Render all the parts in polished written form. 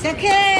Sakil!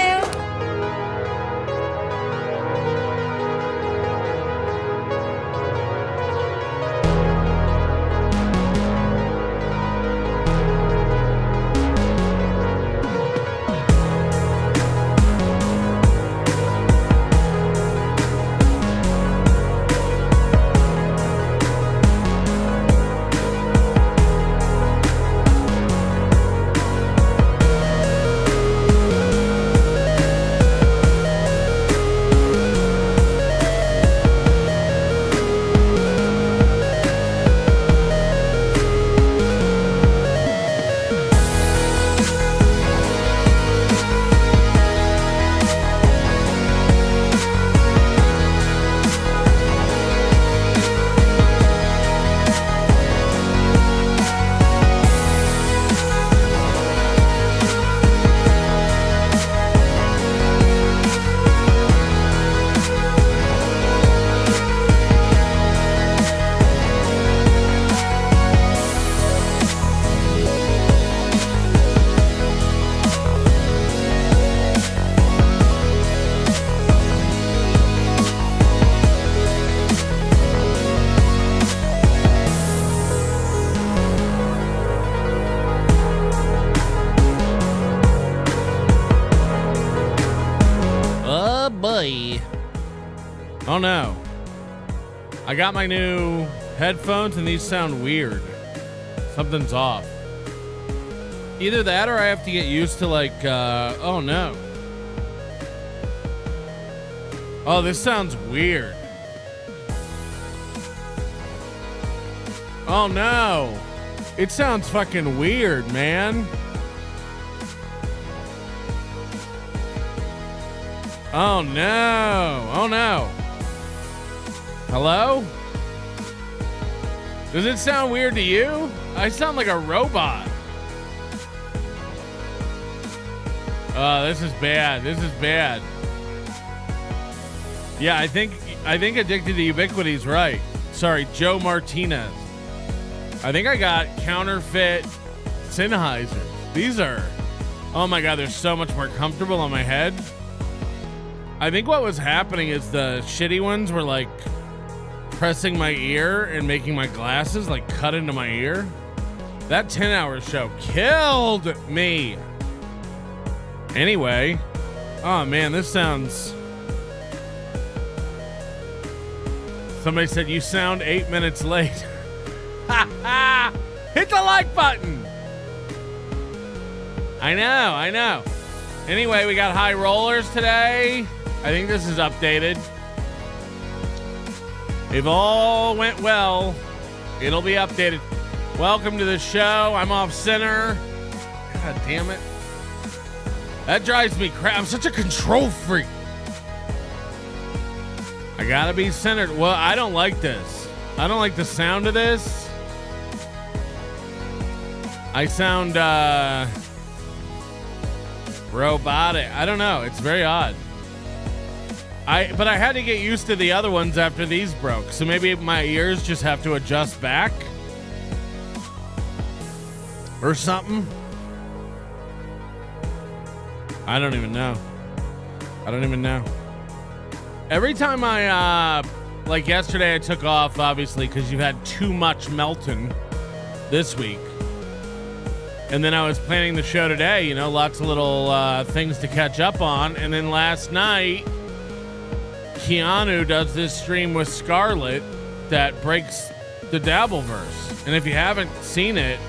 Oh no. I got my new headphones and these sound weird. Something's off. Either that or I have to get used to like, oh no. Oh, this sounds weird. Oh no. It sounds fucking weird, man. Oh no. Oh no. Hello? Does it sound weird to you? I sound like a robot. Oh, this is bad. This is bad. Yeah, I think Addicted to Ubiquity's right. Sorry, Joe Martinez. I think I got counterfeit Sennheisers. These are, oh my God, they're so much more comfortable on my head. I think what was happening is the shitty ones were like pressing my ear and making my glasses like cut into my ear. That 10-hour show killed me. Anyway, oh man, this sounds... Somebody said you sound 8 minutes late. Hit the like button. I know. Anyway, we got high rollers today. I think this is updated. If all went well, it'll be updated. Welcome to the show. I'm off center. God damn it. That drives me crazy. I'm such a control freak. I gotta be centered. Well, I don't like this. I don't like the sound of this. I sound robotic. I don't know. It's very odd. But I had to get used to the other ones after these broke. So maybe my ears just have to adjust back. Or something. I don't even know. Every time I, like yesterday I took off, obviously, because you had too much Melton this week. And then I was planning the show today, you know, lots of little things to catch up on. And then last night, Keanu does this stream with Scarlett that breaks the Dabbleverse. And if you haven't seen it,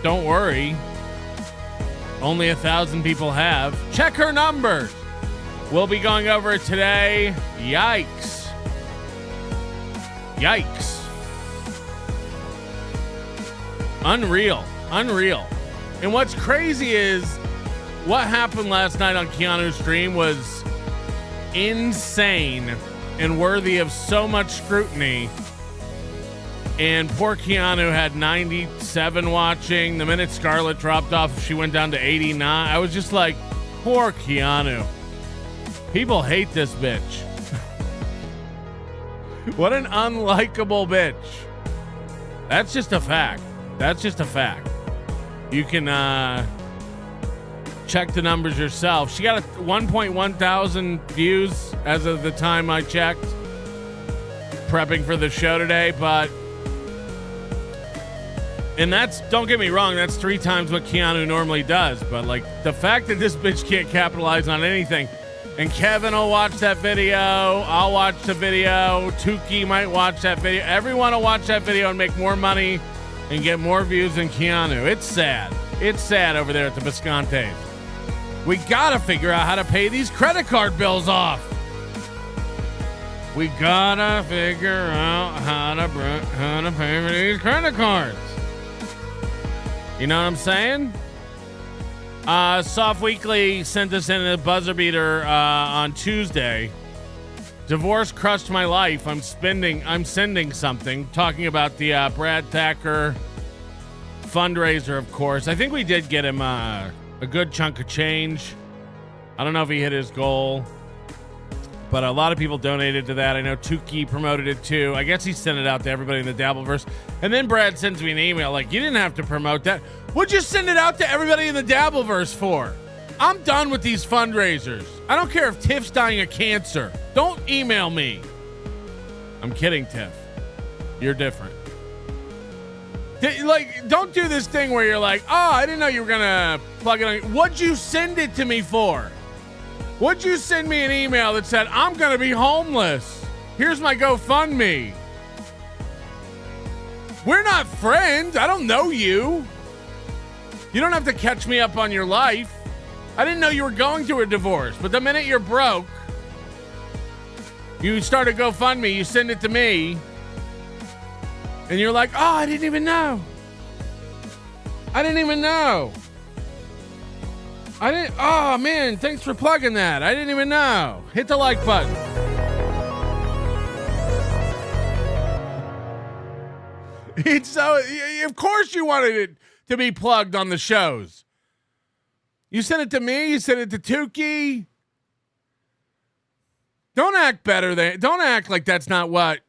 don't worry. Only 1,000 people have. Check her numbers. We'll be going over it today. Yikes. Unreal. And what's crazy is what happened last night on Keanu's stream was insane and worthy of so much scrutiny. And poor Keanu had 97 watching. The minute Scarlett dropped off, she went down to 89. I was just like, poor Keanu. People hate this bitch. What an unlikable bitch. That's just a fact. You can, check the numbers yourself. She got a 1.1 thousand views as of the time I checked, prepping for the show today. And that's, don't get me wrong, that's 3 times what Keanu normally does. But like the fact that this bitch can't capitalize on anything, and Kevin will watch that video, I'll watch the video, Tukey might watch that video, everyone will watch that video and make more money and get more views than Keanu. It's sad. It's sad over there at the Viscontes. We gotta figure out how to pay these credit card bills off. We gotta figure out how to pay for these credit cards. You know what I'm saying? Soft Weekly sent us in a buzzer beater on Tuesday. Divorce crushed my life. I'm sending something. Talking about the Brad Thacker fundraiser, of course. I think we did get him a good chunk of change. I don't know if he hit his goal, but a lot of people donated to that. I know Tukey promoted it too. I guess he sent it out to everybody in the Dabbleverse. And then Brad sends me an email like, you didn't have to promote that. What'd you send it out to everybody in the Dabbleverse for? I'm done with these fundraisers. I don't care if Tiff's dying of cancer. Don't email me. I'm kidding, Tiff. You're different. Like, don't do this thing where you're like, oh, I didn't know you were going to plug it on. What'd you send it to me for? What'd you send me an email that said, I'm going to be homeless? Here's my GoFundMe. We're not friends. I don't know you. You don't have to catch me up on your life. I didn't know you were going through a divorce, but the minute you're broke, you start a GoFundMe, you send it to me, and you're like, oh, I didn't even know. Oh man, thanks for plugging that. I didn't even know. Hit the like button. It's so, of course you wanted it to be plugged on the shows. You sent it to me, you sent it to Tukey. Don't act like that's not what.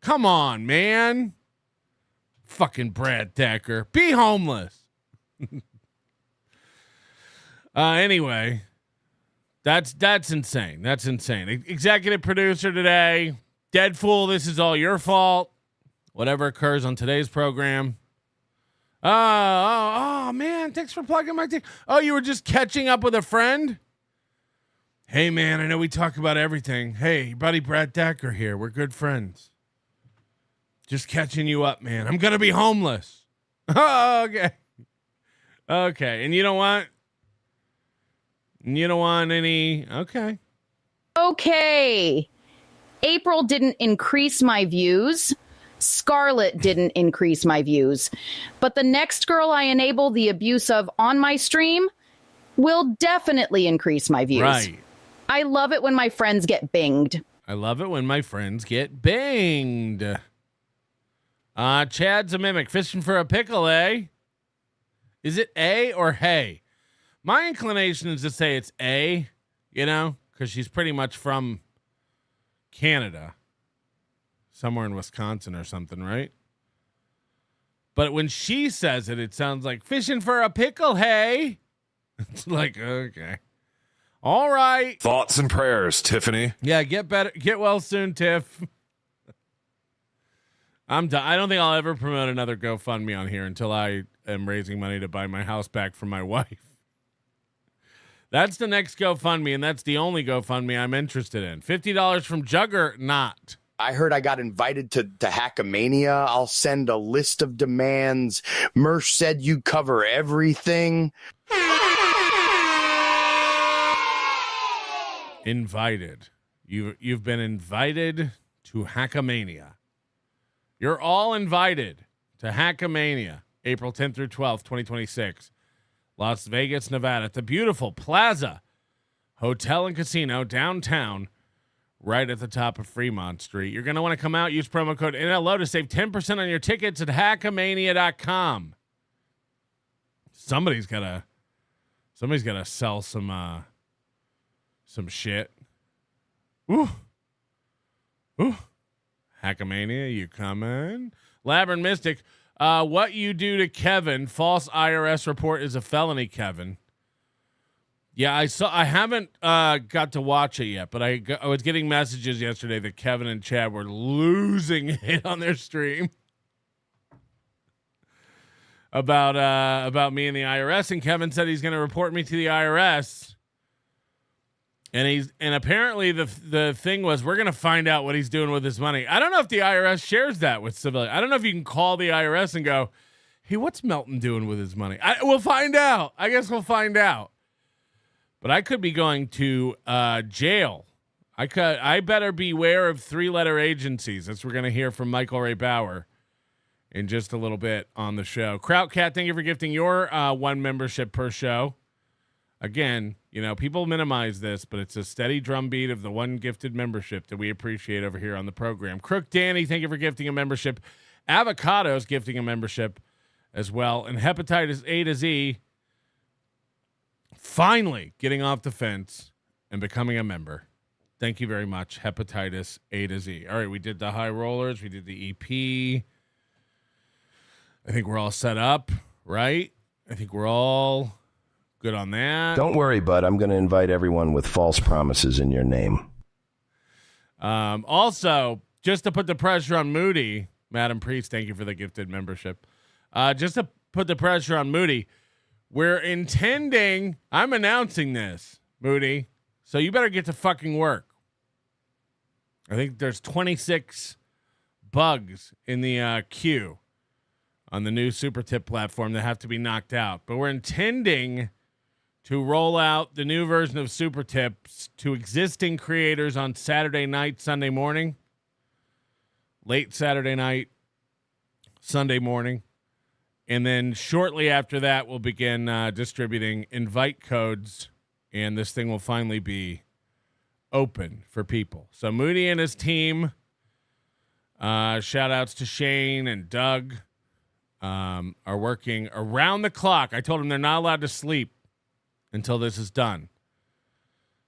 Come on, man. Fucking Brad Thacker. Be homeless. Anyway, that's insane. That's insane. Executive producer today, Dead Fool, this is all your fault. Whatever occurs on today's program. Oh man, thanks for plugging my thing. Oh, you were just catching up with a friend? Hey man, I know we talk about everything. Hey, buddy Brad Thacker here. We're good friends. Just catching you up, man. I'm gonna be homeless. Oh, okay. Okay, and you don't want any. Okay. Okay. April didn't increase my views. Scarlett didn't increase my views. But the next girl I enable the abuse of on my stream will definitely increase my views. Right. I love it when my friends get binged. Chad's a mimic. Fishing for a pickle, eh? Is it A or hey? My inclination is to say it's A, because she's pretty much from Canada. Somewhere in Wisconsin or something, right? But when she says it, it sounds like fishing for a pickle, hey? It's like, okay. All right. Thoughts and prayers, Tiffany. Yeah, get better. Get well soon, Tiff. I'm done. I don't think I'll ever promote another GoFundMe on here until I am raising money to buy my house back from my wife. That's the next GoFundMe, and that's the only GoFundMe I'm interested in. $50 from Juggernaut. I heard I got invited to Hackamania. I'll send a list of demands. Mersh said you cover everything. Invited. You've been invited to Hackamania. You're all invited to Hackamania, April 10th through 12th, 2026. Las Vegas, Nevada, at the beautiful Plaza Hotel and Casino downtown, right at the top of Fremont Street. You're going to want to come out, use promo code NLO to save 10% on your tickets at hackamania.com. Somebody's got to sell some shit. Ooh. Hackamania, you coming? Labyrinth Mystic, what you do to Kevin, false IRS report is a felony, Kevin. Yeah, I haven't got to watch it yet, but I was getting messages yesterday that Kevin and Chad were losing it on their stream about me and the IRS, and Kevin said he's going to report me to the IRS. And apparently the thing was, we're going to find out what he's doing with his money. I don't know if the IRS shares that with civilians. I don't know if you can call the IRS and go, hey, what's Melton doing with his money? We'll find out. I guess we'll find out. But I could be going to jail. I better beware of 3-letter agencies. That's what we're going to hear from Michael Ray Bauer in just a little bit on the show. Krautcat, thank you for gifting your 1 membership per show. Again, people minimize this, but it's a steady drumbeat of the 1 gifted membership that we appreciate over here on the program. Crook Danny, thank you for gifting a membership. Avocados gifting a membership as well. And Hepatitis A to Z finally getting off the fence and becoming a member. Thank you very much, Hepatitis A to Z. All right, we did the high rollers. We did the EP. I think we're all set up, right? I think we're all good on that. Don't worry, bud. I'm going to invite everyone with false promises in your name. Also, just to put the pressure on Moody, Madam Priest, thank you for the gifted membership. Just to put the pressure on Moody, I'm announcing this, Moody, so you better get to fucking work. I think there's 26 bugs in the queue on the new Super Tip platform that have to be knocked out. But we're intending to roll out the new version of Super Tips to existing creators on Saturday night, Sunday morning, late Saturday night, Sunday morning. And then shortly after that, we'll begin distributing invite codes, and this thing will finally be open for people. So Moody and his team, shout outs to Shane and Doug, are working around the clock. I told them they're not allowed to sleep until this is done.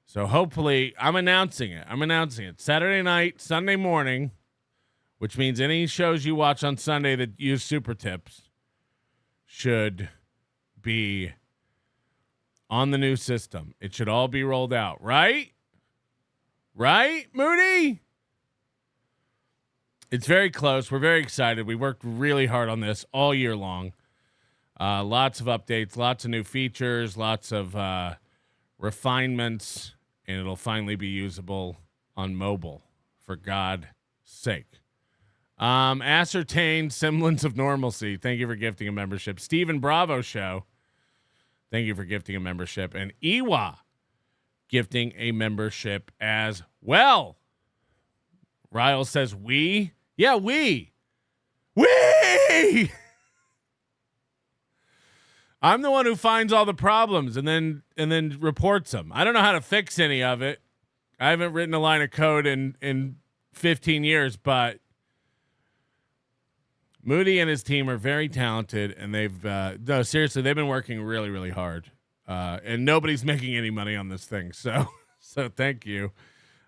So hopefully, I'm announcing it. Saturday night, Sunday morning, which means any shows you watch on Sunday that use Super Tips should be on the new system. It should all be rolled out, right? Right, Moody? It's very close. We're very excited. We worked really hard on this all year long. Lots of updates, lots of new features, lots of refinements, and it'll finally be usable on mobile, for God's sake. Ascertained semblance of normalcy. Thank you for gifting a membership. Stephen Bravo Show, thank you for gifting a membership. And Iwa gifting a membership as well. Ryle says we. Yeah, we. I'm the one who finds all the problems and then reports them. I don't know how to fix any of it. I haven't written a line of code in 15 years, but Moody and his team are very talented, and they've no, seriously, they've been working really, really hard. And nobody's making any money on this thing. So thank you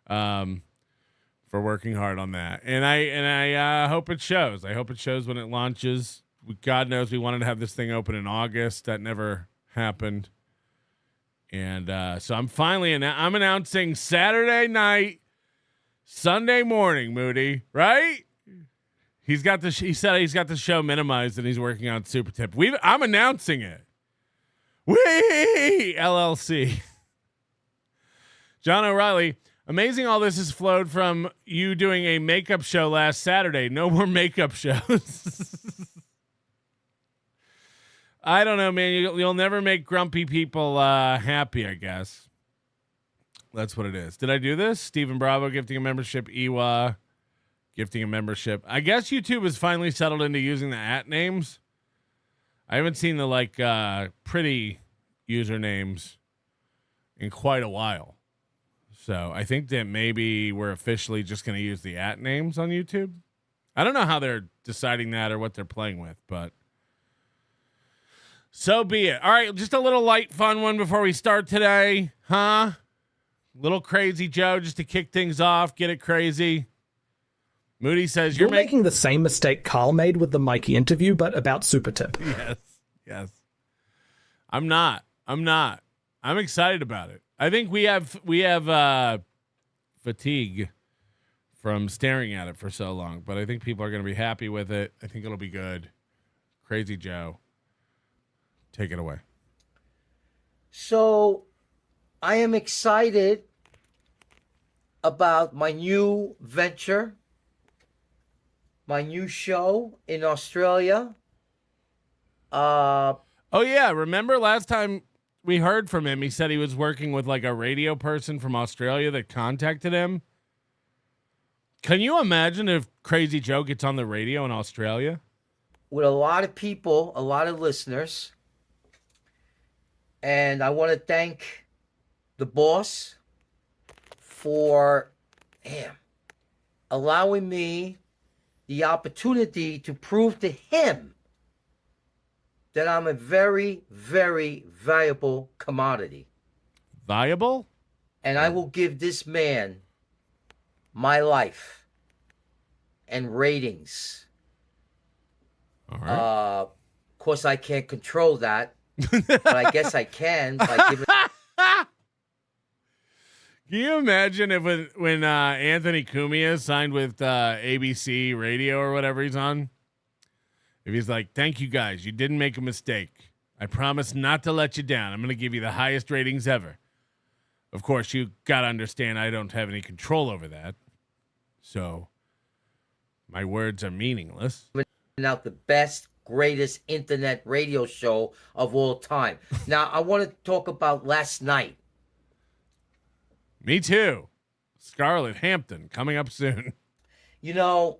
for working hard on that. And I hope it shows. I hope it shows when it launches. God knows we wanted to have this thing open in August. That never happened. And so I'm finally I'm announcing Saturday night, Sunday morning, Moody, right? He said he's got the show minimized and he's working on Super Tip. I'm announcing it. Wee LLC. John O'Reilly, amazing all this has flowed from you doing a makeup show last Saturday. No more makeup shows. I don't know, man. You'll never make grumpy people happy, I guess. That's what it is. Did I do this? Stephen Bravo gifting a membership. Iwa gifting a membership. I guess YouTube has finally settled into using the @ names. I haven't seen the pretty usernames in quite a while. So I think that maybe we're officially just going to use the @ names on YouTube. I don't know how they're deciding that or what they're playing with, but so be it. All right, just a little light, fun one before we start today. Huh? Little crazy Joe, just to kick things off, get it crazy. Moody says, You're making the same mistake Carl made with the Mikey interview, but about Super Tip. Yes. I'm not. I'm excited about it. I think we have fatigue from staring at it for so long, but I think people are going to be happy with it. I think it'll be good. Crazy Joe, take it away. So I am excited about my new venture, my new show in Australia. Oh yeah, remember last time we heard from him, he said he was working with like a radio person from Australia that contacted him. Can you imagine if Crazy Joe gets on the radio in Australia? With a lot of people, a lot of listeners. And I want to thank the boss for allowing me the opportunity to prove to him that I'm a very, very valuable commodity. Viable? And I will give this man my life and ratings. All right. Of course, I can't control that, but I guess I can by giving. Can you imagine if when Anthony Cumia signed with ABC Radio or whatever he's on? If he's like, thank you guys, you didn't make a mistake. I promise not to let you down. I'm going to give you the highest ratings ever. Of course, you got to understand I don't have any control over that. So my words are meaningless. Out the best, greatest internet radio show of all time. Now, I want to talk about last night. Me too. Scarlett Hampton coming up soon. You know,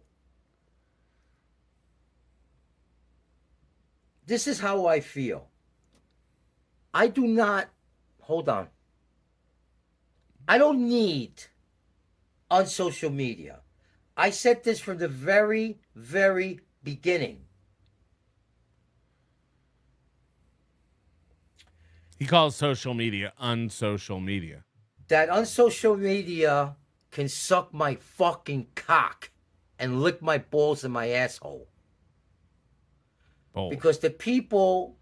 this is how I feel. I do not, hold on. I don't need on social media. I said this from the very, very beginning. He calls social media unsocial media. That on social media can suck my fucking cock and lick my balls in my asshole. Bold. Because the people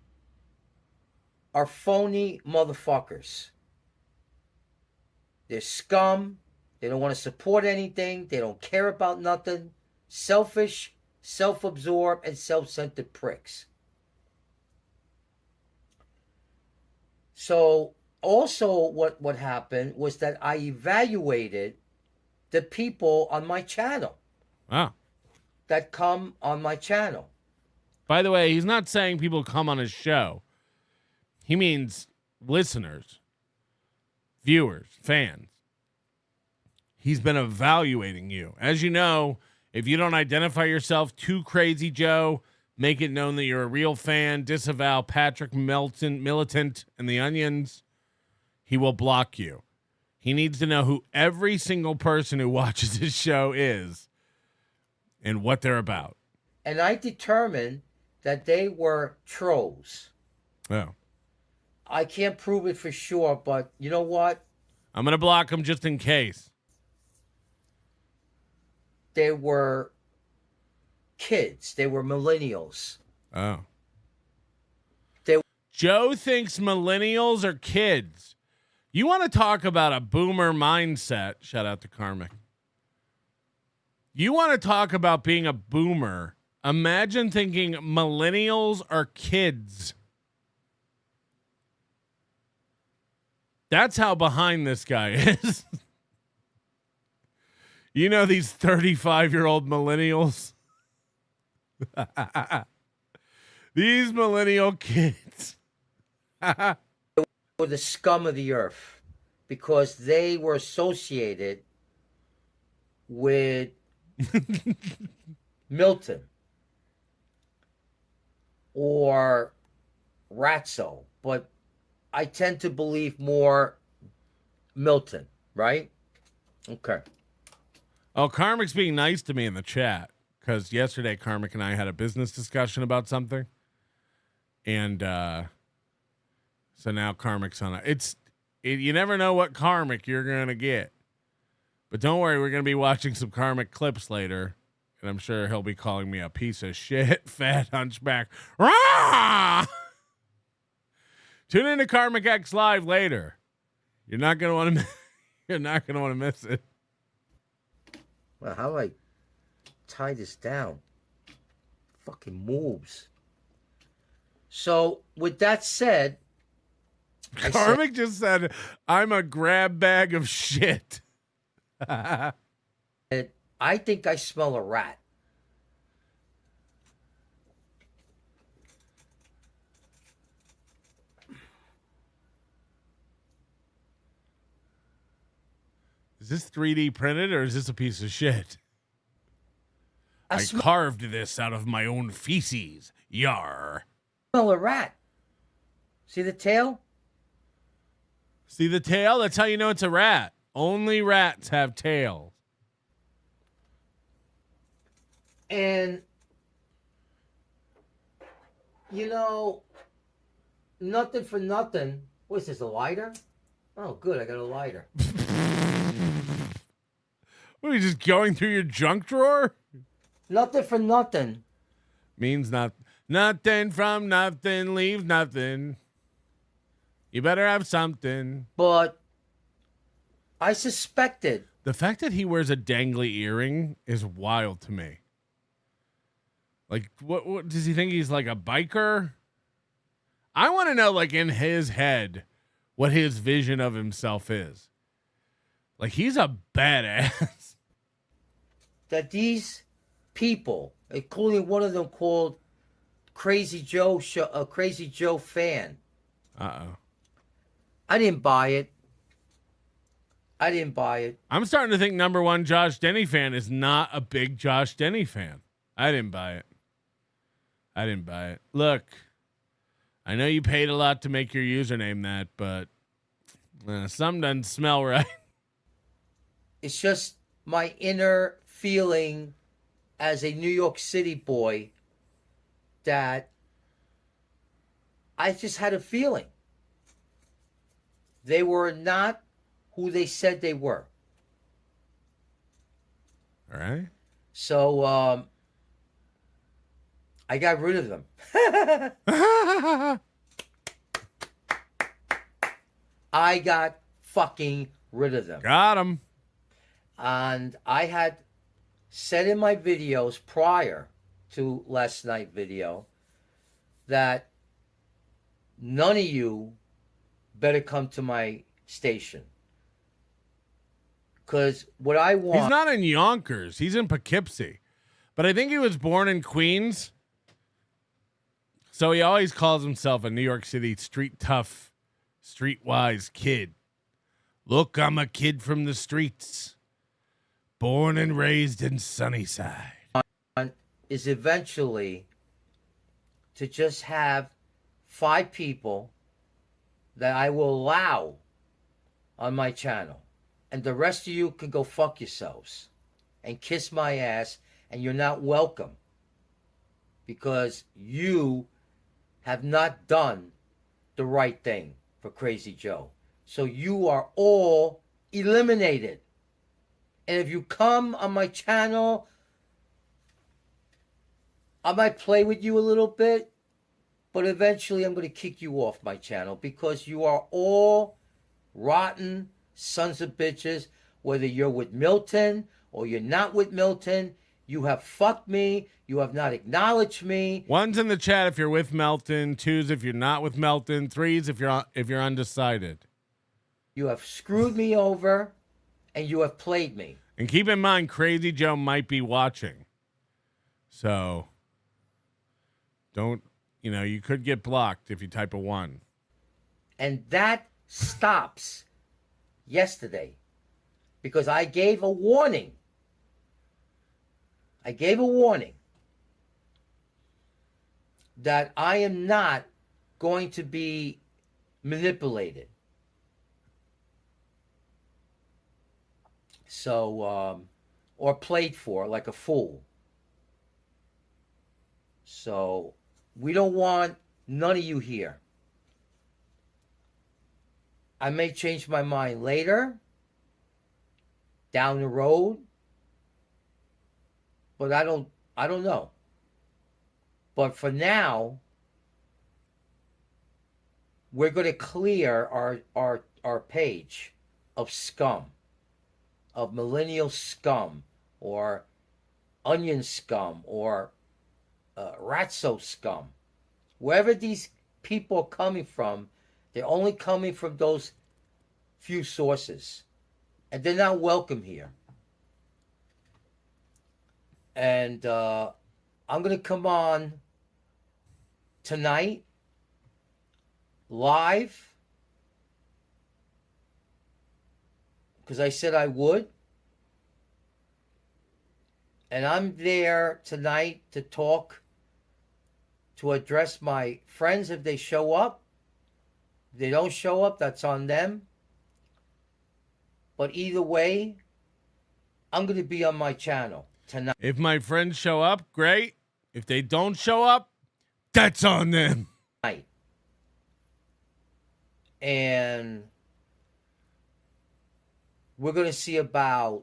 are phony motherfuckers. They're scum. They don't want to support anything. They don't care about nothing. Selfish, self-absorbed, and self-centered pricks. So also what happened was that I evaluated the people on my channel. Wow. That come on my channel. By the way, he's not saying people come on his show. He means listeners, viewers, fans. He's been evaluating you. As you know, if you don't identify yourself to Crazy Joe, make it known that you're a real fan, disavow Patrick Melton, Militant, and the Onions, he will block you. He needs to know who every single person who watches his show is and what they're about. And I determined that they were trolls. Oh. I can't prove it for sure, but you know what? I'm going to block them just in case. They were kids. They were millennials. Oh. They Joe thinks millennials are kids. You want to talk about a boomer mindset? Shout out to Karmic. You want to talk about being a boomer? Imagine thinking millennials are kids. That's how behind this guy is. You know these 35-year-old millennials? These millennial kids. were the scum of the earth because they were associated with Milton or Ratso, but I tend to believe more Milton, right? Okay. Oh, Karmic's being nice to me in the chat because yesterday Karmic and I had a business discussion about something. And so now Karmic's on it. You never know what Karmic you're going to get. But don't worry, we're going to be watching some Karmic clips later. And I'm sure he'll be calling me a piece of shit, fat hunchback. Rah! Tune into Karmic X Live later. You're not gonna want to. You're not gonna want to miss it. Well, how do I tie this down? Fucking moves. So, with that said, Karmic just said, "I'm a grab bag of shit." I think I smell a rat. Is this 3D printed or is this a piece of shit? I carved this out of my own feces. Yar. Smell a rat. See the tail? See the tail? That's how you know it's a rat. Only rats have tails. And, you know, nothing for nothing. What is this, a lighter? Oh, good, I got a lighter. What are you just going through your junk drawer? Nothing for nothing. Means nothing from nothing leaves nothing. You better have something. But I suspected. The fact that he wears a dangly earring is wild to me. Like, what does he think he's like a biker? I want to know, like, in his head, what his vision of himself is. Like, he's a badass. That these people, including one of them called Crazy Joe, a Crazy Joe fan. Uh-oh. I didn't buy it. I'm starting to think number one Josh Denny fan is not a big Josh Denny fan. I didn't buy it. Look, I know you paid a lot to make your username that, but something doesn't smell right. It's just my inner feeling as a New York City boy that I just had a feeling they were not who they said they were. All right. So I got rid of them. I got fucking rid of them. Got him. And I had said in my videos prior to last night's video that none of you better come to my station. Because what I want... He's not in Yonkers. He's in Poughkeepsie. But I think he was born in Queens. So he always calls himself a New York City street tough, streetwise kid. Look, I'm a kid from the streets. Born and raised in Sunnyside. Is eventually to just have 5 people that I will allow on my channel. And the rest of you can go fuck yourselves and kiss my ass, and you're not welcome. Because you have not done the right thing for Crazy Joe. So you are all eliminated. And if you come on my channel, I might play with you a little bit, but eventually I'm going to kick you off my channel because you are all rotten sons of bitches. Whether you're with Milton or you're not with Milton, you have fucked me. You have not acknowledged me. 1's in the chat if you're with Melton. 2's if you're not with Melton. 3's if you're undecided. You have screwed me over, and you have played me. And keep in mind, Crazy Joe might be watching. So, don't, you could get blocked if you type a 1. And that stops yesterday because I gave a warning. That I am not going to be manipulated. So, or played for like a fool. So, we don't want none of you here. I may change my mind later, down the road, but I don't know. But for now, we're going to clear our page of scum, of millennial scum, or onion scum, or ratso scum. Wherever these people are coming from, they're only coming from those few sources. And they're not welcome here. And I'm going to come on tonight, live, because I said I would. And I'm there tonight to talk, to address my friends if they show up. If they don't show up, that's on them. But either way, I'm going to be on my channel tonight. If my friends show up, great. If they don't show up, that's on them. And we're going to see about...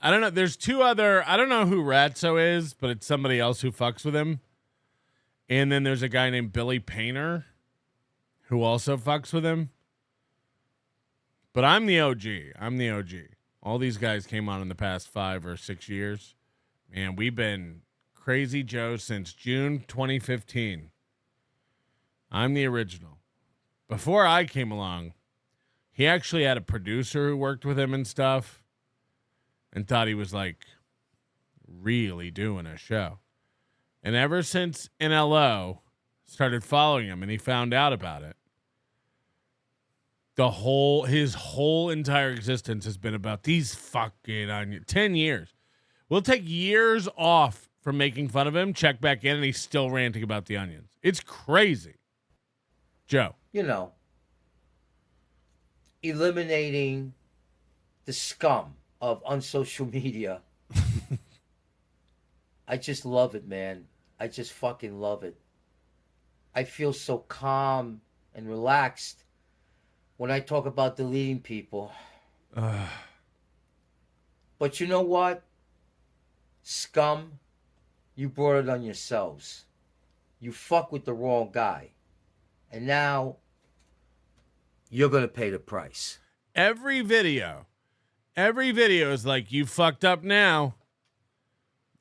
I don't know. There's two other... I don't know who Ratso is, but it's somebody else who fucks with him. And then there's a guy named Billy Painter who also fucks with him. But I'm the OG. I'm the OG. All these guys came on in the past 5 or 6 years. Man, we've been Crazy Joe since June 2015. I'm the original. Before I came along, he actually had a producer who worked with him and stuff and thought he was like really doing a show. And ever since NLO started following him and he found out about it, his whole entire existence has been about these fucking onions. 10 years. We'll take years off from making fun of him, check back in, and he's still ranting about the onions. It's crazy. Joe. You know, eliminating the scum of on social media. I just love it, man. I just fucking love it. I feel so calm and relaxed when I talk about deleting people. But you know what? Scum, you brought it on yourselves. You fuck with the wrong guy. And now you're going to pay the price. Every video is like, you fucked up now.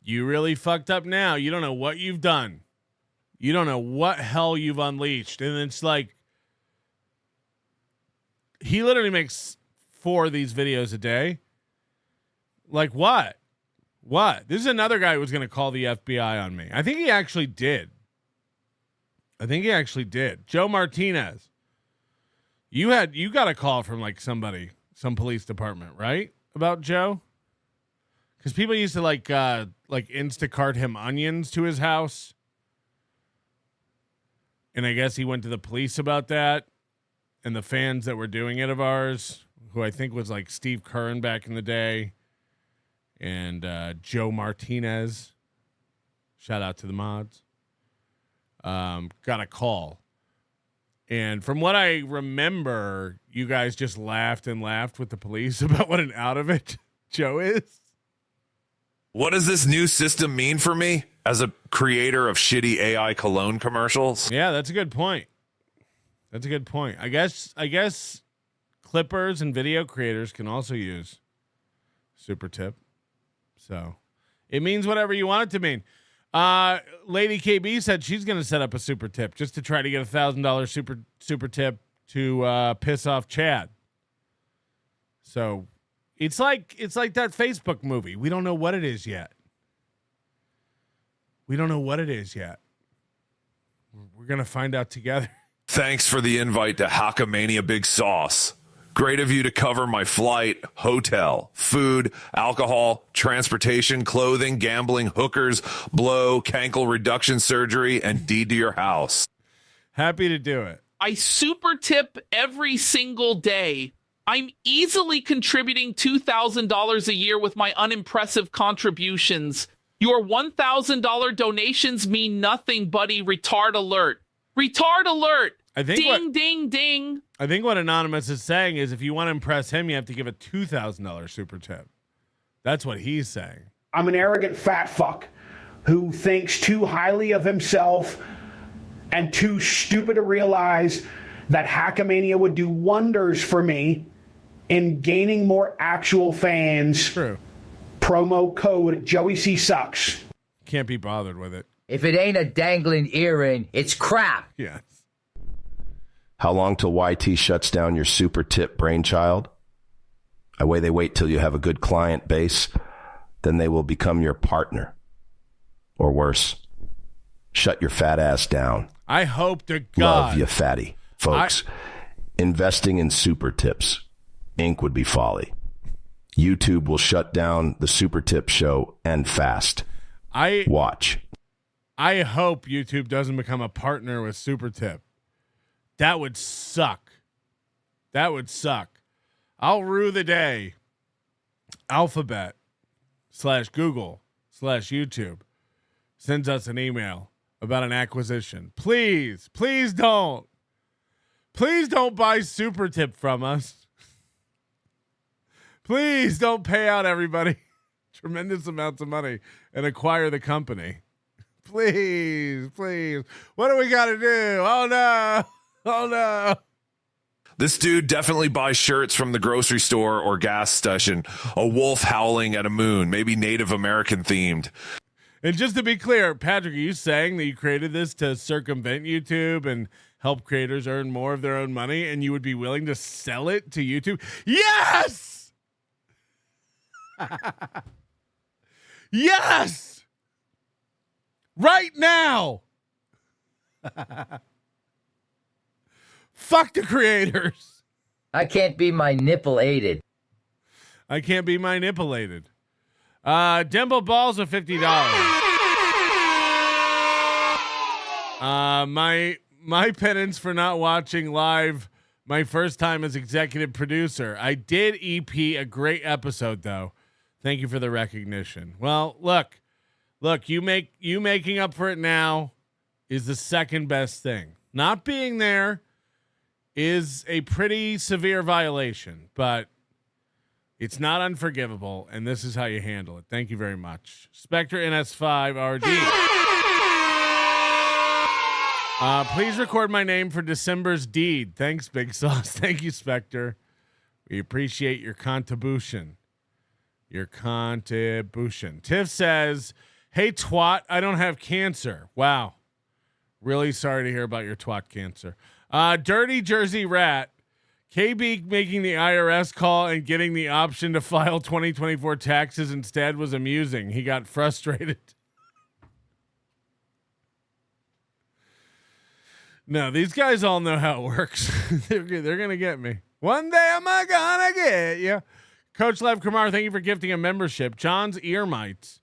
You really fucked up now. You don't know what you've done. You don't know what hell you've unleashed. And it's like, he literally makes 4 of these videos a day. Like what? What? This is another guy who was going to call the FBI on me. I think he actually did. Joe Martinez. You got a call from like somebody, some police department, right? About Joe? Because people used to like Instacart him onions to his house. And I guess he went to the police about that. And the fans that were doing it of ours, who I think was like Steve Curran back in the day, and Joe Martinez, shout out to the mods, got a call. And from what I remember, you guys just laughed and laughed with the police about what an out of it Joe is. What does this new system mean for me as a creator of shitty AI cologne commercials? Yeah, that's a good point. I guess clippers and video creators can also use super tip. So it means whatever you want it to mean. Lady KB said she's going to set up a super tip just to try to get $1,000 super tip to piss off Chad. So it's like that Facebook movie. We don't know what it is yet. We're going to find out together. Thanks for the invite to Hackamania Big Sauce. Great of you to cover my flight, hotel, food, alcohol, transportation, clothing, gambling, hookers, blow, cankle reduction surgery, and deed to your house. Happy to do it. I super tip every single day. I'm easily contributing $2,000 a year with my unimpressive contributions. Your $1,000 donations mean nothing, buddy. Retard alert. Retard alert. Ding, ding. I think what Anonymous is saying is if you want to impress him, you have to give a $2,000 super tip. That's what he's saying. I'm an arrogant fat fuck who thinks too highly of himself and too stupid to realize that Hackamania would do wonders for me in gaining more actual fans. True. Promo code Joey C Sucks. Can't be bothered with it. If it ain't a dangling earring, it's crap. Yes. How long till YT shuts down your super tip brainchild? They wait till you have a good client base, then they will become your partner. Or worse, shut your fat ass down. I hope to God. Love you, fatty. Folks, investing in super tips, Inc. would be folly. YouTube will shut down the super tip show and fast. Watch. I hope YouTube doesn't become a partner with Super Tip. That would suck. That would suck. I'll rue the day Alphabet/Google/YouTube sends us an email about an acquisition. Please don't. Please don't buy Super Tip from us. Please don't pay out everybody tremendous amounts of money and acquire the company. Please. What do we got to do? Oh, no. This dude definitely buys shirts from the grocery store or gas station. A wolf howling at a moon, maybe Native American themed. And just to be clear, Patrick, are you saying that you created this to circumvent YouTube and help creators earn more of their own money, and you would be willing to sell it to YouTube? Yes! Yes! Right now! Fuck the creators. I can't be my nipple aided. I can't be my nippleated. Dembo balls are $50. My penance for not watching live my first time as executive producer. I did EP a great episode though. Thank you for the recognition. Well, look, you making up for it now is the second best thing. Not being there is a pretty severe violation, but it's not unforgivable, and this is how you handle it. Thank you very much. Spectre NS5 RD. Please record my name for December's deed. Thanks, Big Sauce. Thank you, Spectre. We appreciate your contribution. Tiff says, hey, twat, I don't have cancer. Wow. Really sorry to hear about your twat cancer. Dirty Jersey Rat. KB making the IRS call and getting the option to file 2024 taxes instead was amusing. He got frustrated. No, these guys all know how it works. They're going to get me. One day am I going to get you. Coach Lev Kumar, thank you for gifting a membership. John's ear mites.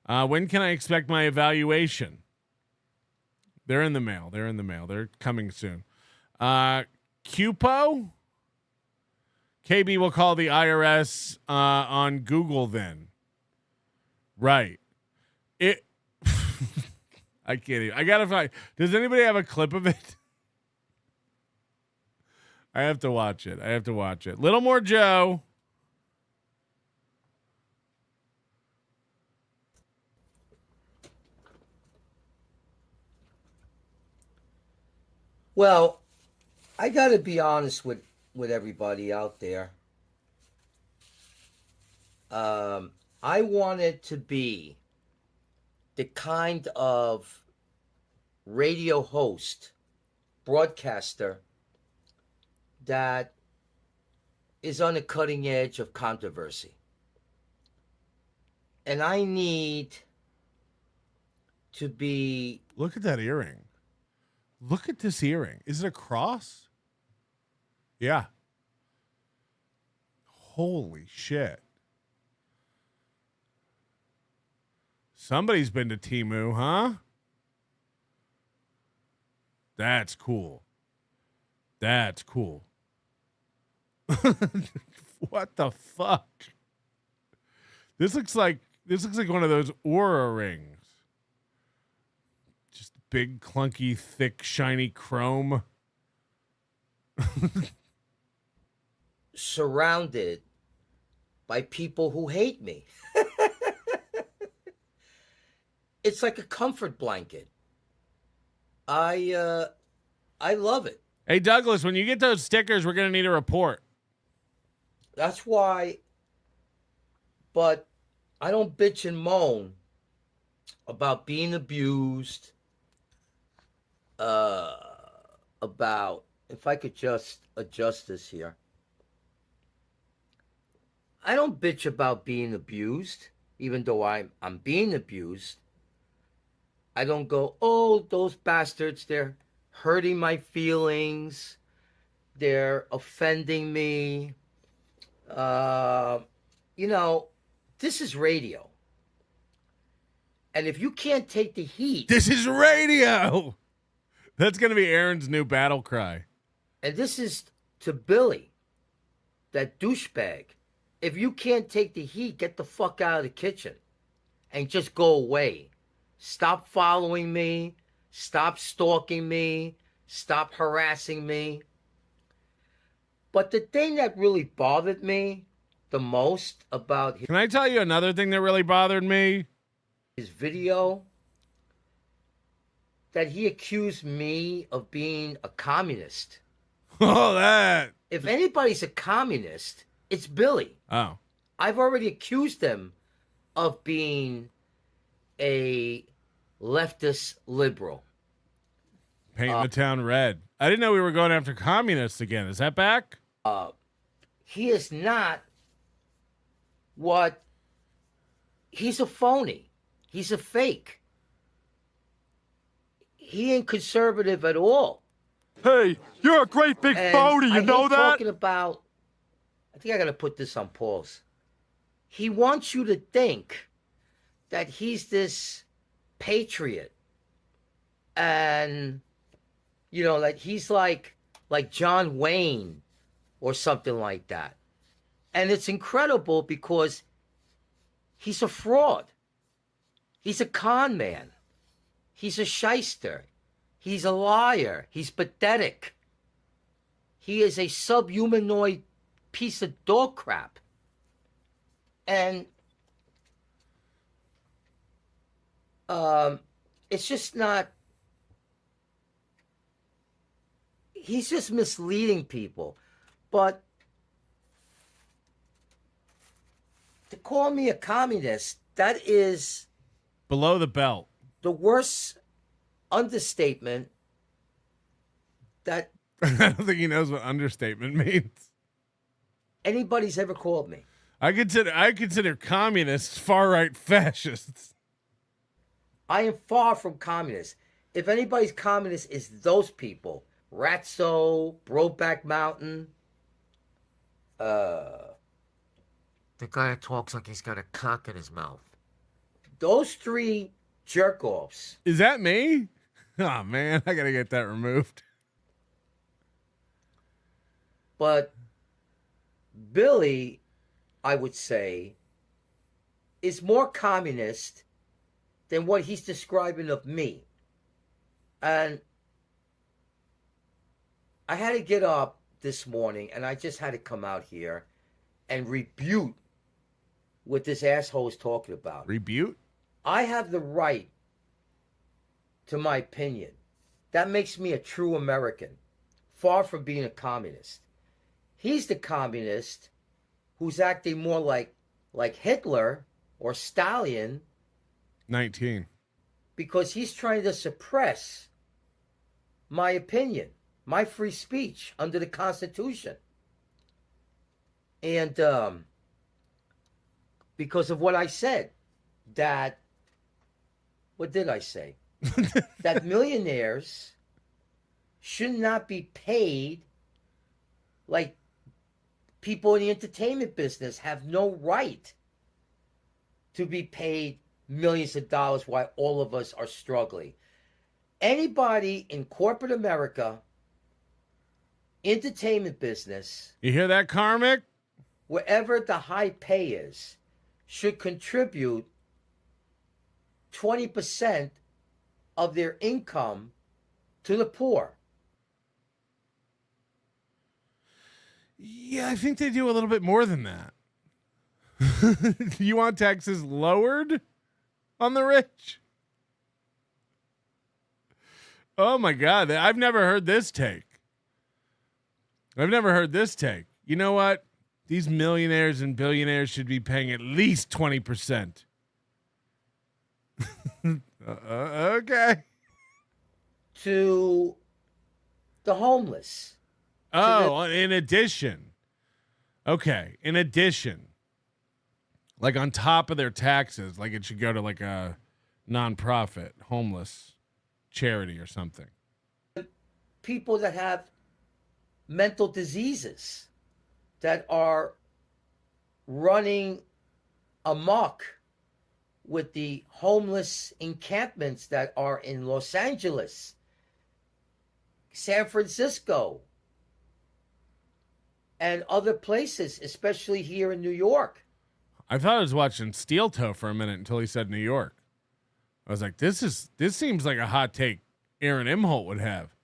When can I expect my evaluation? They're in the mail. They're coming soon. Cupo? KB will call the IRS on Google then. Right. I can't even. I gotta find. Does anybody have a clip of it? I have to watch it. Little more Joe. Well, I got to be honest with everybody out there. I wanted to be the kind of radio host, broadcaster that is on the cutting edge of controversy. And I need to be... Look at that earring. Look at this earring. Is it a cross? Yeah. Holy shit. Somebody's been to Temu, huh? That's cool. What the fuck? This looks like one of those Aura rings. Just big, clunky, thick, shiny chrome. Surrounded by people who hate me. It's like a comfort blanket. I love it. Hey, Douglas, when you get those stickers, we're going to need a report. That's why, but I don't bitch and moan about being abused, about, if I could just adjust this here. I don't bitch about being abused, even though I'm being abused. I don't go, oh, those bastards, they're hurting my feelings. They're offending me. You know, this is radio. And if you can't take the heat. This is radio. That's going to be Aaron's new battle cry. And this is to Billy, that douchebag. If you can't take the heat, get the fuck out of the kitchen and just go away. Stop following me. Stop stalking me. Stop harassing me. But the thing that really bothered me the most about Can I tell you another thing that really bothered me? His video, that he accused me of being a communist. Oh, that. If anybody's a communist, it's Billy. Oh. I've already accused him of being a leftist liberal. Painting the town red. I didn't know we were going after communists again. Is that back? He is not what... He's a phony. He's a fake. He ain't conservative at all. Hey, you're a great big phony, you know that? Talking about... I think I got to put this on pause. He wants you to think that he's this patriot. And, you know, that he's like John Wayne or something like that. And it's incredible because he's a fraud. He's a con man. He's a shyster. He's a liar. He's pathetic. He is a subhumanoid piece of dog crap. And it's just not... He's just misleading people. But to call me a communist, that is... Below the belt. The worst understatement that... I don't think he knows what understatement means. Anybody's ever called me. I consider communists far-right fascists. I am far from communist. If anybody's communist, it's those people. Ratso, Brokeback Mountain. The guy that talks like he's got a cock in his mouth. Those three jerk-offs. Is that me? Oh, man, I gotta get that removed. But Billy, I would say, is more communist than what he's describing of me. And I had to get up this morning, and I just had to come out here and rebuke what this asshole is talking about. Rebuke? I have the right to my opinion. That makes me a true American, far from being a communist. He's the communist who's acting more like Hitler or Stalin. 19. Because he's trying to suppress my opinion, my free speech under the Constitution. And because of what I said, that, what did I say? That millionaires should not be paid like people in the entertainment business have no right to be paid millions of dollars while all of us are struggling. Anybody in corporate America, entertainment business... You hear that, Karmic? Wherever the high pay is, should contribute 20% of their income to the poor. Yeah, I think they do a little bit more than that. You want taxes lowered on the rich? Oh my God, I've never heard this take. I've never heard this take. You know what? These millionaires and billionaires should be paying at least 20%. Okay. To the homeless. Oh, in addition. Okay. In addition. Like on top of their taxes, like it should go to like a nonprofit, homeless charity or something. People that have mental diseases that are running amok with the homeless encampments that are in Los Angeles, San Francisco, and other places, especially here in New York. I thought I was watching Steel Toe for a minute until he said New York. I was like, this seems like a hot take Aaron Imholt would have.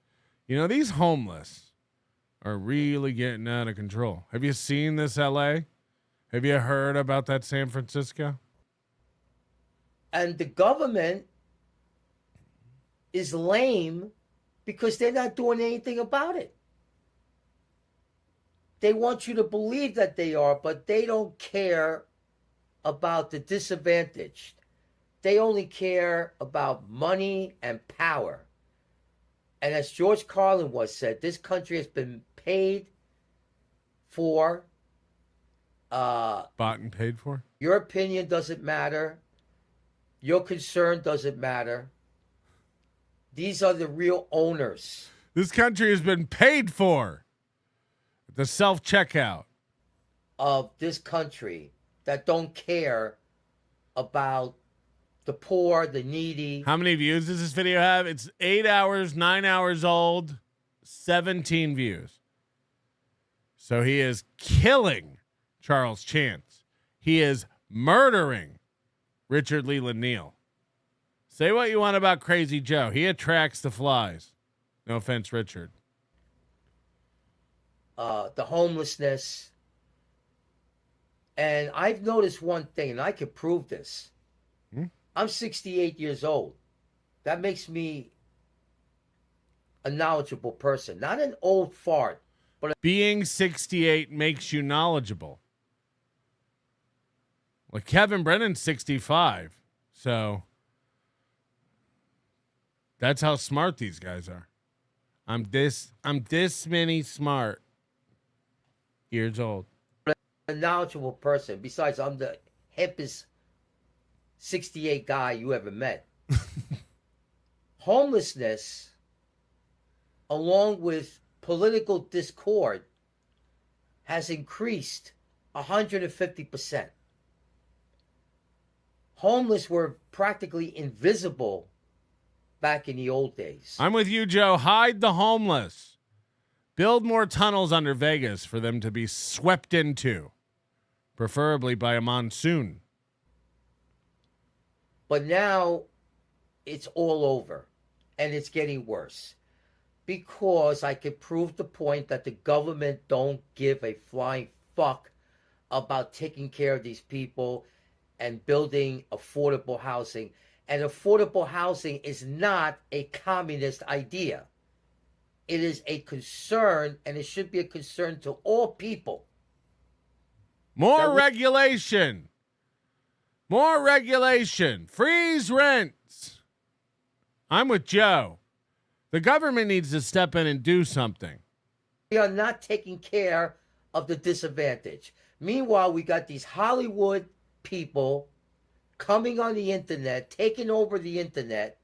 You know, these homeless are really getting out of control. Have you seen this LA? Have you heard about that San Francisco? And the government is lame because they're not doing anything about it. They want you to believe that they are, but they don't care about the disadvantaged. They only care about money and power. And as George Carlin once said, this country has been paid for. Bought and paid for? Your opinion doesn't matter. Your concern doesn't matter. These are the real owners. This country has been paid for. The self-checkout. Of this country that don't care about the poor, the needy. How many views does this video have? It's 8 hours, 9 hours old, 17 views. So he is killing Charles Chance. He is murdering Richard Leland Neal. Say what you want about Crazy Joe. He attracts the flies. No offense, Richard. The homelessness. And I've noticed one thing, and I can prove this. I'm 68 years old. That makes me a knowledgeable person. Not an old fart, but being 68 makes you knowledgeable. Well, Kevin Brennan's 65. So that's how smart these guys are. I'm this many smart years old. a knowledgeable person. Besides, I'm the hippest 68 guy you ever met. Homelessness, along with political discord, has increased 150%. Homeless were practically invisible back in the old days. I'm with you, Joe. Hide the homeless. Build more tunnels under Vegas for them to be swept into, preferably by a monsoon. But now it's all over, and it's getting worse. Because I can prove the point that the government don't give a flying fuck about taking care of these people and building affordable housing. And affordable housing is not a communist idea. It is a concern, and it should be a concern to all people. More regulation. More regulation. Freeze rents. I'm with Joe. The government needs to step in and do something. We are not taking care of the disadvantaged. Meanwhile, we got these Hollywood people coming on the internet, taking over the internet,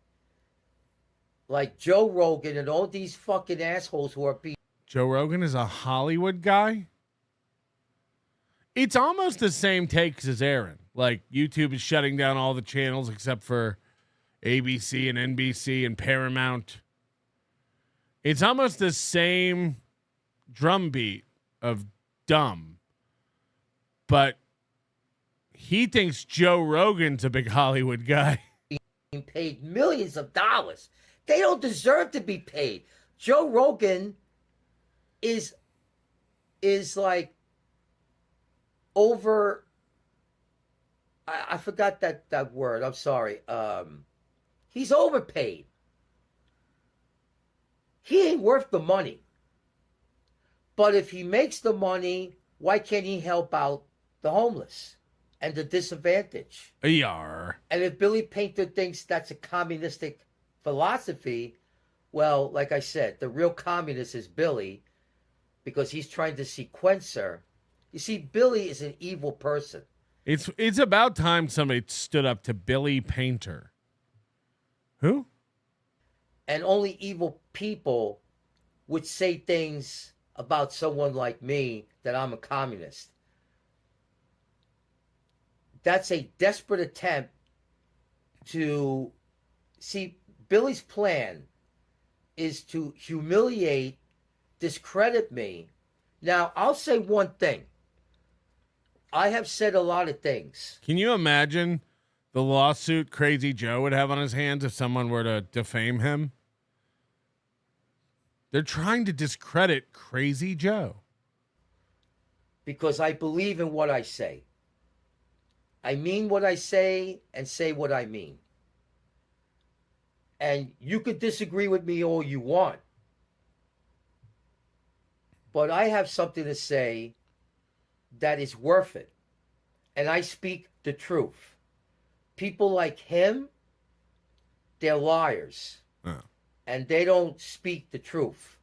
like Joe Rogan and all these fucking assholes who are being... Joe Rogan is a Hollywood guy? It's almost the same takes as Aaron. Like, YouTube is shutting down all the channels except for ABC and NBC and Paramount. It's almost the same drumbeat of dumb. But he thinks Joe Rogan's a big Hollywood guy. Being paid millions of dollars. They don't deserve to be paid. Joe Rogan is like over... I forgot that word. I'm sorry. He's overpaid. He ain't worth the money. But if he makes the money, why can't he help out the homeless and the disadvantaged? Yar. And if Billy Painter thinks that's a communistic philosophy, well, like I said, the real communist is Billy, because he's trying to sequencer. You see, Billy is an evil person. It's about time somebody stood up to Billy Painter. Who? And only evil people would say things about someone like me that I'm a communist. That's a desperate attempt to see. Billy's plan is to humiliate, discredit me. Now, I'll say one thing. I have said a lot of things. Can you imagine the lawsuit Crazy Joe would have on his hands if someone were to defame him? They're trying to discredit Crazy Joe. Because I believe in what I say. I mean what I say and say what I mean. And you could disagree with me all you want. But I have something to say that is worth it. And I speak the truth. People like him, they're liars. And they don't speak the truth.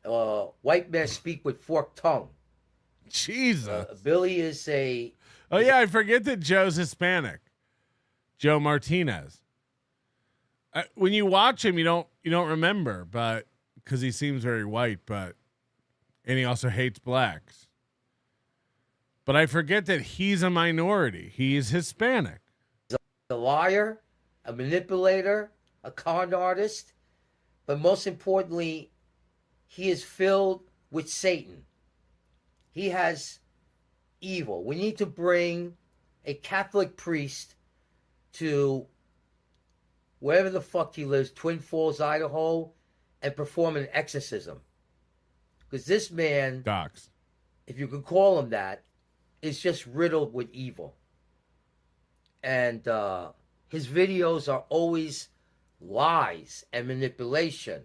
White men speak with forked tongue. Jesus. Billy is a... Oh, yeah, I forget that Joe's Hispanic. Joe Martinez. When you watch him, you don't remember, but because he seems very white, and he also hates blacks. But I forget that he's a minority. He is Hispanic. A liar, a manipulator, a con artist, but most importantly, he is filled with Satan. He has evil. We need to bring a Catholic priest to wherever the fuck he lives, Twin Falls, Idaho, and perform an exorcism. Because this man, Docs, if you can call him that, is just riddled with evil. And his videos are always lies and manipulation.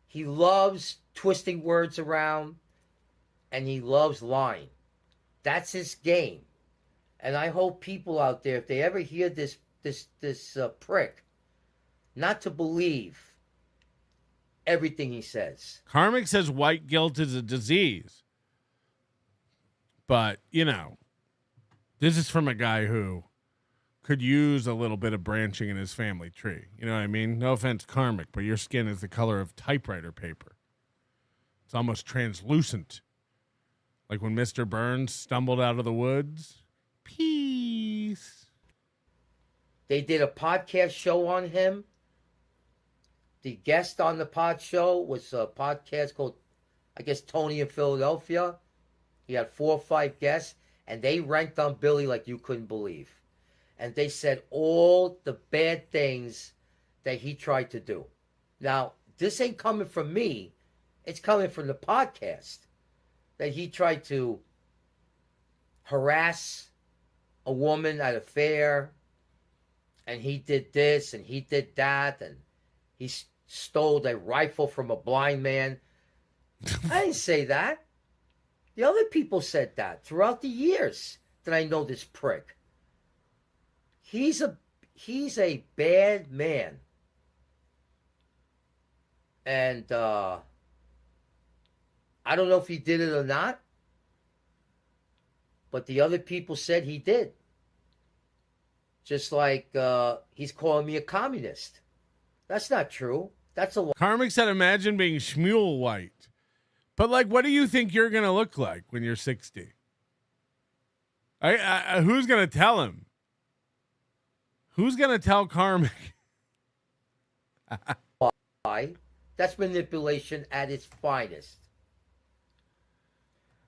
He loves twisting words around, and he loves lying. That's his game. And I hope people out there, if they ever hear this prick, not to believe everything he says. Karmic says white guilt is a disease. But, this is from a guy who could use a little bit of branching in his family tree. You know what I mean? No offense, Karmic, but your skin is the color of typewriter paper. It's almost translucent. Like when Mr. Burns stumbled out of the woods. Peace. They did a podcast show on him. The guest on the pod show was a podcast called, I guess, Tony in Philadelphia. He had 4 or 5 guests, and they ranked on Billy like you couldn't believe. And they said all the bad things that he tried to do. Now, this ain't coming from me. It's coming from the podcast. That he tried to harass a woman at a fair, and he did this, and he did that, and he stole a rifle from a blind man. I didn't say that. The other people said that throughout the years that I know this prick. He's a bad man. And I don't know if he did it or not, but the other people said he did. Just like he's calling me a communist. That's not true. That's a lie. Karmic said, imagine being Shmuel white. But, what do you think you're going to look like when you're 60? Who's going to tell him? Who's going to tell Karmic? That's manipulation at its finest.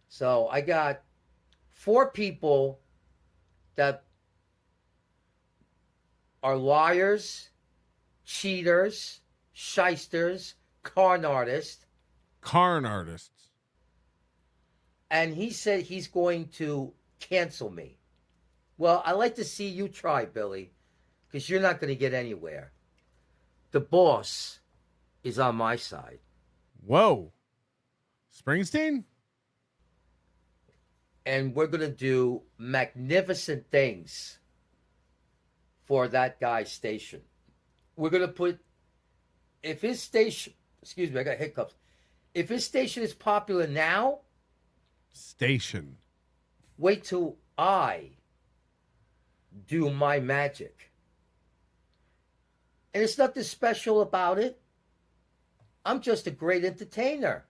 So I got 4 people that are liars, cheaters, shysters, con artists. Carn artists. And he said he's going to cancel me. Well, I'd like to see you try, Billy, because you're not going to get anywhere. The boss is on my side. Whoa. Springsteen? And we're going to do magnificent things for that guy's station. We're going to put, if his station, excuse me, I got hiccups. If his station is popular now, Station. wait till I do my magic. And it's nothing special about it. I'm just a great entertainer.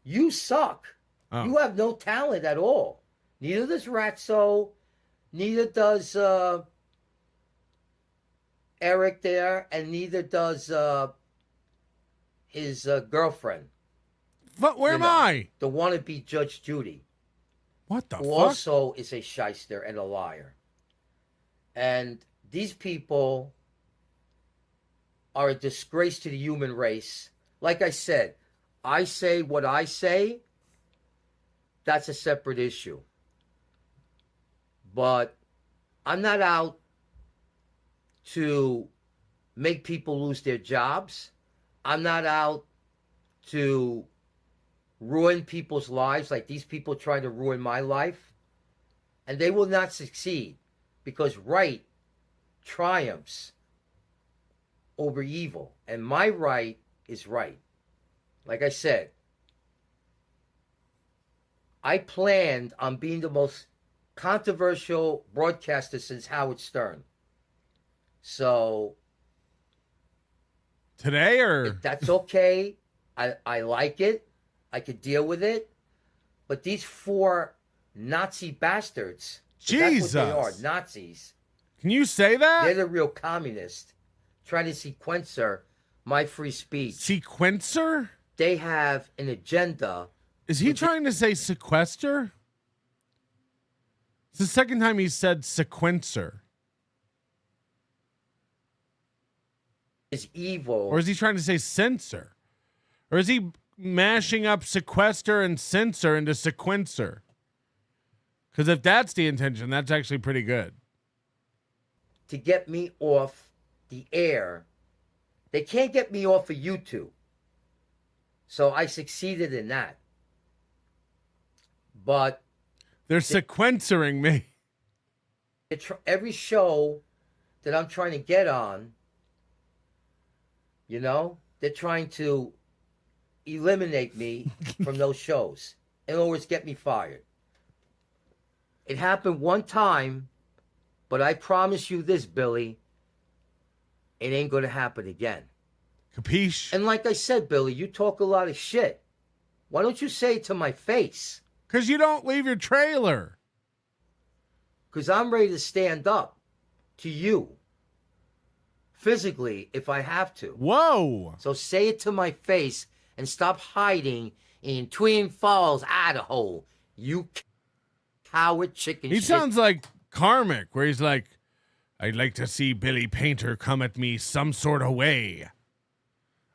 You suck. Oh. You have no talent at all. Neither does Ratso. Neither does Eric there. And neither does his girlfriend. But where am I? The wannabe Judge Judy. What the who fuck? also is a shyster and a liar. And these people are a disgrace to the human race. Like I said, I say what I say. That's a separate issue. But I'm not out to make people lose their jobs. I'm not out to ruin people's lives like these people try to ruin my life. And they will not succeed because right triumphs over evil. And my right is right. Like I said, I planned on being the most controversial broadcaster since Howard Stern. So today or that's okay. I like it. I could deal with it. But these four Nazi bastards, Jesus, that's what they are, Nazis. Can you say that? They're the real communists trying to sequencer my free speech. Sequencer? They have an agenda. Is he trying to say sequester? It's the second time he said sequencer. Is evil. Or is he trying to say censor? Or is he mashing up sequester and censor into sequencer? Because if that's the intention, that's actually pretty good. To get me off the air. They can't get me off of YouTube. So I succeeded in that. But they're sequencering me. Every show that I'm trying to get on, you know, they're trying to eliminate me from those shows. In other words, get me fired. It happened one time, but I promise you this, Billy, it ain't going to happen again. Capiche? And like I said, Billy, you talk a lot of shit. Why don't you say it to my face? Because you don't leave your trailer. Because I'm ready to stand up to you. Physically, if I have to. Whoa. So say it to my face and stop hiding in Twin Falls, Idaho. You coward chicken He shit. sounds like Karmic, where he's like, I'd like to see Billy Painter come at me some sort of way.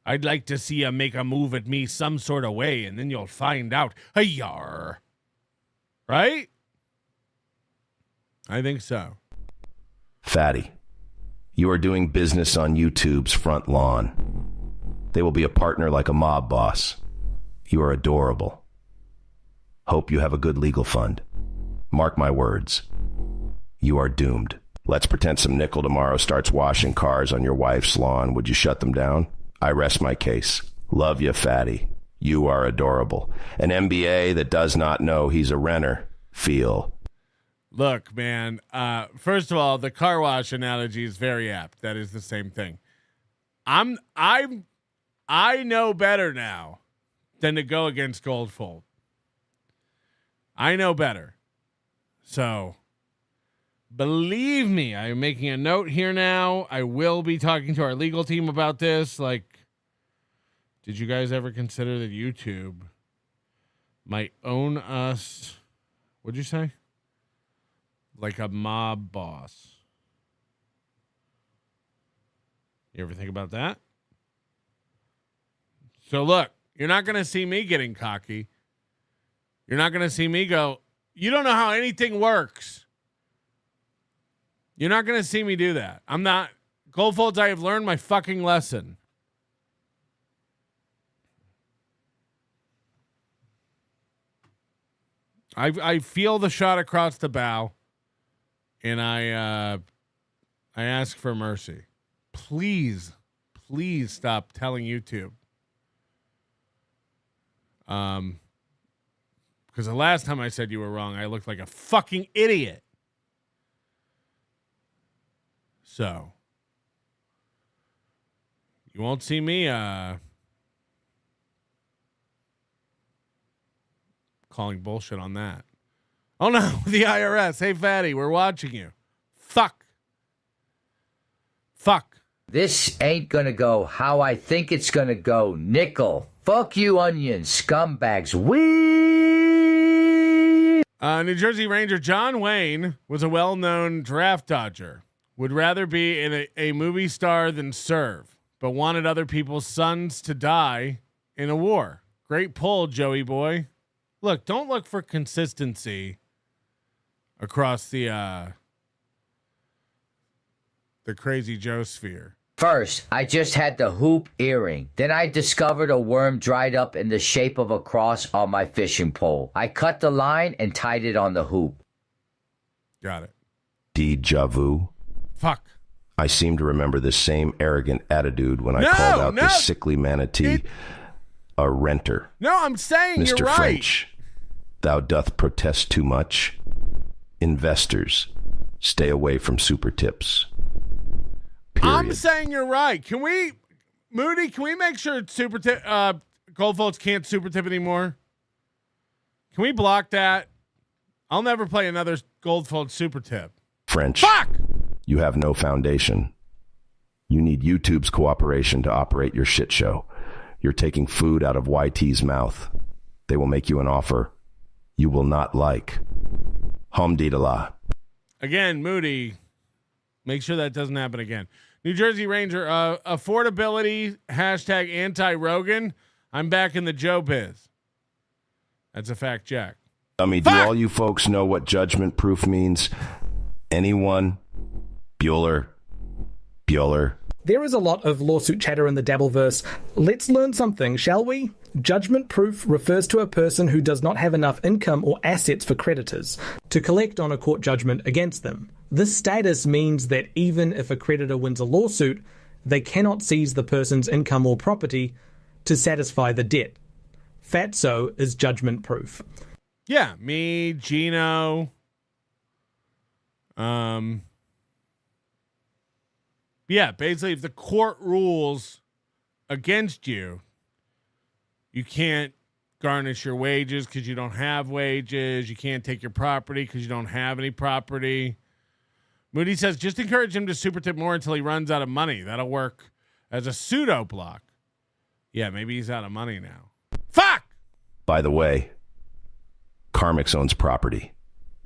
I'd like to see him make a move at me some sort of way, and then you'll find out. Hey-yar. Right? I think so. Fatty, you are doing business on YouTube's front lawn. They will be a partner like a mob boss. You are adorable. Hope you have a good legal fund. Mark my words. You are doomed. Let's pretend some nickel tomorrow starts washing cars on your wife's lawn. Would you shut them down? I rest my case. Love you, Fatty. You are adorable. An MBA that does not know he's a renter. Feel. Look, man, first of all, the car wash analogy is very apt. That is the same thing. I know better now than to go against Goldfold. I know better. So, believe me, I'm making a note here now. I will be talking to our legal team about this. Like, did you guys ever consider that YouTube might own us? What'd you say? Like a mob boss. You ever think about that? So look, you're not going to see me getting cocky. You're not going to see me go, you don't know how anything works. You're not going to see me do that. I'm not. Goldfolds, I have learned my fucking lesson. I feel the shot across the bow, and I ask for mercy. Please stop telling YouTube. Because the last time I said you were wrong, I looked like a fucking idiot. So you won't see me calling bullshit on that. Oh no, the IRS. Hey fatty, we're watching you. Fuck. This ain't gonna go how I think it's gonna go, nickel. Fuck you, onion scumbags. Wee! New Jersey Ranger John Wayne was a well-known draft dodger. Would rather be in a movie star than serve, but wanted other people's sons to die in a war. Great pull, Joey boy. Look, don't look for consistency across the crazy Joe sphere. First, I just had the hoop earring. Then I discovered a worm dried up in the shape of a cross on my fishing pole. I cut the line and tied it on the hoop. Got it. Deja vu. Fuck. I seem to remember this same arrogant attitude when I called out this sickly manatee a renter. No, I'm saying Mr. you're right. French, thou doth protest too much. Investors, stay away from super tips. Period. I'm saying you're right. Can we, Moody? Can we make sure super tip gold folds can't super tip anymore? Can we block that? I'll never play another gold fold super tip. French. Fuck. You have no foundation. You need YouTube's cooperation to operate your shit show. You're taking food out of YT's mouth. They will make you an offer you will not like. Humdidala. Again, Moody, make sure that doesn't happen again. New Jersey Ranger, affordability, hashtag anti-Rogan. I'm back in the Joe biz. That's a fact check. I mean, do all you folks know what judgment proof means? Anyone? Bueller. There is a lot of lawsuit chatter in the Dabbleverse. Let's learn something, shall we? Judgment proof refers to a person who does not have enough income or assets for creditors to collect on a court judgment against them. This status means that even if a creditor wins a lawsuit, they cannot seize the person's income or property to satisfy the debt. Fatso is judgment proof. Yeah, me, Gino. Yeah, basically, if the court rules against you, you can't garnish your wages because you don't have wages. You can't take your property because you don't have any property. Moody says, just encourage him to super tip more until he runs out of money. That'll work as a pseudo block. Yeah, maybe he's out of money now. Fuck! By the way, Carmix owns property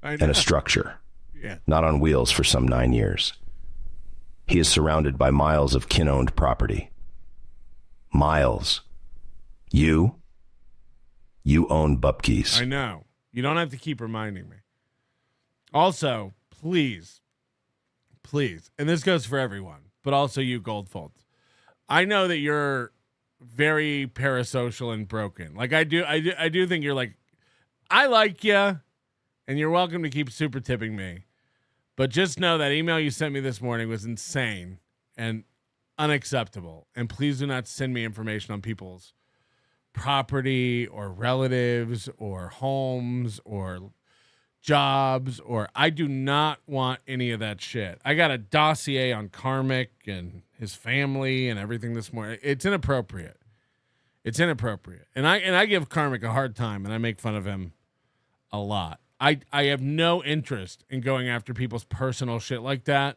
and a structure. Yeah. Not on wheels for some 9 years. He is surrounded by miles of kin-owned property. Miles. You own Bupkis. I know. You don't have to keep reminding me. Also, please, and this goes for everyone, but also you Goldfolds. I know that you're very parasocial and broken. Like I do think you're like, I like you, and you're welcome to keep super tipping me. But just know that email you sent me this morning was insane and unacceptable. And please do not send me information on people's property or relatives or homes or jobs, or I do not want any of that shit. I got a dossier on Karmic and his family and everything this morning. It's inappropriate. And I give Karmic a hard time and I make fun of him a lot. I have no interest in going after people's personal shit like that.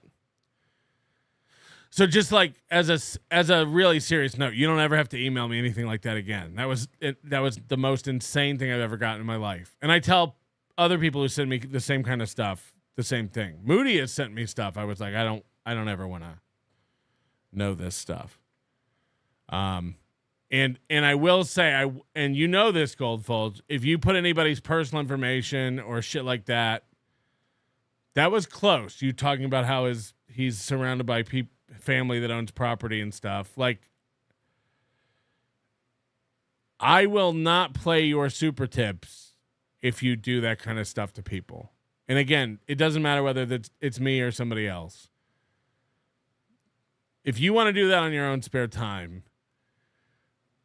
So just like as a really serious note, you don't ever have to email me anything like that again. That was the most insane thing I've ever gotten in my life. And I tell other people who send me the same kind of stuff the same thing. Moody has sent me stuff. I was like, I don't ever want to know this stuff. And I will say, and you know this, Goldfolds, if you put anybody's personal information or shit like that, that was close. You talking about how he's surrounded by family that owns property and stuff. Like, I will not play your super tips if you do that kind of stuff to people. And again, it doesn't matter whether it's me or somebody else. If you want to do that on your own spare time,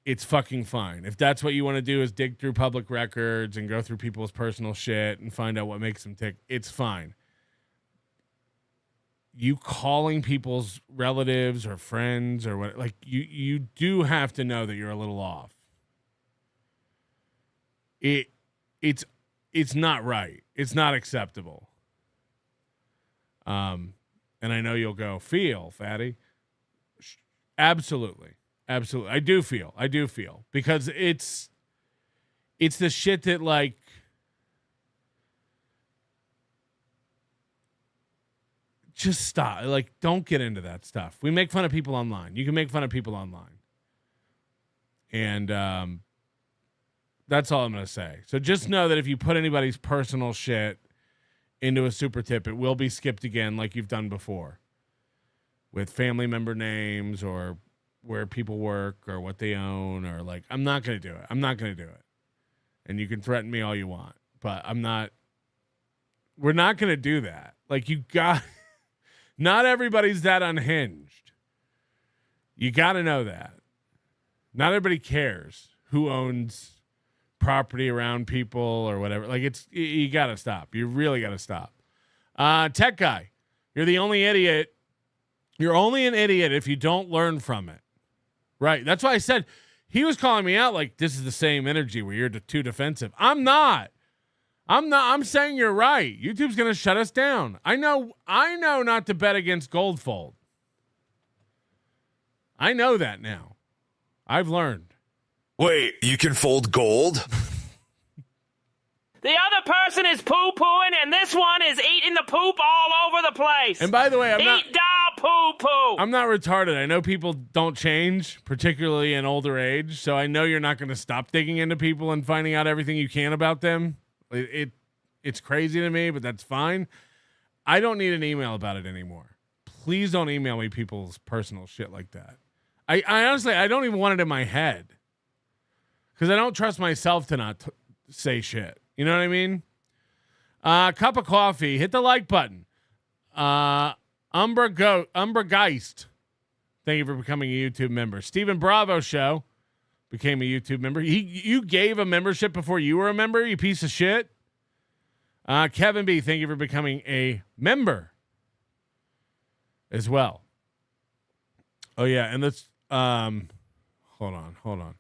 it's fucking fine. If that's what you want to do is dig through public records and go through people's personal shit and find out what makes them tick, it's fine. You calling people's relatives or friends or what, like you do have to know that you're a little off. It's not right. It's not acceptable. And I know you'll go, feel, fatty. Absolutely. Absolutely. I do feel because it's the shit that, like, just stop. Like, don't get into that stuff. We make fun of people online. You can make fun of people online. And that's all I'm going to say. So just know that if you put anybody's personal shit into a super tip, it will be skipped again like you've done before with family member names or where people work or what they own, or like, I'm not going to do it. I'm not going to do it. And you can threaten me all you want, but we're not going to do that. Like, not everybody's that unhinged. You got to know that. Not everybody cares who owns property around people or whatever. Like, you got to stop. You really got to stop. Tech guy, you're the only idiot. You're only an idiot if you don't learn from it. Right. That's why I said he was calling me out like this is the same energy where you're too defensive. I'm not. I'm saying you're right. YouTube's going to shut us down. I know not to bet against Goldfold. I know that now. I've learned. Wait, you can fold gold? The other person is poo-pooing, and this one is eating the poop all over the place. And by the way, poo-poo. I'm not retarded. I know people don't change, particularly in older age, so I know you're not going to stop digging into people and finding out everything you can about them. It's crazy to me, but that's fine. I don't need an email about it anymore. Please don't email me people's personal shit like that. I honestly, I don't even want it in my head because I don't trust myself to not say shit. You know what I mean? Cup of coffee. Hit the like button. Umbra Geist. Thank you for becoming a YouTube member. Stephen Bravo Show became a YouTube member. You gave a membership before you were a member, you piece of shit. Kevin B, thank you for becoming a member as well. Oh, yeah. And let's hold on.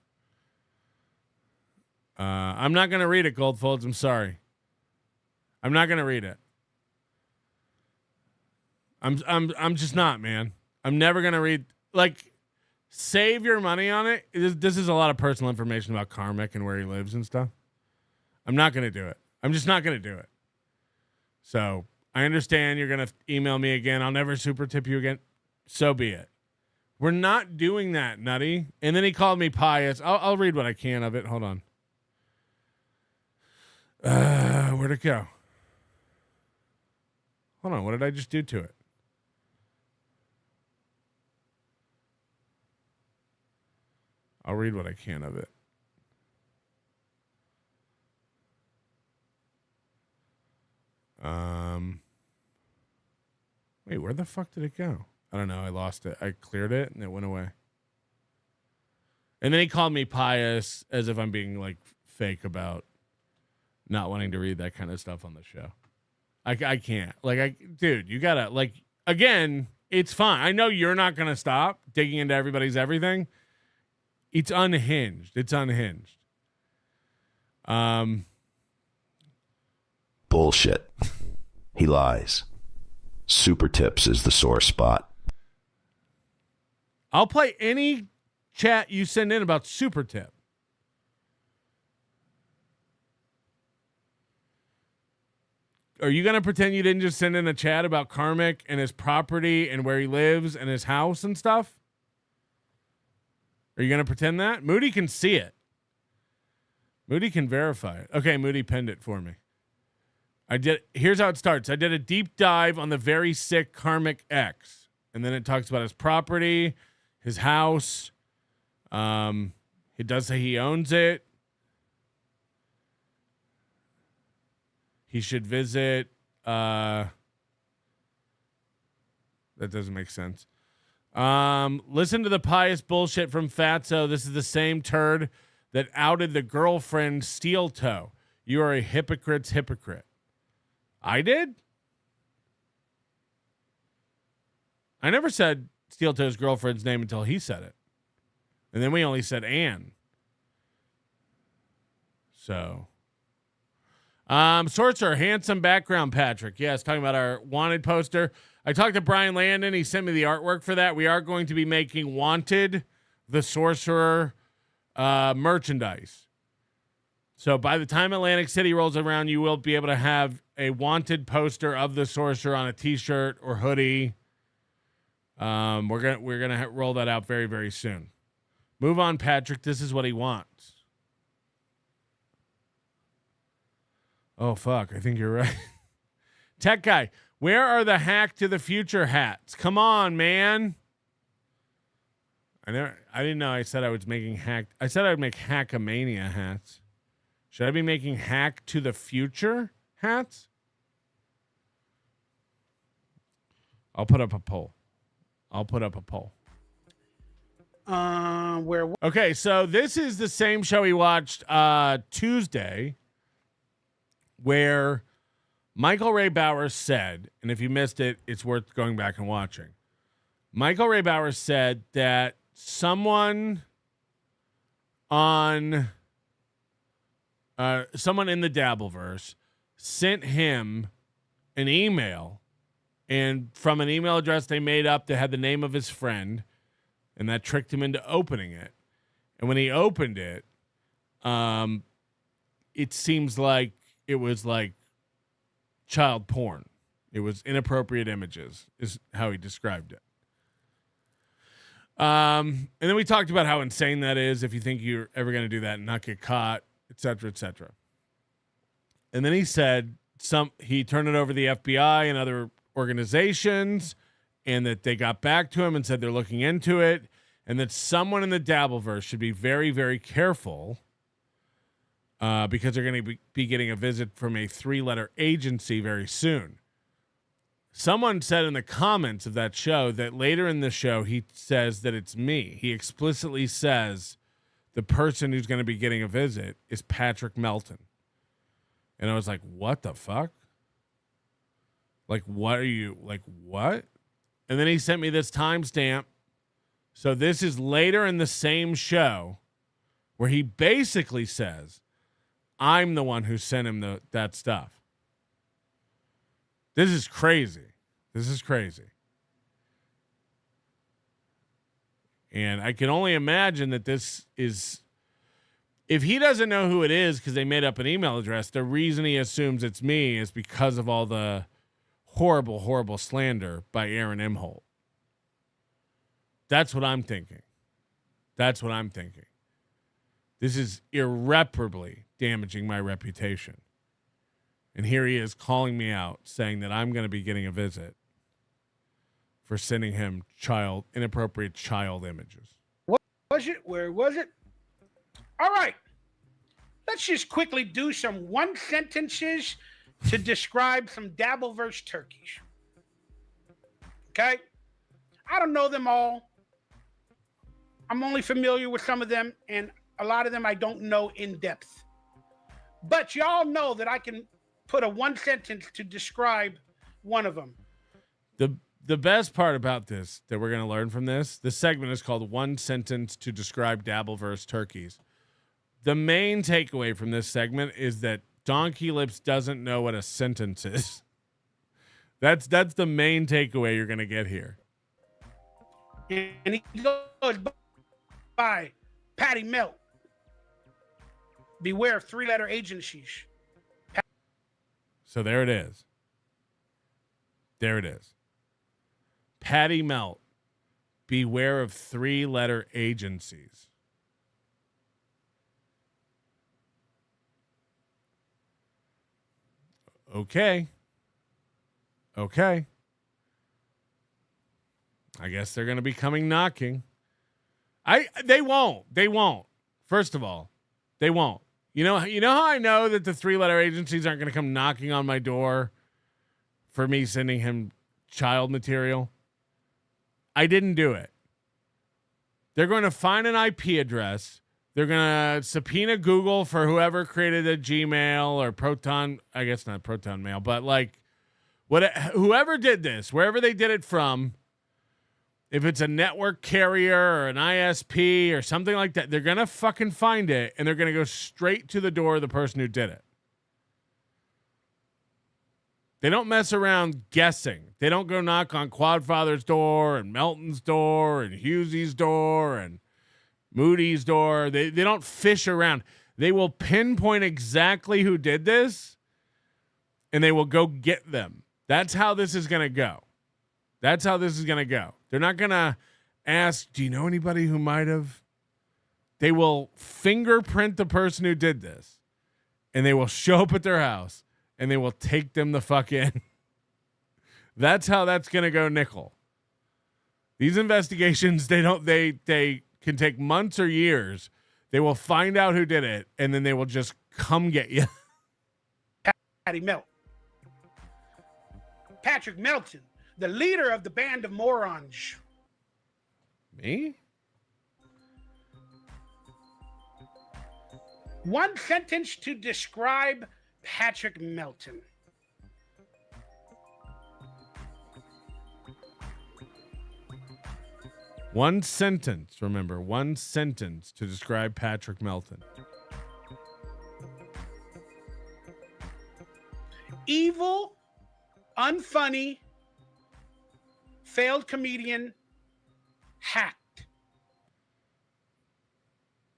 I'm not going to read it, Goldfolds. I'm sorry. I'm not going to read it. I'm just not, man. I'm never going to read. Like, save your money on it. This is a lot of personal information about Karmic and where he lives and stuff. I'm not going to do it. I'm just not going to do it. So I understand you're going to email me again. I'll never super tip you again. So be it. We're not doing that, Nutty. And then he called me pious. I'll read what I can of it. Hold on. Where'd it go? Hold on. What did I just do to it? I'll read what I can of it. Wait, where the fuck did it go? I don't know. I lost it. I cleared it and it went away. And then he called me pious as if I'm being like fake about not wanting to read that kind of stuff on the show. I can't. Like, dude, you gotta, like, again, it's fine. I know you're not gonna stop digging into everybody's everything. It's unhinged. Bullshit. He lies. Super Tips is the sore spot. I'll play any chat you send in about Super Tip. Are you going to pretend you didn't just send in a chat about Karmic and his property and where he lives and his house and stuff? Are you going to pretend that? Moody can see it. Moody can verify it. Okay, Moody penned it for me. Here's how it starts. I did a deep dive on the very sick Karmic ex. And then it talks about his property, his house. It does say he owns it. He should visit. That doesn't make sense. Listen to the pious bullshit from Fatso. This is the same turd that outed the girlfriend Steel Toe. You are a hypocrite's hypocrite. I did? I never said Steel Toe's girlfriend's name until he said it. And then we only said Anne. So. Sorcerer, handsome background, Patrick. Yes, talking about our wanted poster. I talked to Brian Landon. He sent me the artwork for that. We are going to be making Wanted, the Sorcerer merchandise. So by the time Atlantic City rolls around, you will be able to have a Wanted poster of the Sorcerer on a T-shirt or hoodie. We're gonna roll that out very, very soon. Move on, Patrick. This is what he wants. Oh, fuck. I think you're right. Tech guy, where are the Hack to the Future hats? Come on, man. I didn't know I said I was making hack. I said I would make Hackamania hats. Should I be making Hack to the Future hats? I'll put up a poll. Okay, so this is the same show we watched Tuesday, where Michael Ray Bowers said, and if you missed it, it's worth going back and watching. Michael Ray Bowers said that someone in the Dabbleverse sent him an email, and from an email address they made up that had the name of his friend, and that tricked him into opening it. And when he opened it, it seems like it was like child porn. It was inappropriate images, is how he described it. And then we talked about how insane that is if you think you're ever going to do that and not get caught, et cetera, et cetera. And then he said he turned it over to the FBI and other organizations, and that they got back to him and said they're looking into it, and that someone in the Dabbleverse should be very, very careful because they're going to be getting a visit from a 3-letter agency very soon. Someone said in the comments of that show that later in the show, he says that it's me. He explicitly says the person who's going to be getting a visit is Patrick Melton. And I was like, what the fuck? Like, what are you, like, what? And then he sent me this timestamp. So this is later in the same show where he basically says, I'm the one who sent him that stuff. This is crazy. And I can only imagine that this is, if he doesn't know who it is because they made up an email address, the reason he assumes it's me is because of all the horrible, horrible slander by Aaron Imholt. That's what I'm thinking. This is irreparably damaging my reputation. And here he is calling me out, saying that I'm going to be getting a visit for sending him inappropriate child images. What was it? Where was it? All right. Let's just quickly do some one sentences to describe some Dabbleverse turkeys. Okay? I don't know them all. I'm only familiar with some of them, and a lot of them I don't know in depth. But y'all know that I can put a one sentence to describe one of them. The best part about this that we're going to learn from this segment is called One Sentence to Describe Dabbleverse Turkeys. The main takeaway from this segment is that Donkey Lips doesn't know what a sentence is. That's the main takeaway you're going to get here. And he goes by Patty Melt. Beware of 3-letter agencies. So there it is. Patty Melt. Beware of 3-letter agencies. Okay. I guess they're going to be coming knocking. They won't. First of all, they won't. You know how I know that the 3-letter agencies aren't going to come knocking on my door for me sending him child material? I didn't do it. They're going to find an IP address. They're going to subpoena Google for whoever created a Gmail or Proton. I guess not Proton Mail, but like whoever did this, wherever they did it from, if it's a network carrier or an ISP or something like that, they're going to fucking find it and they're going to go straight to the door of the person who did it. They don't mess around guessing. They don't go knock on Quadfather's door and Melton's door and Hughesy's door and Moody's door. They don't fish around. They will pinpoint exactly who did this and they will go get them. That's how this is going to go. That's how this is going to go. They're not going to ask, do you know anybody who might have? They will fingerprint the person who did this and they will show up at their house and they will take them the fuck in. That's how that's going to go, nickel. These investigations, they can take months or years. They will find out who did it and then they will just come get you. Patrick Melton, the leader of the band of morons. Me? One sentence to describe Patrick Melton. One sentence, remember, one sentence to describe Patrick Melton. Evil, unfunny, failed comedian, hacked.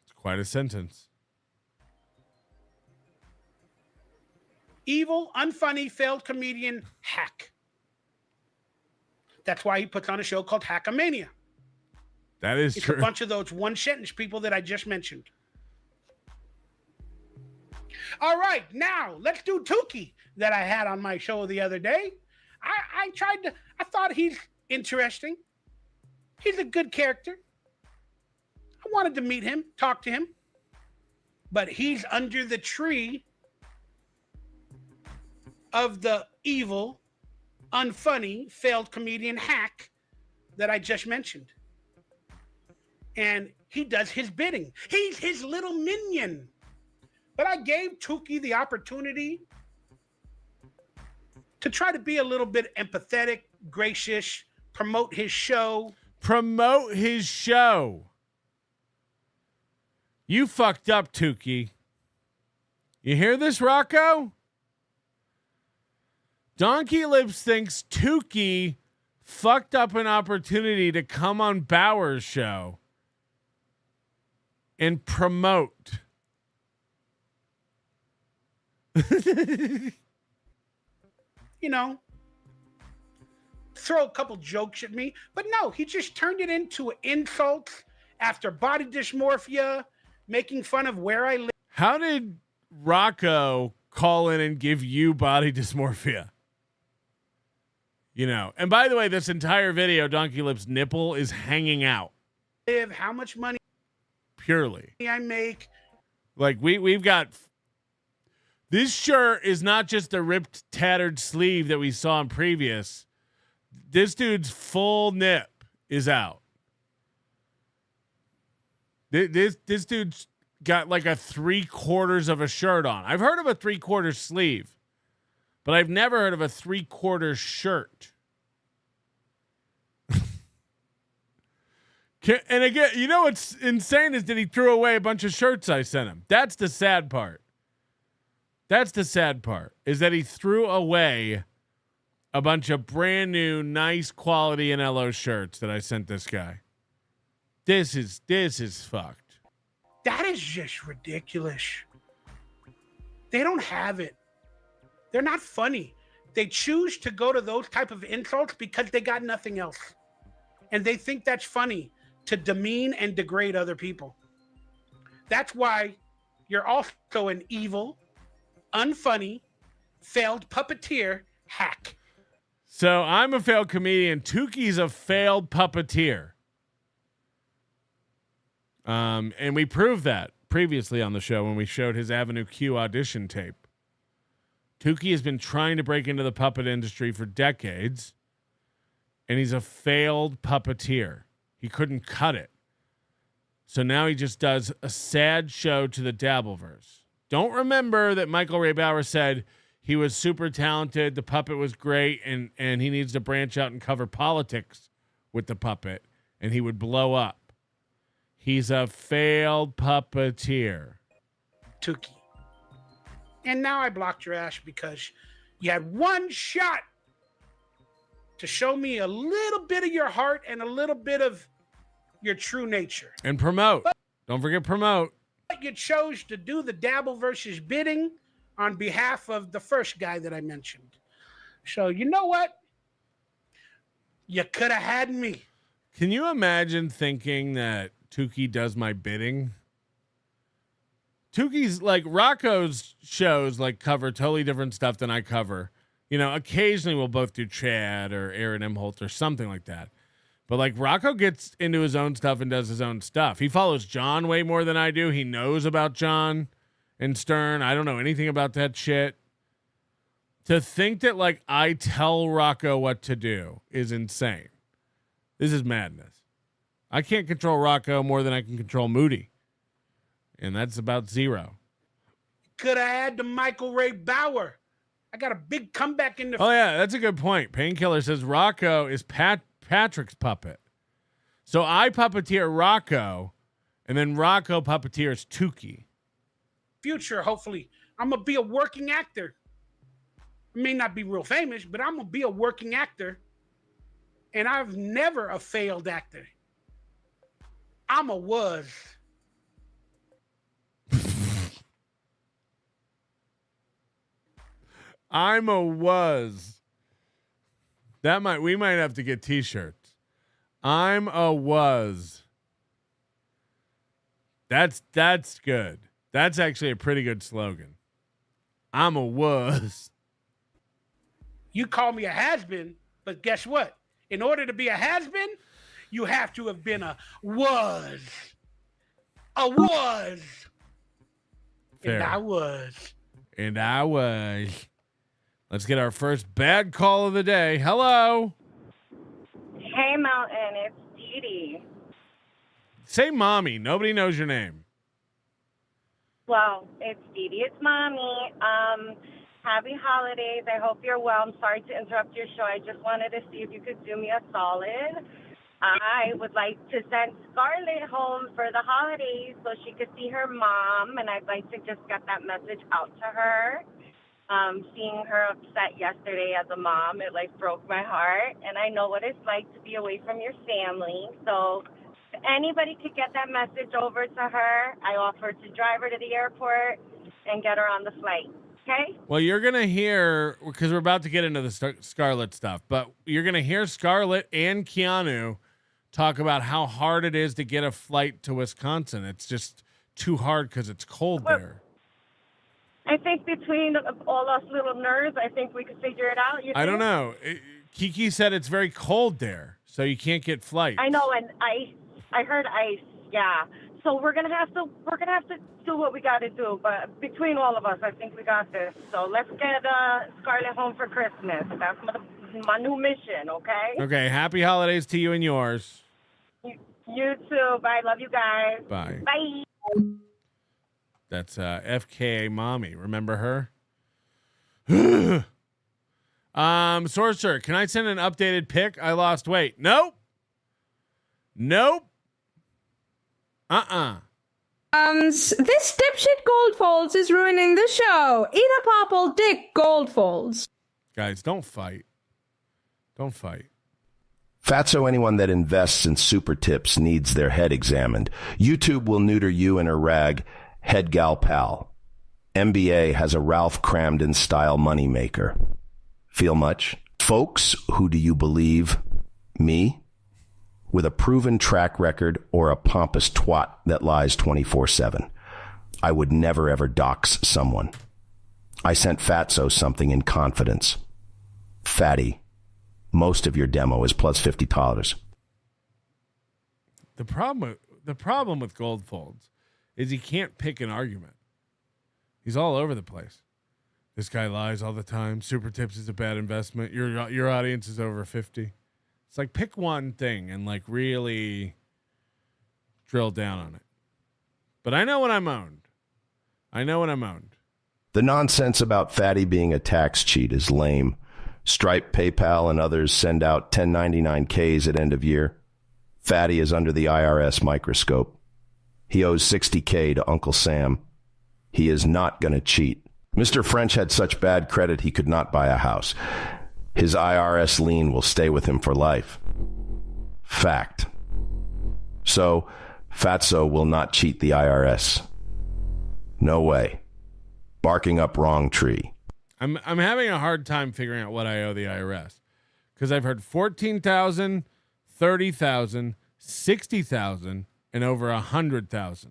It's quite a sentence. Evil, unfunny, failed comedian, hack. That's why he puts on a show called Hackamania. That is true. It's a bunch of those one-sentence people that I just mentioned. All right, now let's do Tukey that I had on my show the other day. I thought he's interesting. He's a good character. I wanted to meet him, talk to him. But he's under the tree of the evil, unfunny, failed comedian hack that I just mentioned. And he does his bidding. He's his little minion. But I gave Tukey the opportunity to try to be a little bit empathetic, gracious, promote his show. Promote his show. You fucked up, Tukey. You hear this, Rocco? Donkey Lips thinks Tukey fucked up an opportunity to come on Bauer's show and promote. You know, throw a couple jokes at me. But no, he just turned it into insults after body dysmorphia, making fun of where I live. How did Rocco call in and give you body dysmorphia? You know, and by the way, this entire video, Donkey Lips' nipple is hanging out. How much money purely I make. Like we've got this shirt is not just the ripped, tattered sleeve that we saw in previous. This dude's full nip is out. This dude's got like a 3/4 of a shirt on. I've heard of a 3/4 sleeve, but I've never heard of a 3/4 shirt. And again, you know what's insane is that he threw away a bunch of shirts I sent him. That's the sad part. That's the sad part, is that he threw away a bunch of brand new, nice quality NLO shirts that I sent this guy. This is fucked. That is just ridiculous. They don't have it. They're not funny. They choose to go to those type of insults because they got nothing else. And they think that's funny, to demean and degrade other people. That's why you're also an evil, unfunny, failed puppeteer hack. So I'm a failed comedian. Tukey's a failed puppeteer. And we proved that previously on the show when we showed his Avenue Q audition tape. Tukey has been trying to break into the puppet industry for decades, and he's a failed puppeteer. He couldn't cut it. So now he just does a sad show to the Dabbleverse. Don't remember that Michael Ray Bauer said he was super talented, the puppet was great, and he needs to branch out and cover politics with the puppet, and he would blow up. He's a failed puppeteer. Tukey. And now I blocked your ass because you had one shot to show me a little bit of your heart and a little bit of your true nature. And promote. Don't forget promote. But you chose to do the Dabbleverse's bidding on behalf of the first guy that I mentioned. So you know what? You could have had me. Can you imagine thinking that Tukey does my bidding? Tukey's like Rocco's shows like cover totally different stuff than I cover. You know, occasionally we'll both do Chad or Aaron M. Holt or something like that. But like Rocco gets into his own stuff and does his own stuff. He follows John way more than I do. He knows about John and Stern. I don't know anything about that shit. To think that like I tell Rocco what to do is insane. This is madness. I can't control Rocco more than I can control Moody. And that's about zero. Could have had the Michael Ray Bauer. I got a big comeback in the... Oh, yeah, that's a good point. Painkiller says Rocco is Patrick's puppet. So I puppeteer Rocco, and then Rocco puppeteers Tukey. Future, hopefully. I'm going to be a working actor. I may not be real famous, but I'm going to be a working actor. And I've never a failed actor. I'm a was. I'm a was. We might have to get t-shirts. I'm a was. That's good. That's actually a pretty good slogan. I'm a was. You call me a has-been, but guess what? In order to be a has-been, you have to have been a was. A was. Fair. And I was. And I was. Let's get our first bad call of the day. Hello. Hey, Melton. It's Dee Dee. Say mommy. Nobody knows your name. Well, it's Dee Dee. It's Mommy. Happy holidays. I hope you're well. I'm sorry to interrupt your show. I just wanted to see if you could do me a solid. I would like to send Scarlett home for the holidays so she could see her mom, and I'd like to just get that message out to her. Seeing her upset yesterday as a mom, it like broke my heart, and I know what it's like to be away from your family. So if anybody could get that message over to her, I offered to drive her to the airport and get her on the flight. Okay? Well, you're going to hear, because we're about to get into the Scarlett stuff, but you're going to hear Scarlett and Keanu talk about how hard it is to get a flight to Wisconsin. It's just too hard because it's cold there. I think between all us little nerds, I think we could figure it out. I don't know. Kiki said it's very cold there, so you can't get flights. I know, and I heard ice. Yeah. So we're gonna have to do what we got to do. But between all of us, I think we got this. So let's get Scarlett home for Christmas. That's my new mission. Okay. Okay. Happy holidays to you and yours. You too. Bye. Love you guys. Bye. Bye. That's FKA Mommy. Remember her? Sorcerer, can I send an updated pic? I lost weight. Nope. This dipshit Goldfolds is ruining the show. Eat a popple dick, Goldfolds. Guys, don't fight. Don't fight. Fatso, anyone that invests in super tips needs their head examined. YouTube will neuter you in a rag. Head gal pal. MBA has a Ralph Cramden style moneymaker. Feel much? Folks, who do you believe? Me? With a proven track record or a pompous twat that lies 24/7. I would never ever dox someone. I sent Fatso something in confidence. Fatty, most of your demo is plus $50. The problem with Goldfolds is he can't pick an argument. He's all over the place. This guy lies all the time. Super tips is a bad investment. Your audience is over 50. It's like pick one thing and like really drill down on it. But I know when I'm owned. The nonsense about Fatty being a tax cheat is lame. Stripe, PayPal, and others send out 1099Ks at end of year. Fatty is under the IRS microscope. He owes $60K to Uncle Sam. He is not going to cheat. Mr. French had such bad credit he could not buy a house. His IRS lien will stay with him for life. Fact. So, Fatso will not cheat the IRS. No way. Barking up wrong tree. I'm having a hard time figuring out what I owe the IRS. Because I've heard 14,000, 30,000, 60,000, and over 100,000.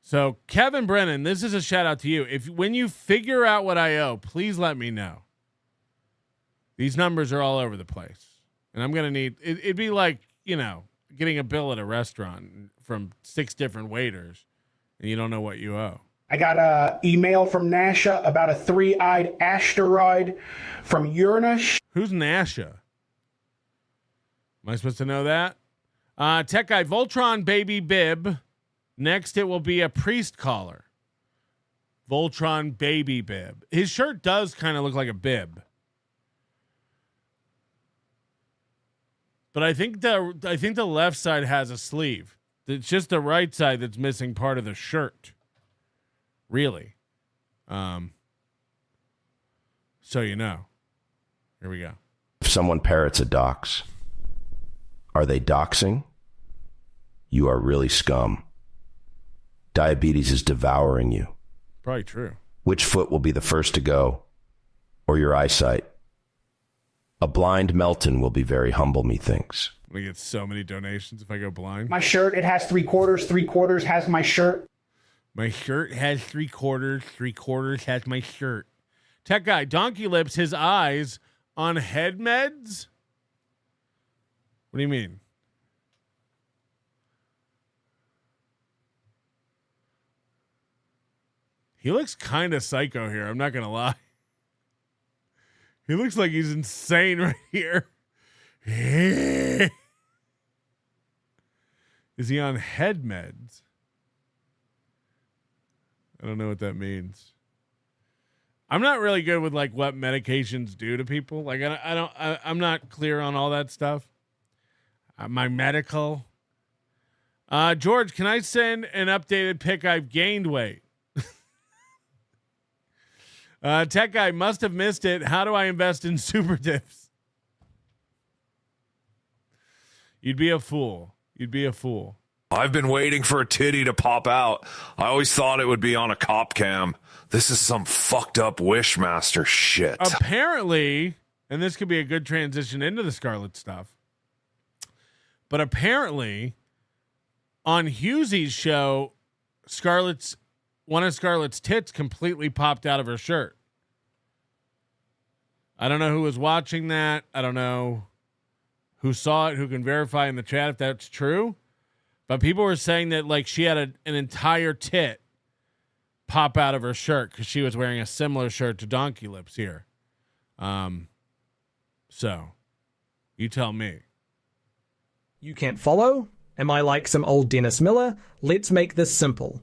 So, Kevin Brennan, this is a shout out to you. When you figure out what I owe, please let me know. These numbers are all over the place. And I'm going to need, it'd be like, getting a bill at a restaurant from 6 different waiters, and you don't know what you owe. I got an email from NASA about a 3-eyed asteroid from Uranus. Who's NASA? Am I supposed to know that? Tech guy, Voltron baby bib. Next, it will be a priest collar. Voltron baby bib. His shirt does kind of look like a bib. But I think the left side has a sleeve. It's just the right side that's missing part of the shirt. Really. So Here we go. If someone parrots a dox, are they doxing? You are really scum. Diabetes is devouring you. Probably true. Which foot will be the first to go? Or your eyesight? A blind Melton will be very humble, methinks. I'm going to get so many donations if I go blind. My shirt, it has 3/4. 3/4 has my shirt. My shirt has 3/4. 3/4 has my shirt. Tech guy, Donkey Lips, his eyes on head meds? What do you mean? He looks kind of psycho here. I'm not going to lie. He looks like he's insane right here. Is he on head meds? I don't know what that means. I'm not really good with like what medications do to people. Like I'm not clear on all that stuff. My medical. George, can I send an updated pic? I've gained weight. Tech guy must have missed it. How do I invest in super tips? You'd be a fool. I've been waiting for a titty to pop out. I always thought it would be on a cop cam. This is some fucked up Wishmaster shit. Apparently, and this could be a good transition into the Scarlett stuff, but apparently on Hughesy's show, one of Scarlett's tits completely popped out of her shirt. I don't know who was watching that. I don't know who saw it, who can verify in the chat if that's true. But people were saying that like she had an entire tit pop out of her shirt because she was wearing a similar shirt to Donkey Lips here. So you tell me. You can't follow? Am I like some old Dennis Miller? Let's make this simple.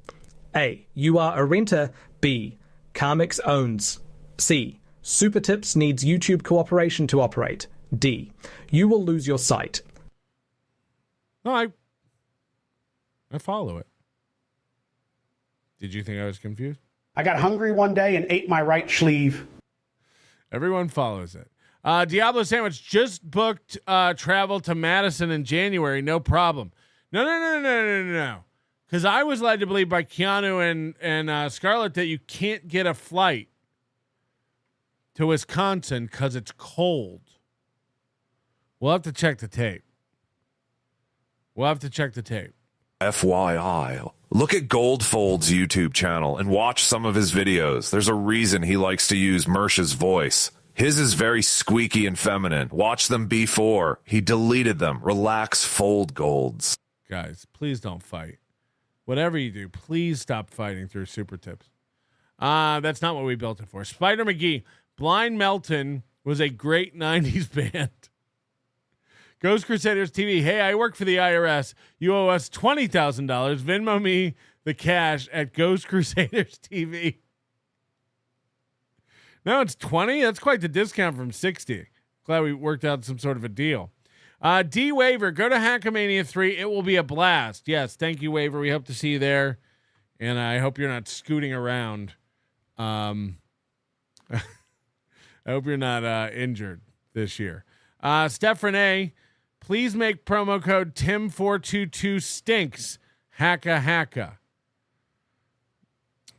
A. You are a renter. B. Karmix owns. C. Super Tips needs YouTube cooperation to operate. D. You will lose your sight. No, I follow it. Did you think I was confused? I got hungry one day and ate my right sleeve. Everyone follows it. Diablo Sandwich just booked travel to Madison in January. No problem. No. Because I was led to believe by Keanu and Scarlett that you can't get a flight to Wisconsin because it's cold. We'll have to check the tape. FYI, look at Goldfold's YouTube channel and watch some of his videos. There's a reason he likes to use Mersh's voice. His is very squeaky and feminine. Watch them before. He deleted them. Relax, Fold Golds. Guys, please don't fight. Whatever you do, please stop fighting through super tips. That's not what we built it for. Spider McGee, Blind Melton was a great 90s band. Ghost Crusaders TV, hey, I work for the IRS. You owe us $20,000. Venmo me the cash at Ghost Crusaders TV. No, it's 20. That's quite the discount from 60. Glad we worked out some sort of a deal. D Waver, go to Hackamania 3. It will be a blast. Yes, thank you, Waver. We hope to see you there. And I hope you're not scooting around. I hope you're not injured this year. Steph Renee, please make promo code Tim422 stinks. Hacka.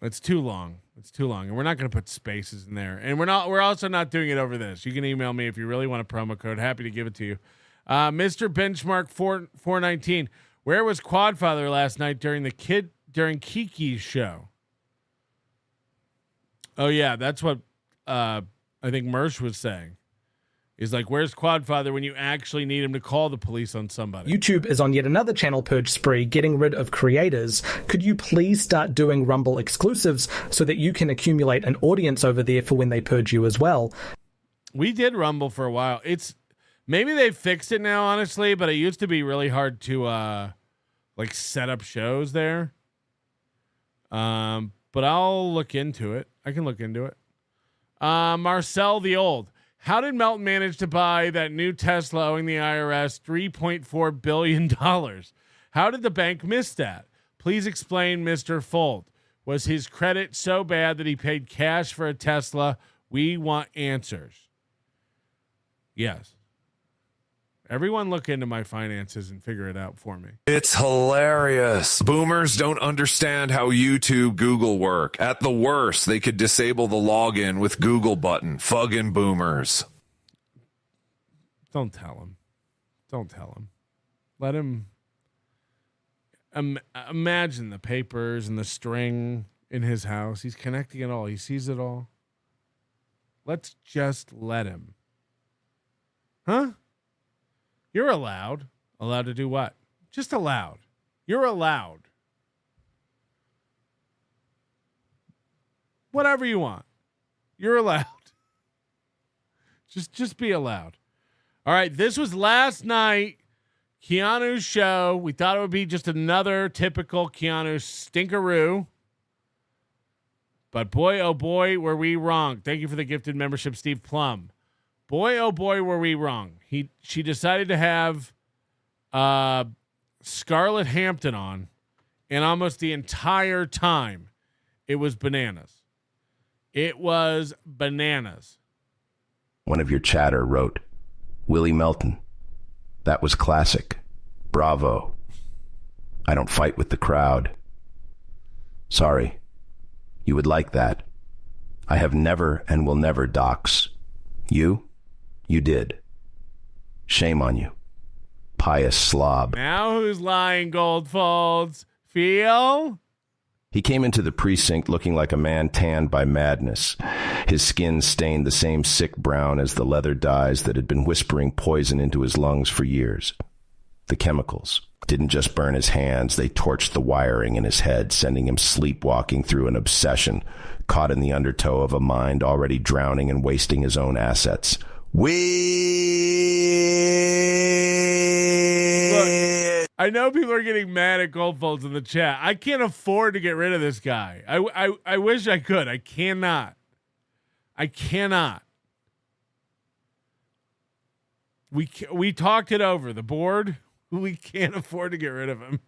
It's too long. And we're not going to put spaces in there. And we're also not doing it over this. You can email me if you really want a promo code. Happy to give it to you. Mr. Benchmark 419. Where was Quadfather last night during Kiki's show? Oh yeah, that's what I think Mersh was saying. Is like, where's Quadfather when you actually need him to call the police on somebody? YouTube is on yet another channel purge spree, getting rid of creators. Could you please start doing Rumble exclusives so that you can accumulate an audience over there for when they purge you as well? We did Rumble for a while. Maybe they fixed it now, honestly, but it used to be really hard to like set up shows there. But I'll look into it. I can look into it. Marcel the Old. How did Melton manage to buy that new Tesla owing the IRS $3.4 billion? How did the bank miss that? Please explain, Mr. Fold. Was his credit so bad that he paid cash for a Tesla? We want answers. Yes. Everyone look into my finances and figure it out for me. It's hilarious. Boomers don't understand how YouTube, Google work. At the worst, they could disable the login with Google button. Fuggin' boomers. Don't tell him. Let him imagine the papers and the string in his house. He's connecting it all. He sees it all. Let's just let him. Huh? You're allowed. Allowed to do what? Just allowed. You're allowed. Whatever you want. You're allowed. Just be allowed. All right, this was last night. Keanu's show. We thought it would be just another typical Keanu stinkeroo. But boy, oh boy, were we wrong. Thank you for the gifted membership, Steve Plum. Boy, oh boy, were we wrong. She decided to have Scarlett Hampton on, and almost the entire time it was bananas. It was bananas. One of your chatter wrote, Willie Melton. That was classic. Bravo. I don't fight with the crowd. Sorry. You would like that. I have never and will never dox. You did. Shame on you. Pious slob. Now who's lying, Goldfolds? Feel? He came into the precinct looking like a man tanned by madness. His skin stained the same sick brown as the leather dyes that had been whispering poison into his lungs for years. The chemicals didn't just burn his hands, they torched the wiring in his head, sending him sleepwalking through an obsession, caught in the undertow of a mind already drowning and wasting his own assets. Look, I know people are getting mad at Goldfolds in the chat. I can't afford to get rid of this guy. I wish I could. I cannot. We talked it over. The board, we can't afford to get rid of him.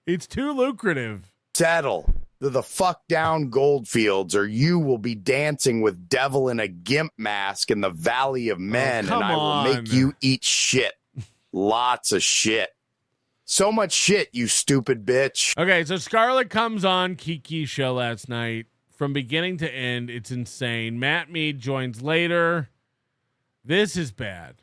It's too lucrative. Settle the fuck down, Goldfields, or you will be dancing with devil in a gimp mask in the Valley of Men, and I will make you eat shit. Lots of shit. So much shit, you stupid bitch. Okay, so Scarlett comes on Kiki's show last night. From beginning to end, it's insane. Matt Mead joins later. This is bad.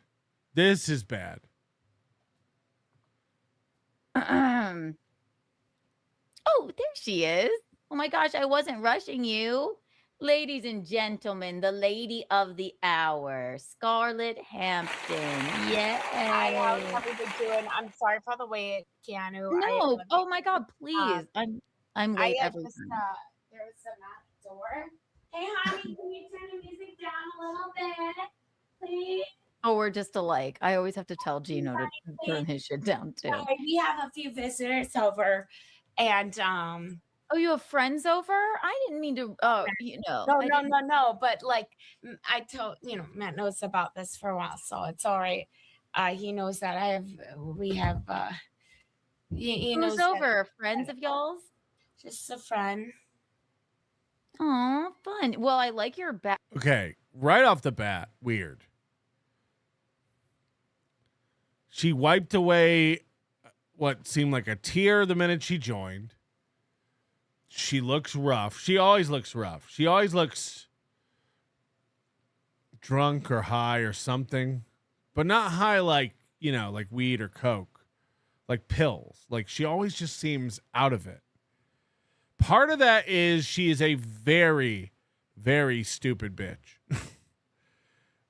Oh, there she is. Oh my gosh, I wasn't rushing you. Ladies and gentlemen, the lady of the hour, Scarlett Hampton. Yay. Hi, how's everybody doing? I'm sorry for the wait, Keanu. No. Oh my God, please. I'm late every time. There was some at the door. Hey, honey, can you turn the music down a little bit, please? Oh, we're just alike. I always have to tell Gino to turn his shit down too. Sorry, we have a few visitors over, and Oh, you have friends over? I didn't mean to. No. But like I told Matt knows about this for a while, so it's all right. He knows that we have. He Who's knows over? Friends of y'all's? Just a friend. Oh, fun. Well, I like your back. Okay, right off the bat, weird. She wiped away what seemed like a tear the minute she joined. She looks rough. She always looks rough. She always looks drunk or high or something, but not high like weed or coke, like pills. Like she always just seems out of it. Part of that is she is a very, very stupid bitch.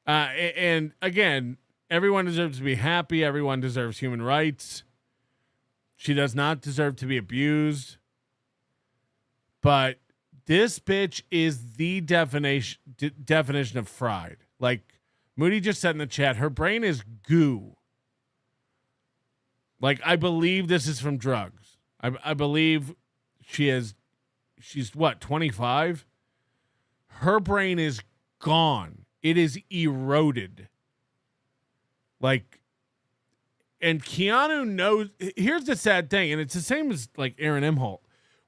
And again, everyone deserves to be happy. Everyone deserves human rights. She does not deserve to be abused. But this bitch is the definition of fried. Like Moody just said in the chat, her brain is goo. Like, I believe this is from drugs. I believe she's what, 25? Her brain is gone. It is eroded. Like, and Keanu knows. Here's the sad thing, and it's the same as like Aaron Imholt.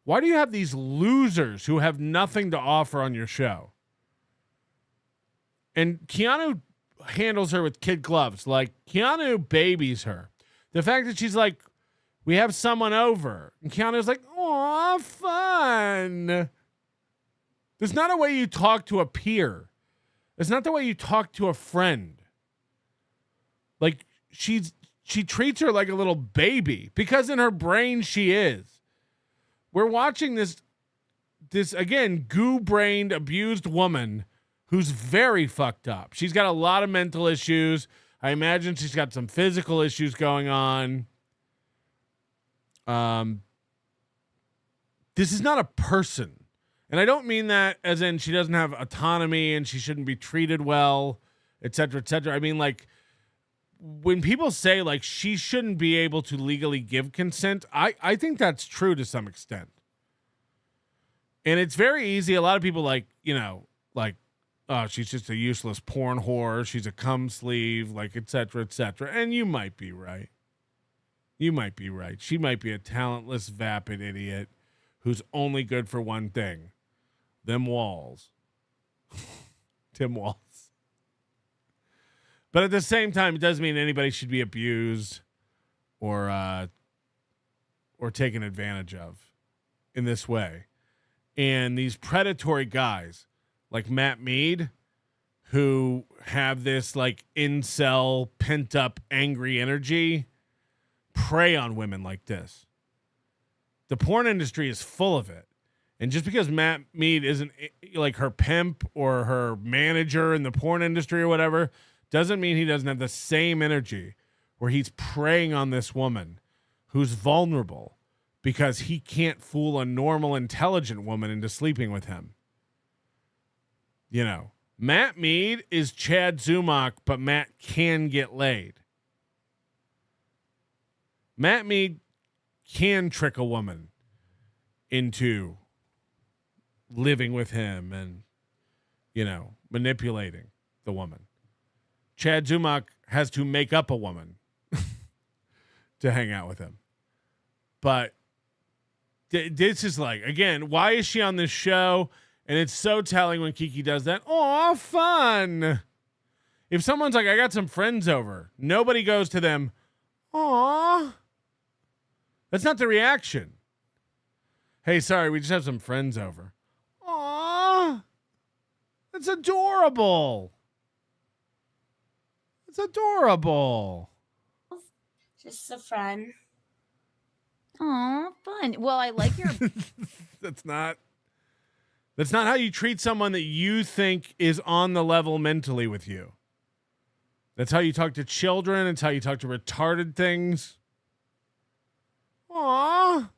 Why do you have these losers who have nothing to offer on your show? And Keanu handles her with kid gloves. Like, Keanu babies her. The fact that she's like, we have someone over. And Keanu's like, aw, fun. There's not a way you talk to a peer. It's not the way you talk to a friend. Like, she treats her like a little baby because in her brain she is. We're watching this again, goo-brained, abused woman who's very fucked up. She's got a lot of mental issues. I imagine she's got some physical issues going on. This is not a person. And I don't mean that as in she doesn't have autonomy and she shouldn't be treated well, et cetera, et cetera. I mean, like, when people say like she shouldn't be able to legally give consent, I think that's true to some extent. And it's very easy. A lot of people oh, she's just a useless porn whore. She's a cum sleeve, like, et cetera, et cetera. And you might be right. You might be right. She might be a talentless, vapid idiot who's only good for one thing. Them walls. Tim Walls. But at the same time, it doesn't mean anybody should be abused or taken advantage of in this way. And these predatory guys like Matt Mead, who have this like incel, pent up, angry energy, prey on women like this. The porn industry is full of it. And just because Matt Mead isn't like her pimp or her manager in the porn industry or whatever, doesn't mean he doesn't have the same energy where he's preying on this woman who's vulnerable because he can't fool a normal, intelligent woman into sleeping with him. You know, Matt Mead is Chad Zumach, but Matt can get laid. Matt Mead can trick a woman into living with him and, manipulating the woman. Chad Zumach has to make up a woman to hang out with him. But this is like, again, why is she on this show? And it's so telling when Kiki does that. Oh, fun. If someone's like, I got some friends over, nobody goes to them, aw. That's not the reaction. Hey, sorry, we just have some friends over. Aw. That's adorable. It's adorable. Just a friend. Aw, fun. Well, I like your... That's not That's not how you treat someone that you think is on the level mentally with you. That's how you talk to children. It's how you talk to retarded things. Aww.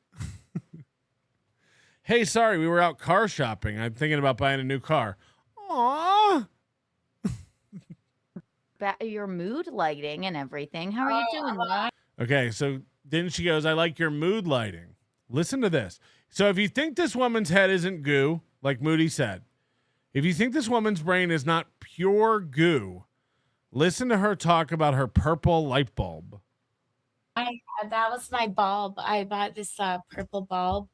Hey, sorry, we were out car shopping. I'm thinking about buying a new car. Aww. Your mood lighting and everything. How are you doing, Mom? Okay, so then she goes, I like your mood lighting. Listen to this. So if you think this woman's head isn't goo, like Moody said, if you think this woman's brain is not pure goo, listen to her talk about her purple light bulb. That was my bulb. I bought this purple bulb,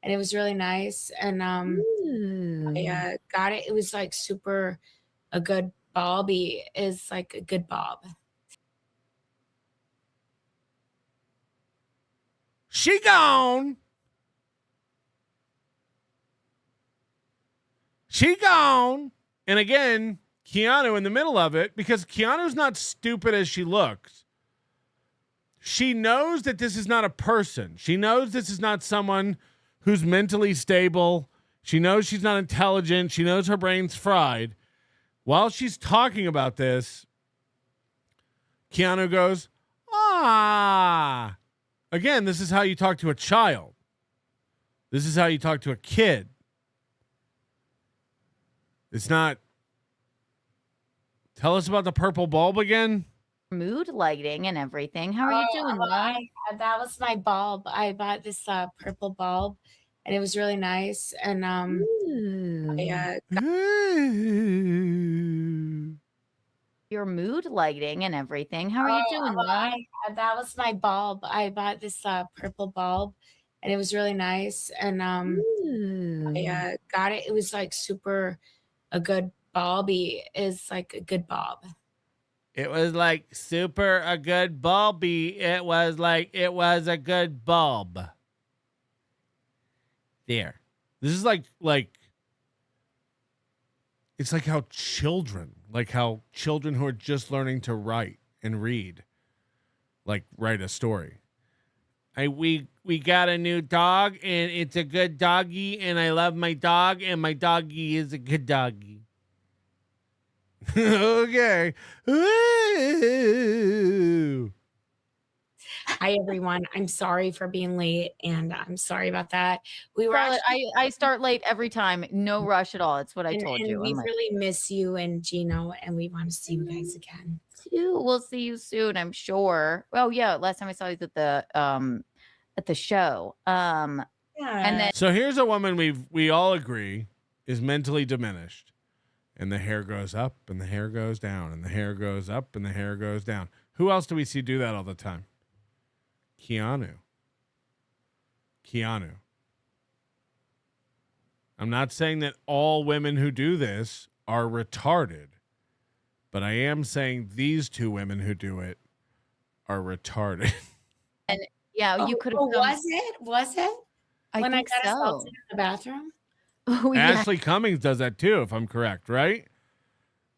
and it was really nice. And I got it. It was like super a good bulby. Is like a good bulb. She gone. She gone. And again, Keanu in the middle of it, because Keanu's not stupid as she looks. She knows that this is not a person. She knows this is not someone who's mentally stable. She knows she's not intelligent. She knows her brain's fried. While she's talking about this, Keanu goes, ah. Again, this is how you talk to a child. This is how you talk to a kid. It's not. Tell us about the purple bulb again. Mood lighting and everything. How are you doing, Mom? That was my bulb. I bought this purple bulb, and it was really nice. And your mood lighting and everything. How are you doing, Mom? That was my bulb. I bought this purple bulb, and it was really nice. And I got it. It was like super a good bulby. Is like a good bulb. It was like super a good bulby. It was like it was a good bulb. There. This is like it's like how children who are just learning to write and read, like write a story. We got a new dog and it's a good doggy and I love my dog and my doggy is a good doggy. Okay. Ooh. Hi everyone. I'm sorry for being late, and I'm sorry about that. We were Scarlett, actually, I start late every time. No rush at all. It's what I told you. We I'm like, really miss you and Gino, and we want to see you guys again. we'll see you soon, I'm sure. Oh yeah, last time I saw you at the show. And then So here's a woman we all agree is mentally diminished. And the hair goes up and the hair goes down and the hair goes up and the hair goes down. Who else do we see do that all the time? Keanu. I'm not saying that all women who do this are retarded, but I am saying these two women who do it are retarded. and yeah, you could have. Was it? I when think I got so. assaulted in the bathroom? Oh, yeah. Ashley Cummings does that too, if I'm correct, right?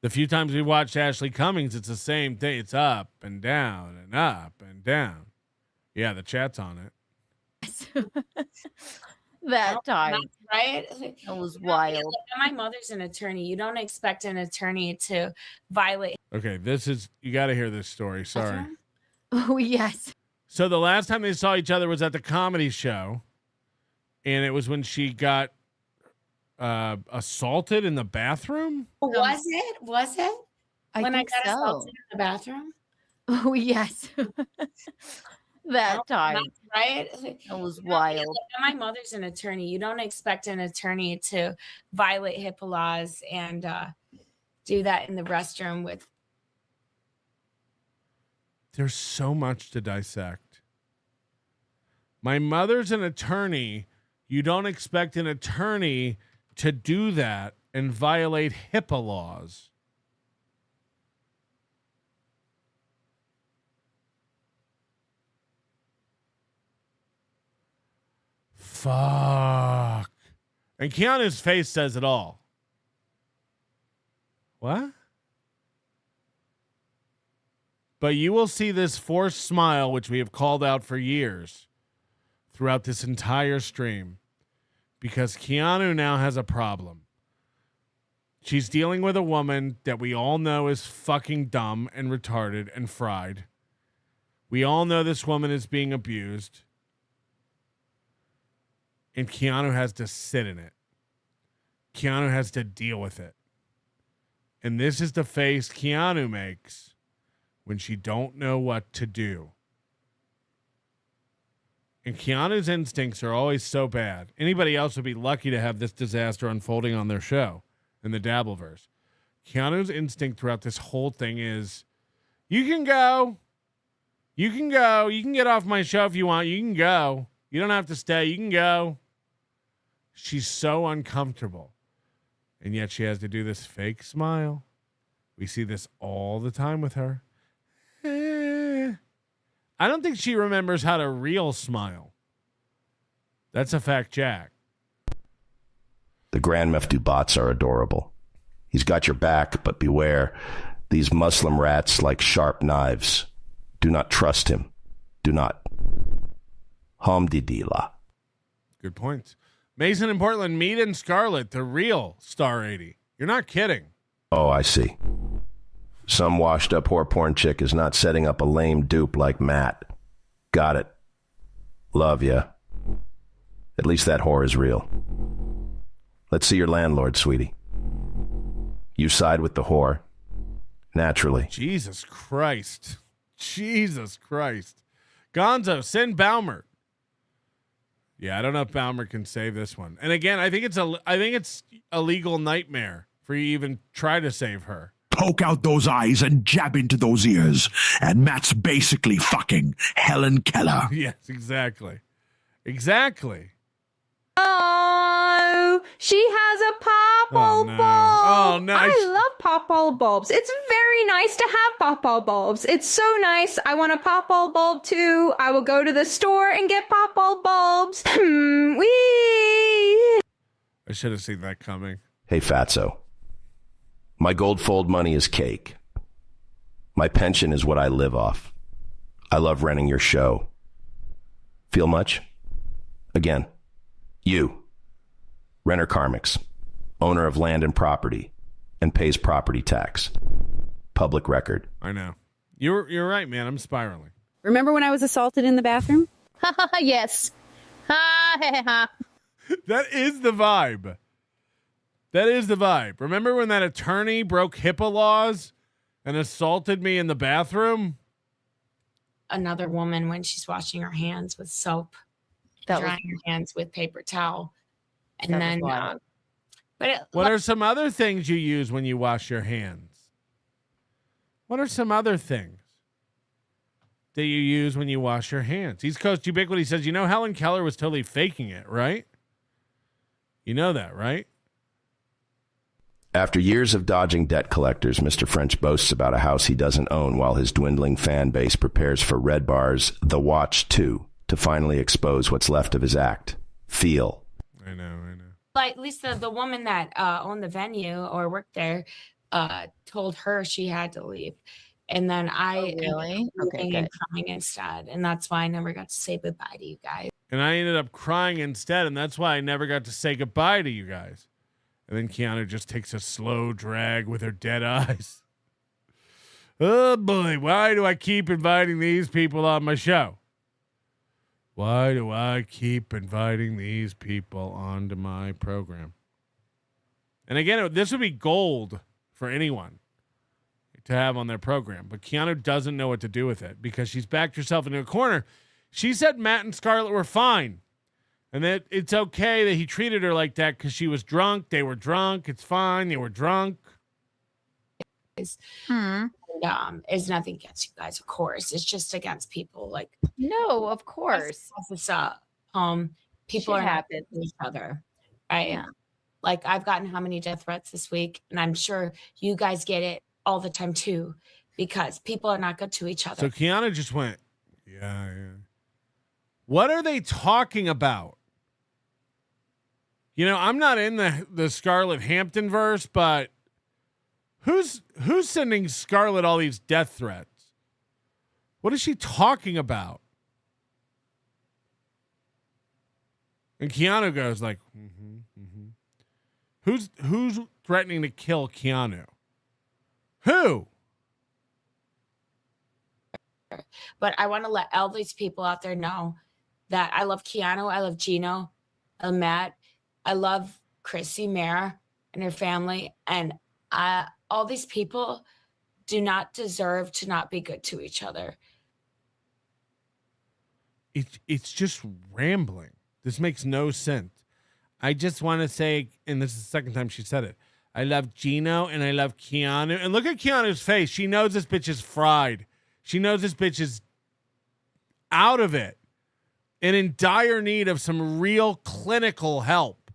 The few times we watched Ashley Cummings, it's the same thing. It's up and down and up and down. Yeah, the chat's on it. That time. That's right? It was wild. My mother's an attorney. You don't expect an attorney to violate. Okay, you got to hear this story. Sorry. Oh, yes. So the last time they saw each other was at the comedy show, and it was when she got assaulted in the bathroom. Was it? I when think I got so. assaulted in the bathroom? Oh, yes. That time. That's right? It was wild. My mother's an attorney. You don't expect an attorney to violate HIPAA laws and do that in the restroom with. There's so much to dissect. My mother's an attorney. You don't expect an attorney to do that and violate HIPAA laws. Fuck. And Keanu's face says it all. What? But you will see this forced smile, which we have called out for years throughout this entire stream. because Keanu now has a problem. She's dealing with a woman that we all know is fucking dumb and retarded and fried. We all know this woman is being abused. And Keanu has to sit in it. Keanu has to deal with it. And this is the face Keanu makes when she don't know what to do. And Keanu's instincts are always so bad. Anybody else would be lucky to have this disaster unfolding on their show in the Dabbleverse. Keanu's instinct throughout this whole thing is, you can go. You can go. You can get off my show if you want. You can go. You don't have to stay. You can go. She's so uncomfortable. And yet she has to do this fake smile. We see this all the time with her. I don't think she remembers how to real smile. That's a fact, Jack. The Grand Meftu bots are adorable. He's got your back, but beware. These Muslim rats like sharp knives. Do not trust him. Do not. Hamdidillah. Good points. Mason in Portland, Mead and Scarlett, the real Star 80. You're not kidding. Oh, I see. Some washed up whore porn chick is not setting up a lame dupe like Matt. Got it. Love ya. At least that whore is real. Let's see your landlord, sweetie. You side with the whore. Naturally. Jesus Christ. Jesus Christ. Gonzo, send Baumert. Yeah, I don't know if Baumert can save this one. And again, I think it's a legal nightmare for you to even try to save her. Poke out those eyes and jab into those ears. And Matt's basically fucking Helen Keller. Yes, exactly. Exactly. Oh, she has a popple bulb. Oh, no. I love popple bulbs. It's very nice to have popple bulbs. It's so nice. I want a popple bulb too. I will go to the store and get popple bulbs. Wee. I should have seen that coming. Hey, Fatso. My gold fold money is cake. My pension is what I live off. I love renting your show. Feel much? Again, you, Renter Karmics, owner of land and property, and pays property tax. Public record. I know. You're right, man. I'm spiraling. Remember when I was assaulted in the bathroom? Yes. That is the vibe. That is the vibe. Remember when that attorney broke HIPAA laws and assaulted me in the bathroom? Another woman when she's washing her hands with soap, drying her hands with paper towel, and then. What are some other things you use when you wash your hands? What are some other things that you use when you wash your hands? East Coast Ubiquity says, you know, Helen Keller was totally faking it, right? You know that, right? After years of dodging debt collectors, Mr. French boasts about a house he doesn't own while his dwindling fan base prepares for Red Bar's The Watch 2 to finally expose what's left of his act. Feel. I know. Like, at least the woman that owned the venue or worked there told her she had to leave. And then I ended up and crying instead. And that's why I never got to say goodbye to you guys. And I ended up crying instead. And that's why I never got to say goodbye to you guys. And then Keanu just takes a slow drag with her dead eyes. Oh, boy. Why do I keep inviting these people on my show? Why do I keep inviting these people onto my program? And again, this would be gold for anyone to have on their program. But Keanu doesn't know what to do with it because she's backed herself into a corner. She said Matt and Scarlett were fine. And that it's okay that he treated her like that because she was drunk. They were drunk. It's fine. They were drunk. It's nothing against you guys, of course. It's just against people like no, of course. People are happy with each other, right? Yeah. Like I've gotten how many death threats this week, and I'm sure you guys get it all the time too, because people are not good to each other. So Keanu just went, yeah. What are they talking about? You know, I'm not in the Scarlett Hampton verse, but who's sending Scarlett all these death threats? What is she talking about? And Keanu goes like, Who's threatening to kill Keanu? Who? But I want to let all these people out there know that I love Keanu, I love Gino, I love Matt, I love Chrissy Mayer and her family, and all these people do not deserve to not be good to each other. It's just rambling. This makes no sense. I just want to say, and this is the second time she said it, I love Gino and I love Keanu. And look at Keanu's face. She knows this bitch is fried. She knows this bitch is out of it and in dire need of some real clinical help.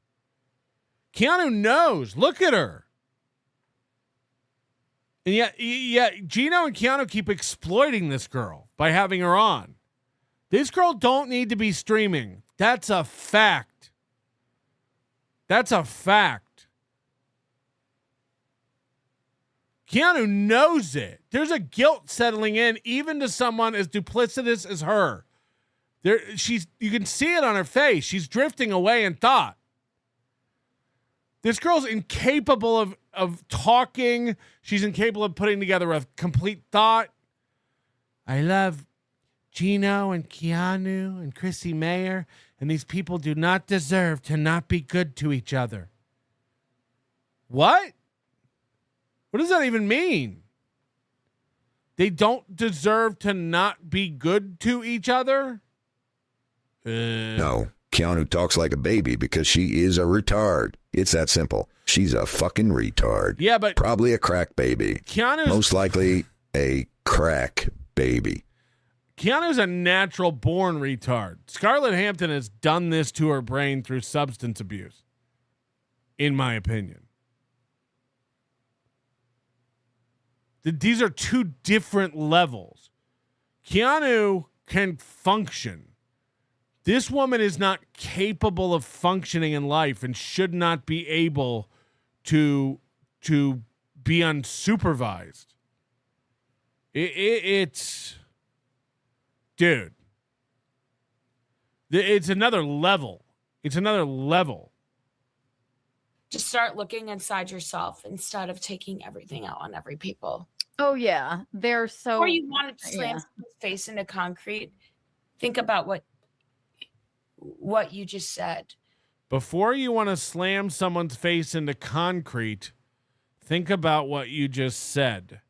Keanu knows. Look at her. And yet, Gino and Keanu keep exploiting this girl by having her on. This girl don't need to be streaming. That's a fact. That's a fact. Keanu knows it. There's a guilt settling in, even to someone as duplicitous as her. You can see it on her face. She's drifting away in thought. This girl's incapable of talking. She's incapable of putting together a complete thought. I love Gino and Keanu and Chrissy Mayer, and these people do not deserve to not be good to each other. What? What does that even mean? They don't deserve to not be good to each other? No, Keanu talks like a baby because she is a retard. It's that simple. She's a fucking retard. Yeah, but probably a crack baby. Keanu's most likely a crack baby. Keanu's a natural born retard. Scarlett Hampton has done this to her brain through substance abuse, in my opinion. These are two different levels. Keanu can function. This woman is not capable of functioning in life and should not be able to be unsupervised. It's dude. It's another level. It's another level. Just start looking inside yourself instead of taking everything out on every people. Oh yeah, they're so. Or you want to slam someone's face into concrete. Think about what you just said. Before you want to slam someone's face into concrete, think about what you just said.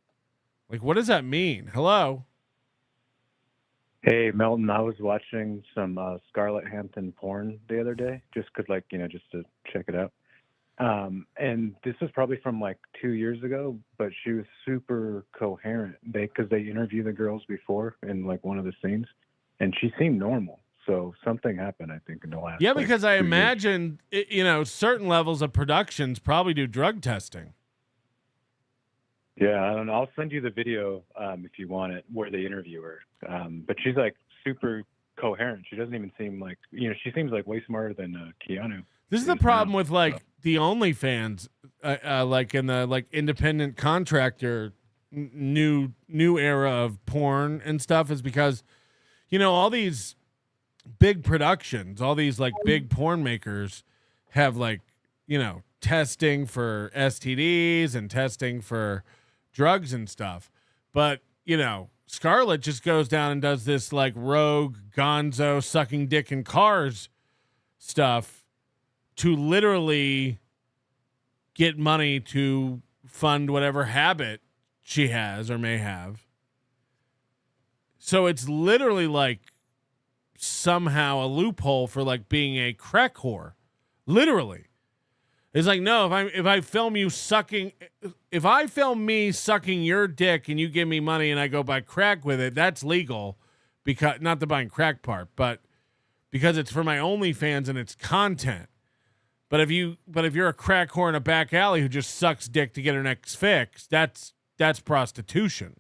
Like, what does that mean? Hello? Hey, Melton, I was watching some Scarlett Hampton porn the other day, just to check it out. And this was probably from like 2 years ago, but she was super coherent. Because they interviewed the girls before in like one of the scenes, and she seemed normal. So something happened, I think, in the last. Yeah, because I 2 years. imagine, certain levels of productions probably do drug testing. Yeah, I don't know. I'll send you the video if you want it, where they interview her. But she's like super coherent. She doesn't even seem like, she seems like way smarter than Keanu. This is the problem with the OnlyFans, like in the independent contractor new era of porn and stuff, is because, all these big productions, all these big porn makers have testing for STDs and testing for drugs and stuff. But, Scarlett just goes down and does this rogue gonzo sucking dick in cars stuff to literally get money to fund whatever habit she has or may have. So it's literally somehow a loophole for being a crack whore. Literally. It's no, if I film me sucking your dick and you give me money and I go buy crack with it, that's legal, because not the buying crack part, but because it's for my OnlyFans and it's content. But if you're a crack whore in a back alley who just sucks dick to get her next fix, that's prostitution.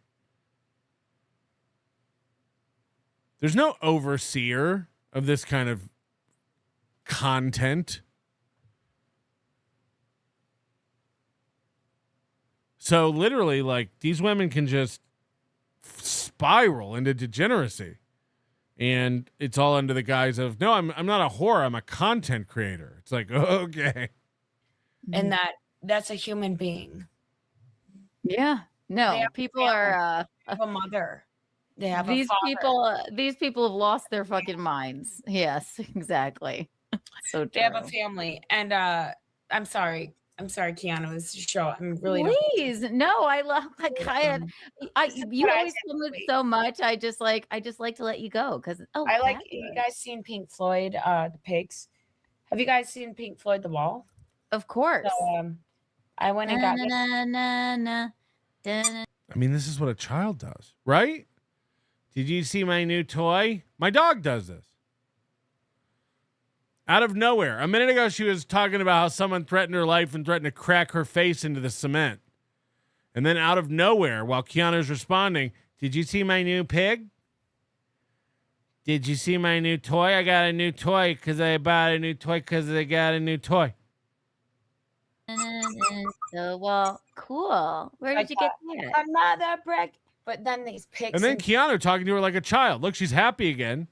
There's no overseer of this kind of content. So literally, these women can just spiral into degeneracy. And it's all under the guise of, no, I'm not a whore. I'm a content creator. It's okay. and that's a human being. Yeah. No, people are a mother. They have these a father. These people have lost their fucking minds. Yes, exactly. So true. They have a family, and I'm sorry, Keanu. This is your show. I'm really please. No, I love you always come with so much. I just like to let you go because I like. You guys seen Pink Floyd, the Pigs? Have you guys seen Pink Floyd, The Wall? Of course. So, I went and got I mean, this is what a child does, right? Did you see my new toy? My dog does this. Out of nowhere. A minute ago, she was talking about how someone threatened her life and threatened to crack her face into the cement. And then out of nowhere, while Keanu's responding, did you see my new pig? Did you see my new toy? I got a new toy because I bought a new toy because I got a new toy. So, well, cool. Where did you get that? Another brick. But then these pigs. And then Keanu talking to her like a child. Look, she's happy again.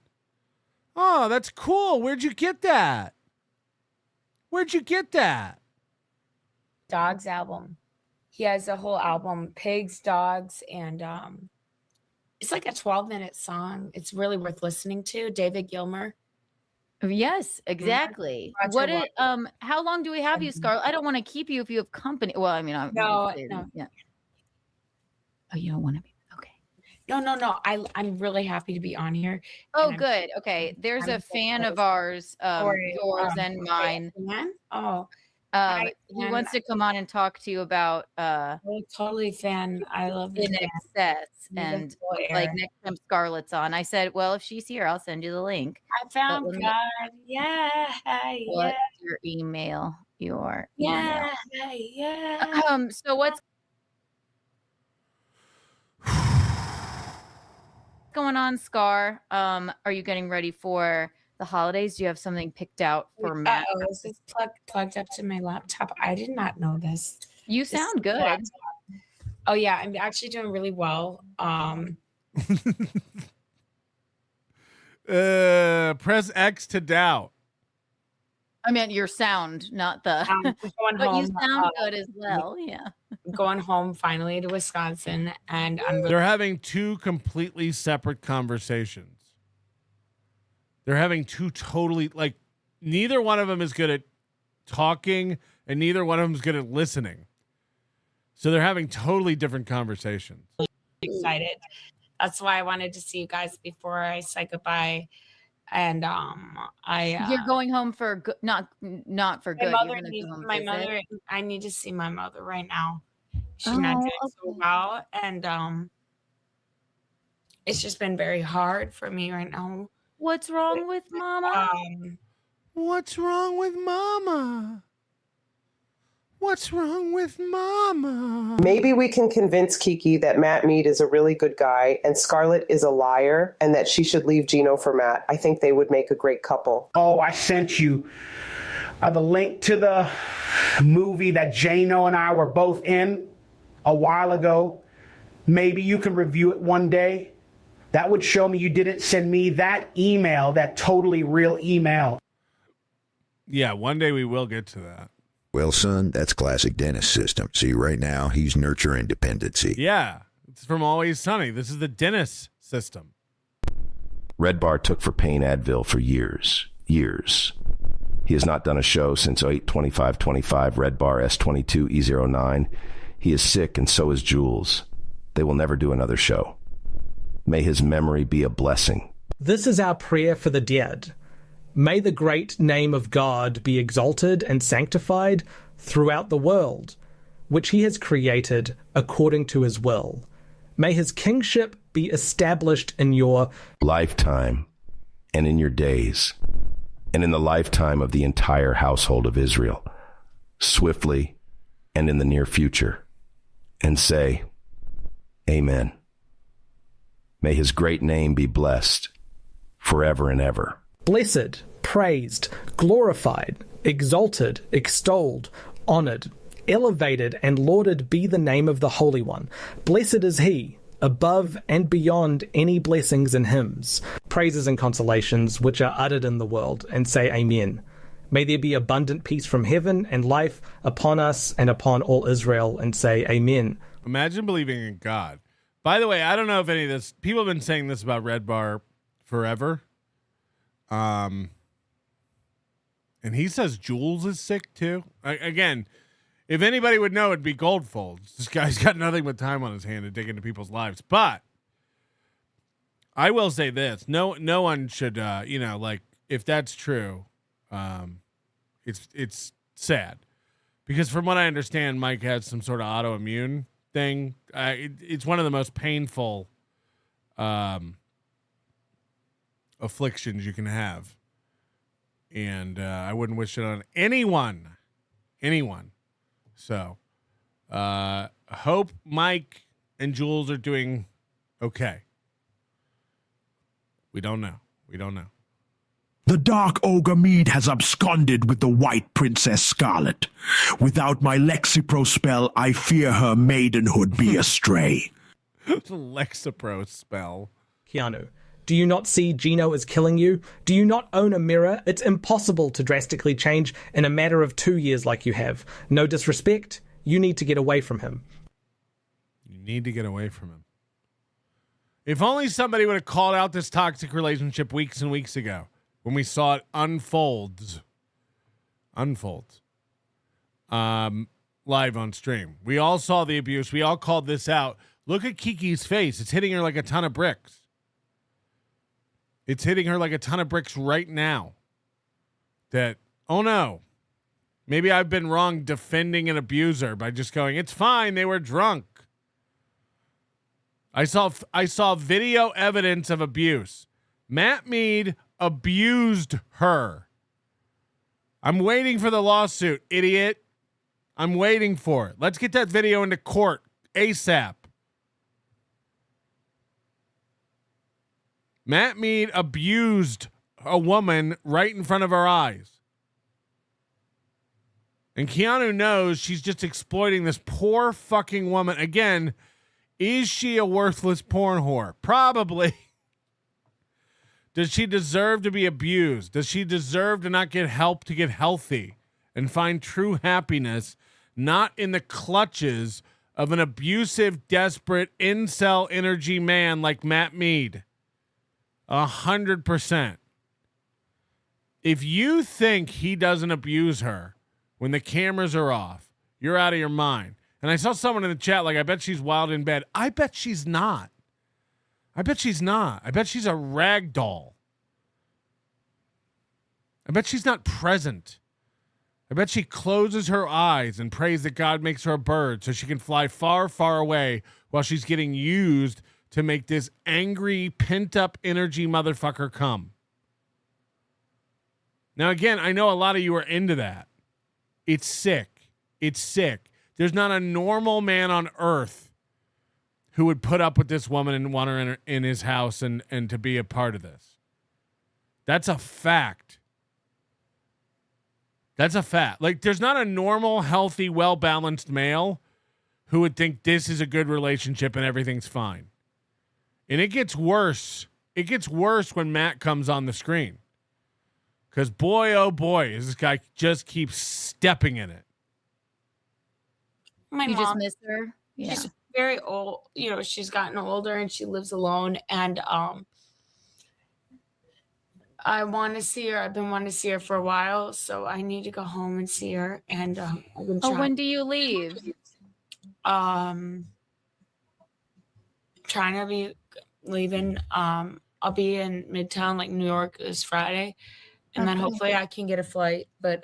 Oh, that's cool. Where'd you get that? Where'd you get that? Dogs album. He has a whole album, pigs, dogs, and it's like a 12-minute song. It's really worth listening to. David Gilmour. Yes, exactly. How long do we have you, Scarlett? I don't want to keep you if you have company. Well, I mean, no. Yeah. Oh, you don't want to be. No. I'm really happy to be on here. Oh, good. Okay. There's a fan of ours, yours and mine. Oh. He wants to come on and talk to you about totally fan. I love In Excess. And like next time Scarlett's on, I said, well, if she's here, I'll send you the link. I found God. What's your email? Your email. So what's going on, Scar? Are you getting ready for the holidays? Do you have something picked out for Matt? This is plugged up to my laptop. I did not know this. You sound good. Oh yeah, I'm actually doing really well. Press X to doubt. I meant your sound, not the. But you sound good as well. Yeah. Going home finally to Wisconsin, and they're having two completely separate conversations. They're having two totally neither one of them is good at talking, and neither one of them is good at listening. So they're having totally different conversations. Excited. That's why I wanted to see you guys before I say goodbye. And you're going home for good, not for good. My mother. I need to see my mother right now. She's not doing so well, and it's just been very hard for me right now. What's wrong with Mama? What's wrong with Mama? What's wrong with Mama? Maybe we can convince Kiki that Matt Mead is a really good guy and Scarlett is a liar and that she should leave Gino for Matt. I think they would make a great couple. Oh, I sent you the link to the movie that Gino and I were both in a while ago. Maybe you can review it one day. That would show me you didn't send me that email, that totally real email. Yeah, one day we will get to that. Well, son, that's classic Dennis system. See, right now, he's nurturing dependency. Yeah, it's from Always Sunny. This is the Dennis system. Red Bar took for pain Advil for years. He has not done a show since 8/25/25, Red Bar S22 E09. He is sick, and so is Jules. They will never do another show. May his memory be a blessing. This is our prayer for the dead. May the great name of God be exalted and sanctified throughout the world, which he has created according to his will. May his kingship be established in your lifetime and in your days, and in the lifetime of the entire household of Israel, swiftly and in the near future. And say, Amen. May his great name be blessed forever and ever. Blessed, praised, glorified, exalted, extolled, honored, elevated, and lauded be the name of the Holy One. Blessed is he, above and beyond any blessings and hymns, praises and consolations which are uttered in the world, and say Amen. May there be abundant peace from heaven and life upon us and upon all Israel, and say amen. Imagine believing in God. By the way, I don't know if any of this, people have been saying this about Red Bar forever. And he says Jules is sick too. Again, if anybody would know, it'd be Goldfolds. This guy's got nothing but time on his hand to dig into people's lives. But I will say this: no one should, if that's true, it's sad, because from what I understand, Mike has some sort of autoimmune thing. It's one of the most painful afflictions you can have, and I wouldn't wish it on anyone. So, hope Mike and Jules are doing okay. We don't know. The Dark Ogre Mead has absconded with the White Princess Scarlet. Without my Lexapro spell, I fear her maidenhood be astray. Lexapro spell. Keanu, do you not see Gino is killing you? Do you not own a mirror? It's impossible to drastically change in a matter of 2 years like you have. No disrespect, you need to get away from him. You need to get away from him. If only somebody would have called out this toxic relationship weeks and weeks ago when we saw it unfold live on stream. We all saw the abuse. We all called this out. Look at Kiki's face. It's hitting her like a ton of bricks. It's hitting her like a ton of bricks right now. That, oh no, maybe I've been wrong defending an abuser by just going, it's fine, they were drunk. I saw video evidence of abuse. Matt Mead abused her. I'm waiting for the lawsuit, idiot. I'm waiting for it. Let's get that video into court ASAP. Matt Mead abused a woman right in front of our eyes. And Keanu knows she's just exploiting this poor fucking woman. Again, is she a worthless porn whore? Probably. Does she deserve to be abused? Does she deserve to not get help to get healthy and find true happiness, not in the clutches of an abusive, desperate, incel energy man like Matt Mead? 100%. If you think he doesn't abuse her when the cameras are off, you're out of your mind. And I saw someone in the chat like, I bet she's wild in bed. I bet she's not. I bet she's a rag doll. I bet she's not present. I bet she closes her eyes and prays that God makes her a bird so she can fly far, far away while she's getting used to make this angry, pent-up energy motherfucker come. Now, again, I know a lot of you are into that. It's sick. There's not a normal man on earth who would put up with this woman and want her in his house and to be a part of this. That's a fact. Like, there's not a normal, healthy, well-balanced male who would think this is a good relationship and everything's fine. And it gets worse. It gets worse when Matt comes on the screen. Because boy, oh boy, this guy just keeps stepping in it. My You mom, just miss her? Yeah. she's very old. She's gotten older and she lives alone. And I want to see her. I've been wanting to see her for a while, so I need to go home and see her. And I've been trying. when do you leave? Trying to be leaving. I'll be in Midtown, like New York, this Friday, and then Okay. hopefully I can get a flight. But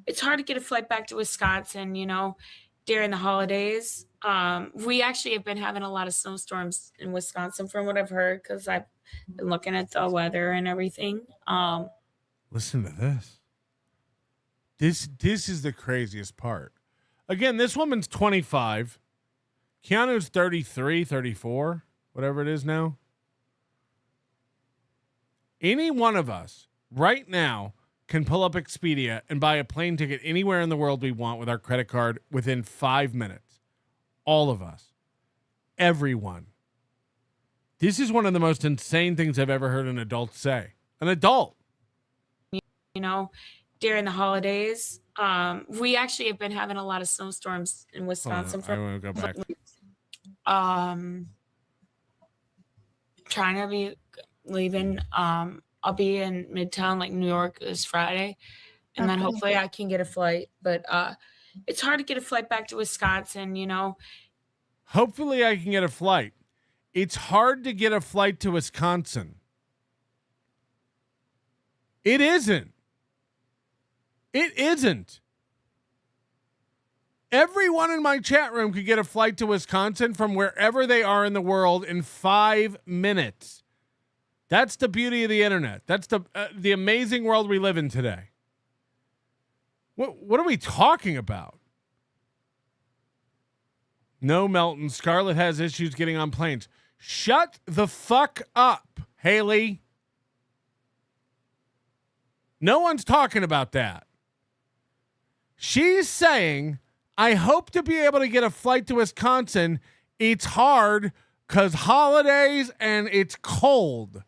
it's hard to get a flight back to Wisconsin, during the holidays. We actually have been having a lot of snowstorms in Wisconsin, from what I've heard, because I've been looking at the weather and everything. Listen to this. This is the craziest part. Again, this woman's 25. Keanu's 33, 34, whatever it is now. Any one of us right now can pull up Expedia and buy a plane ticket anywhere in the world we want with our credit card within 5 minutes. All of us. Everyone. This is one of the most insane things I've ever heard an adult say. An adult. during the holidays. We actually have been having a lot of snowstorms in Wisconsin. I want to go back. Trying to be leaving. I'll be in Midtown, like New York, this Friday, and then hopefully I can get a flight. But it's hard to get a flight back to Wisconsin, you know. Hopefully I can get a flight. It's hard to get a flight to Wisconsin. It isn't. It isn't. Everyone in my chat room could get a flight to Wisconsin from wherever they are in the world in 5 minutes. That's the beauty of the internet. That's the amazing world we live in today. What are we talking about? No, Melton. Scarlett has issues getting on planes. Shut the fuck up, Haley. No one's talking about that. She's saying, I hope to be able to get a flight to Wisconsin. It's hard because holidays and it's cold.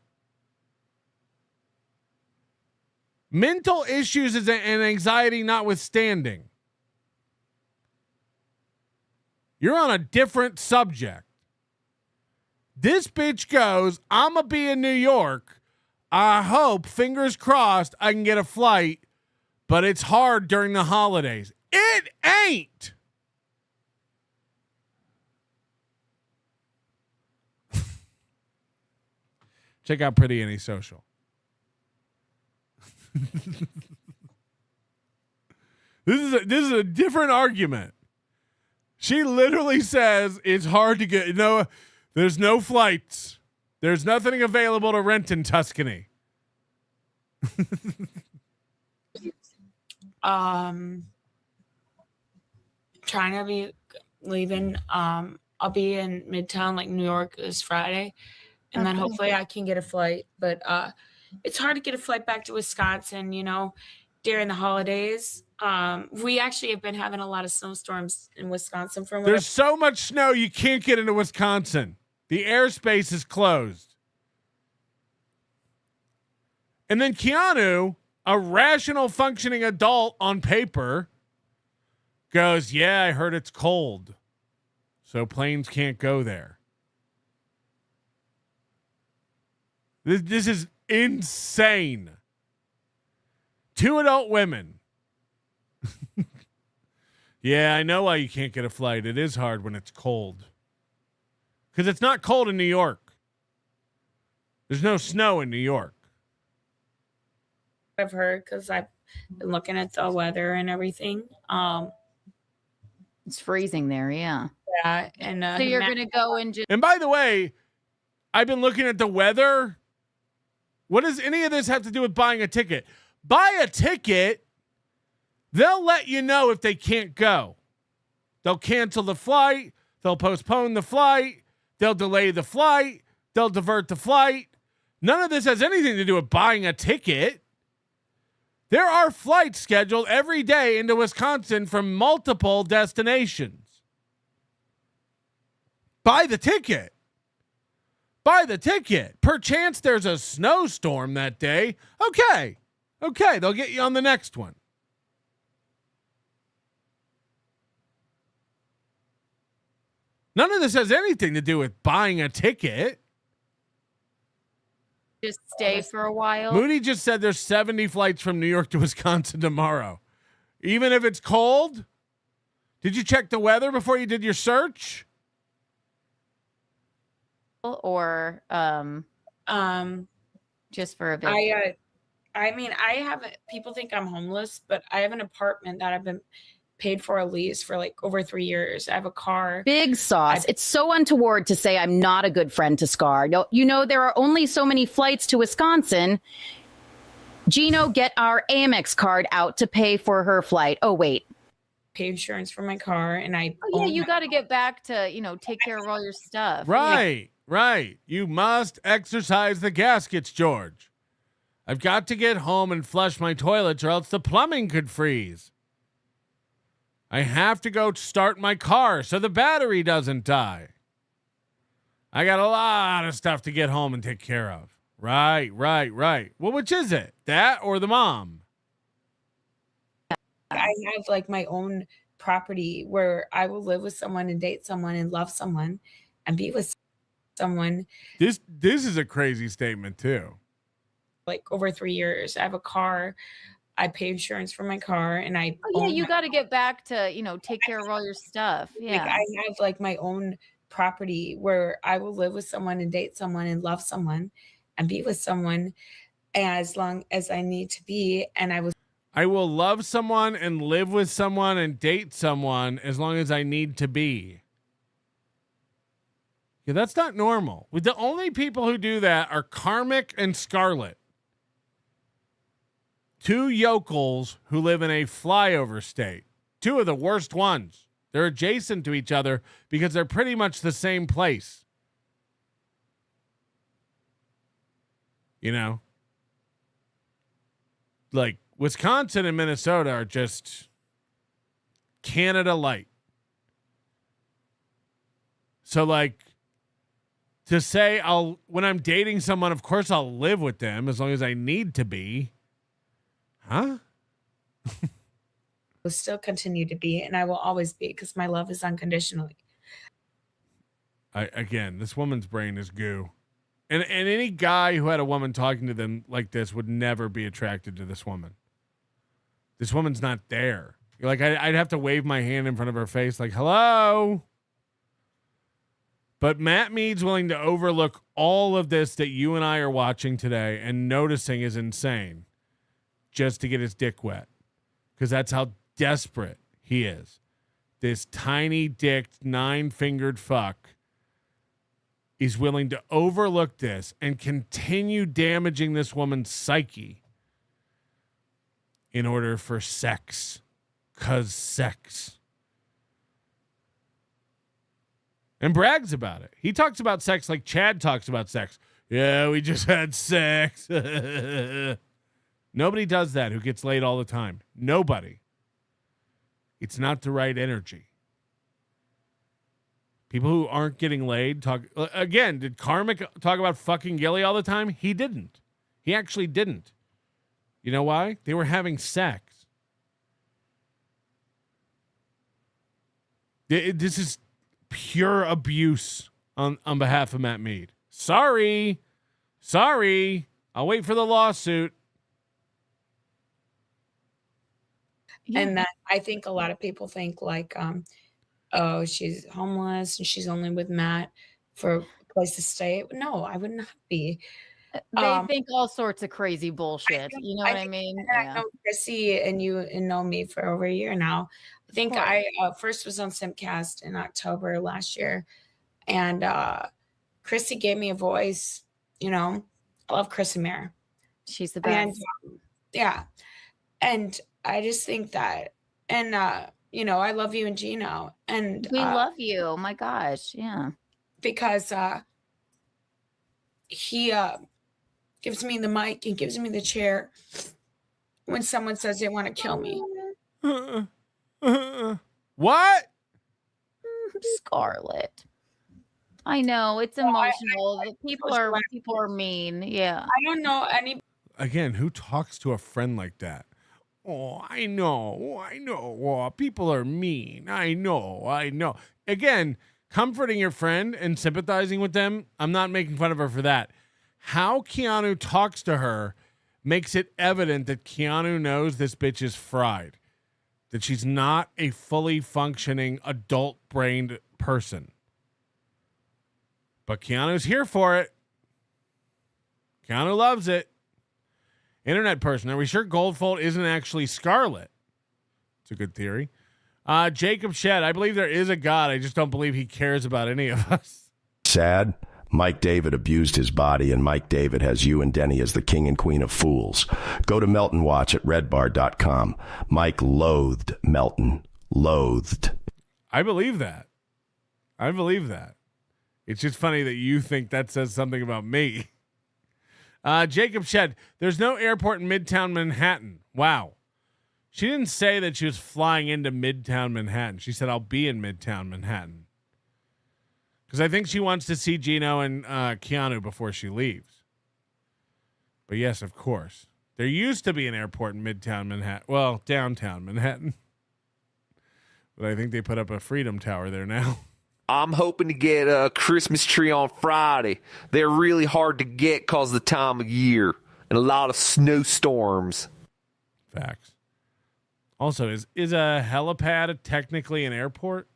Mental issues and anxiety notwithstanding. You're on a different subject. This bitch goes, I'm going to be in New York. I hope, fingers crossed, I can get a flight, but it's hard during the holidays. It ain't. Check out Pretty Any Social. This is a different argument. She literally says it's hard to get. No, there's no flights. There's nothing available to rent in Tuscany. Trying to be leaving. I'll be in Midtown, like New York, this Friday, and then hopefully I can get a flight. But it's hard to get a flight back to Wisconsin, you know, during the holidays. We actually have been having a lot of snowstorms in Wisconsin. There's so much snow you can't get into Wisconsin. The airspace is closed. And then Keanu, a rational functioning adult on paper, goes, yeah, I heard it's cold, so planes can't go there. This is insane. 2 adult women. Yeah, I know why you can't get a flight. It is hard when it's cold. Because it's not cold in New York. There's no snow in New York. I've heard, because I've been looking at the weather and everything. It's freezing there, yeah. Yeah, and so you're going to go and just... And by the way, I've been looking at the weather. What does any of this have to do with buying a ticket? Buy a ticket. They'll let you know if they can't go. They'll cancel the flight. They'll postpone the flight. They'll delay the flight. They'll divert the flight. None of this has anything to do with buying a ticket. There are flights scheduled every day into Wisconsin from multiple destinations. Buy the ticket. Buy the ticket. Perchance there's a snowstorm that day. Okay, they'll get you on the next one. None of this has anything to do with buying a ticket. Just stay for a while. Moody just said there's 70 flights from New York to Wisconsin tomorrow. Even if it's cold? Did you check the weather before you did your search? Or just for a bit. I mean, people think I'm homeless, but I have an apartment that I've been paid for a lease for like over 3 years. I have a car. Big sauce. It's so untoward to say I'm not a good friend to Scar. You know, there are only so many flights to Wisconsin. Gino, get our Amex card out to pay for her flight. Oh, wait. Pay insurance for my car, and you got to get back to, take care of all your stuff. Right. You must exercise the gaskets, George. I've got to get home and flush my toilets or else the plumbing could freeze. I have to go start my car so the battery doesn't die. I got a lot of stuff to get home and take care of. Right. Well, which is it? That or the mom? I have like my own property where I will live with someone and date someone and love someone and be with someone. This is a crazy statement too. Like over 3 years. I have a car. I pay insurance for my car and I you got to get back to, take care of all your stuff. Yeah. Like I have like my own property where I will live with someone and date someone and love someone and be with someone as long as I need to be. And I will love someone and live with someone and date someone as long as I need to be. Yeah, that's not normal. The only people who do that are Karmic and Scarlett. Two yokels who live in a flyover state. Two of the worst ones. They're adjacent to each other because they're pretty much the same place. Like Wisconsin and Minnesota are just Canada light. So like to say when I'm dating someone, of course I'll live with them as long as I need to be. Huh? will still continue to be, and I will always be because my love is unconditionally. Again, this woman's brain is goo. And any guy who had a woman talking to them like this would never be attracted to this woman. This woman's not there. Like I'd have to wave my hand in front of her face like, hello. But Matt Mead's willing to overlook all of this that you and I are watching today and noticing is insane just to get his dick wet. Because that's how desperate he is. This tiny-dicked, 9-fingered fuck is willing to overlook this and continue damaging this woman's psyche in order for sex. 'Cause sex. And brags about it. He talks about sex like Chad talks about sex. Yeah, we just had sex. Nobody does that who gets laid all the time. Nobody. It's not the right energy. People who aren't getting laid talk... Again, did Karmic talk about fucking Gilly all the time? He didn't. He actually didn't. You know why? They were having sex. This is pure abuse on behalf of Matt Mead. Sorry. I'll wait for the lawsuit. And that I think a lot of people think like, oh, she's homeless and she's only with Matt for a place to stay. No, I would not be. They think all sorts of crazy bullshit. You know what I mean? I know Chrissy and you know me for over a year now. I think I first was on Simcast in October last year. And Chrissy gave me a voice. I love Chrissy Mayer. She's the best. And, yeah. And I just think that, and I love you and Gino, and we love you. Oh my gosh, yeah. Because he gives me the mic and gives me the chair when someone says they want to kill me. What? Scarlett. I know it's emotional. People are mean. Yeah. I don't know any. Again, who talks to a friend like that? Oh, I know. Oh, people are mean. I know. Again, comforting your friend and sympathizing with them. I'm not making fun of her for that. How Keanu talks to her makes it evident that Keanu knows this bitch is fried. That she's not a fully functioning adult-brained person. But Keanu's here for it. Keanu loves it. Internet person, are we sure Goldfold isn't actually Scarlett? It's a good theory. Jacob Shed, I believe there is a God. I just don't believe he cares about any of us. Sad. Mike David abused his body, and Mike David has you and Denny as the king and queen of fools. Go to Melton Watch at redbar.com. Mike loathed Melton. Loathed. I believe that. It's just funny that you think that says something about me. Jacob Shed, there's no airport in Midtown Manhattan. Wow. She didn't say that she was flying into Midtown Manhattan. She said, I'll be in Midtown Manhattan. Because I think she wants to see Gino and Keanu before she leaves. But yes, of course. There used to be an airport in Midtown Manhattan. Well, downtown Manhattan. But I think they put up a Freedom Tower there now. I'm hoping to get a Christmas tree on Friday. They're really hard to get because of the time of year and a lot of snowstorms. Facts. Also, is a helipad technically an airport?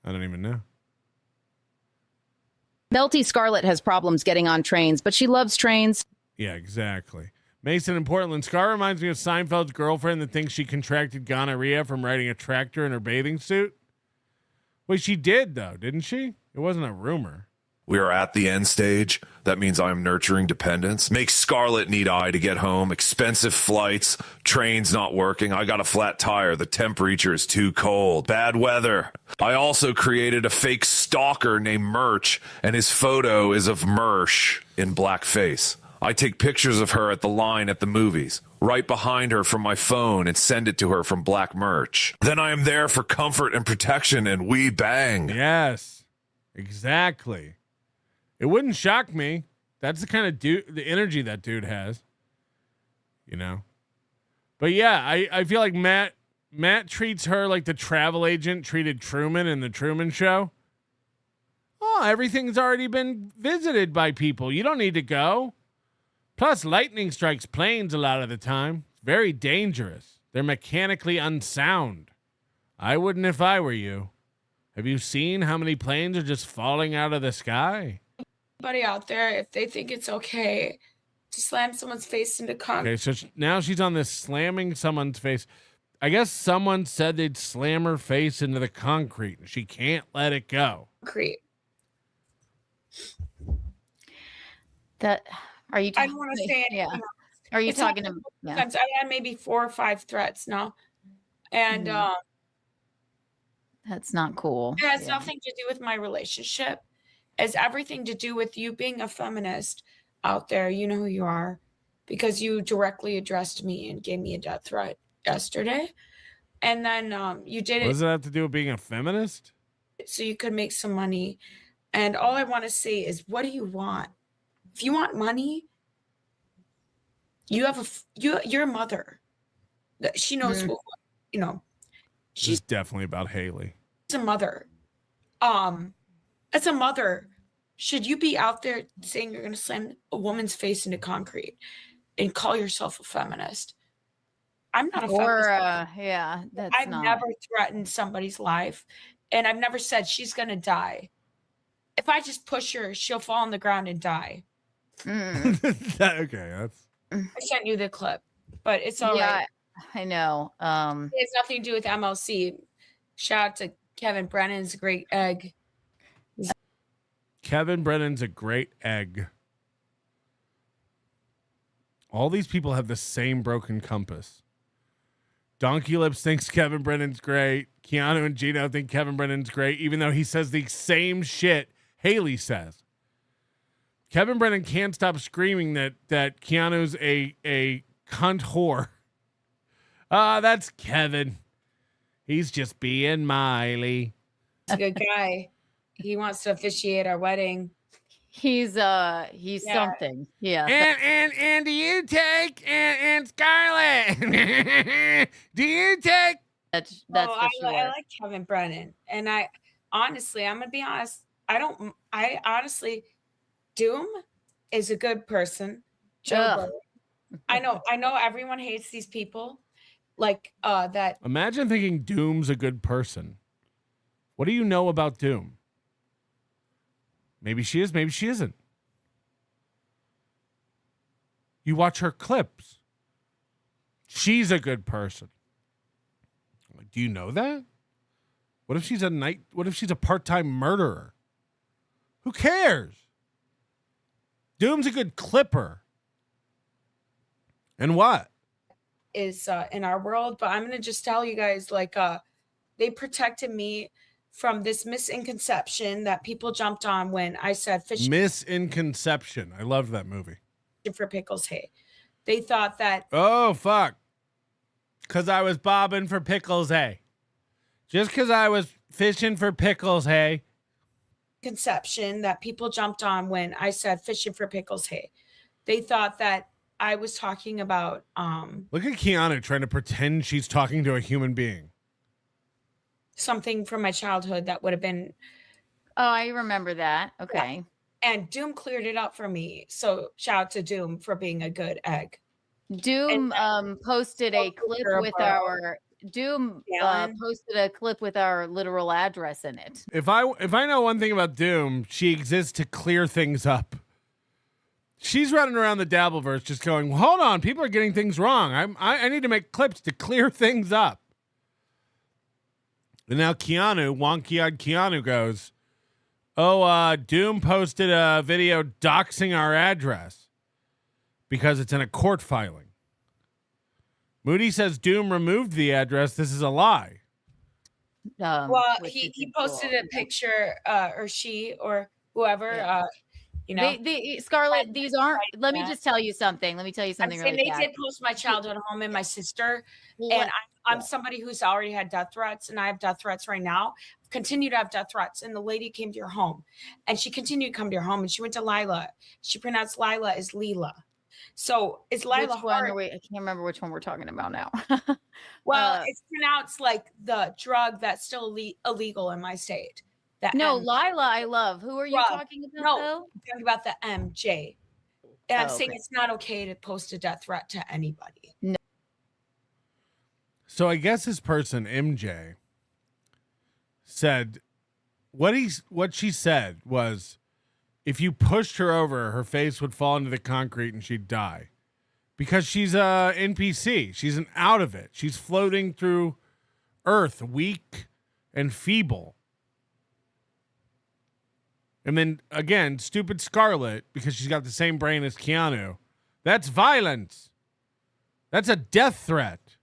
I don't even know. Melty Scarlett has problems getting on trains, but she loves trains. Yeah, exactly. Mason in Portland. Scar reminds me of Seinfeld's girlfriend that thinks she contracted gonorrhea from riding a tractor in her bathing suit. Wait, she did, though, didn't she? It wasn't a rumor. We are at the end stage. That means I'm nurturing dependence. Makes Scarlett need I to get home. Expensive flights. Trains not working. I got a flat tire. The temperature is too cold. Bad weather. I also created a fake stalker named Merch, and his photo is of Mersh in blackface. I take pictures of her at the line at the movies, right behind her from my phone, and send it to her from Black Merch. Then I am there for comfort and protection, and we bang. Yes, exactly. It wouldn't shock me. That's the kind of the energy that dude has, you know. But yeah, I feel like Matt treats her like the travel agent treated Truman in the Truman Show. Oh, everything's already been visited by people. You don't need to go. Plus, lightning strikes planes a lot of the time. It's very dangerous. They're mechanically unsound. I wouldn't if I were you. Have you seen how many planes are just falling out of the sky? Anybody out there, if they think it's okay to slam someone's face into concrete. Okay, so now she's on this slamming someone's face. I guess someone said they'd slam her face into the concrete, and she can't let it go. Concrete. Are you? I don't want to say anything else. Are you It's talking not- to? Yeah. Sometimes I had maybe 4 or 5 threats now, and That's not cool. it has nothing to do with my relationship. It has everything to do with you being a feminist out there. You know who you are, because you directly addressed me and gave me a death threat yesterday, and then you did What it does that have to do with being a feminist? so you could make some money. And all I want to say is, what do you want? If you want money, you have you're a mother. She knows what, you know. She's definitely about Haley. She's a mother. As a mother, should you be out there saying you're going to slam a woman's face into concrete and call yourself a feminist? I'm not a feminist. Yeah, that's I've never threatened somebody's life, and I've never said she's going to die. If I just push her, she'll fall on the ground and die. Okay, that's. I sent you the clip, but it's all right. I know. It has nothing to do with MLC. Shout out to Kevin Brennan's a great egg. Kevin Brennan's a great egg. All these people have the same broken compass. Donkey Lips thinks Kevin Brennan's great. Keanu and Gino think Kevin Brennan's great, even though he says the same shit Haley says. Kevin Brennan can't stop screaming that Keanu's a cunt whore. That's Kevin. He's just being Miley. He's a good guy. He wants to officiate our wedding. He's something. Yeah. And do you take and Scarlett? Do you take? That's for sure. I like Kevin Brennan, and I'm gonna be honest. I honestly, Doom is a good person. Joe Burrow. I know everyone hates these people, like that. Imagine thinking Doom's a good person. What do you know about Doom? Maybe she is, maybe she isn't. You watch her clips. She's a good person. Do you know that? What if she's a part-time murderer? Who cares? Doom's a good clipper. And what? Is in our world, but I'm gonna just tell you guys, like, they protected me from this misconception that people jumped on when I said fish. Misconception. I loved that movie. For pickles, hey. They thought that. Oh, fuck. Because I was bobbing for pickles, hey. Just because I was fishing for pickles, hey. Conception that people jumped on when I said fishing for pickles, hey. They thought that I was talking about Look at Keanu trying to pretend she's talking to a human being. something from my childhood that would have been. Oh, I remember that. Okay. Yeah. And Doom cleared it up for me. So shout out to Doom for being a good egg. Doom posted a clip with our posted a clip with our literal address in it. If I know one thing about Doom, she exists to clear things up. She's running around the Dabbleverse just going, well, hold on, people are getting things wrong. I need to make clips to clear things up. And now wonky-eyed Keanu goes, Doom posted a video doxing our address because it's in a court filing. Moody says Doom removed the address. This is a lie. Well, he posted a picture, or she, or whoever, Scarlett, these aren't, let me just tell you something. Let me tell you something really they bad. did post my childhood home and my sister. And I'm somebody who's already had death threats, and I have death threats right now. Continue to have death threats. And the lady came to your home, and she continued to come to your home, and she went to Lila. She pronounced Lila as Leela. So it's Lila Hart. I can't remember which one we're talking about now. Well, it's pronounced like the drug that's still illegal in my state. No, Lila, I love. Who are you talking about, though? I'm talking about the MJ. And I'm saying it's not okay to post a death threat to anybody. No. So I guess this person, MJ, said what she said was, if you pushed her over, her face would fall into the concrete and she'd die. Because she's a NPC. She's an out of it. She's floating through Earth, weak and feeble. And then, again, stupid Scarlett, because she's got the same brain as Keanu. That's violence. That's a death threat.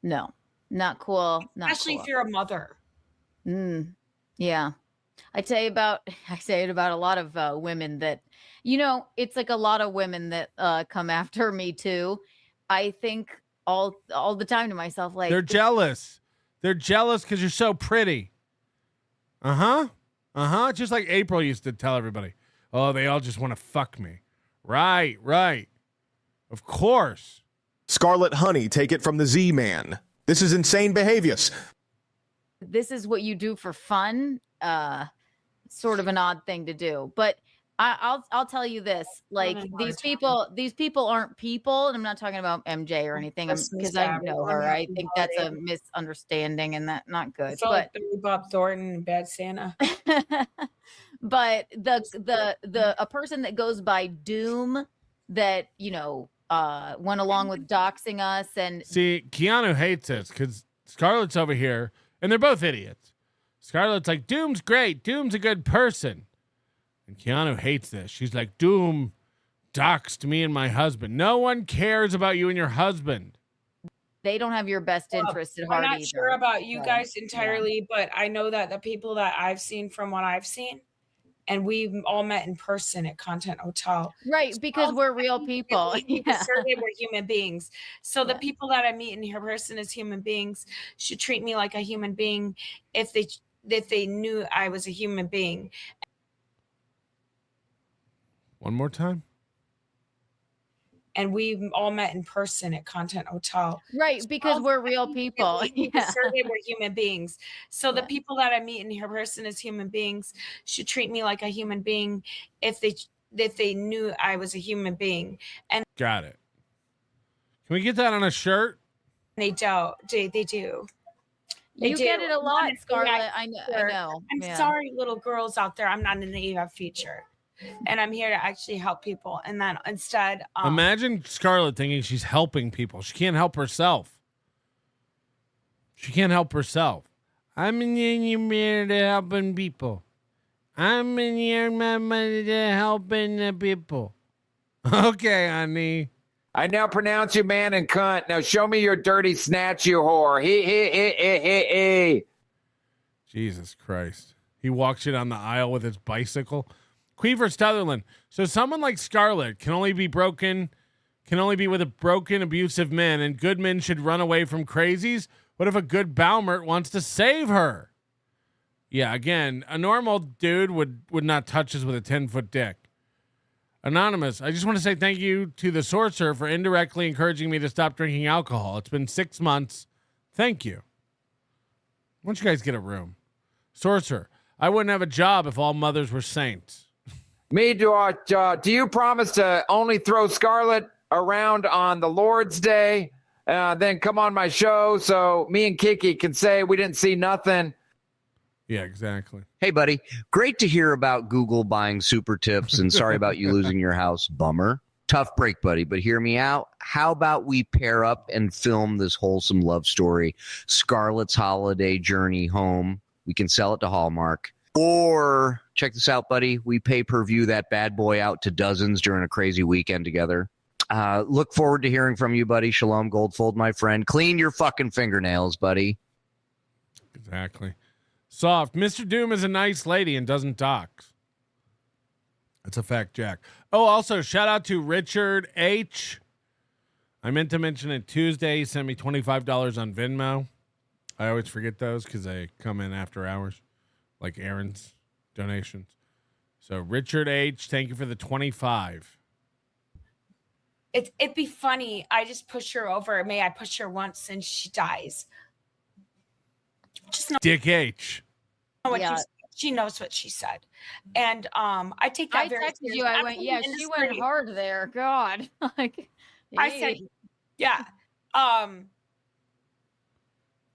No. Not cool. Especially if you're a mother. Yeah. I say it about a lot of women that, it's like a lot of women that come after me too. I think all the time to myself, like, they're jealous. They're jealous because you're so pretty. Just like April used to tell everybody, oh, they all just want to fuck me. Right. Of course. Scarlet Honey, take it from the Z-Man. This is insane behaviors. This is what you do for fun. Sort of an odd thing to do, but I'll tell you this: like these people aren't people, and I'm not talking about MJ or anything, because I know her. I think that's a misunderstanding, and that's not good. It's like Billy Bob Thornton and Bad Santa. But a person that goes by Doom that went along with doxing us, and see, Keanu hates this because Scarlett's over here, and they're both idiots. Scarlett's like, Doom's great. Doom's a good person. And Keanu hates this. She's like, Doom doxed me and my husband. No one cares about you and your husband. They don't have your best interest at heart either. I'm not sure about you guys entirely, but I know that the people that I've seen from what I've seen, and we've all met in person at Content Hotel. Right, because we're real people. We're human beings. So the people that I meet in person as human beings should treat me like a human being if they knew I was a human being. One more time. And we've all met in person at Content Hotel. Right, because we're real people. We're human beings. So the people that I meet in person as human beings should treat me like a human being if they knew I was a human being. And got it. Can we get that on a shirt? They do. They do. You get it a lot, Scarlett. I know. I'm sorry, little girls out there. I'm not an AF feature. And I'm here to actually help people. And then instead, imagine Scarlett thinking she's helping people. She can't help herself. I'm in here to helping people. I'm in here my money to helping the people. Okay, honey. I now pronounce you man and cunt. Now show me your dirty snatch, you whore. He. Jesus Christ. He walks you down the aisle with his bicycle. Queever Sutherland. So someone like Scarlett can only be with a broken, abusive man, and good men should run away from crazies? What if a good Baumert wants to save her? Yeah, again, a normal dude would not touch us with a 10-foot dick. Anonymous, I just want to say thank you to the Sorcerer for indirectly encouraging me to stop drinking alcohol. It's been 6 months. Thank you. Why don't you guys get a room? Sorcerer, I wouldn't have a job if all mothers were saints. Mead, do you promise to only throw Scarlett around on the Lord's Day, then come on my show so me and Kiki can say we didn't see nothing? Yeah, exactly. Hey, buddy. Great to hear about Google buying super tips, and sorry about you losing your house. Bummer. Tough break, buddy, but hear me out. How about we pair up and film this wholesome love story, Scarlett's holiday journey home? We can sell it to Hallmark. Or, check this out, buddy. We pay-per-view that bad boy out to dozens during a crazy weekend together. Look forward to hearing from you, buddy. Shalom, Goldfold, my friend. Clean your fucking fingernails, buddy. Exactly. Soft. Mr. Doom is a nice lady and doesn't dox. That's a fact, Jack. Oh, also, shout out to Richard H. I meant to mention it Tuesday. He sent me $25 on Venmo. I always forget those because they come in after hours, like Aaron's donations. So, Richard H., thank you for the 25. It'd be funny. I just push her over. May I push her once and she dies? Just Dick H. She knows what she said, and I take that I very texted seriously. you. I went, yeah, she went hard there. God, like I said, yeah.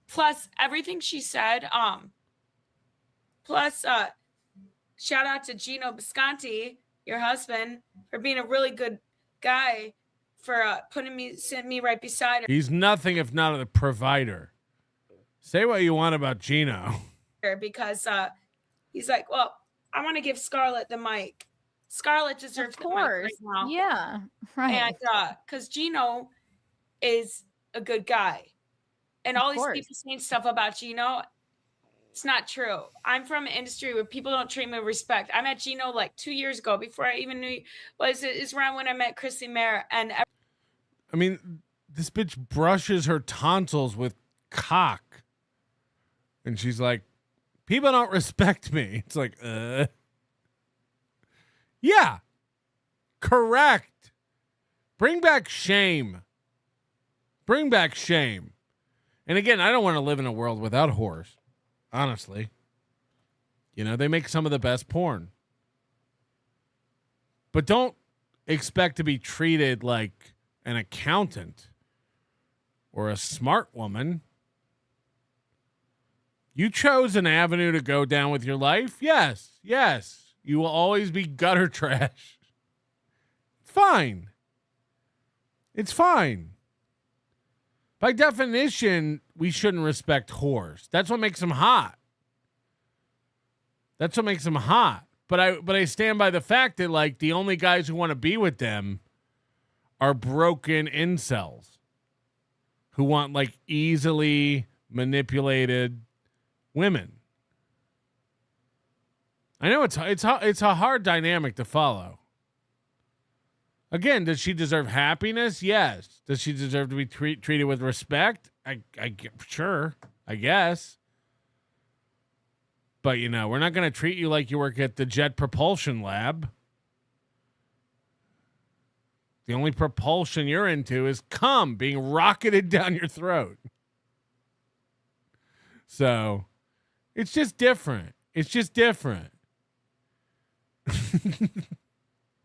Plus everything she said. Plus, shout out to Gino Bisconti, your husband, for being a really good guy, for sitting me right beside her. He's nothing if not a provider. Say what you want about Gino. Because he's like, well, I want to give Scarlett the mic. Scarlett deserves the mic right now. Yeah, right. And because Gino is a good guy. And all these people saying stuff about Gino, it's not true. I'm from an industry where people don't treat me with respect. I met Gino like 2 years ago before I even knew. It's around when I met Chrissy Mayer. And I mean, this bitch brushes her tonsils with cock. And she's like, people don't respect me. It's like, yeah, correct. Bring back shame. Bring back shame. And again, I don't want to live in a world without whores, honestly. You know, they make some of the best porn. But don't expect to be treated like an accountant or a smart woman. You chose an avenue to go down with your life? Yes. You will always be gutter trash. Fine. It's fine. By definition, we shouldn't respect whores. That's what makes them hot. But I stand by the fact that, like, the only guys who want to be with them are broken incels who want, like, easily manipulated women. I know it's a hard dynamic to follow. Again, does she deserve happiness? Yes. Does she deserve to be treated with respect? Sure, I guess. But, you know, we're not going to treat you like you work at the Jet Propulsion Lab. The only propulsion you're into is cum being rocketed down your throat. So, it's just different.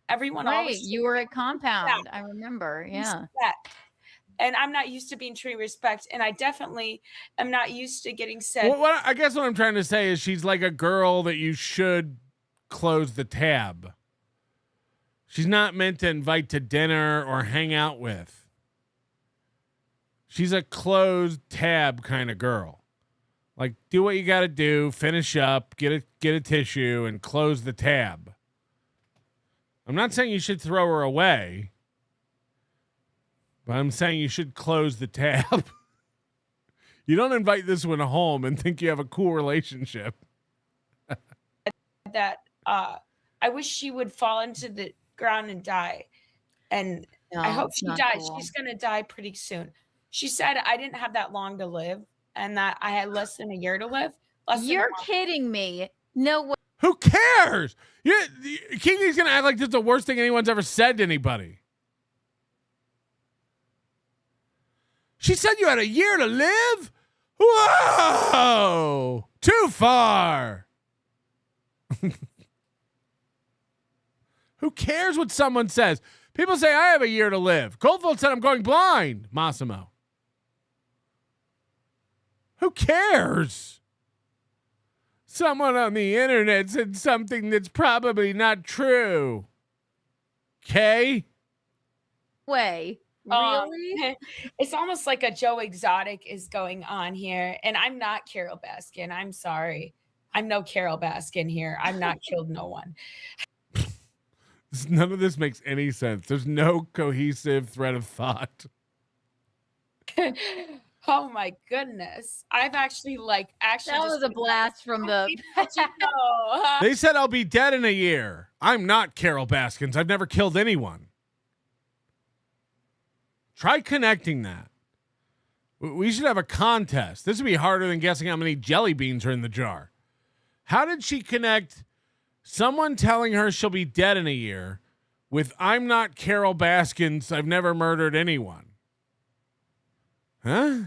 everyone right. always You were at Compound. I remember. Yeah. Respect. And I'm not used to being treated respect, and I definitely am not used to getting said. Well, I guess what I'm trying to say is she's like a girl that you should close the tab. She's not meant to invite to dinner or hang out with. She's a closed tab kind of girl. Like, do what you got to do, finish up, get a tissue, and close the tab. I'm not saying you should throw her away, but I'm saying you should close the tab. You don't invite this one home and think you have a cool relationship. That I wish she would fall into the ground and die. And No, I hope it's she not dies. cool. She's going to die pretty soon. She said I didn't have that long to live and that I had less than a year to live. You're kidding me. No way. Who cares? Kiki's going to act like this is the worst thing anyone's ever said to anybody. She said you had a year to live? Whoa! Too far. Who cares what someone says? People say, I have a year to live. Goldfield said I'm going blind, Massimo. Who cares? Someone on the internet said something that's probably not true. Okay? Way. Really? It's almost like a Joe Exotic is going on here. And I'm not Carol Baskin. I'm sorry. I'm no Carol Baskin here. I've not killed no one. None of this makes any sense. There's no cohesive thread of thought. Oh my goodness. I've actually that was a blast from the They said I'll be dead in a year. I'm not Carol Baskins. I've never killed anyone. Try connecting that. We should have a contest. This would be harder than guessing how many jelly beans are in the jar. How did she connect someone telling her she'll be dead in a year with I'm not Carol Baskins. I've never murdered anyone. Huh?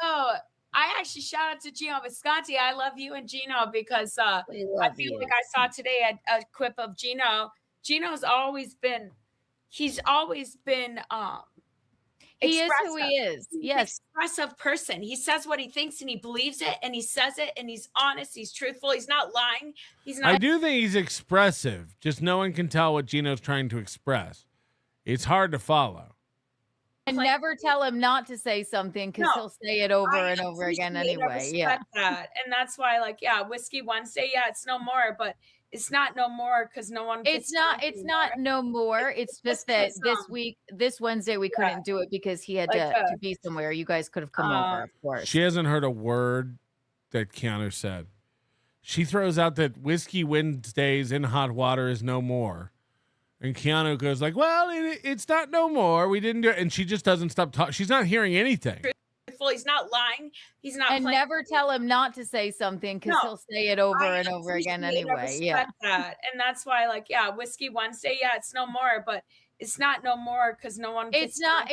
No, I actually shout out to Gino Visconti. I love you and Gino because I feel like I saw today a clip of Gino. Gino's always been, he's always been he is who he is. Yes. Expressive person. He says what he thinks and he believes it and he says it and he's honest. He's truthful. He's not lying. He's not. I do think he's expressive. Just no one can tell what Gino's trying to express. It's hard to follow. And never tell him not to say something because he'll say it over and over again anyway. Yeah. That. And that's why, Whiskey Wednesday, it's no more, but it's not no more because no one. It's not no more. It's just that this Wednesday, we couldn't do it because he had to be somewhere. You guys could have come over, of course. She hasn't heard a word that Keanu said. She throws out that Whiskey Wednesdays in hot water is no more. And Keanu goes well, it's not no more. We didn't do it. And she just doesn't stop talking. She's not hearing anything. He's not lying. He's not. And never tell him not to say something because he'll say it over and over again anyway. Yeah. That. And that's why, Whiskey Wednesday, it's no more, but it's not no more because no one. It's not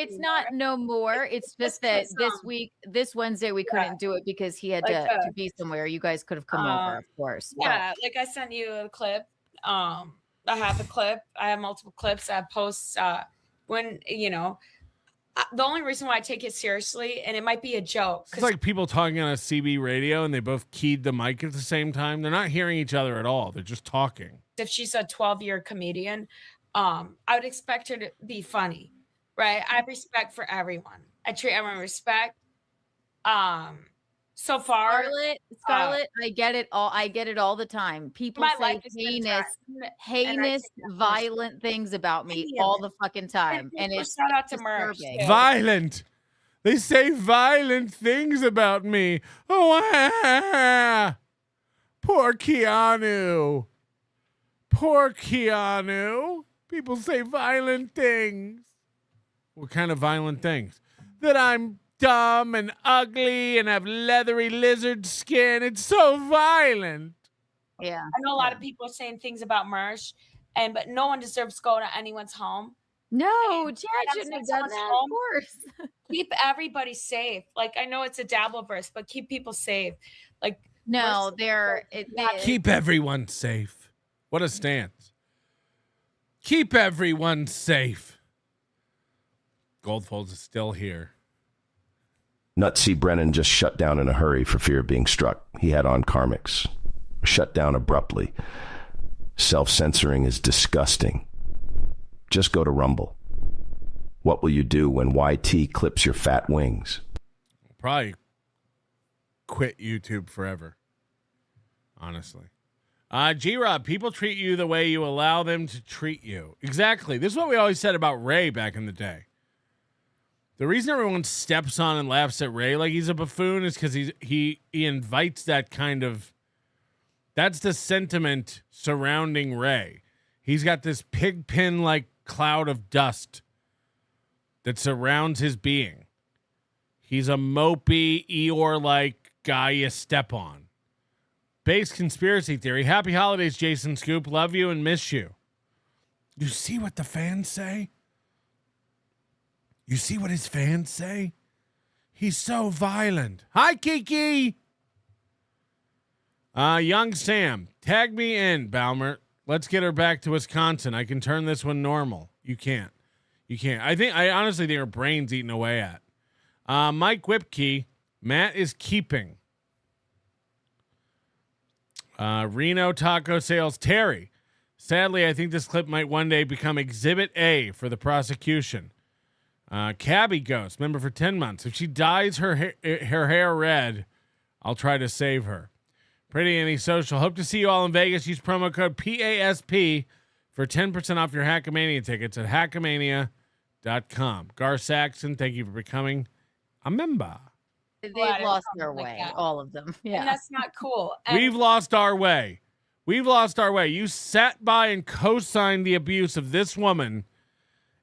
no more. It's just that this Wednesday, we couldn't do it because he had to be somewhere. You guys could have come over, of course. Yeah. I sent you a clip. I have a clip. I have multiple clips. I post when, the only reason why I take it seriously, and it might be a joke. It's like people talking on a CB radio and they both keyed the mic at the same time. They're not hearing each other at all. They're just talking. If she's a 12-year comedian, I would expect her to be funny, right? I have respect for everyone. I treat everyone with respect. So far, Scarlett, I get it all. I get it all the time. People say heinous, violent things about me all the fucking time, and it's shout out to Merch. Violent. They say violent things about me. Oh, poor Keanu. Poor Keanu. People say violent things. What kind of violent things? That I'm dumb and ugly and have leathery lizard skin. It's so violent. Yeah. I know a lot of people are saying things about Mersh, but no one deserves to go to anyone's home. No, Chad shouldn't have done that, of course. Keep everybody safe. I know it's a Dabbleverse, but keep people safe. No, keep everyone safe. What a stance. Keep everyone safe. Goldfolds is still here. Nutsy Brennan just shut down in a hurry for fear of being struck. He had on karmics. Shut down abruptly. Self-censoring is disgusting. Just go to Rumble. What will you do when YT clips your fat wings? Probably quit YouTube forever. Honestly. G-Rob, people treat you the way you allow them to treat you. Exactly. This is what we always said about Ray back in the day. The reason everyone steps on and laughs at Ray like he's a buffoon is because he invites that kind of. That's the sentiment surrounding Ray. He's got this pigpen like cloud of dust that surrounds his being. He's a mopey Eeyore like guy you step on. Base conspiracy theory. Happy holidays, Jason Scoop. Love you and miss you. You see what the fans say? You see what his fans say? He's so violent. Hi, Kiki. Young Sam, tag me in, Balmer. Let's get her back to Wisconsin. I can turn this one normal. You can't. I honestly think her brain's eating away at. Mike Whipkey, Matt is keeping. Reno Taco Sales, Terry. Sadly, I think this clip might one day become Exhibit A for the prosecution. Cabby Ghost, member for 10 months. If she dyes her hair red, I'll try to save her. Pretty Antisocial. Hope to see you all in Vegas. Use promo code PASP for 10% off your Hackamania tickets at hackamania.com. Gar Saxon, thank you for becoming a member. They've lost their way, all of them. Yeah. And that's not cool. And We've lost our way. You sat by and co-signed the abuse of this woman,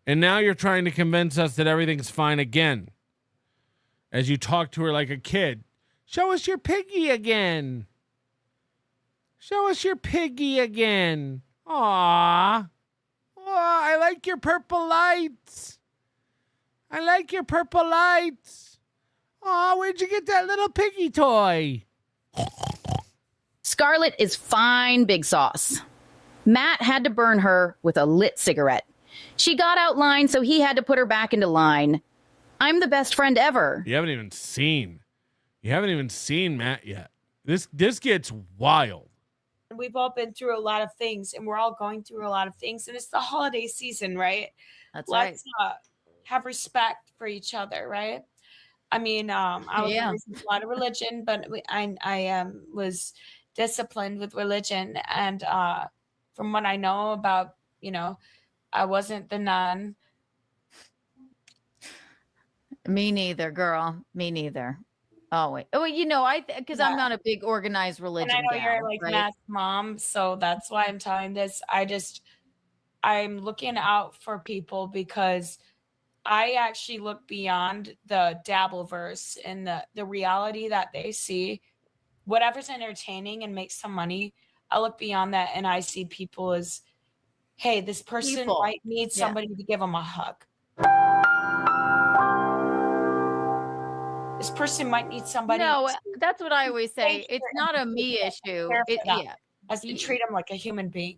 and now you're trying to convince us that everything's fine again. As you talk to her like a kid. Show us your piggy again. Aww. Oh, I like your purple lights. Aw, where'd you get that little piggy toy? Scarlett is fine, Big Sauce. Matt had to burn her with a lit cigarette. She got out line, so he had to put her back into line. I'm the best friend ever. You haven't even seen Matt yet. This gets wild. we've all been through a lot of things, and we're all going through a lot of things, and it's the holiday season, right? Let's have respect for each other, right? I mean, I was raised with a lot of religion, but I was disciplined with religion, and from what I know about, I wasn't the nun. Me neither, girl. Me neither. Oh wait. Oh, because I'm not a big organized religion. And I know gal, you're like right? Matt's mom, so that's why I'm telling this. I'm looking out for people because I actually look beyond the Dabbleverse and the reality that they see. Whatever's entertaining and makes some money, I look beyond that and I see people as, hey, this person might need somebody to give them a hug. This person might need somebody. No, that's what I always say. It's not a me issue. As to treat them like a human being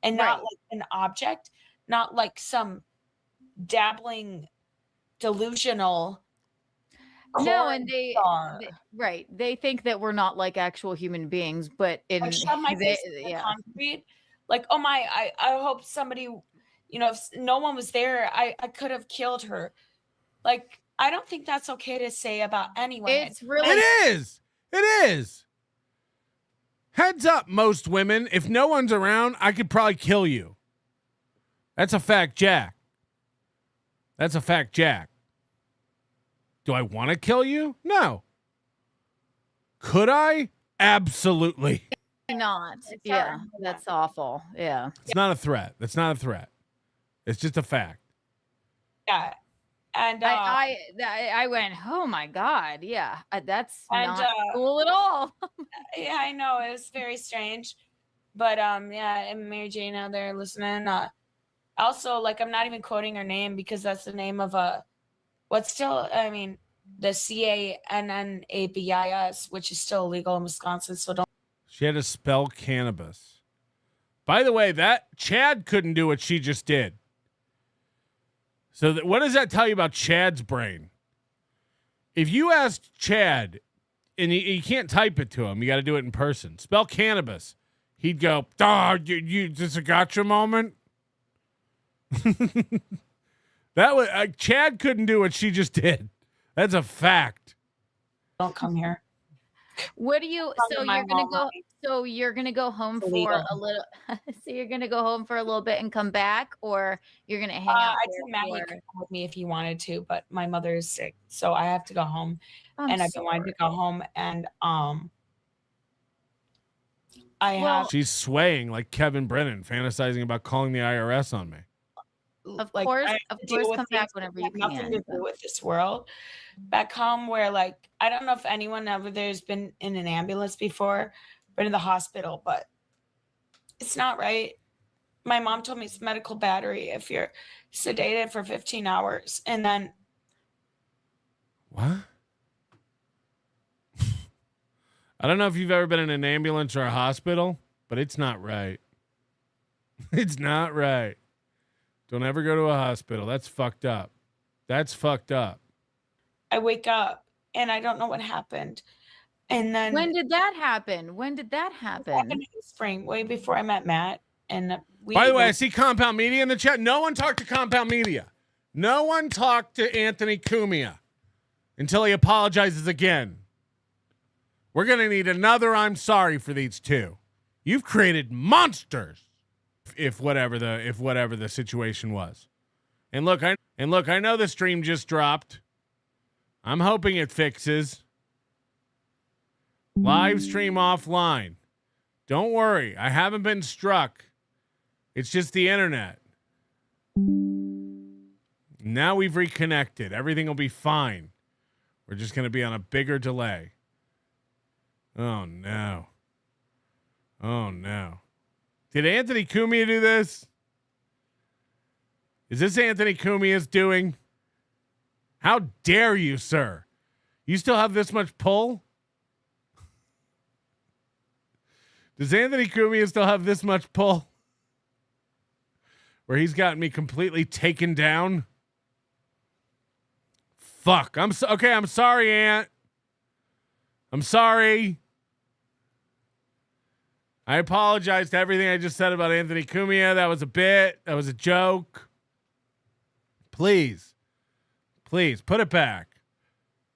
and not like an object, not like some dabbling delusional. No, and they think that we're not like actual human beings, but in shove my face in the concrete. Like, oh my, I hope somebody, if no one was there, I could have killed her. Like, I don't think that's okay to say about anyone. It's really It is. Heads up, most women. If no one's around, I could probably kill you. That's a fact, Jack. Do I want to kill you? No. Could I? Absolutely. not. That's awful. Yeah. It's not a threat. It's just a fact. Yeah. And I went, oh my God. Yeah. That's not cool at all. Yeah, I know. It was very strange. But and Mary Jane out there listening. Also, like, I'm not even quoting her name because that's the name of the CANNABIS, which is still illegal in Wisconsin. So don't. She had to spell cannabis. By the way, that Chad couldn't do what she just did. So what does that tell you about Chad's brain? If you asked Chad, and you can't type it to him, you got to do it in person. Spell cannabis. He'd go, you just a gotcha moment. That was Chad couldn't do what she just did. That's a fact. Don't come here. What do you? So you're gonna go. So you're gonna go home for a little. So you're gonna go home for a little bit and come back, or you're gonna hang out. I told Matt he'd come with me if he wanted to, but my mother is sick, so I have to go home. I've been wanting to go home, and She's swaying like Kevin Brennan, fantasizing about calling the IRS on me. Of course, come back whenever you can. Nothing to do with this world. Back home, where I don't know if anyone ever there's been in an ambulance before, been in the hospital, but it's not right. My mom told me it's medical battery if you're sedated for 15 hours and then. What? I don't know if you've ever been in an ambulance or a hospital, but it's not right. It's not right. Don't ever go to a hospital. That's fucked up. That's fucked up. I wake up and I don't know what happened. And then when did that happen? When did that happen? It happened in the spring, way before I met Matt. And by the way, I see Compound Media in the chat. No one talked to Compound Media. No one talked to Anthony Cumia until he apologizes again. We're going to need another I'm sorry for these two. You've created monsters. If whatever the situation was. And look, I know the stream just dropped. I'm hoping it fixes. Live stream offline. Don't worry, I haven't been struck. It's just the internet. Now we've reconnected. Everything will be fine. We're just going to be on a bigger delay. Oh, no. Oh, no. Did Anthony Cumia do this? Is this Anthony Cumia's doing? How dare you, sir? You still have this much pull? Does Anthony Cumia still have this much pull? Where he's got me completely taken down? Fuck. I'm sorry, Ant. I'm sorry. I apologize to everything I just said about Anthony Cumia. That was a bit. That was a joke. Please, put it back.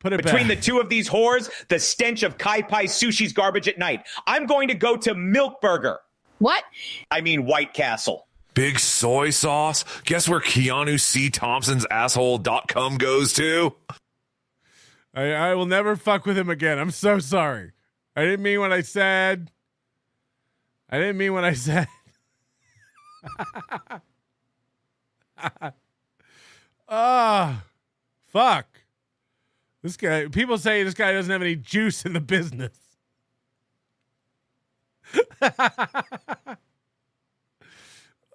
Put it Between back. the two of these whores, the stench of Kai Pai Sushi's garbage at night. I'm going to go to Milk Burger. What? I mean White Castle. Big soy sauce? Guess where Keanu C. Thompson's asshole.com goes to? I will never fuck with him again. I'm so sorry. I didn't mean what I said. Ah, fuck. This guy, people say this guy doesn't have any juice in the business.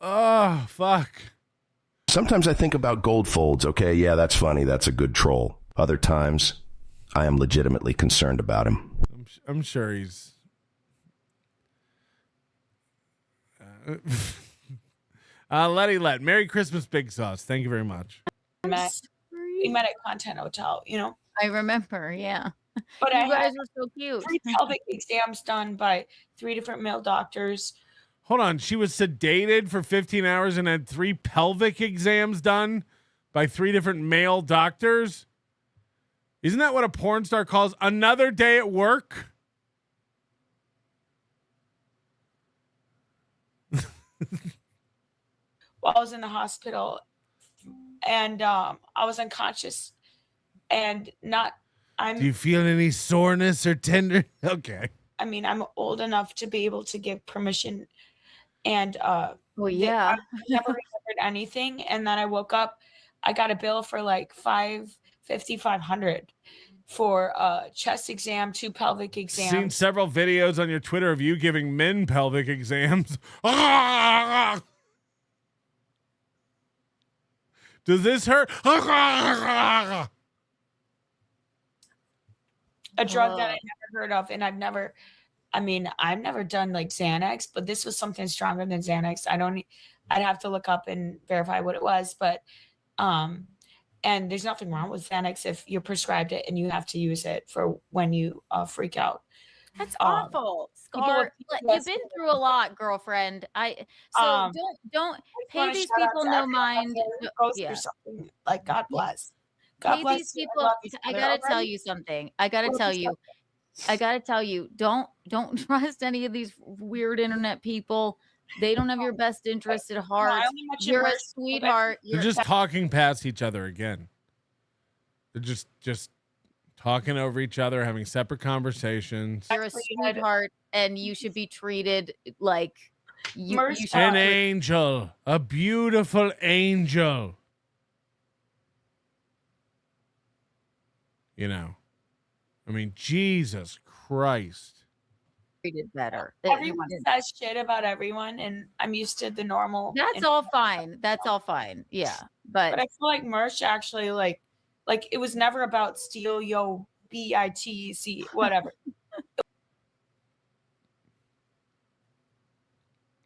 Oh, fuck. Sometimes I think about gold folds. Okay, yeah, that's funny. That's a good troll. Other times, I am legitimately concerned about him. I'm sure he's... Letty Let. Merry Christmas, Big Sauce. Thank you very much. We met at Content Hotel, you know. I remember, yeah. But you I guys had were so cute. 3 pelvic exams done by 3 different male doctors. Hold on. She was sedated for 15 hours and had 3 pelvic exams done by 3 different male doctors? Isn't that what a porn star calls another day at work? While I was in the hospital, and I was unconscious, and not. Do you feel any soreness or tender? Okay. I mean, I'm old enough to be able to give permission, and well, yeah, I never remembered anything. And then I woke up, I got a bill for like $500 for a chest exam, 2 pelvic exams. Seen several videos on your Twitter of you giving men pelvic exams. Does this hurt? A drug that I never heard of, and I've never done like Xanax, but this was something stronger than Xanax. I'd have to look up and verify what it was, but and there's nothing wrong with Xanax if you're prescribed it and you have to use it for when you freak out. That's awful. Scar, you've been through a lot, girlfriend. Don't pay these people no mind. Yeah. Something like God bless. Pay these people. I gotta tell you something. I gotta tell you. Don't trust any of these weird internet people. They don't have your best interest at heart. You're a sweetheart. They're just talking past each other again. They're just talking over each other, having separate conversations. You're a sweetheart, and you should be treated like you should. An angel, a beautiful angel. You know, I mean, Jesus Christ. treated better. Everyone says shit about everyone, and I'm used to the normal. That's all fine. That's all fine. Yeah, but I feel like Mersh actually like it was never about steal yo bitc whatever.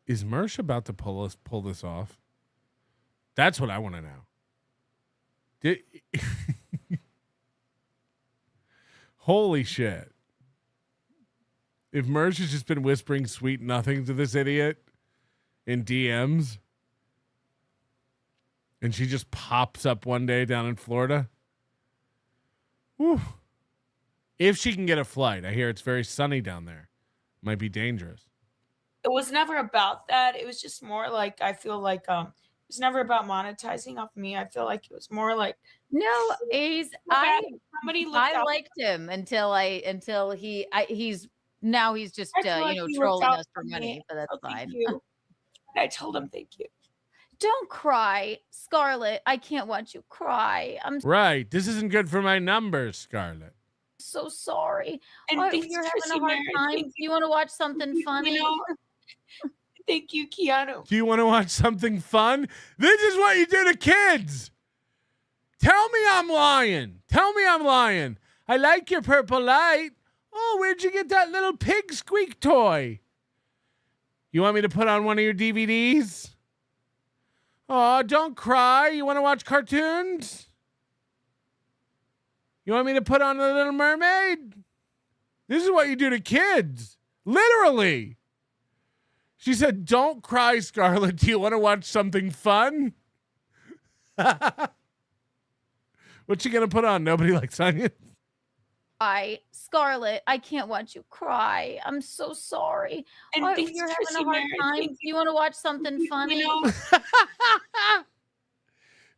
Is Mersh about to pull this off? That's what I want to know. Holy shit. If Mersh has just been whispering sweet nothing to this idiot in DMs, and she just pops up one day down in Florida. Whew. If she can get a flight. I hear it's very sunny down there. Might be dangerous. It was never about that. It was just more like, I feel like it was never about monetizing off me. I feel like it was more like, no, I liked him until he's just trolling us for money, but that's fine. I told him thank you. Don't cry, Scarlett. I can't watch you cry. I'm right. This isn't good for my numbers, Scarlett. So sorry. And You're having a hard time. Do you want to watch something funny? Thank you, Keanu. Do you want to watch something fun? This is what you do to kids. Tell me I'm lying. Tell me I'm lying. I like your purple light. Oh, where'd you get that little pig squeak toy? You want me to put on one of your DVDs? Oh, don't cry. You want to watch cartoons? You want me to put on The Little Mermaid? This is what you do to kids. Literally. She said, don't cry, Scarlett. Do you want to watch something fun? What's she going to put on? Nobody Likes Onions? Scarlett, I can't watch you cry. I'm so sorry. And you're having a hard time. Do you want to watch something funny? Do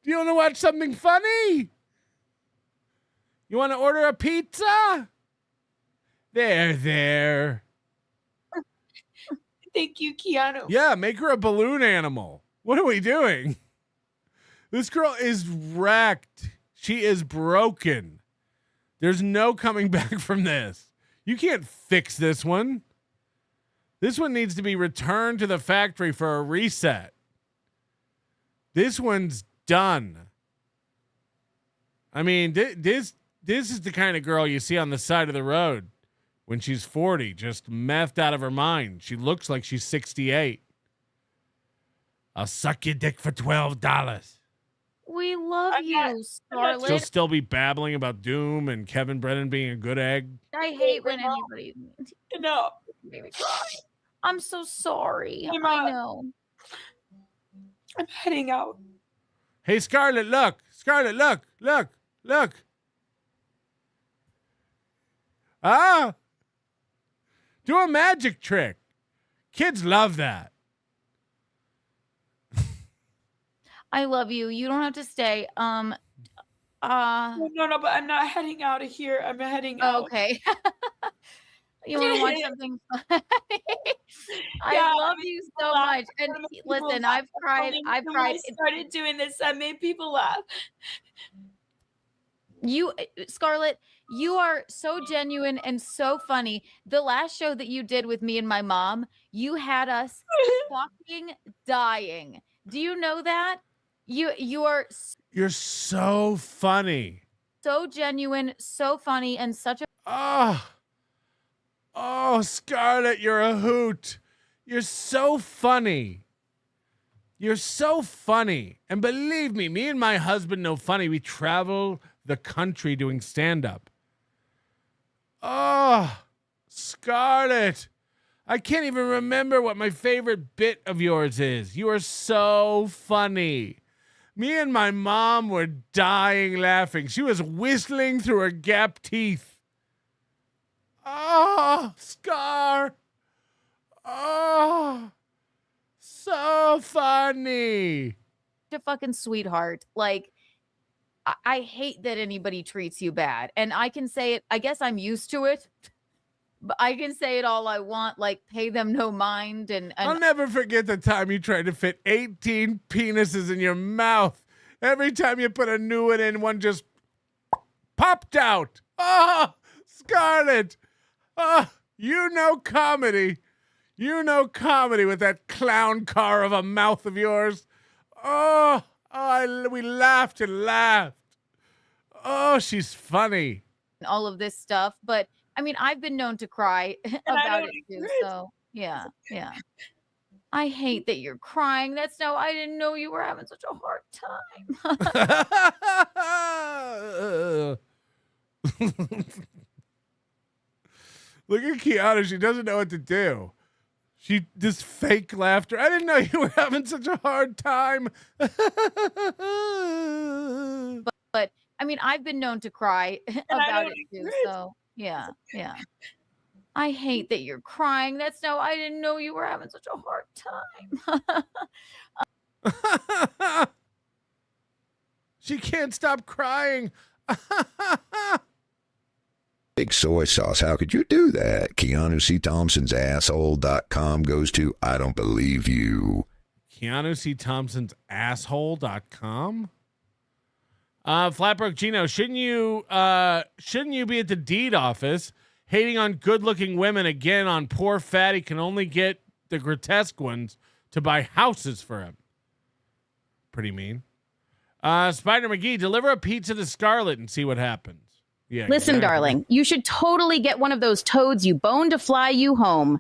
you want to watch something funny? You want to order a pizza? There. Thank you, Keanu. Yeah, make her a balloon animal. What are we doing? This girl is wrecked. She is broken. There's no coming back from this. You can't fix this one. This one needs to be returned to the factory for a reset. This one's done. I mean, this is the kind of girl you see on the side of the road when she's 40, just methed out of her mind. She looks like she's 68. I'll suck your dick for $12. We love you, Scarlett. She'll still be babbling about Doom and Kevin Brennan being a good egg. I hate when anybody made me cry. I'm so sorry. I know. I'm heading out. Hey, Scarlett, look. Scarlett, look. Ah. Do a magic trick. Kids love that. I love you. You don't have to stay. No, but I'm not heading out of here. I'm heading out. Okay. You want to watch something fun? I love you so much. And listen, I've cried. When I started doing this, I made people laugh. You, Scarlett, you are so genuine and so funny. The last show that you did with me and my mom, you had us fucking dying. Do you know that? You're so funny. So genuine, so funny, and such a Oh, Scarlett, you're a hoot. You're so funny. You're so funny. And believe me, me and my husband know funny. We travel the country doing stand-up. Oh, Scarlett. I can't even remember what my favorite bit of yours is. You are so funny. Me and my mom were dying laughing. She was whistling through her gap teeth. Oh, Scar. Oh, so funny. A fucking sweetheart. Like, I hate that anybody treats you bad. And I can say it, I guess I'm used to it. But I can say it all I want, like pay them no mind. And I'll never forget the time you tried to fit 18 penises in your mouth. Every time you put a new one in, one just popped out. Oh, Scarlett. Oh, You know comedy. You know comedy with that clown car of a mouth of yours. We laughed and laughed. Oh, she's funny. All of this stuff, but I mean, I've been known to cry about it too. So yeah. I hate that you're crying. I didn't know you were having such a hard time. Look at Keanu. She doesn't know what to do. This fake laughter. I didn't know you were having such a hard time. But I mean, I've been known to cry about it too. So yeah. I hate that you're crying. I didn't know you were having such a hard time. She can't stop crying. Big soy sauce. How could you do that? Keanu C. Thompson's asshole.com goes to I don't believe you. Keanu C. Thompson's asshole.com. Flatbroke Gino, shouldn't you be at the deed office hating on good-looking women again on poor fatty can only get the grotesque ones to buy houses for him? Pretty mean. Spider McGee, deliver a pizza to Scarlett and see what happens. Yeah. Listen, exactly. darling, you should totally get one of those toads you boned to fly you home.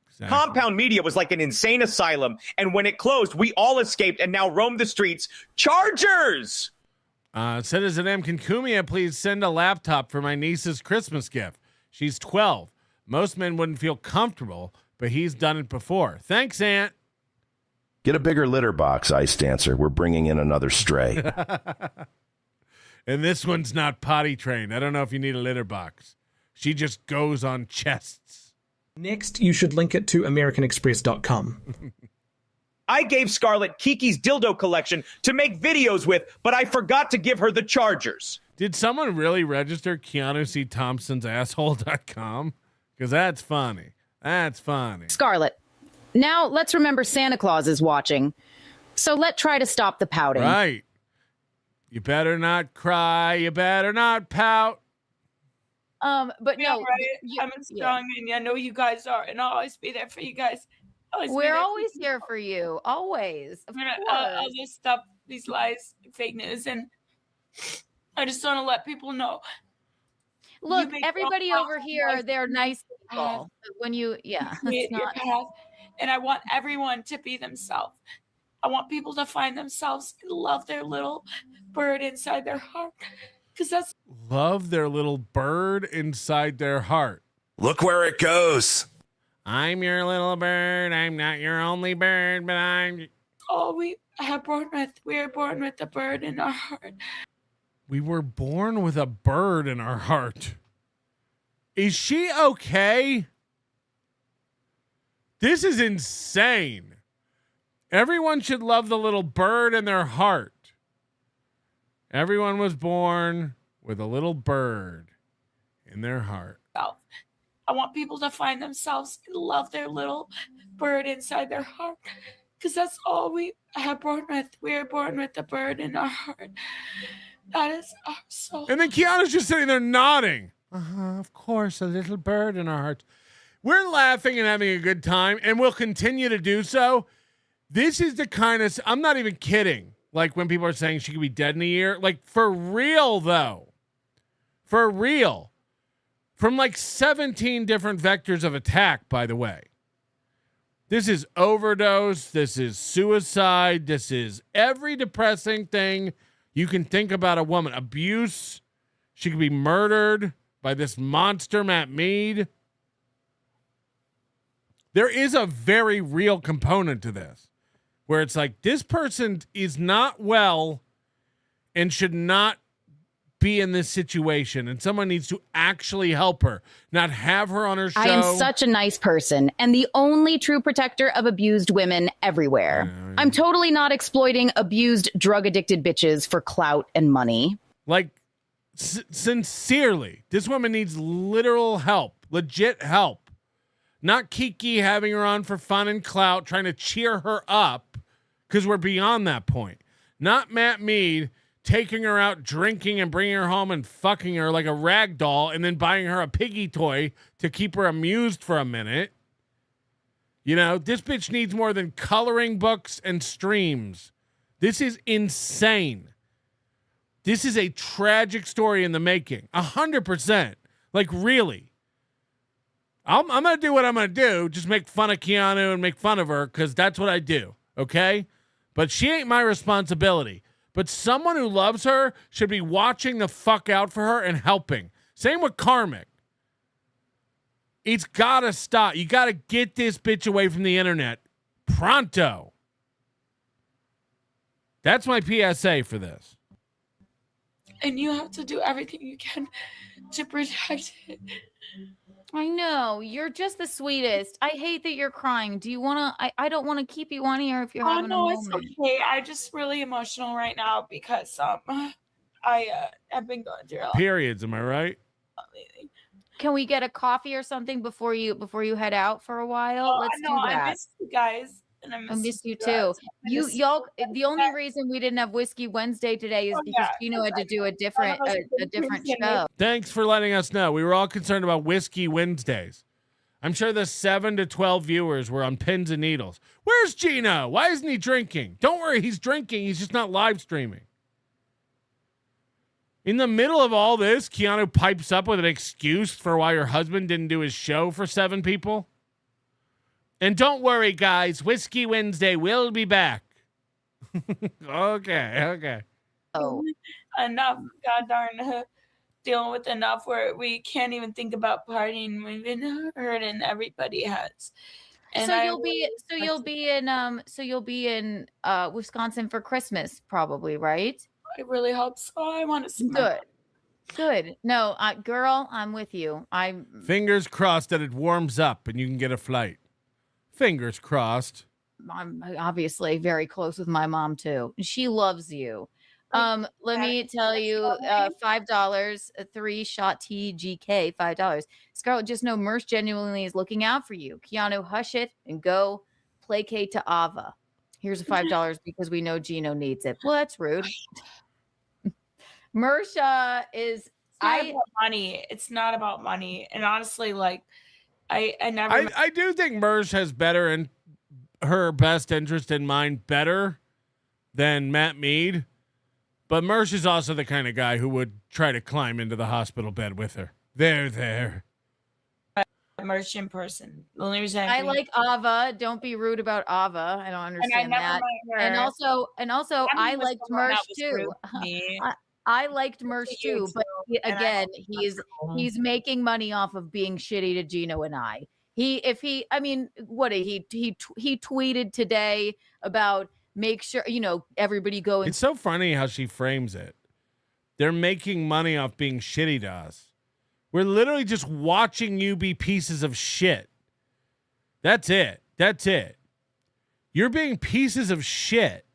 Exactly. Compound Media was like an insane asylum, and when it closed, we all escaped and now roam the streets. Chargers! Citizen M. Concumia, please send a laptop for my niece's Christmas gift. She's 12. Most men wouldn't feel comfortable, but he's done it before. Thanks, Aunt. Get a bigger litter box, Ice Dancer. We're bringing in another stray. And this one's not potty trained. I don't know if you need a litter box. She just goes on chests. Next, you should link it to AmericanExpress.com. I gave Scarlett Kiki's dildo collection to make videos with, but I forgot to give her the chargers. Did someone really register Keanu C. Thompson's asshole.com? Because that's funny. That's funny. Scarlett, now let's remember Santa Claus is watching. So let's try to stop the pouting. Right. You better not cry. You better not pout. But no, right. I'm strong, and I know you guys are, and I'll always be there for you guys. We're always here for you. Always. All this stuff, these lies, fake news, and I just want to let people know. Look, everybody over here, they're nice people. When you, it's not. And I want everyone to be themselves. I want people to find themselves and love their little bird inside their heart. Because that's love their little bird inside their heart. Look where it goes. I'm your little bird. I'm not your only bird, but I'm. Oh, we are born with a bird in our heart. We were born with a bird in our heart. Is she okay? This is insane. Everyone should love the little bird in their heart. Everyone was born with a little bird in their heart. I want people to find themselves and love their little bird inside their heart. Because that's all we are born with. We are born with a bird in our heart. That is our soul. And then Keanu's just sitting there nodding. Of course, a little bird in our hearts. We're laughing and having a good time, and we'll continue to do so. This is the kind of, I'm not even kidding. Like when people are saying she could be dead in a year. Like for real, though. For real. From like 17 different vectors of attack, by the way. This is overdose. This is suicide. This is every depressing thing you can think about a woman. Abuse. She could be murdered by this monster, Matt Mead. There is a very real component to this where it's like this person is not well and should not be in this situation, and someone needs to actually help her, not have her on her show. I am such a nice person and the only true protector of abused women everywhere. I'm totally not exploiting abused, drug-addicted bitches for clout and money. Like, sincerely, this woman needs literal help, legit help. Not Kiki having her on for fun and clout, trying to cheer her up, because we're beyond that point. Not Matt Mead taking her out drinking and bringing her home and fucking her like a rag doll and then buying her a piggy toy to keep her amused for a minute. You know, this bitch needs more than coloring books and streams. This is insane. This is a tragic story in the making. 100%. Like, really. I'm going to do what I'm going to do. Just make fun of Keanu and make fun of her because that's what I do. Okay? But she ain't my responsibility. But someone who loves her should be watching the fuck out for her and helping. Same with Karmic. It's got to stop. You got to get this bitch away from the internet. Pronto. That's my PSA for this. And you have to do everything you can to protect it. I know. You're just the sweetest. I hate that you're crying. Do you want to? I don't want to keep you on here if you're having a moment. It's okay. I'm just really emotional right now because I have been going through a lot. Periods, am I right? Can we get a coffee or something before you head out for a while? Let's do that. I miss you guys. And I miss you too. Y'all. The only reason we didn't have Whiskey Wednesday today is because Gino had to do a different show. Thanks for letting us know. We were all concerned about Whiskey Wednesdays. I'm sure the 7 to 12 viewers were on pins and needles. Where's Gino? Why isn't he drinking? Don't worry, he's drinking. He's just not live streaming. In the middle of all this, Keanu pipes up with an excuse for why her husband didn't do his show for 7 people. And don't worry, guys. Whiskey Wednesday will be back. Okay. Oh, enough. God darn, dealing with enough where we can't even think about partying. We've been hurting. Everybody has. And you'll be in Wisconsin for Christmas, probably, right? I really hope so. I want to see. Good. No, girl, I'm with you. Fingers crossed that it warms up and you can get a flight. Fingers crossed. I'm obviously very close with my mom too. She loves you. Let me tell you, $5, a 3-shot TGK, $5. Scarlett, just know Merce genuinely is looking out for you. Keanu, hush it and go placate to Ava. Here's a $5 because we know Gino needs it. Well, that's rude. Merce is about money. It's not about money. And honestly, like I do think Merce has better in her best interest in mind better than Matt Mead. But Merce is also the kind of guy who would try to climb into the hospital bed with her. There. Merce in person. The only reason I like Ava. Don't be rude about Ava. I don't understand that. And also, I liked Merce too. I liked Merce too, but again, he's making money off of being shitty to Gino and I. He tweeted today about make sure everybody go. It's so funny how she frames it. They're making money off being shitty to us. We're literally just watching you be pieces of shit. That's it. You're being pieces of shit.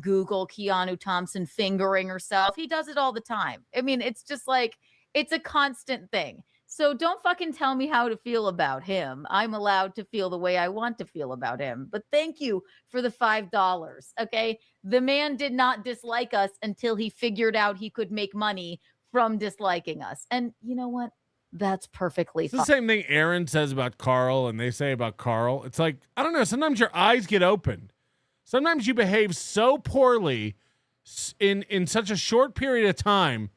Google Keanu Thompson fingering herself. He does it all the time. I mean, it's just like, it's a constant thing. So don't fucking tell me how to feel about him. I'm allowed to feel the way I want to feel about him. But thank you for the $5. Okay. The man did not dislike us until he figured out he could make money from disliking us. And you know what? That's perfectly fine. It's the same thing Aaron says about Carl and they say about Carl. It's like, I don't know. Sometimes your eyes get opened. Sometimes you behave so poorly in such a short period of time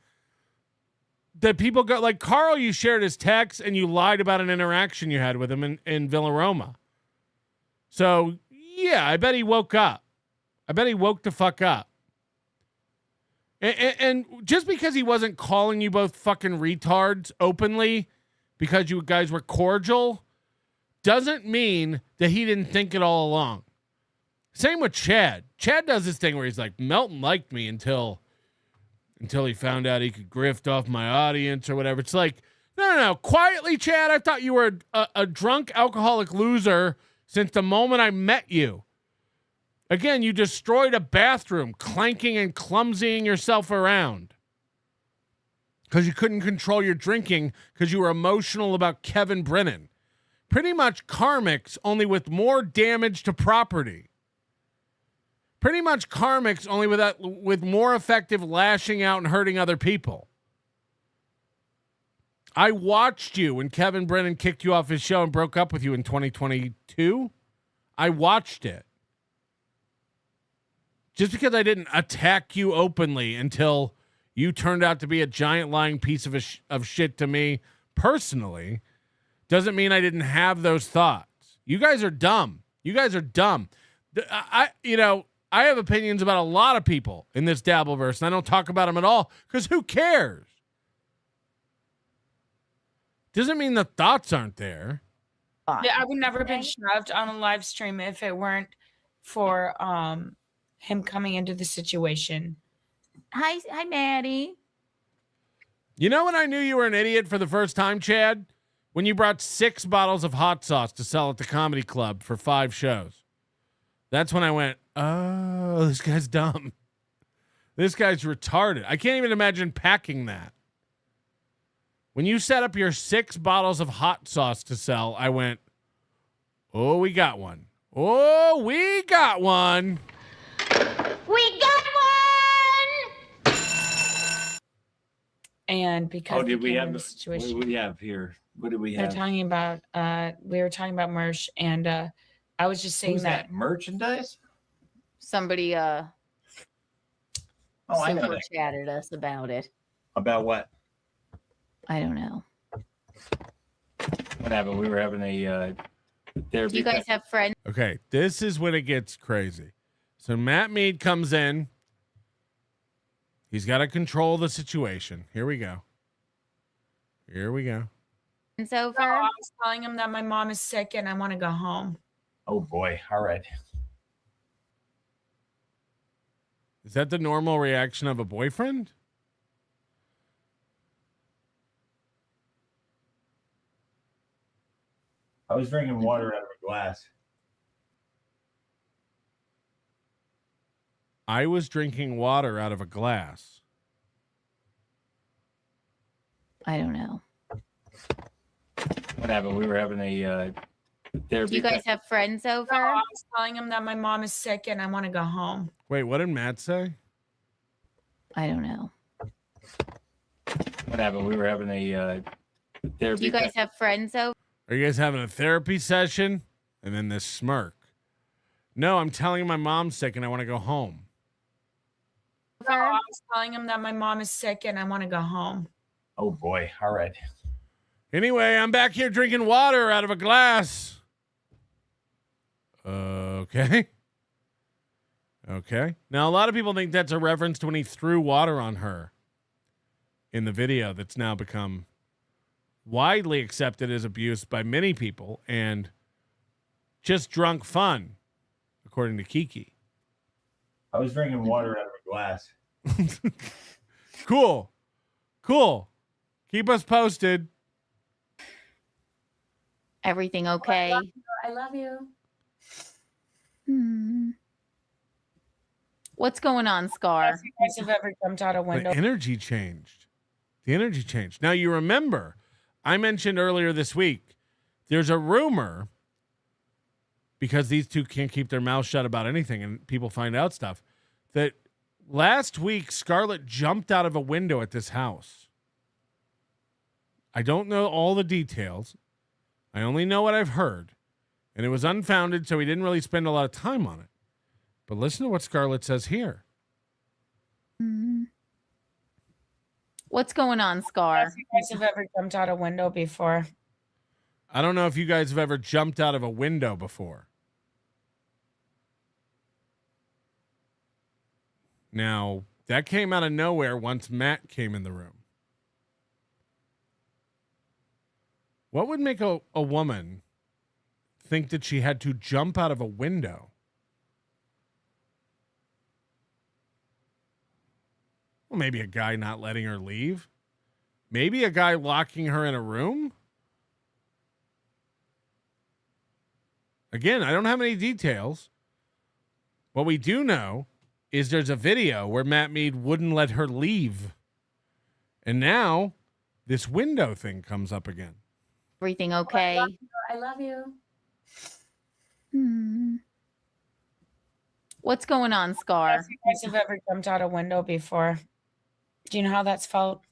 that people go like Carl, you shared his text and you lied about an interaction you had with him in Villa Roma. So yeah, I bet he woke up. I bet he woke the fuck up. And just because he wasn't calling you both fucking retards openly because you guys were cordial doesn't mean that he didn't think it all along. Same with Chad. Chad does this thing where he's like, Melton liked me until he found out he could grift off my audience or whatever. It's like, no. Quietly, Chad, I thought you were a drunk alcoholic loser since the moment I met you. Again, you destroyed a bathroom, clanking and clumsying yourself around because you couldn't control your drinking because you were emotional about Kevin Brennan. Pretty much Karmic's, only with more damage to property. Pretty much karmics, only with more effective lashing out and hurting other people. I watched you when Kevin Brennan kicked you off his show and broke up with you in 2022. I watched it. Just because I didn't attack you openly until you turned out to be a giant lying piece of shit to me personally, doesn't mean I didn't have those thoughts. You guys are dumb. You guys are dumb. I have opinions about a lot of people in this Dabbleverse, and I don't talk about them at all because who cares? Doesn't mean the thoughts aren't there. Yeah, I would never have been shoved on a live stream if it weren't for him coming into the situation. Hi, Maddie. You know when I knew you were an idiot for the first time, Chad? When you brought 6 bottles of hot sauce to sell at the comedy club for 5 shows. That's when I went, oh, this guy's dumb. This guy's retarded. I can't even imagine packing that. When you set up your 6 bottles of hot sauce to sell, I went, oh, we got one. Oh, we got one. We got one. And because did we have the situation, what do we have here? What do we have? they're talking about we were talking about merch, and I was just saying Who's that merchandise. Somebody I know super that. chatted us about it. About what? I don't know. What happened? We were having a therapy. Do you guys have friends? Okay, this is when it gets crazy. So Matt Mead comes in. He's got to control the situation. Here we go. Here we go. It's over. I was telling him that my mom is sick and I want to go home. Oh boy! All right. Is that the normal reaction of a boyfriend? I was drinking water out of a glass. I was drinking water out of a glass. I don't know. What happened? We were having a therapy. Do you guys have friends over? I was telling him that my mom is sick and I want to go home. Wait, what did Matt say? I don't know. What happened? We were having a therapy. Do you guys have friends over? Are you guys having a therapy session? And then this smirk. No, I'm telling you my mom's sick and I want to go home. I was telling him that my mom is sick and I want to go home. Oh boy! All right. Anyway, I'm back here drinking water out of a glass. Okay. Okay. Now, a lot of people think that's a reference to when he threw water on her in the video that's now become widely accepted as abuse by many people and just drunk fun, according to Kiki. I was drinking water out of a glass. Cool. Cool. Keep us posted. Everything okay? I love you. What's going on, Scar? If you guys have ever jumped out a window. The energy changed. The energy changed. Now, you remember, I mentioned earlier this week, there's a rumor, because these two can't keep their mouths shut about anything and people find out stuff, that last week Scarlett jumped out of a window at this house. I don't know all the details. I only know what I've heard. And it was unfounded, so we didn't really spend a lot of time on it. But listen to what Scarlett says here. What's going on, Scar? If you guys have ever jumped out a window before. I don't know if you guys have ever jumped out of a window before. Now, that came out of nowhere once Matt came in the room. What would make a woman think that she had to jump out of a window? Well, maybe a guy not letting her leave. Maybe a guy locking her in a room. Again, I don't have any details. What we do know is there's a video where Matt Mead wouldn't let her leave. And now this window thing comes up again. Everything okay? I love you. What's going on, Scar? If you guys have ever jumped out a window before, do you know how that's felt?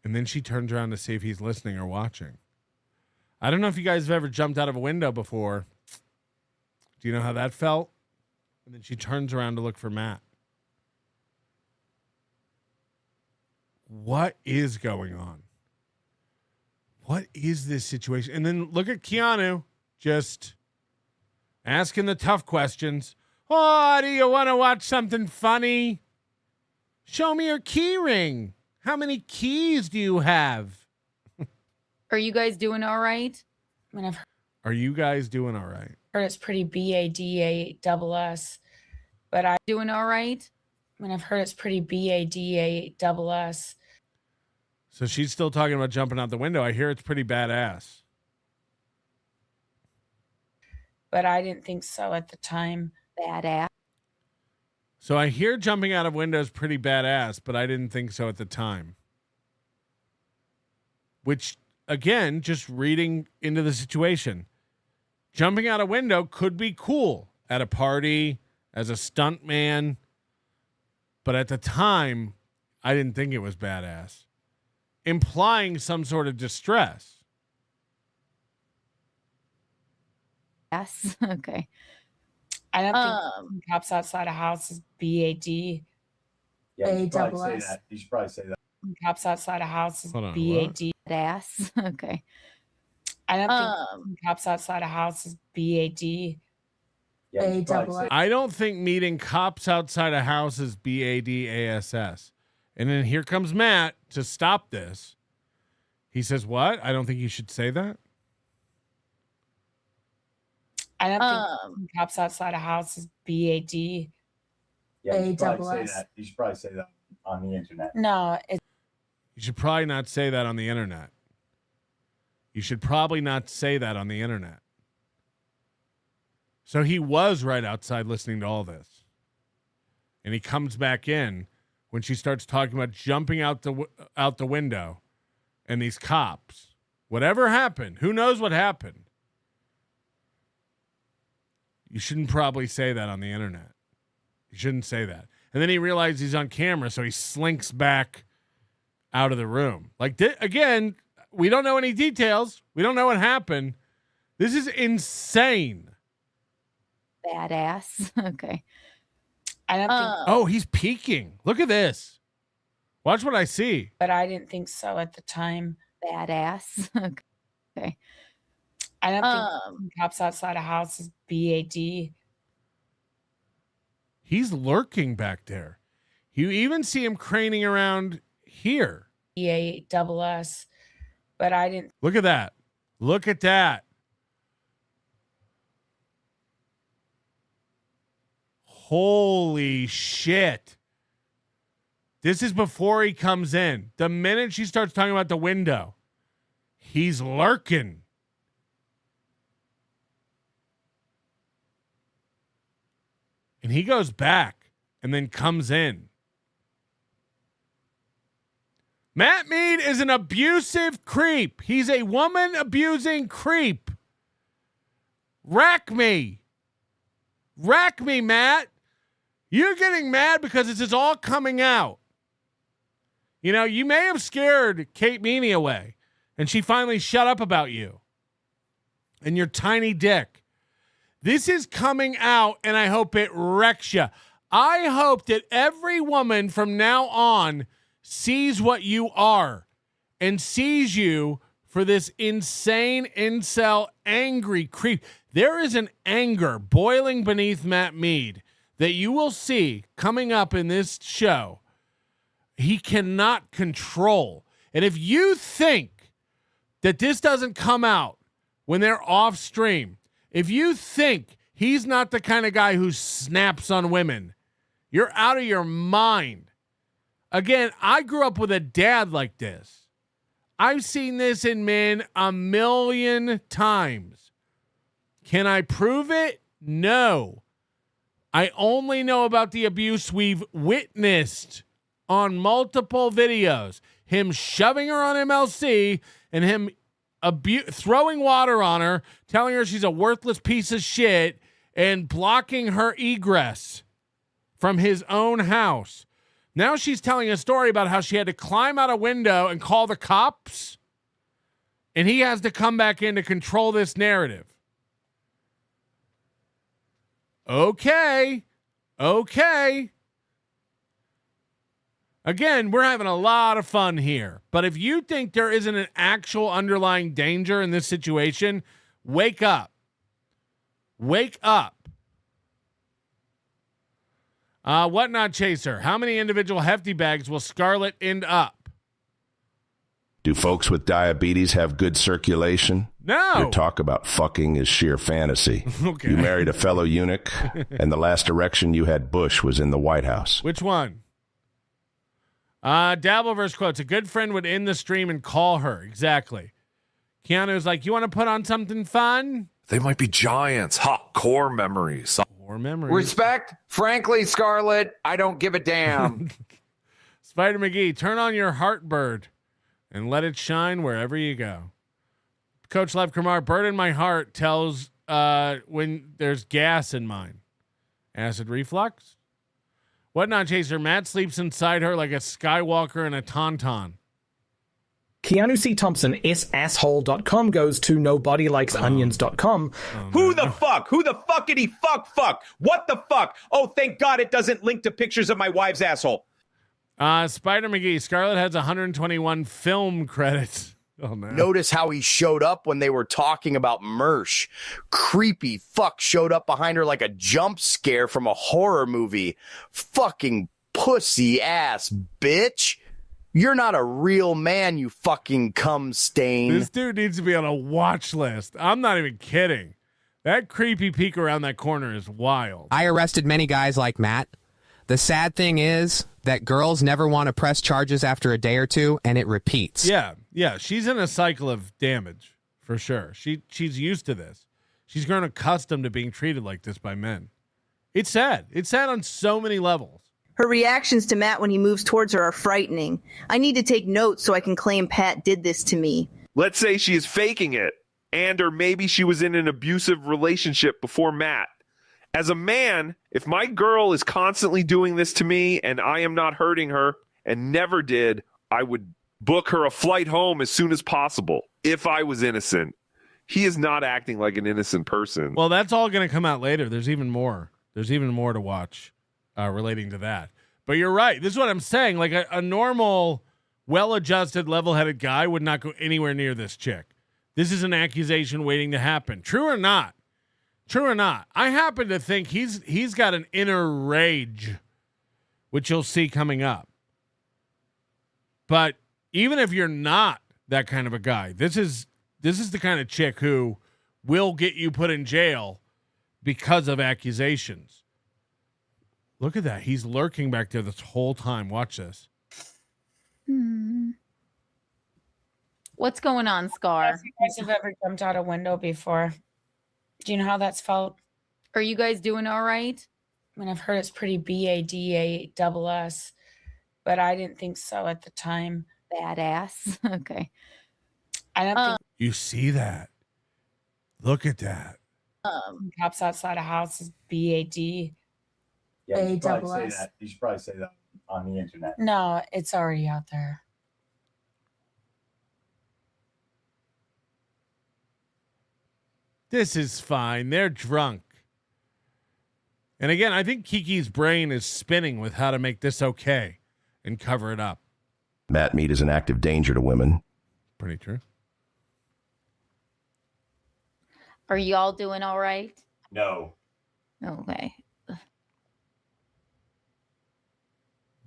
And then she turns around to see if he's listening or watching. I don't know if you guys have ever jumped out of a window before. Do you know how that felt? And then she turns around to look for Matt. What is going on? What is this situation? And then look at Keanu just asking the tough questions. Oh, do you want to watch something funny? Show me your key ring. How many keys do you have? Are you guys doing all right? I mean, I've Are you guys doing all right? heard it's pretty BADASS, but I doing all right. I mean, I've heard it's pretty BADASS. So she's still talking about jumping out the window. I hear it's pretty badass. But I didn't think so at the time. Badass. So I hear jumping out of windows pretty badass, but I didn't think so at the time. Which, again, just reading into the situation, jumping out a window could be cool at a party, as a stunt man. But at the time, I didn't think it was badass, implying some sort of distress. Yes. Okay. I don't think cops outside a house is BAD. Yeah, you should probably say that. You should probably say that. Cops outside a house is Hold on, BAD. Ass. Okay. I don't think cops outside a house is BAD. Yeah, you should probably say that. I don't think meeting cops outside a house is BADASS. And then here comes Matt to stop this. He says, what? I don't think you should say that. I don't think cops outside a house is BAD. Yeah, you should probably say that. You should probably say that on the internet. No, You should probably not say that on the internet. You should probably not say that on the internet. So he was right outside listening to all this. And he comes back in when she starts talking about jumping out the window and these cops. Whatever happened, who knows what happened? You shouldn't probably say that on the internet. You shouldn't say that. And then he realized he's on camera, so he slinks back out of the room. Like, again, we don't know any details. We don't know what happened. This is insane. Badass. Okay. I don't think. Oh, he's peeking. Look at this. Watch what I see. But I didn't think so at the time. Badass. Okay. I don't think cops outside a house is BAD. He's lurking back there. You even see him craning around here. BASS. But I didn't. Look at that. Look at that. Holy shit. This is before he comes in. The minute she starts talking about the window, he's lurking. And he goes back and then comes in. Matt Mead is an abusive creep. He's a woman abusing creep. Rack me. Rack me, Matt. You're getting mad because this is all coming out. You know, you may have scared Kate Meany away, and she finally shut up about you and your tiny dick. This is coming out, and I hope it wrecks you. I hope that every woman from now on sees what you are and sees you for this insane incel angry creep. There is an anger boiling beneath Matt Mead that you will see coming up in this show. He cannot control. And if you think that this doesn't come out when they're off stream, if you think he's not the kind of guy who snaps on women, you're out of your mind. Again, I grew up with a dad like this. I've seen this in men a million times. Can I prove it? No. I only know about the abuse we've witnessed on multiple videos. Him shoving her on MLC and him throwing water on her, telling her she's a worthless piece of shit, and blocking her egress from his own house. Now she's telling a story about how she had to climb out a window and call the cops, and he has to come back in to control this narrative. Okay. Again, we're having a lot of fun here. But if you think there isn't an actual underlying danger in this situation, wake up. Wake up. Whatnot Chaser. How many individual hefty bags will Scarlett end up? Do folks with diabetes have good circulation? No. Your talk about fucking is sheer fantasy. Okay. You married a fellow eunuch, and the last erection you had Bush was in the White House. Which one? Dabbleverse quotes, a good friend would end the stream and call her. Exactly. Keanu's like, you want to put on something fun? They might be giants. Hot core memories. Core memories. Respect? Frankly, Scarlett, I don't give a damn. Spider McGee, turn on your Heartbird and let it shine wherever you go. Coach Lev Kumar, bird in my heart tells when there's gas in mine. Acid reflux? Whatnot Chaser, Matt sleeps inside her like a Skywalker and a Tauntaun. Keanu C. Thompson, sasshole.com goes to nobodylikesonions.com. Who the fuck? Who the fuck did he fuck? What the fuck? Oh, thank God it doesn't link to pictures of my wife's asshole. Spider McGee, Scarlett has 121 film credits. Oh, no. Notice how he showed up when they were talking about Mersh. Creepy fuck showed up behind her like a jump scare from a horror movie. Fucking pussy ass bitch. You're not a real man, you fucking cum stain. This dude needs to be on a watch list. I'm not even kidding. That creepy peek around that corner is wild. I arrested many guys like Matt. The sad thing is that girls never want to press charges after a day or two, and it repeats. Yeah. She's in a cycle of damage, for sure. She's used to this. She's grown accustomed to being treated like this by men. It's sad. It's sad on so many levels. Her reactions to Matt when he moves towards her are frightening. I need to take notes so I can claim Pat did this to me. Let's say she is faking it, or maybe she was in an abusive relationship before Matt. As a man, if my girl is constantly doing this to me and I am not hurting her and never did, I would book her a flight home as soon as possible if I was innocent. He is not acting like an innocent person. Well, that's all going to come out later. There's even more. There's even more to watch relating to that. But you're right. This is what I'm saying. Like a normal, well-adjusted, level-headed guy would not go anywhere near this chick. This is an accusation waiting to happen. True or not? I happen to think he's got an inner rage, which you'll see coming up. But even if you're not that kind of a guy, this is the kind of chick who will get you put in jail because of accusations. Look at that. He's lurking back there this whole time. Watch this. What's going on, Scar? If you guys have ever jumped out a window before, do you know how that's felt? Are you guys doing all right? I mean, I've heard it's pretty BADASS, but I didn't think so at the time. Badass. Okay. I don't think You see that? Look at that. cops outside a house is BAD. Yeah, you should probably say ASS. that. You should probably say that on the internet. No, it's already out there. This is fine. They're drunk. And again, I think Kiki's brain is spinning with how to make this okay and cover it up. Matt Mead is an active danger to women. Pretty true. Are y'all doing all right? No. Okay.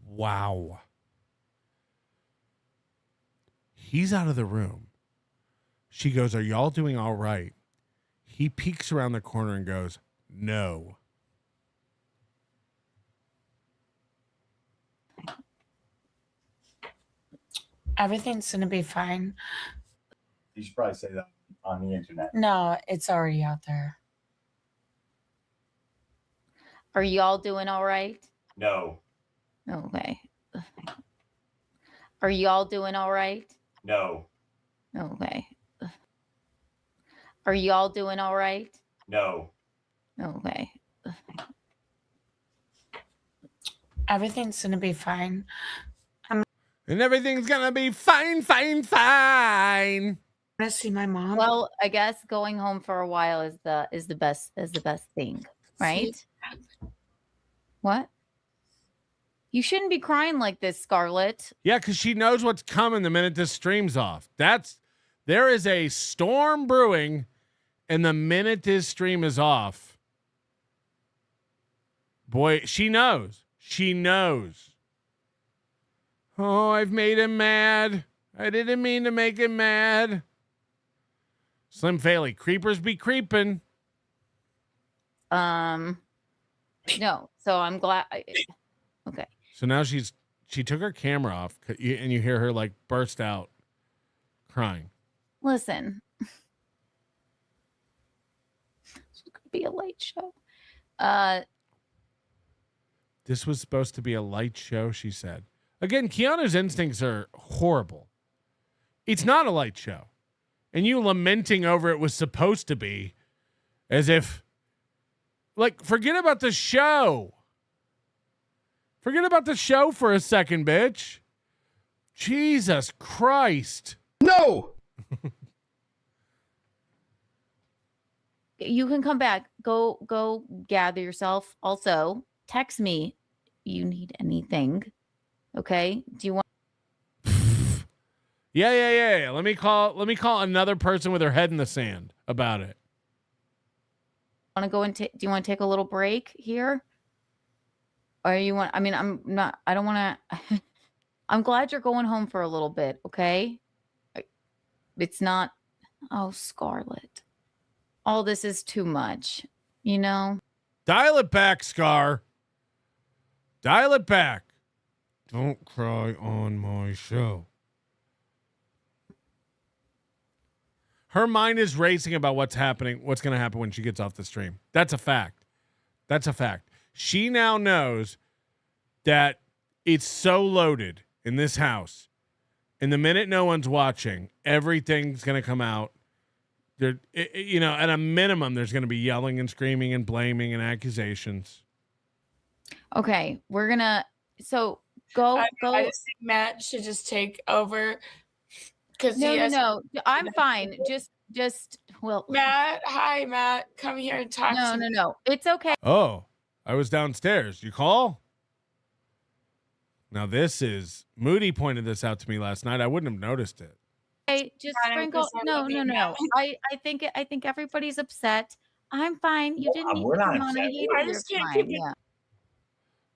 Wow. He's out of the room. She goes, "Are y'all doing all right?" He peeks around the corner and goes, "No." Everything's going to be fine. You should probably say that on the internet. No, it's already out there. Are y'all doing all right? No. Okay. Are y'all doing all right? No. Okay. Are y'all doing all right? No. Okay. Everything's gonna be fine. And everything's gonna be fine. I want to see my mom. Well, I guess going home for a while is the best thing, right? What? You shouldn't be crying like this, Scarlett. Yeah, because she knows what's coming the minute this stream's off. There is a storm brewing, and the minute this stream is off, boy, she knows. She knows. Oh, I've made him mad. I didn't mean to make him mad. Slim Faley, creepers be creeping. No, so I'm glad. Okay. So now she took her camera off, and you hear her like burst out crying. Listen, this was gonna be a light show. This was supposed to be a light show, she said. Again, Keanu's instincts are horrible. It's not a light show. And you lamenting over it was supposed to be, as if, like, forget about the show. Forget about the show for a second, bitch. Jesus Christ. No! You can come back. Go gather yourself. Also, text me. You need anything. Okay? Do you want? Yeah. Let me call another person with her head in the sand about it. Want to go and do you want to take a little break here? Or you want? I mean, I don't want to. I'm glad you're going home for a little bit. Okay? It's not. Oh, Scarlett. All this is too much. You know. Dial it back, Scar. Dial it back. Don't cry on my show. Her mind is racing about what's going to happen when she gets off the stream. That's a fact. She now knows that it's so loaded in this house. And the minute no one's watching, everything's going to come out. There, at a minimum, there's going to be yelling and screaming and blaming and accusations. Okay, we're gonna. So I just think Matt should just take over. No. I'm fine. Just Matt, hi, Matt. Come here and talk to me. No. It's okay. Oh, I was downstairs. You call? Now this is Moody pointed this out to me last night. I wouldn't have noticed it. Hey, just sprinkle. No. I think everybody's upset. I'm fine. You didn't need to come on. I hate it. You're fine. Yeah.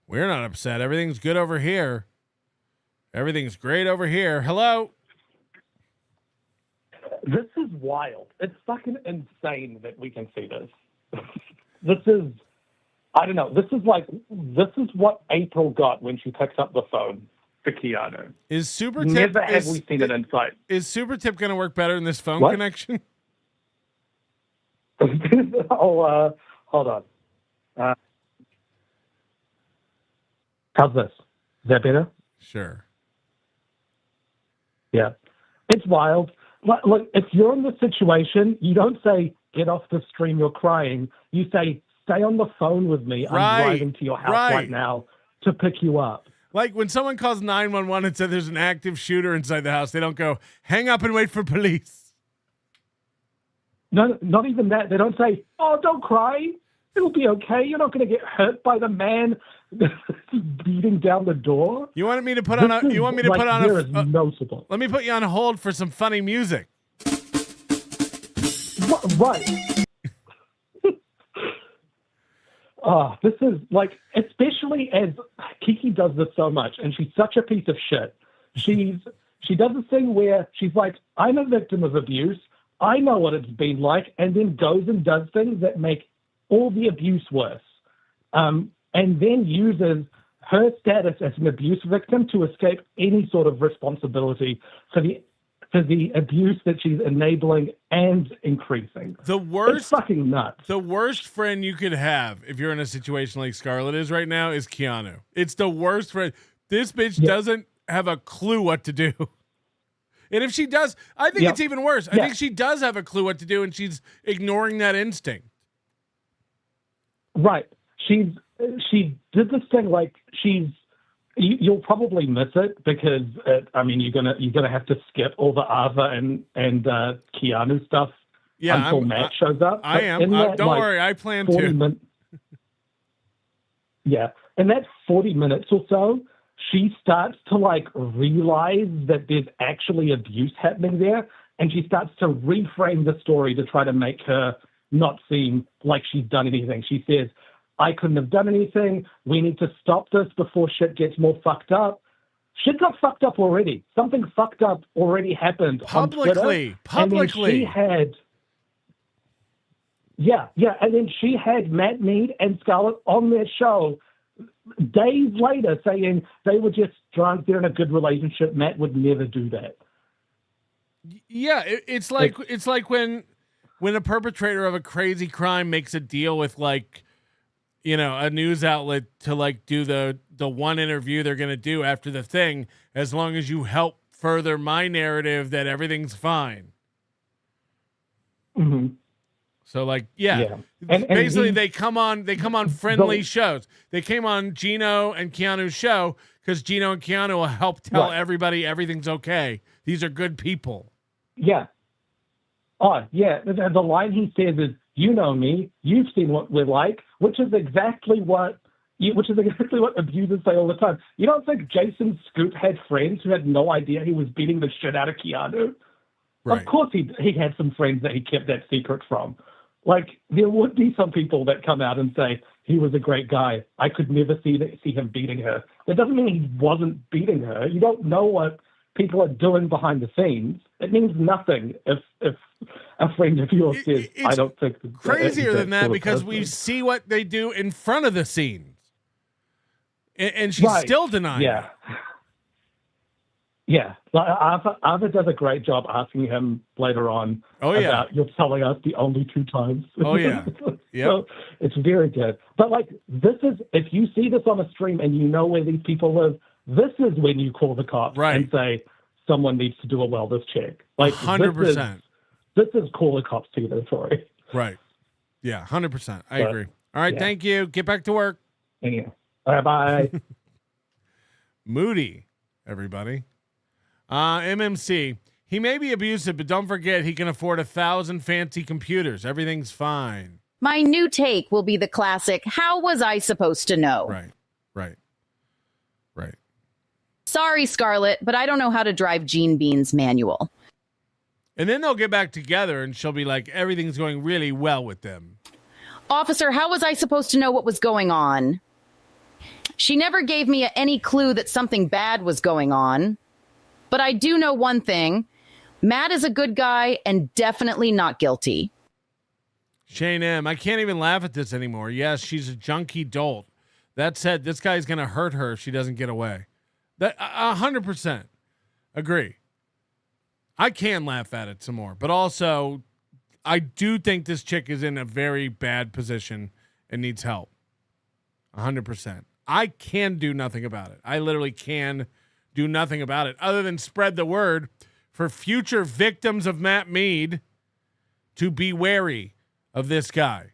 We're not upset. Everything's good over here. Everything's great over here. Hello. This is wild. It's fucking insane that we can see this. This is, I don't know. This is what April got when she picks up the phone for Keanu. Is Super Tip? Never have we seen an insight. Is Super Tip going to work better in this phone connection? Hold on. How's this? Is that better? Sure. Yeah. It's wild. Look, if you're in this situation, you don't say, get off the stream, you're crying. You say, stay on the phone with me. I'm driving to your house right now to pick you up. Like when someone calls 911 and says there's an active shooter inside the house, they don't go, hang up and wait for police. No, not even that. They don't say, oh, don't cry. It'll be okay. You're not going to get hurt by the man beating down the door. You wanted me to put on a. You want me to put on a. Noticeable. Let me put you on hold for some funny music. Right. This is like, especially as Kiki does this so much, and she's such a piece of shit. She does this thing where she's like, I'm a victim of abuse. I know what it's been like, and then goes and does things that make all the abuse worse. And then uses her status as an abuse victim to escape any sort of responsibility for the abuse that she's enabling and increasing. The worst, it's fucking nuts. The worst friend you could have if you're in a situation like Scarlett is right now is Keanu. It's the worst friend. This bitch doesn't have a clue what to do. And if she does, I think it's even worse. I think she does have a clue what to do, and she's ignoring that instinct. Right. She did this thing like you'll probably miss it because you're gonna have to skip all the Ava and Keanu stuff until Matt shows up. I am. Don't worry, I plan to. Yeah, in that 40 minutes or so, she starts to like realize that there's actually abuse happening there, and she starts to reframe the story to try to make her not seem like she's done anything. She says, I couldn't have done anything. We need to stop this before shit gets more fucked up. Shit got fucked up already. Something fucked up already happened publicly. And then she had, and then she had Matt Mead and Scarlett on their show days later saying they were just drunk. They're in a good relationship. Matt would never do that. Yeah, it's like when a perpetrator of a crazy crime makes a deal with a news outlet to do the one interview they're going to do after the thing, as long as you help further my narrative that everything's fine. Mm-hmm. So basically they come on friendly shows. They came on Gino and Keanu's show because Gino and Keanu will help tell everybody everything's okay. These are good people. Yeah. Oh, yeah. The line he says is, you know me, you've seen what we're like, which is exactly what abusers say all the time. You don't think Jason Scoop had friends who had no idea he was beating the shit out of Keanu? Right. Of course he had some friends that he kept that secret from. There would be some people that come out and say, he was a great guy. I could never see him beating her. That doesn't mean he wasn't beating her. You don't know what people are doing behind the scenes. It means nothing if a friend of yours says, I don't think... Crazier than that because we see what they do in front of the scenes. And she's still denying it. Yeah. Ava does a great job asking him later on about, you're telling us the only 2 times. Oh, yeah. Yeah. So it's very good. But this is, if you see this on a stream and you know where these people live, this is when you call the cops and say, someone needs to do a wellness check. 100%. This is call the cops territory. Right. Yeah, 100%. I agree. All right, thank you. Get back to work. Yeah. All right, bye. Moody, everybody. MMC. He may be abusive, but don't forget he can afford 1,000 fancy computers. Everything's fine. My new take will be the classic, how was I supposed to know? Right. Sorry, Scarlett, but I don't know how to drive Gene Bean's manual. And then they'll get back together and she'll be like, everything's going really well with them. Officer, how was I supposed to know what was going on? She never gave me any clue that something bad was going on. But I do know one thing. Matt is a good guy and definitely not guilty. Shane M., I can't even laugh at this anymore. Yes, she's a junkie dolt. That said, this guy's going to hurt her if she doesn't get away. That 100% agree. I can laugh at it some more, but also I do think this chick is in a very bad position and needs help. 100%. I can do nothing about it. I literally can do nothing about it other than spread the word for future victims of Matt Mead to be wary of this guy.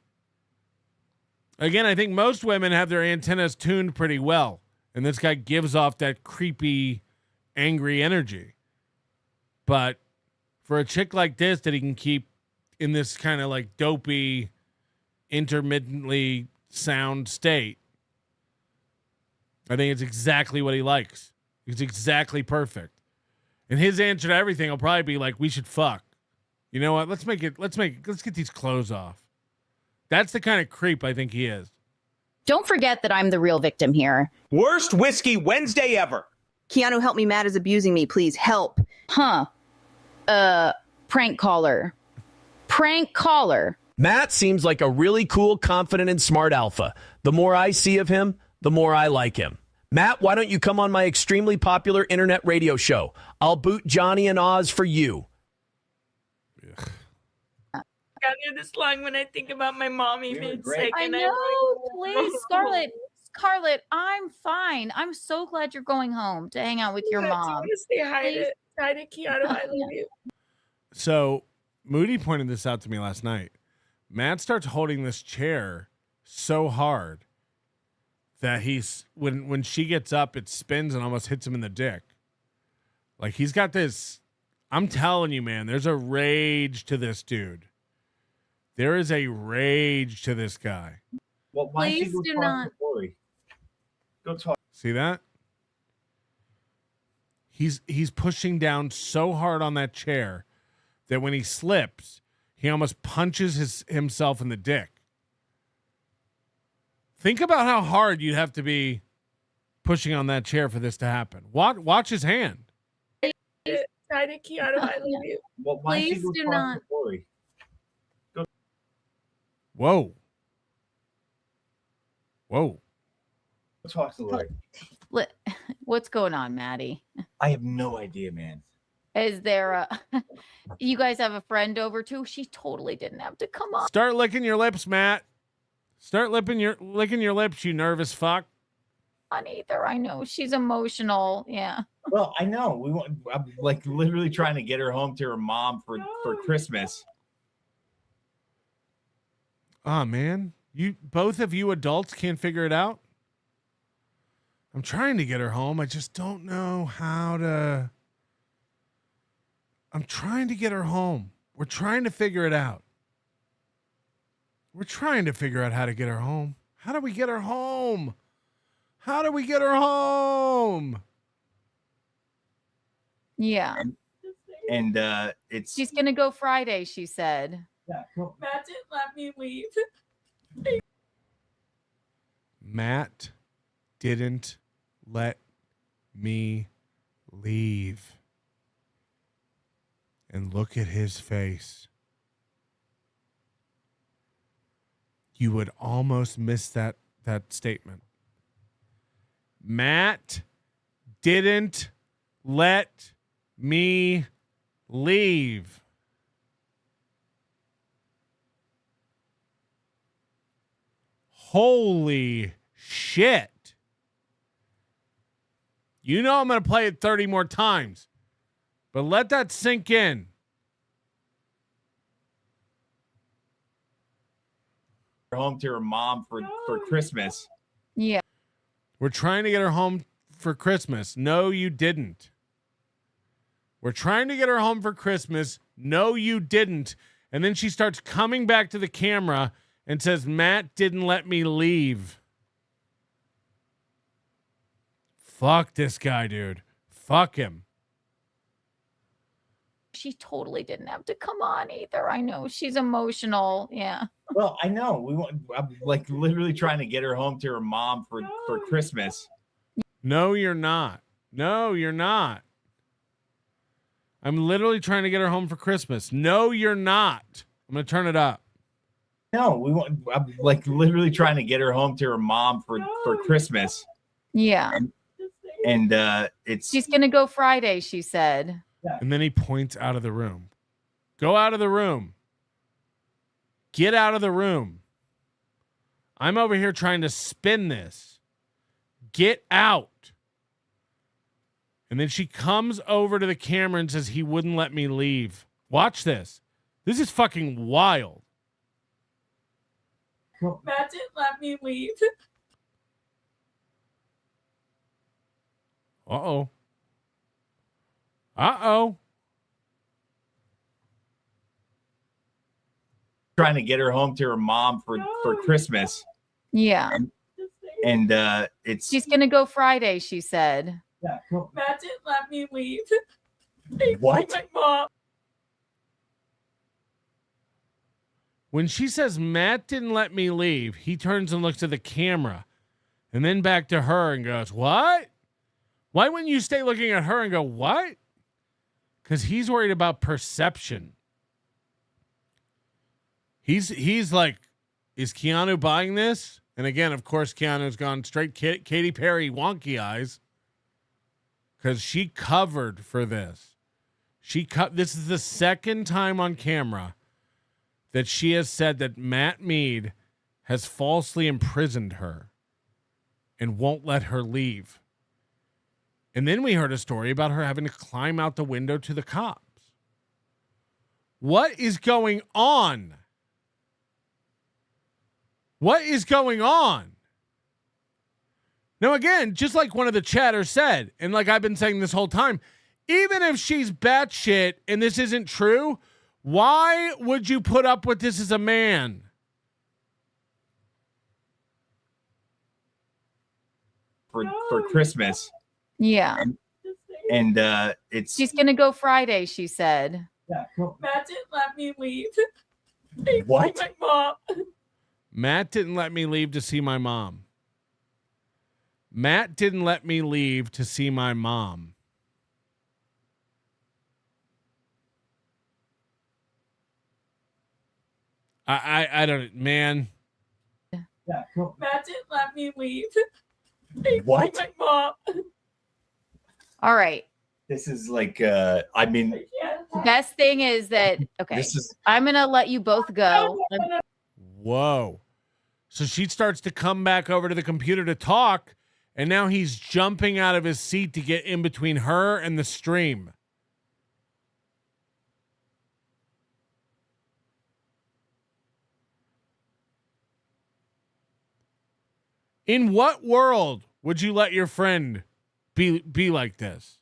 Again, I think most women have their antennas tuned pretty well, and this guy gives off that creepy, angry energy. But for a chick like this that he can keep in this kind of dopey, intermittently sound state, I think it's exactly what he likes. It's exactly perfect. And his answer to everything will probably be we should fuck. You know what? Let's get these clothes off. That's the kind of creep I think he is. Don't forget that I'm the real victim here. Worst Whiskey Wednesday ever. Keanu, help me. Matt is abusing me. Please help. Prank caller. Prank caller. Matt seems like a really cool, confident, and smart alpha. The more I see of him, the more I like him. Matt, why don't you come on my extremely popular internet radio show? I'll boot Johnny and Oz for you. Got near this long when I think about my mommy being sick. I know. Please, Scarlett, I'm fine. I'm so glad you're going home to hang out with your mom. I want to say hi to Keanu. I love you. So Moody pointed this out to me last night. Matt starts holding this chair so hard that he's when she gets up, it spins and almost hits him in the dick. Like he's got this. I'm telling you, man, there's a rage to this dude. There is a rage to this guy. Well, why Please do not. Go talk. See that? He's pushing down so hard on that chair that when he slips, he almost punches himself in the dick. Think about how hard you'd have to be pushing on that chair for this to happen. Watch his hand. Tiny Keanu, I love you. Well, why Please do not. Whoa. Whoa. Go talk to Lori. What's going on, Maddie? I have no idea, man. Is there a you guys have a friend over too? She totally didn't have to come on. Start licking your lips, Matt. Start licking your lips, you nervous fuck. On either. I know she's emotional. Yeah. Well, I know. I'm like literally trying to get her home to her mom for Christmas. Oh man, both of you adults can't figure it out. I'm trying to get her home. I just don't know how to. I'm trying to get her home. We're trying to figure it out. We're trying to figure out how to get her home. How do we get her home? How do we get her home? Yeah. And it's she's gonna go Friday, she said. Yeah, cool. Matt didn't let me leave. Matt didn't let me leave. And look at his face. You would almost miss that statement. Matt didn't let me leave. Holy shit. You know I'm going to play it 30 more times, but let that sink in. home to her mom for Christmas. Yeah. We're trying to get her home for Christmas. No, you didn't. We're trying to get her home for Christmas. No, you didn't. And then she starts coming back to the camera and says, Matt didn't let me leave. Fuck this guy, dude. Fuck him. She totally didn't have to come on either. I know she's emotional. Yeah. Well, I know. I'm like literally trying to get her home to her mom for Christmas. No, you're not. No, you're not. I'm literally trying to get her home for Christmas. No, you're not. I'm going to turn it up. No, I'm like literally trying to get her home to her mom for Christmas. Yeah. And it's she's going to go Friday, she said. And then he points out of the room. Go out of the room. Get out of the room. I'm over here trying to spin this. Get out. And then she comes over to the camera and says he wouldn't let me leave. Watch this. This is fucking wild. Matt didn't let me leave. Uh-oh. Uh-oh. Trying to get her home to her mom for Christmas. Yeah. And it's she's going to go Friday, she said. Yeah, cool. Matt didn't let me leave. What? My mom. When she says Matt didn't let me leave, he turns and looks at the camera and then back to her and goes, what? Why wouldn't you stay looking at her and go, what? Because he's worried about perception. He's like, is Keanu buying this? And again, of course, Keanu's gone straight Katy Perry wonky eyes because she covered for this. This is the second time on camera that she has said that Matt Mead has falsely imprisoned her and won't let her leave. And then we heard a story about her having to climb out the window to the cops. What is going on? What is going on? Now, again, just like one of the chatters said, and like I've been saying this whole time, even if she's batshit and this isn't true, why would you put up with this as a man? For Christmas. Yeah. And it's She's gonna go Friday, she said. Matt didn't let me leave. What? My mom. Matt didn't let me leave to see my mom. Matt didn't let me leave to see my mom. I don't, man. Matt didn't let me leave. What? My mom. All right. This is like I mean Best thing is that I'm gonna let you both go. Whoa. So she starts to come back over to the computer to talk, and now he's jumping out of his seat to get in between her and the stream. In what world would you let your friend be like this?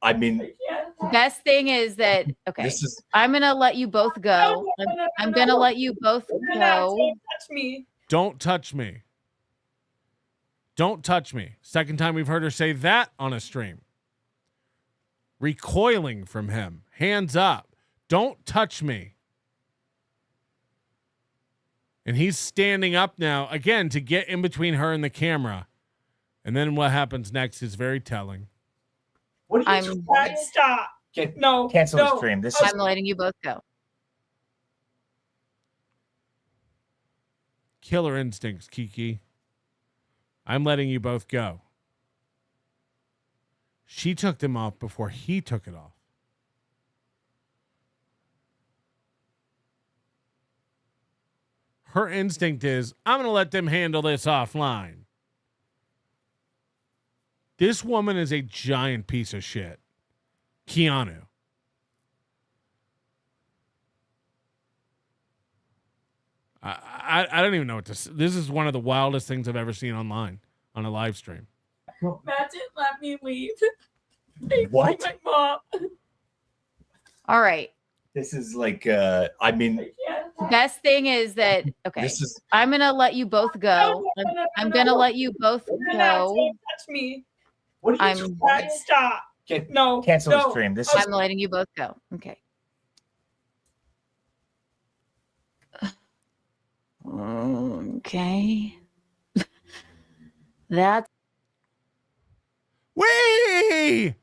I mean Best thing is that I'm gonna let you both go. I'm gonna let you both go. Don't touch me. Don't touch me. Don't touch me. Second time we've heard her say that on a stream. Recoiling from him. Hands up. Don't touch me. And he's standing up now, again, to get in between her and the camera. And then what happens next is very telling. What are you doing? Stop. No. Cancel the stream. This is I'm letting you both go. Killer instincts, Kiki. I'm letting you both go. She took them off before he took it off. Her instinct is, I'm going to let them handle this offline. This woman is a giant piece of shit. Keanu. I don't even know what to say. This is one of the wildest things I've ever seen online on a live stream. Matt didn't let me leave. What? My mom. All right. This is like I mean Best thing is that I'm gonna let you both go. I'm gonna let you both go. Don't touch me. What are you doing? Stop. No. Cancel the stream. This is I'm letting you both go. Okay. Okay. That's Wee!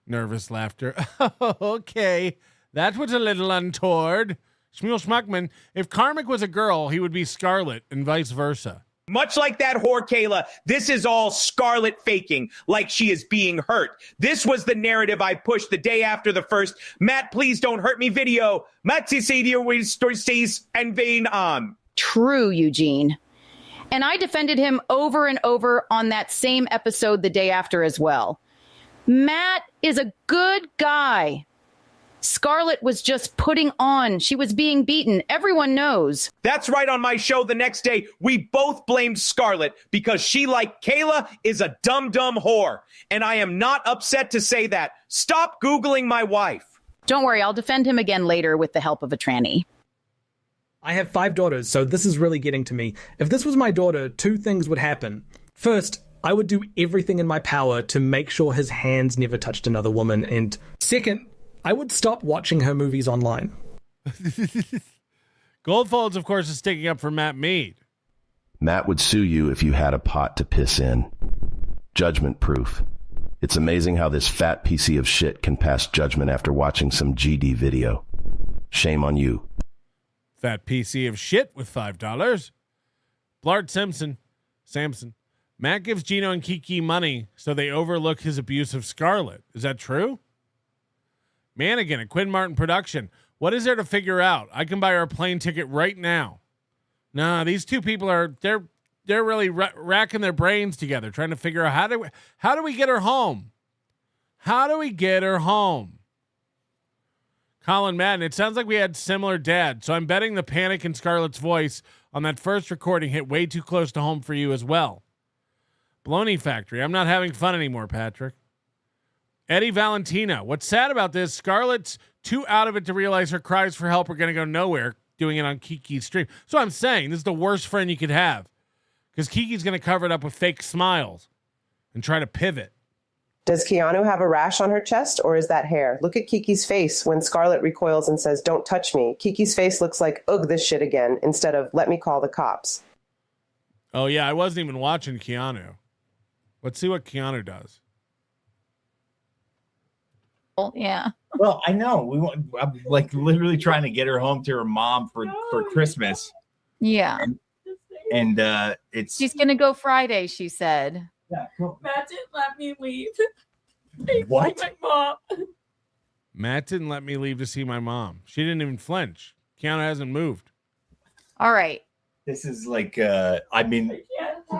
Nervous laughter. Okay. That was a little untoward. Shmuel Schmuckman, if Karmic was a girl, he would be Scarlett and vice versa. Much like that whore, Kayla, this is all Scarlett faking, like she is being hurt. This was the narrative I pushed the day after the first Matt, please don't hurt me video. Matt, sees and vein on. True, Eugene. And I defended him over and over on that same episode the day after as well. Matt is a good guy. Scarlett was just putting on. She was being beaten. Everyone knows. That's right. On my show the next day, we both blamed Scarlett because she, like Kayla, is a dumb whore. And I am not upset to say that. Stop Googling my wife. Don't worry. I'll defend him again later with the help of a tranny. I have 5 daughters, so this is really getting to me. If this was my daughter, 2 things would happen. First, I would do everything in my power to make sure his hands never touched another woman. And second, I would stop watching her movies online. Goldfolds, of course, is sticking up for Matt Mead. Matt would sue you if you had a pot to piss in. Judgment proof. It's amazing how this fat PC of shit can pass judgment after watching some GD video. Shame on you. Fat PC of shit with $5. Blart Samson. Matt gives Gino and Kiki money so they overlook his abuse of Scarlett. Is that true? Manigan at Quinn Martin Production. What is there to figure out? I can buy her a plane ticket right now. Nah, these two people they're really racking their brains together, trying to figure out how do we get her home? How do we get her home? Colin Madden, it sounds like we had similar dads, so I'm betting the panic in Scarlett's voice on that first recording hit way too close to home for you as well. Baloney Factory, I'm not having fun anymore, Patrick. Eddie Valentino, what's sad about this, Scarlett's too out of it to realize her cries for help are going to go nowhere doing it on Kiki's stream. So I'm saying this is the worst friend you could have because Kiki's going to cover it up with fake smiles and try to pivot. Does Keanu have a rash on her chest, or is that hair? Look at Kiki's face when Scarlett recoils and says, "Don't touch me." Kiki's face looks like, "Ugh, this shit again," instead of, "Let me call the cops." Oh, yeah, I wasn't even watching Keanu. Let's see what Keanu does. Well, yeah. Well, I know. I'm like literally trying to get her home to her mom for Christmas. Yeah. And it's She's going to go Friday, she said. Yeah, cool. Matt didn't let me leave. What? My mom. Matt didn't let me leave to see my mom. She didn't even flinch. Keanu hasn't moved. All right. This is like, I mean,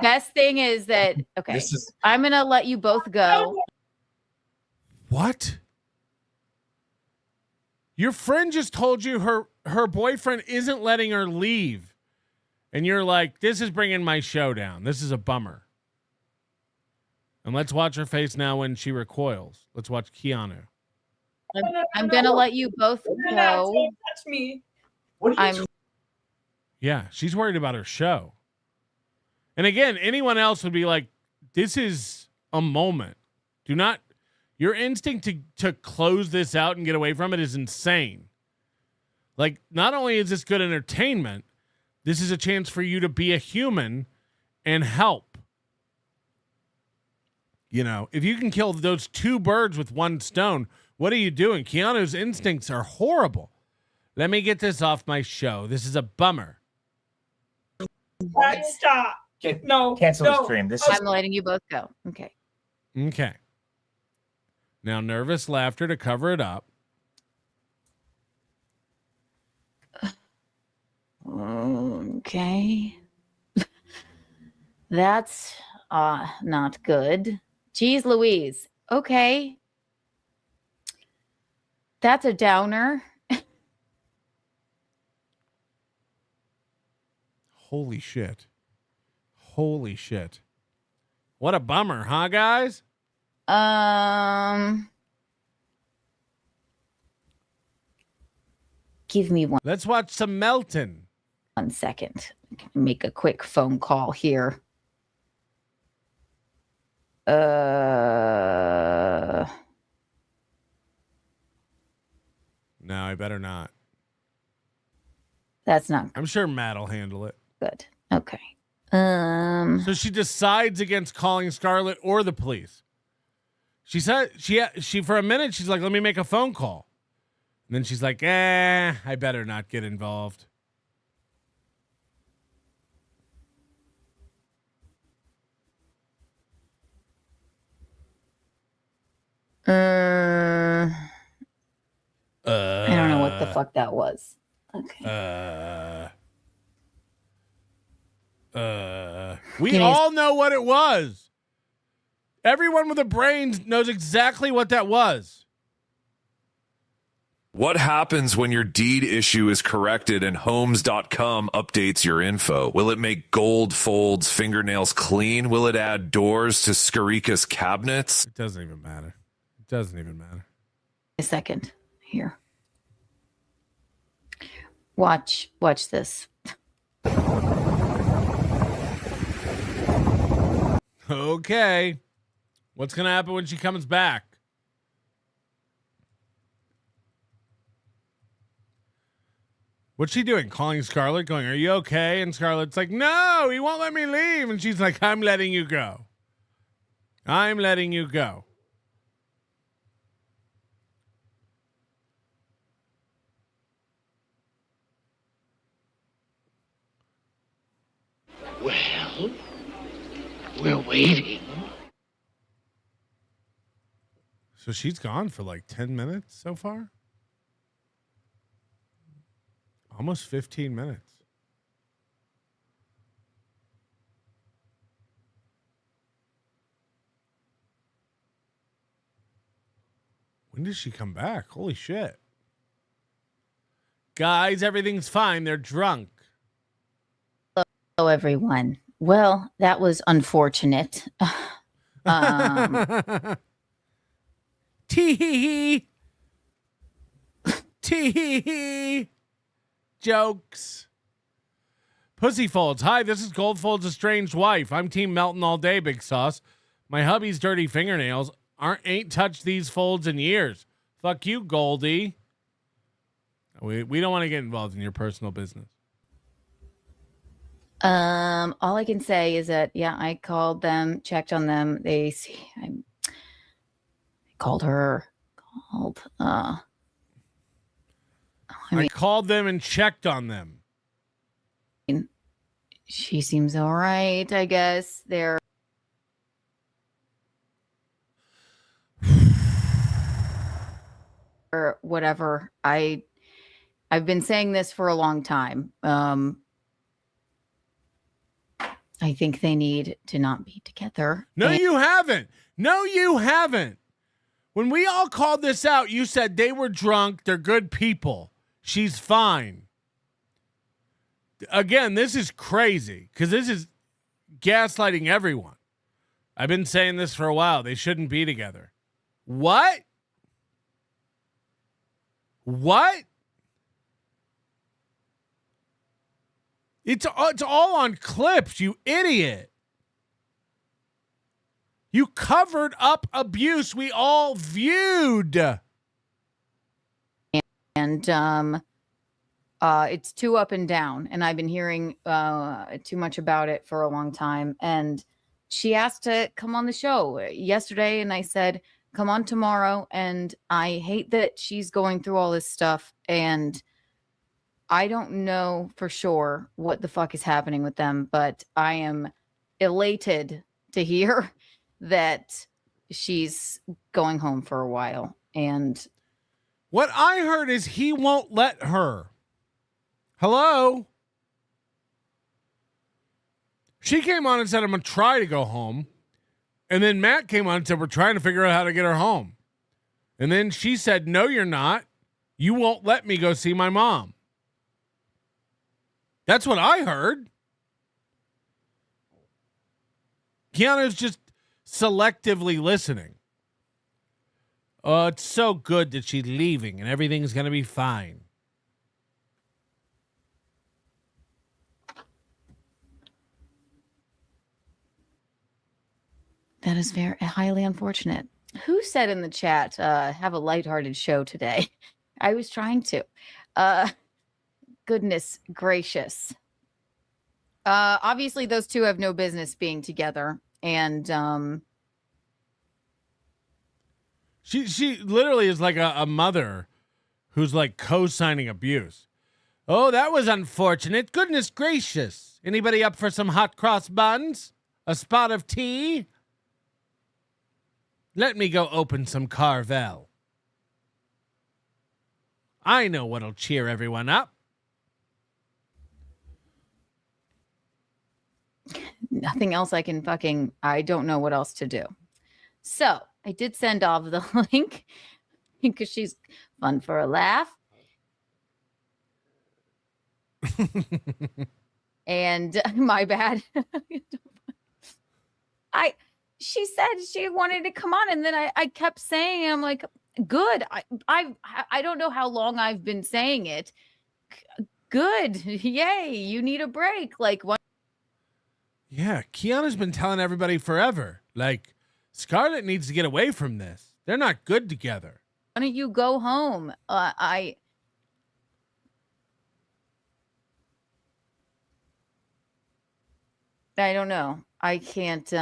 Best thing is that, okay, This is- I'm going to let you both go. What? Your friend just told you her boyfriend isn't letting her leave. And you're like, this is bringing my show down. This is a bummer. And let's watch her face now when she recoils. Let's watch Keanu. I'm going to let you both go. Don't touch me. Yeah, she's worried about her show. And again, anyone else would be like, this is a moment. Do not, your instinct to close this out and get away from it is insane. Like, not only is this good entertainment, this is a chance for you to be a human and help. You know, if you can kill those two birds with one stone, what are you doing? Keanu's instincts are horrible. Let me get this off my show. This is a bummer. Stop. No. Cancel the stream. I'm letting you both go. Okay. Okay. Now, nervous laughter to cover it up. Okay. That's not good. Jeez Louise. Okay. That's a downer. Holy shit. Holy shit. What a bummer, huh, guys? Give me one. Let's watch some Melton. 1 second. I can make a quick phone call here. No, I better not. That's not I'm sure Matt will handle it. good. Okay. So she decides against calling Scarlett or the police. She said she for a minute she's like, let me make a phone call. And then she's like, I better not get involved. I don't know what the fuck that was. Okay. We all know what it was. Everyone with a brain knows exactly what that was. What happens when your deed issue is corrected and homes.com updates your info? Will it make gold folds fingernails clean? Will it add doors to Skarika's cabinets? It doesn't even matter. It doesn't even matter. A second here. Watch this. Okay. What's going to happen when she comes back? What's she doing? Calling Scarlett, going, are you okay? And Scarlett's like, no, he won't let me leave. And she's like, I'm letting you go. I'm letting you go. Well, we're waiting. So she's gone for like 10 minutes so far? Almost 15 minutes. When did she come back? Holy shit. Guys, everything's fine. They're drunk. Hello, everyone. Well, that was unfortunate. Tee tee jokes. Pussy Folds. Hi, this is Goldfold's estranged wife. I'm Team Melton all day, Big Sauce. My hubby's dirty fingernails ain't touched these folds in years. Fuck you, Goldie. We don't want to get involved in your personal business. All I can say is that I called them, checked on them. I called her. I called them and checked on them. She seems all right, I guess. They're or whatever. I've been saying this for a long time. I think they need to not be together. No, you haven't. No, you haven't. When we all called this out, you said they were drunk. They're good people. She's fine. Again, this is crazy because this is gaslighting everyone. I've been saying this for a while. They shouldn't be together. What? What? It's all on clips, you idiot. You covered up abuse we all viewed. And it's too up and down. And I've been hearing too much about it for a long time. And she asked to come on the show yesterday. And I said, come on tomorrow. And I hate that she's going through all this stuff. And I don't know for sure what the fuck is happening with them, but I am elated to hear that she's going home for a while. And what I heard is he won't let her. Hello? She came on and said, I'm going to try to go home. And then Matt came on and said, we're trying to figure out how to get her home. And then she said, no, you're not. You won't let me go see my mom. That's what I heard. Keanu's just selectively listening. Oh, it's so good that she's leaving and everything's going to be fine. that is very highly unfortunate. Who said in the chat, have a lighthearted show today? I was trying to. Goodness gracious. Obviously, those two have no business being together. And she literally is like a mother who's like co-signing abuse. Oh, that was unfortunate. Goodness gracious. Anybody up for some hot cross buns? A spot of tea? Let me go open some Carvel. I know what'll cheer everyone up. Nothing else I can I don't know what else to do. So I did send off the link because she's fun for a laugh. And my bad. She said she wanted to come on, and then I kept saying, I'm like, good. I don't know how long I've been saying it. Good. Yay. You need a break. Like what? Yeah, Keanu's been telling everybody forever. Like, Scarlett needs to get away from this. They're not good together. Why don't you go home? I don't know. I can't.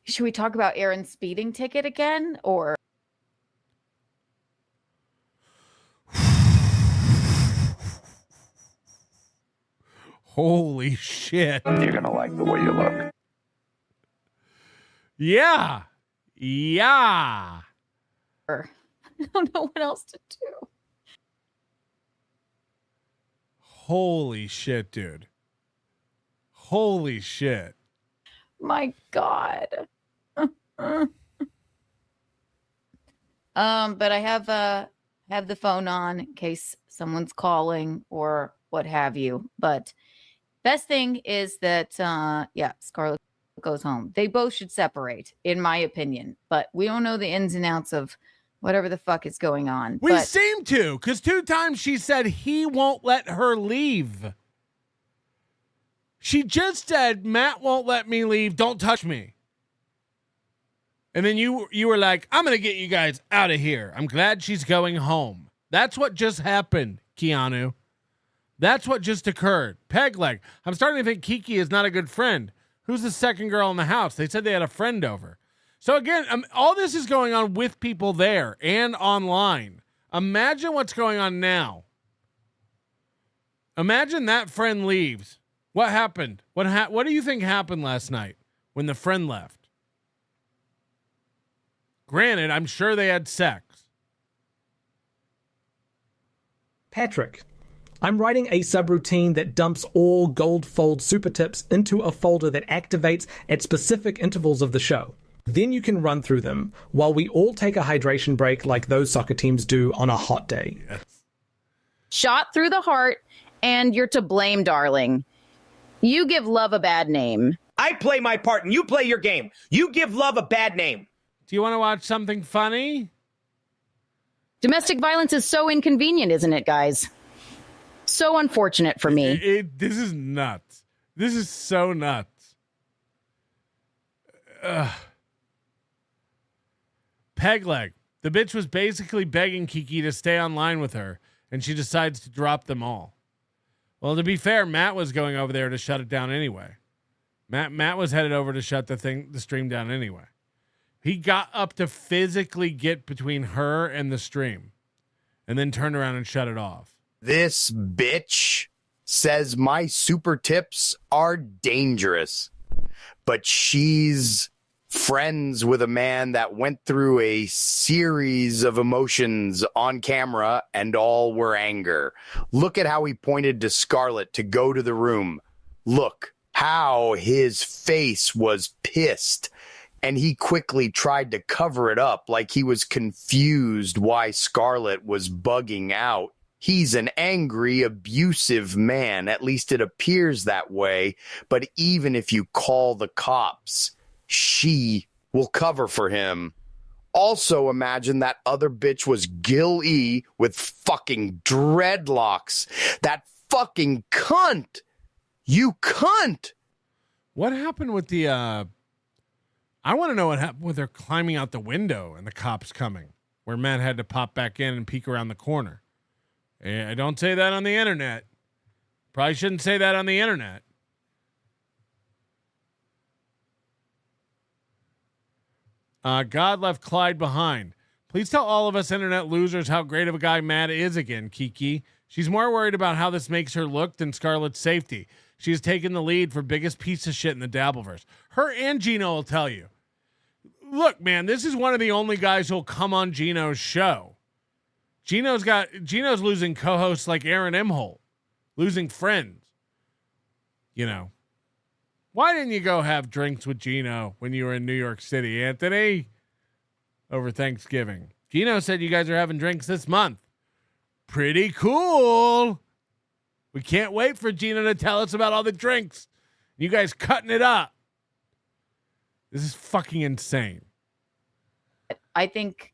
Should we talk about Aaron's speeding ticket again, or? Holy shit. You're going to like the way you look. Yeah. Yeah. I don't know what else to do. Holy shit, dude. Holy shit. My God. But I have the phone on in case someone's calling or what have you. But best thing is that Scarlett goes home. They both should separate, in my opinion. But we don't know the ins and outs of whatever the fuck is going on. We seem to, because 2 times she said he won't let her leave. She just said, Matt won't let me leave. Don't touch me. And then you were like, I'm going to get you guys out of here. I'm glad she's going home. That's what just happened, Keanu. That's what just occurred. Peg leg. I'm starting to think Kiki is not a good friend. Who's the second girl in the house? They said they had a friend over. So again, all this is going on with people there and online. Imagine what's going on now. Imagine that friend leaves. What happened? What do you think happened last night when the friend left? Granted, I'm sure they had sex. Patrick, I'm writing a subroutine that dumps all gold fold super tips into a folder that activates at specific intervals of the show. Then you can run through them while we all take a hydration break like those soccer teams do on a hot day. Yes. Shot through the heart, and you're to blame, darling. You give love a bad name. I play my part and you play your game. You give love a bad name. Do you want to watch something funny? Domestic violence is so inconvenient, isn't it, guys? So unfortunate for me. This is nuts. This is so nuts. Peg leg. The bitch was basically begging Kiki to stay online with her, and she decides to drop them all. Well, to be fair, Matt was going over there to shut it down anyway. Matt was headed over to shut the stream down anyway. He got up to physically get between her and the stream, and then turned around and shut it off. This bitch says my super tips are dangerous, but she's friends with a man that went through a series of emotions on camera and all were anger. Look at how he pointed to Scarlett to go to the room. Look how his face was pissed, and he quickly tried to cover it up like he was confused why Scarlett was bugging out. He's an angry, abusive man. At least it appears that way. But even if you call the cops, she will cover for him. Also, imagine that other bitch was Gil E with fucking dreadlocks. That fucking cunt. You cunt. What happened with the, I want to know what happened with her climbing out the window and the cops coming, where Matt had to pop back in and peek around the corner. I don't say that on the internet. Probably shouldn't say that on the internet. God left Clyde behind. Please tell all of us internet losers how great of a guy Matt is again, Kiki. She's more worried about how this makes her look than Scarlett's safety. She's taken the lead for biggest piece of shit in the Dabbleverse. Her and Gino will tell you. Look, man, this is one of the only guys who'll come on Gino's show. Gino's losing co-hosts like Aaron Emholt, losing friends. You know. Why didn't you go have drinks with Gino when you were in New York City, Anthony? Over Thanksgiving. Gino said you guys are having drinks this month. Pretty cool. We can't wait for Gino to tell us about all the drinks. You guys cutting it up. This is fucking insane. I think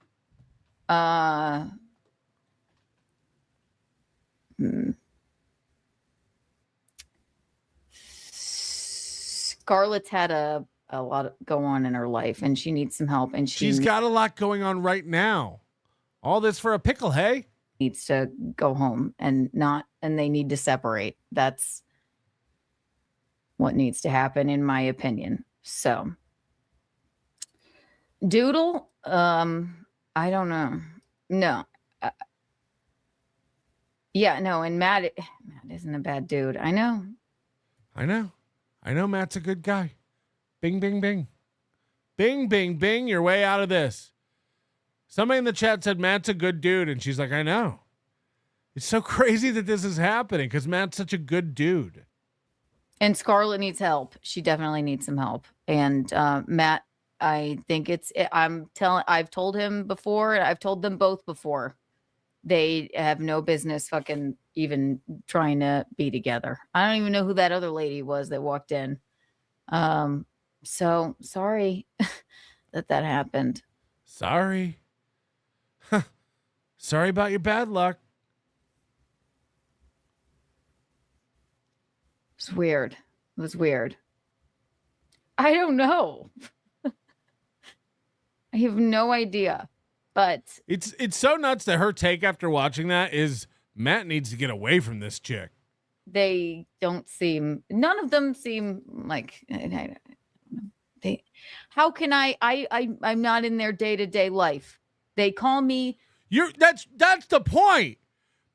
Scarlett's had a lot go on in her life, and she needs some help. And she's got a lot going on right now. All this for a pickle, hey? Needs to go home and they need to separate. That's what needs to happen, in my opinion. So, Doodle, I don't know. No. And Matt isn't a bad dude. I know. Matt's a good guy. Bing, bing, bing. Bing, bing, bing. You're way out of this. Somebody in the chat said Matt's a good dude, and she's like, I know. It's so crazy that this is happening because Matt's such a good dude. And Scarlett needs help. She definitely needs some help. And Matt, I think I've told him before, and I've told them both before. They have no business fucking even trying to be together. I don't even know who that other lady was that walked in. So sorry that happened. Sorry. Sorry about your bad luck. It's weird. It was weird. I don't know. I have no idea. But it's so nuts that her take after watching that is Matt needs to get away from this chick. They don't seem, none of them seem like, how can I'm not in their day-to-day life. They call me. That's the point.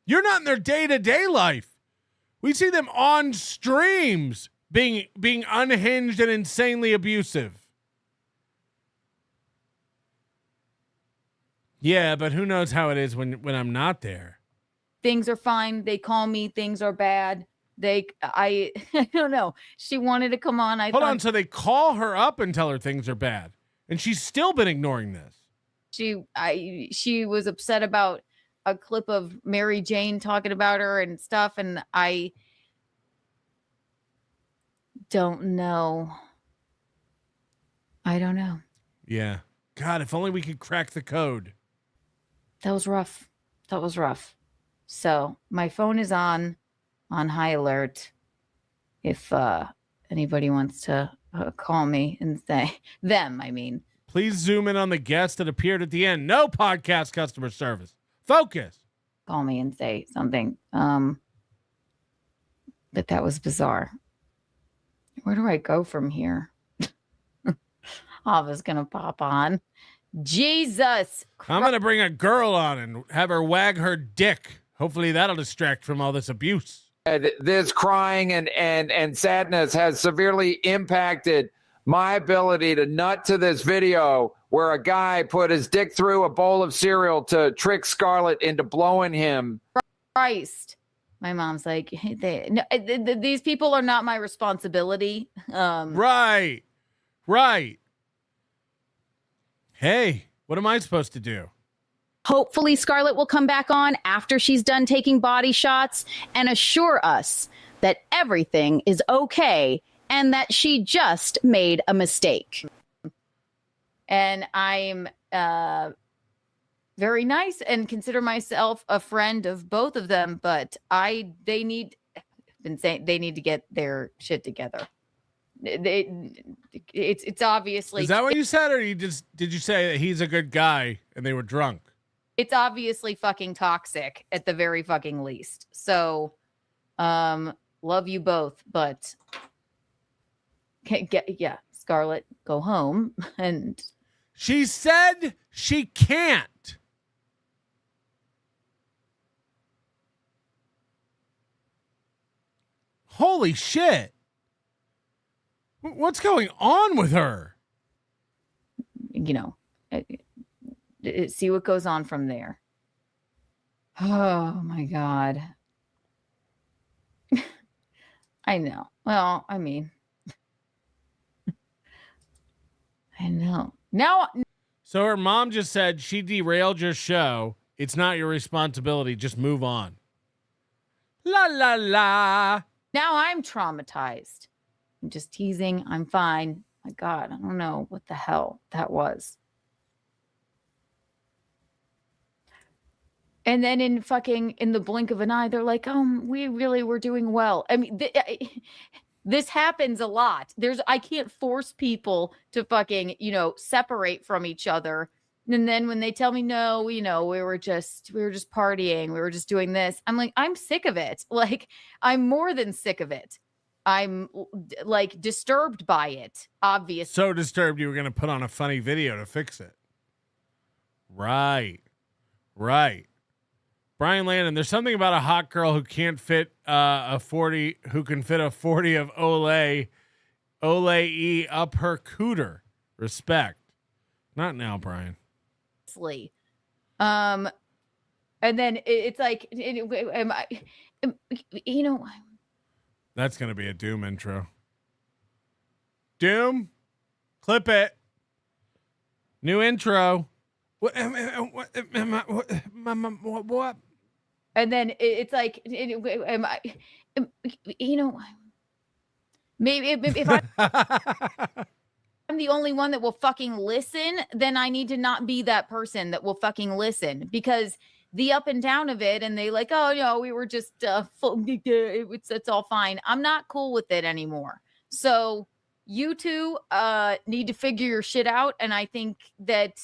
You're not in their day-to-day life. We see them on streams being unhinged and insanely abusive. Yeah, but who knows how it is when I'm not there. Things are fine. They call me. Things are bad. I don't know. She wanted to come on. Hold on. So they call her up and tell her things are bad, and she's still been ignoring this. She was upset about a clip of Mary Jane talking about her and stuff, and I don't know. I don't know. Yeah. God, if only we could crack the code. That was rough. So my phone is on high alert. If anybody wants to call me and say them, I mean. Please zoom in on the guest that appeared at the end. No podcast customer service. Focus. Call me and say something. But that was bizarre. Where do I go from here? Ava's gonna pop on. Jesus. I'm going to bring a girl on and have her wag her dick. Hopefully that'll distract from all this abuse. This crying and sadness has severely impacted my ability to nut to this video where a guy put his dick through a bowl of cereal to trick Scarlett into blowing him. Christ. My mom's like, these people are not my responsibility. Right. Hey, what am I supposed to do? Hopefully Scarlett will come back on after she's done taking body shots and assure us that everything is okay and that she just made a mistake. And I'm very nice and consider myself a friend of both of them, but they need to get their shit together. It's obviously. Is that what you said, or did you say that he's a good guy and they were drunk? It's obviously fucking toxic at the very fucking least. So, love you both, but Scarlett, go home. And she said she can't. Holy shit. What's going on with her? See what goes on from there. Oh my God. I know. Well, I mean, I know. Now. So her mom just said she derailed your show. It's not your responsibility. Just move on. La la la. Now I'm traumatized. I'm just teasing. I'm fine. My God, I don't know what the hell that was. And then in the blink of an eye, they're like, "Oh, we really were doing well." I mean, this happens a lot. I can't force people to separate from each other. And then when they tell me, no, we were just partying. We were just doing this. I'm like, I'm sick of it. Like, I'm more than sick of it. I'm like disturbed by it, obviously. So disturbed you were going to put on a funny video to fix it. Right. Brian Landon, there's something about a hot girl who can't fit a 40 of Olay up her cooter. Respect. Not now, Brian. And then it's like, that's going to be a Doom intro. Doom, clip it. New intro. What? And then it's like, maybe if I'm the only one that will fucking listen, then I need to not be that person that will fucking listen, because the up and down of it, and they like, oh, we were just it's all fine. I'm not cool with it anymore. So you two need to figure your shit out, and I think that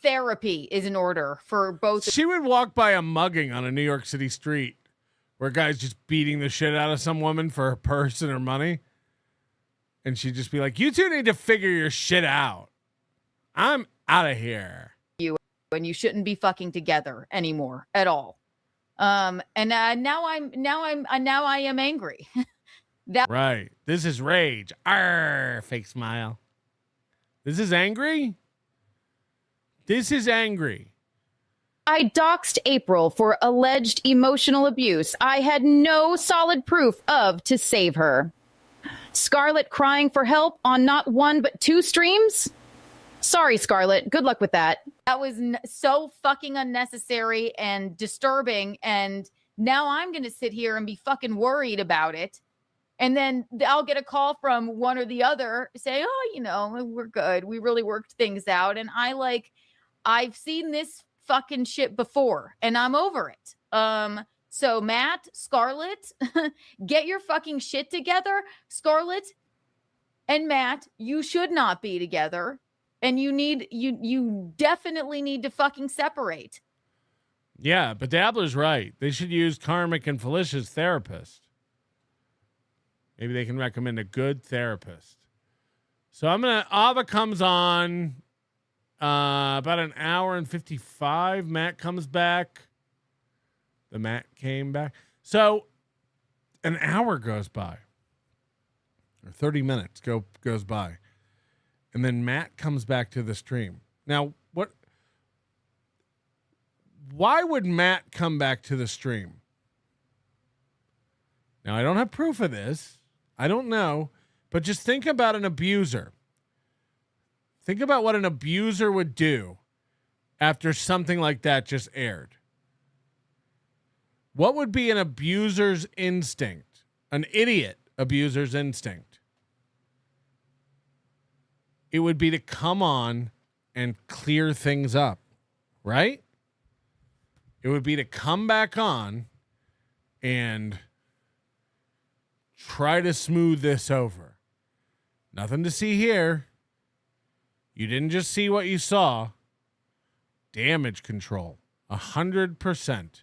therapy is in order for both. She would walk by a mugging on a New York City street where a guy's just beating the shit out of some woman for her purse and her money. And she'd just be like, you two need to figure your shit out. I'm out of here. And you shouldn't be fucking together anymore at all. And now I am angry. Right. This is rage. Arr, fake smile. This is angry? This is angry. I doxed April for alleged emotional abuse I had no solid proof of to save her. Scarlett crying for help on not one but two streams? Sorry, Scarlett. Good luck with that. That was so fucking unnecessary and disturbing. And now I'm going to sit here and be fucking worried about it. And then I'll get a call from one or the other say, oh, we're good. We really worked things out. And I've seen this fucking shit before and I'm over it. So Matt, Scarlett, get your fucking shit together. Scarlett and Matt, you should not be together. And you definitely need to fucking separate. Yeah, but Dabbler's right. They should use Karmic and Felicia's therapist. Maybe they can recommend a good therapist. So Ava comes on about an hour and 55. Matt comes back. The Matt came back. So an hour goes by. Or 30 minutes goes by. And then Matt comes back to the stream. Now, why would Matt come back to the stream? Now, I don't have proof of this. I don't know. But just think about an abuser. Think about what an abuser would do after something like that just aired. What would be an abuser's instinct? An idiot abuser's instinct? It would be to come on and clear things up, right? It would be to come back on and try to smooth this over. Nothing to see here. You didn't just see what you saw. Damage control, 100%.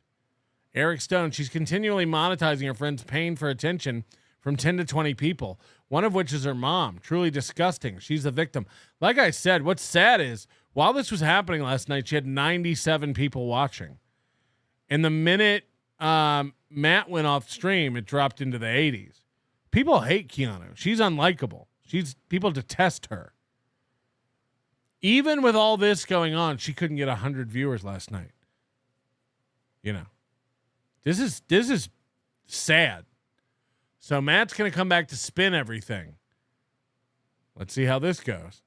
Eric Stone, she's continually monetizing her friend's pain for attention from 10 to 20 people, one of which is her mom. Truly disgusting. She's the victim. Like I said, what's sad is while this was happening last night, she had 97 people watching. And the minute Matt went off stream, it dropped into the 80s. People hate Keanu. She's unlikable. People detest her. Even with all this going on, she couldn't get 100 viewers last night. This is sad. So Matt's going to come back to spin everything. Let's see how this goes.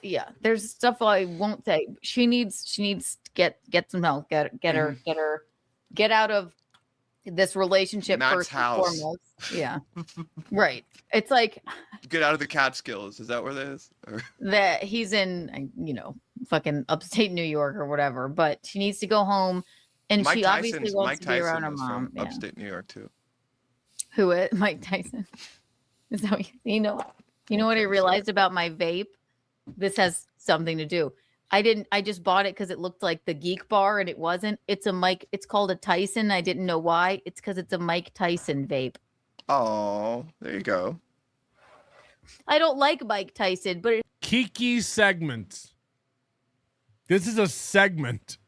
Yeah, there's stuff I won't say. She needs to get some help. Get out of this relationship Matt's first house. and foremost. Yeah, right. It's like Get out of the Catskills. Is that where that is? that he's in, fucking upstate New York or whatever. But she needs to go home, and Mike she obviously Tyson's- wants Mike to be around her Tyson is mom. from Yeah. upstate New York too. Who it? Mike Tyson. Is that what you know? You know what I realized about my vape? This has something to do. I just bought it because it looked like the Geek Bar, and it wasn't. It's a Mike. It's called a Tyson. I didn't know why. It's because it's a Mike Tyson vape. Oh, there you go. I don't like Mike Tyson, but Kiki segments. This is a segment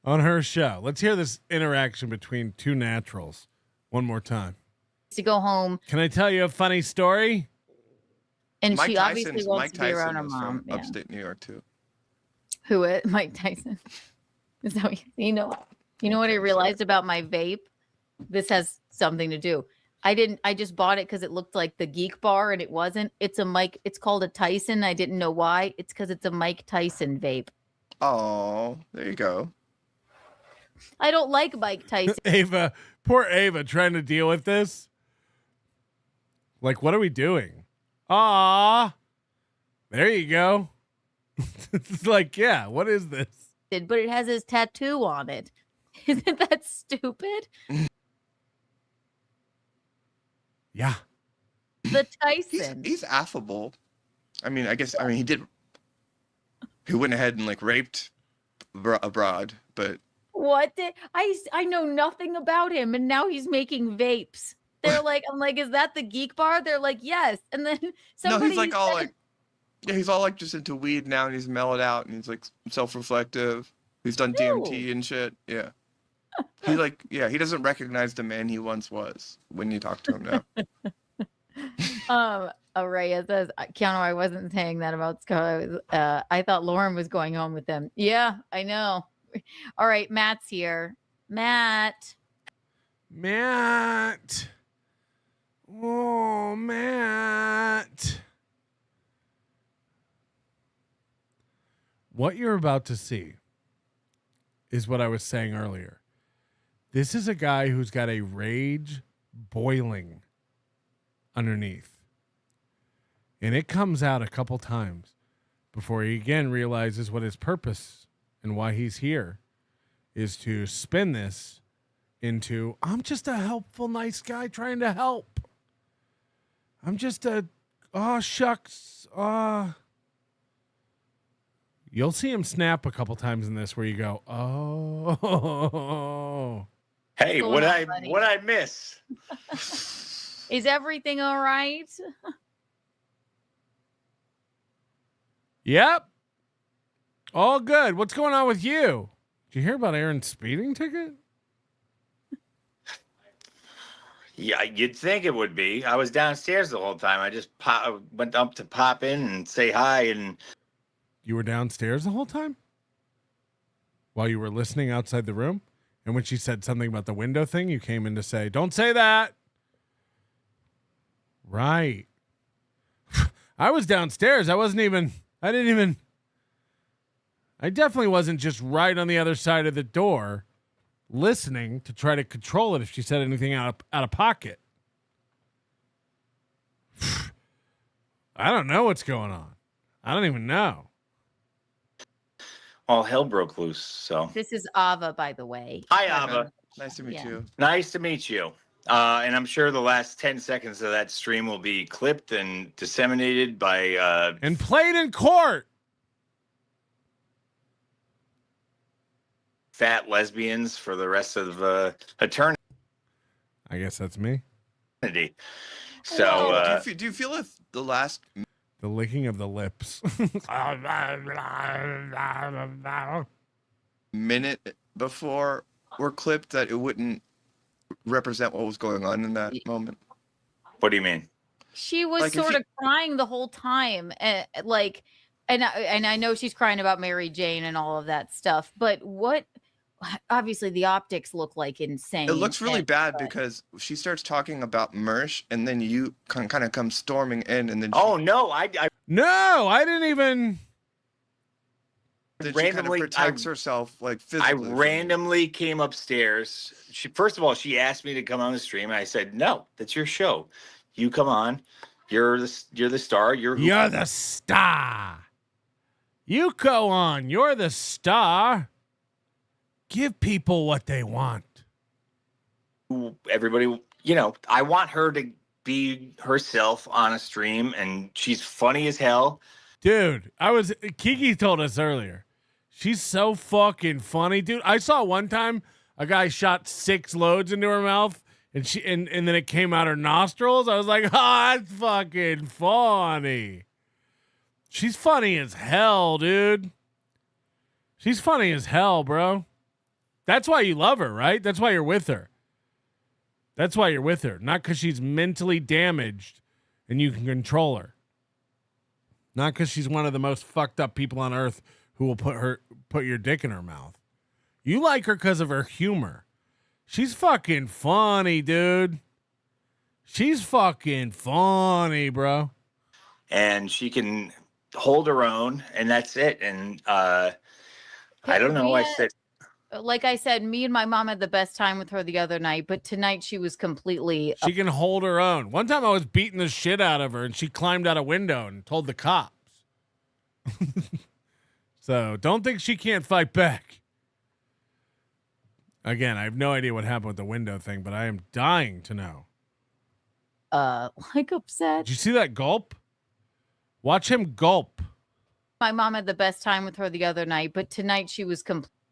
on her show. Let's hear this interaction between two naturals one more time. to go home. Can I tell you a funny story? And Mike she obviously Tyson's- wants Mike to be around Tyson her is mom. from Yeah. upstate New York too. Who it? Mike Tyson. Is that what you know? You know what I realized about my vape? This has something to do. I just bought it because it looked like the Geek Bar and it wasn't. It's a Mike. It's called a Tyson. I didn't know why. It's because it's a Mike Tyson vape. Oh, there you go. I don't like Mike Tyson. Ava, poor Ava, trying to deal with this. Like, what are we doing? Ah, there you go. It's like, yeah, what is this? But it has his tattoo on it. Isn't that stupid? Yeah. The Tyson. He's affable. I mean, he went ahead and like raped a broad, but What did I know nothing about him, and now he's making vapes. They're like, I'm like, is that the Geek Bar? They're like, yes. And then somebody no, he's like all like, yeah, he's all like just into weed now, and he's mellowed out, and he's like self-reflective. He's done DMT and shit. Yeah, he like, yeah, he doesn't recognize the man he once was when you talk to him now. Araya says, Keanu, I wasn't saying that about Scarlett. I thought Lauren was going home with them. Yeah, I know. All right, Matt's here. Matt. Oh, Matt. What you're about to see is what I was saying earlier. This is a guy who's got a rage boiling underneath. And it comes out a couple times before he again realizes what his purpose and why he's here is to spin this into, I'm just a helpful, nice guy trying to help. I'm just shucks. You'll see him snap a couple times in this where you go, oh. Hey, what I miss? Is everything all right? Yep. All good. What's going on with you? Did you hear about Aaron's speeding ticket? Yeah, you'd think it would be. I was downstairs the whole time. I just went up to pop in and say hi. And you were downstairs the whole time? While you were listening outside the room? And when she said something about the window thing, you came in to say, don't say that. Right. I was downstairs. I definitely wasn't just right on the other side of the door listening to try to control it if she said anything out of pocket. I don't know what's going on. I don't even know. All hell broke loose. So this is Ava, by the way. Hi, Ava. Nice to meet you. Nice to meet you. And I'm sure the last 10 seconds of that stream will be clipped and disseminated by and played in court. Fat lesbians for the rest of eternity. I guess that's me. So do you feel if the licking of the lips minute before were clipped that it wouldn't represent what was going on in that moment? What do you mean? She was sort of crying the whole time, and I know she's crying about Mary Jane and all of that stuff, but obviously the optics look like insane. It looks really bad because she starts talking about Mersh, and then you kind of come storming in, and then I didn't even. Then she kind of protects herself, like physically. I randomly came upstairs. First of all, she asked me to come on the stream, and I said, "No, that's your show. You come on. You're the star. You're the star. You go on. You're the star. Give people what they want." Everybody, I want her to be herself on a stream, and she's funny as hell. Dude, Kiki told us earlier. She's so fucking funny, dude. I saw one time a guy shot 6 loads into her mouth and then it came out her nostrils. I was like, that's fucking funny. She's funny as hell, dude. She's funny as hell, bro. That's why you love her, right? That's why you're with her. That's why you're with her. Not because she's mentally damaged and you can control her. Not because she's one of the most fucked up people on earth who will put your dick in her mouth. You like her because of her humor. She's fucking funny, dude. She's fucking funny, bro. And she can hold her own, and that's it. And I don't know. Like I said, me and my mom had the best time with her the other night, but tonight she was completely. She can hold her own. One time I was beating the shit out of her, and she climbed out a window and told the cops. So don't think she can't fight back. Again, I have no idea what happened with the window thing, but I am dying to know. Like upset. Did you see that gulp? Watch him gulp. My mom had the best time with her the other night, but tonight she was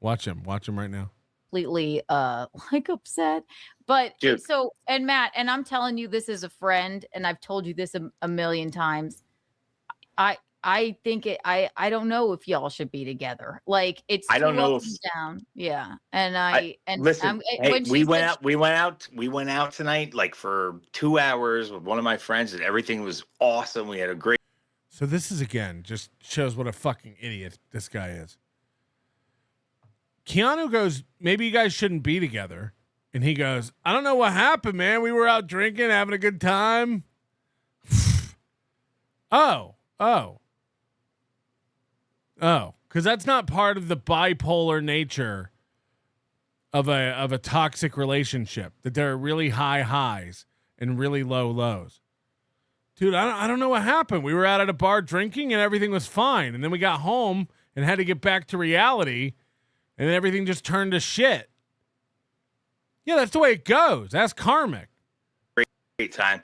Watch him right now. completely like upset. But Dude. so, and Matt, and I'm telling you this as a friend, and I've told you this a million times. I think I don't know if y'all should be together. Like it's I don't too know up if- and down. Yeah. And listen. Hey, when she we went said out. We went out tonight, like for 2 hours with one of my friends, and everything was awesome. We had a great. So this is, again, just shows what a fucking idiot this guy is. Keanu goes, maybe you guys shouldn't be together. And he goes, I don't know what happened, man. We were out drinking, having a good time. Oh. Because that's not part of the bipolar nature of a toxic relationship. That there are really high highs and really low lows. Dude, I don't know what happened. We were out at a bar drinking and everything was fine. And then we got home and had to get back to reality. And then everything just turned to shit. Yeah, that's the way it goes. That's karmic. Great time.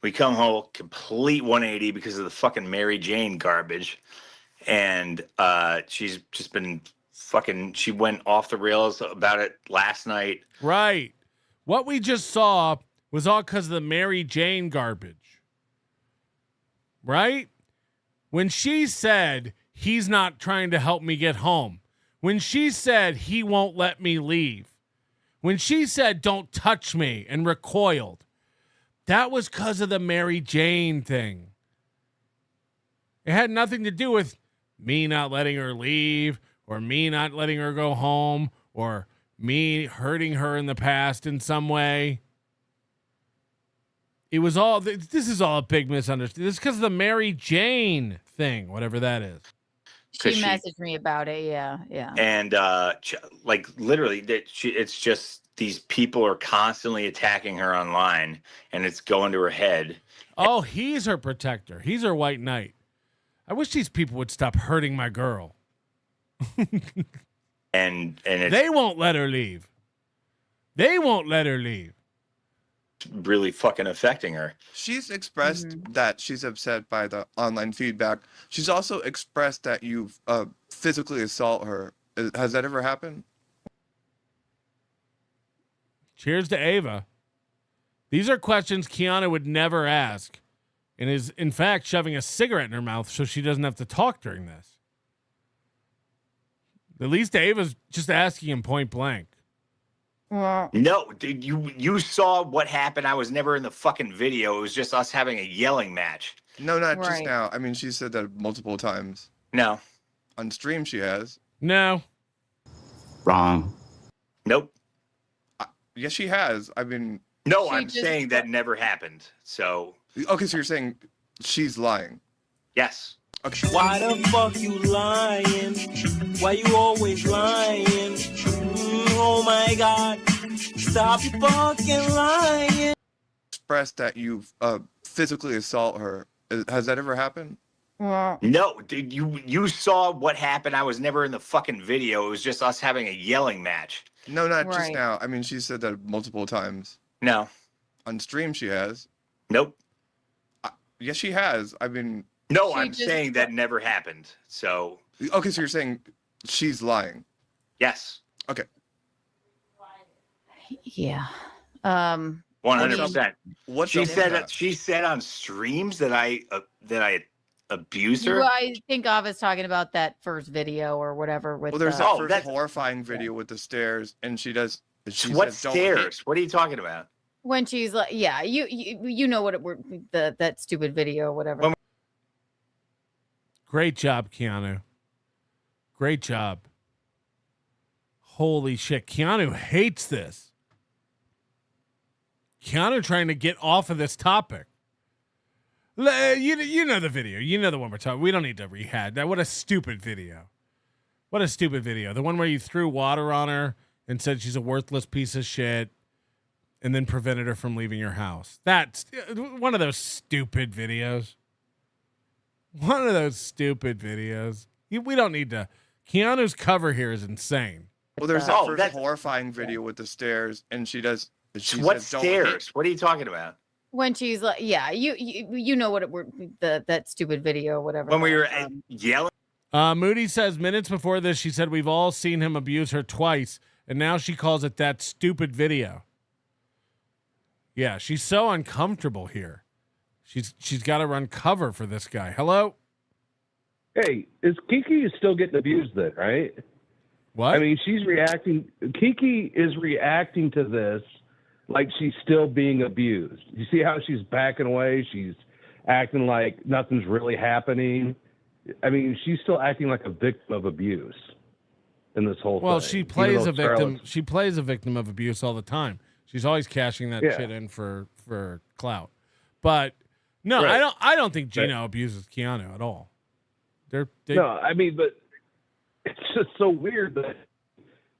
We come home, complete 180 because of the fucking Mary Jane garbage. And she's just been fucking, she went off the rails about it last night. Right. What we just saw was all because of the Mary Jane garbage. Right? When she said, he's not trying to help me get home. When she said, he won't let me leave. When she said, don't touch me, and recoiled. That was because of the Mary Jane thing. It had nothing to do with me not letting her leave, or me not letting her go home, or me hurting her in the past in some way. It was all, this is all a big misunderstanding. This is because of the Mary Jane thing, whatever that is. she messaged me about it. Yeah. And like literally, it's just these people are constantly attacking her online, and it's going to her head. Oh, he's her protector. He's her white knight. I wish these people would stop hurting my girl. and it's they won't let her leave. They won't let her leave. Really fucking affecting her. She's expressed that she's upset by the online feedback. She's also expressed that you've physically assault her. Has that ever happened? Cheers to Ava. These are questions Keanu would never ask, and is in fact shoving a cigarette in her mouth so she doesn't have to talk during this. At least Ava's just asking him point blank. No, dude, you saw what happened. I was never in the fucking video. It was just us having a yelling match. No, not just now. I mean, she said that multiple times. No. On stream, she has. No. Wrong. Nope. Yes, she has. I mean. No, I'm saying that never happened. So. Okay, so you're saying she's lying. Yes. Okay. Why the fuck you lying? Why you always lying? Oh my God. Stop fucking lying. Expressed that you've physically assault her. Has that ever happened? No, dude, you saw what happened. I was never in the fucking video. It was just us having a yelling match. No, not just now. I mean, she said that multiple times. No. On stream, she has. Nope. Yes, she has. I mean. No, I'm saying that never happened. So. Okay, so you're saying she's lying. Yes. Okay. Yeah. 100%. She said on streams that I abused her. I think I was talking about that first video or whatever. With Well, there's that first horrifying video with the stairs, and she does. She what says, "Don't stairs? hit." What are you talking about? when she's like, yeah, you know what that stupid video or whatever. Great job, Keanu. Great job. Holy shit. Keanu hates this. Keanu trying to get off of this topic. You know the video. You know the one we're talking. We don't need to rehash that. What a stupid video. What a stupid video. The one where you threw water on her and said she's a worthless piece of shit and then prevented her from leaving your house. That's one of those stupid videos. One of those stupid videos. We don't need to. Keanu's cover here is insane. Well, there's that first horrifying video with the stairs, and she does. What stairs? What are you talking about? When she's like, yeah, you know what that stupid video or whatever. When we were yelling. Moody says minutes before this, she said we've all seen him abuse her twice, and now she calls it that stupid video. Yeah, she's so uncomfortable here. She's got to run cover for this guy. Hello. Hey, Kiki is still getting abused then, right? What? I mean, she's reacting. Kiki is reacting to this like she's still being abused. You see how she's backing away? She's acting like nothing's really happening. I mean, she's still acting like a victim of abuse in this whole thing. Well, she plays a victim. She plays a victim of abuse all the time. She's always cashing that shit in for clout. But no, right. I don't think Gino abuses Keanu at all. No, I mean, but it's just so weird that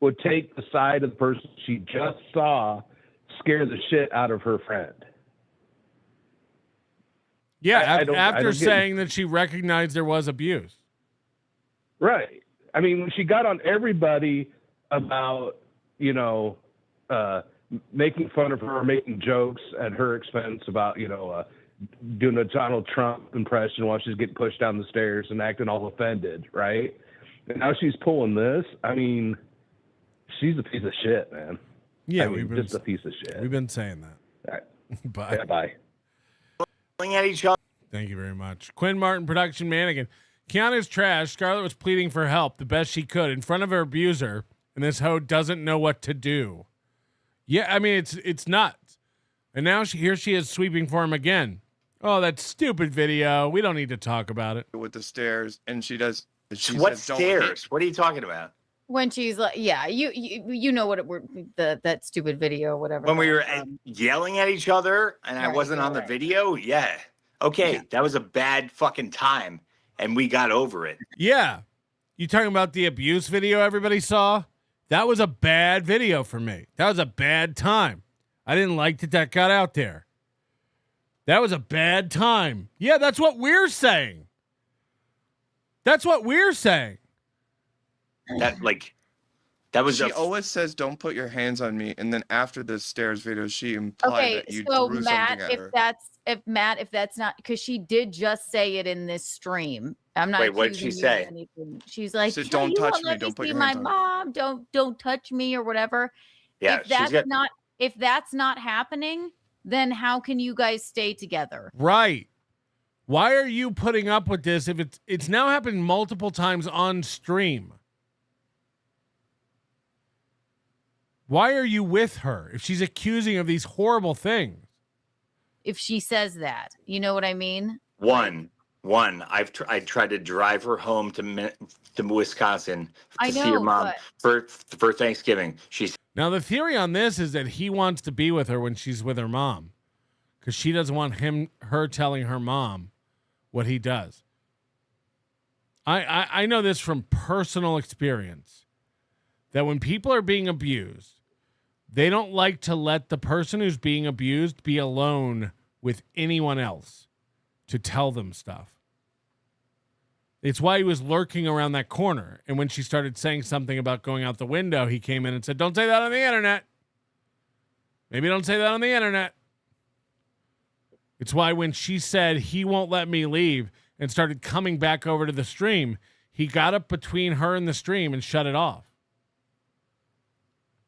would take the side of the person she just saw scare the shit out of her friend. Yeah, after saying that she recognized there was abuse. Right. I mean, when she got on everybody about, making fun of her, making jokes at her expense about, doing a Donald Trump impression while she's getting pushed down the stairs and acting all offended, right? And now she's pulling this. I mean, she's a piece of shit, man. Yeah, just a piece of shit. We've been saying that. All right. Bye. Yeah, bye. At each other. Thank you very much. Quinn Martin, production mannequin. Keanu's trash. Scarlett was pleading for help the best she could in front of her abuser, and this hoe doesn't know what to do. Yeah, I mean, it's nuts. And now here she is sweeping for him again. Oh, that stupid video. We don't need to talk about it. With the stairs, and she does. What stairs? What are you talking about? When she's like, yeah, you know what that stupid video or whatever. When we were yelling at each other and I wasn't on the video, yeah. Okay, that was a bad fucking time, and we got over it. Yeah. You talking about the abuse video everybody saw? That was a bad video for me. That was a bad time. I didn't like that got out there. That was a bad time. Yeah, that's what we're saying. That's what we're saying. That was. She always says, "Don't put your hands on me," and then after the stairs video, she implied that you threw Matt, something at her. if that's not because she did just say it in this stream. I'm not. Wait, what did she say? She's like, said, "Don't touch me. Don't put your hands on me." My mom, don't touch me or whatever. Yeah, if that's not happening, then how can you guys stay together? Right. Why are you putting up with this if it's now happened multiple times on stream? Why are you with her if she's accusing of these horrible things? If she says that, you know what I mean? One. I tried to drive her home to Wisconsin to see her mom for Thanksgiving. Now the theory on this is that he wants to be with her when she's with her mom, because she doesn't want her telling her mom what he does. I know this from personal experience, that when people are being abused, they don't like to let the person who's being abused be alone with anyone else to tell them stuff. It's why he was lurking around that corner. And when she started saying something about going out the window, he came in and said, "Don't say that on the internet. Maybe don't say that on the internet." It's why when she said he won't let me leave and started coming back over to the stream, he got up between her and the stream and shut it off.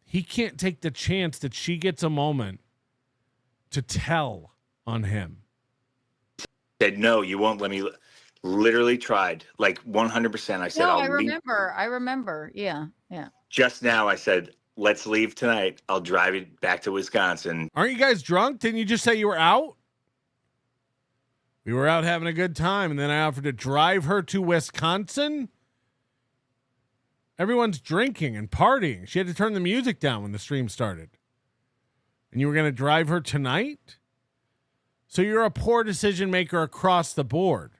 He can't take the chance that she gets a moment to tell on him. Said, "No, you won't let me." Literally tried, like 100%. I said, I remember. Yeah. Just now, I said, "Let's leave tonight. I'll drive you back to Wisconsin." Aren't you guys drunk? Didn't you just say you were out? We were out having a good time, and then I offered to drive her to Wisconsin. Everyone's drinking and partying. She had to turn the music down when the stream started. And you were going to drive her tonight? So you're a poor decision maker across the board.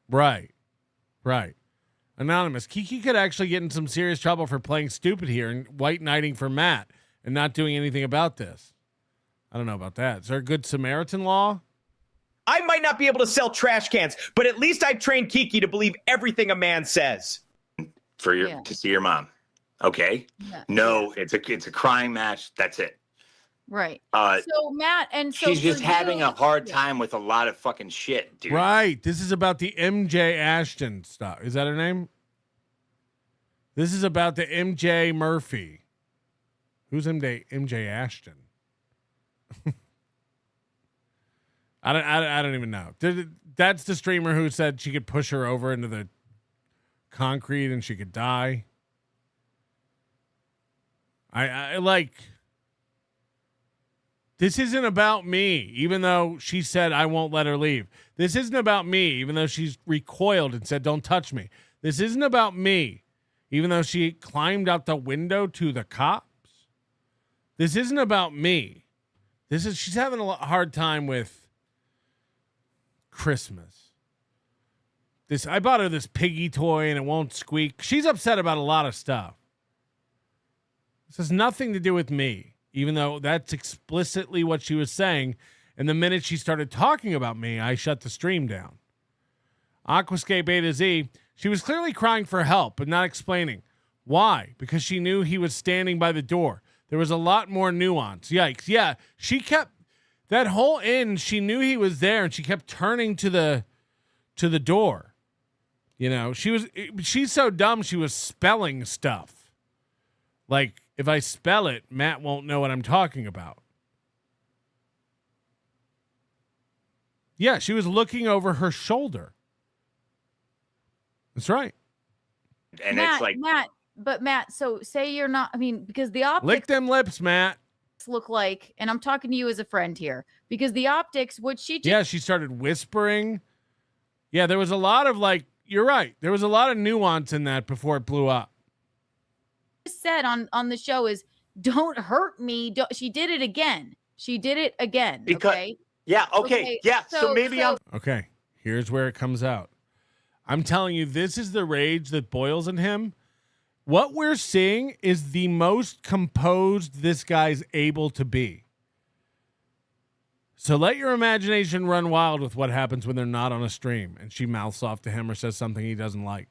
Right. Anonymous. Kiki could actually get in some serious trouble for playing stupid here and white knighting for Matt and not doing anything about this. I don't know about that. Is there a good Samaritan law? I might not be able to sell trash cans, but at least I've trained Kiki to believe everything a man says. To see your mom. Okay. Yeah. No, it's a crying match. That's it. Right. So Matt, and so She's just for having you- a hard time with a lot of fucking shit, dude. Right. This is about the MJ Ashton stuff. Is that her name? This is about the MJ Murphy. Who's MJ Ashton? I don't even know. That's the streamer who said she could push her over into the concrete and she could die. I like. This isn't about me, even though she said I won't let her leave. This isn't about me, even though she's recoiled and said don't touch me. This isn't about me, even though she climbed out the window to the cops. This isn't about me. She's having a hard time with Christmas. I bought her this piggy toy and it won't squeak. She's upset about a lot of stuff. This has nothing to do with me, even though that's explicitly what she was saying. And the minute she started talking about me, I shut the stream down. Aquascape A to Z, she was clearly crying for help, but not explaining. Why? Because she knew he was standing by the door. There was a lot more nuance. Yikes. Yeah, she kept that whole end. She knew he was there, and she kept turning to the door. You know, she's so dumb. She was spelling stuff. Like, if I spell it, Matt won't know what I'm talking about. Yeah, she was looking over her shoulder. That's right. And Matt, it's like Matt, so say you're not, because the optics lick them lips, Matt. Look like, and I'm talking to you as a friend here, because the optics, what she just Yeah, she started whispering. Yeah, there was a lot of you're right. There was a lot of nuance in that before it blew up. said on the show is don't hurt me. She did it again. Okay. Yeah. Okay. Yeah. So maybe I'm. Okay. Here's where it comes out. I'm telling you, this is the rage that boils in him. What we're seeing is the most composed this guy's able to be. So let your imagination run wild with what happens when they're not on a stream and she mouths off to him or says something he doesn't like.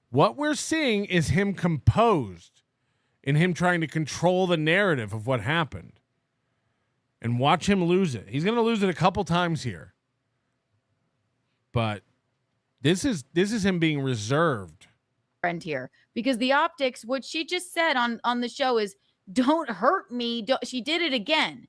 What we're seeing is him composed in him trying to control the narrative of what happened. And watch him lose it. He's going to lose it a couple times here. But this is him being reserved. Friend here, because the optics, what she just said on the show is don't hurt me. She did it again.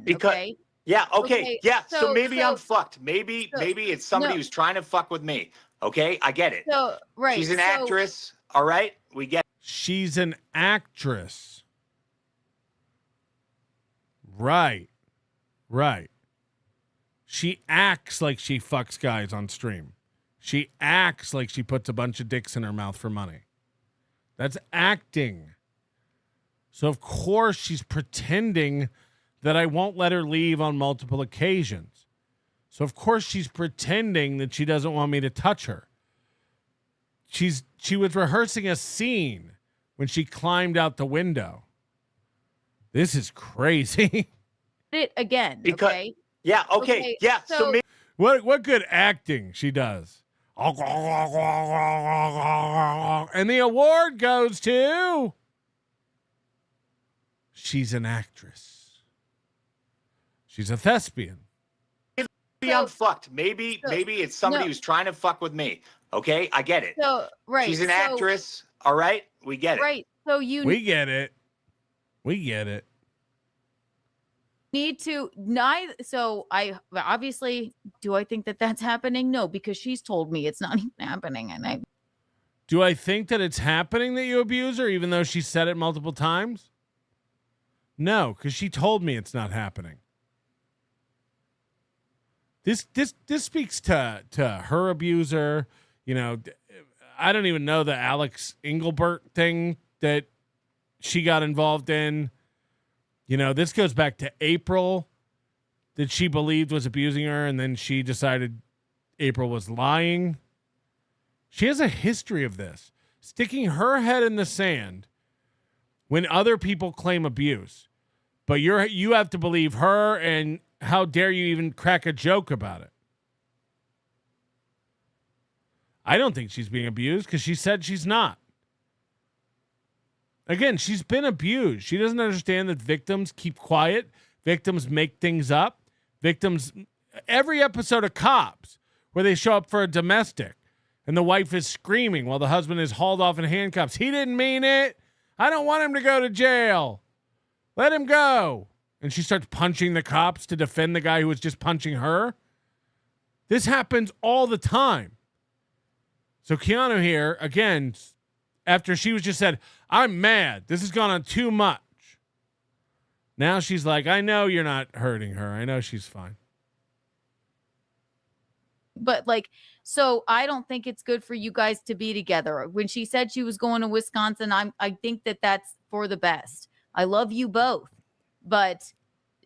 Okay. Yeah. Okay. Yeah. So maybe I'm fucked. Maybe it's somebody who's trying to fuck with me. Okay. I get it. So, right. She's an actress. All right. We get it. She's an actress. Right. She acts like she fucks guys on stream. She acts like she puts a bunch of dicks in her mouth for money. That's acting. So, of course, she's pretending that I won't let her leave on multiple occasions. So, of course, she's pretending that she doesn't want me to touch her. She was rehearsing a scene when she climbed out the window. This is crazy. It again. Okay. Yeah. Okay. Yeah. So maybe. What good acting she does. And the award goes to... She's an actress. She's a thespian. Maybe I'm fucked. Maybe it's somebody who's trying to fuck with me. Okay, I get it. So right. She's an actress. All right, we get it. Right. So we get it. Need to neither. So I obviously, do I think that that's happening? No, because she's told me it's not even happening, and do I think that it's happening that you abuse her, even though she said it multiple times? No, because she told me it's not happening. This speaks to her abuser. You know, I don't even know the Alex Engelbert thing that she got involved in. You know, this goes back to April that she believed was abusing her, and then she decided April was lying. She has a history of this, sticking her head in the sand when other people claim abuse. But you have to believe her, and how dare you even crack a joke about it? I don't think she's being abused because she said she's not. Again, she's been abused. She doesn't understand that victims keep quiet. Victims make things up. Victims, every episode of Cops where they show up for a domestic and the wife is screaming while the husband is hauled off in handcuffs. He didn't mean it. I don't want him to go to jail. Let him go. And she starts punching the cops to defend the guy who was just punching her. This happens all the time. So Keanu here, again, after she was just said, I'm mad. This has gone on too much. Now she's like, I know you're not hurting her. I know she's fine. But like, so I don't think it's good for you guys to be together. When she said she was going to Wisconsin, I think that that's for the best. I love you both. But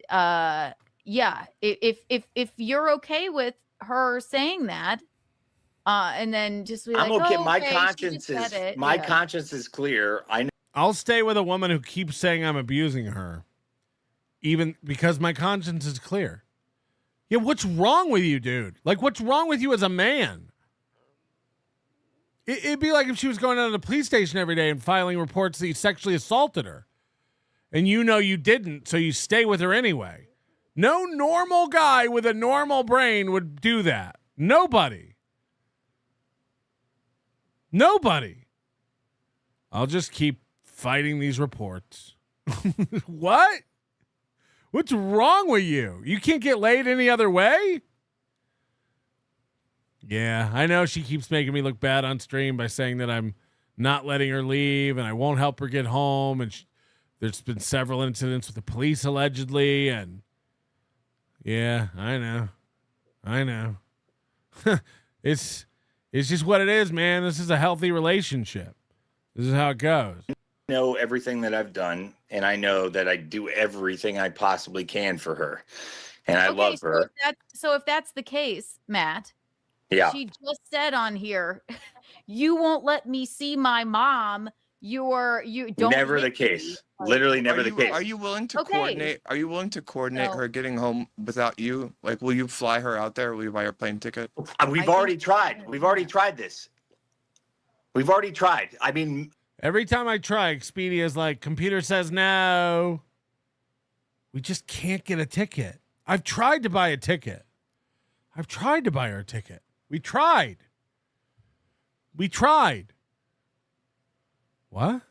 yeah, if you're okay with her saying that, and then just be I'm like, okay. oh, My okay, conscience is conscience is clear. I'll stay with a woman who keeps saying I'm abusing her, even because my conscience is clear. Yeah, what's wrong with you, dude? Like, what's wrong with you as a man? It'd be like if she was going down to the police station every day and filing reports that you sexually assaulted her. And you know you didn't, so you stay with her anyway. No normal guy with a normal brain would do that. Nobody. I'll just keep fighting these reports. What? What's wrong with you? You can't get laid any other way? Yeah, I know she keeps making me look bad on stream by saying that I'm not letting her leave and I won't help her get home. And there's been several incidents with the police allegedly. And yeah, I know. It's just what it is, man. This is a healthy relationship. This is how it goes. I know everything that I've done, and I know that I do everything I possibly can for her, and I love her. So if that's the case, Matt, yeah, she just said on here, you won't let me see my mom. You don't. Never the case. Literally never the case. Are you willing to coordinate? Are you willing to coordinate her getting home without you? Like, will you fly her out there? Will you buy her plane ticket? We've already tried. We've already tried this. We've already tried. I mean, every time I try, Expedia's like, computer says no. We just can't get a ticket. I've tried to buy a ticket. I've tried to buy her a ticket. We tried. What?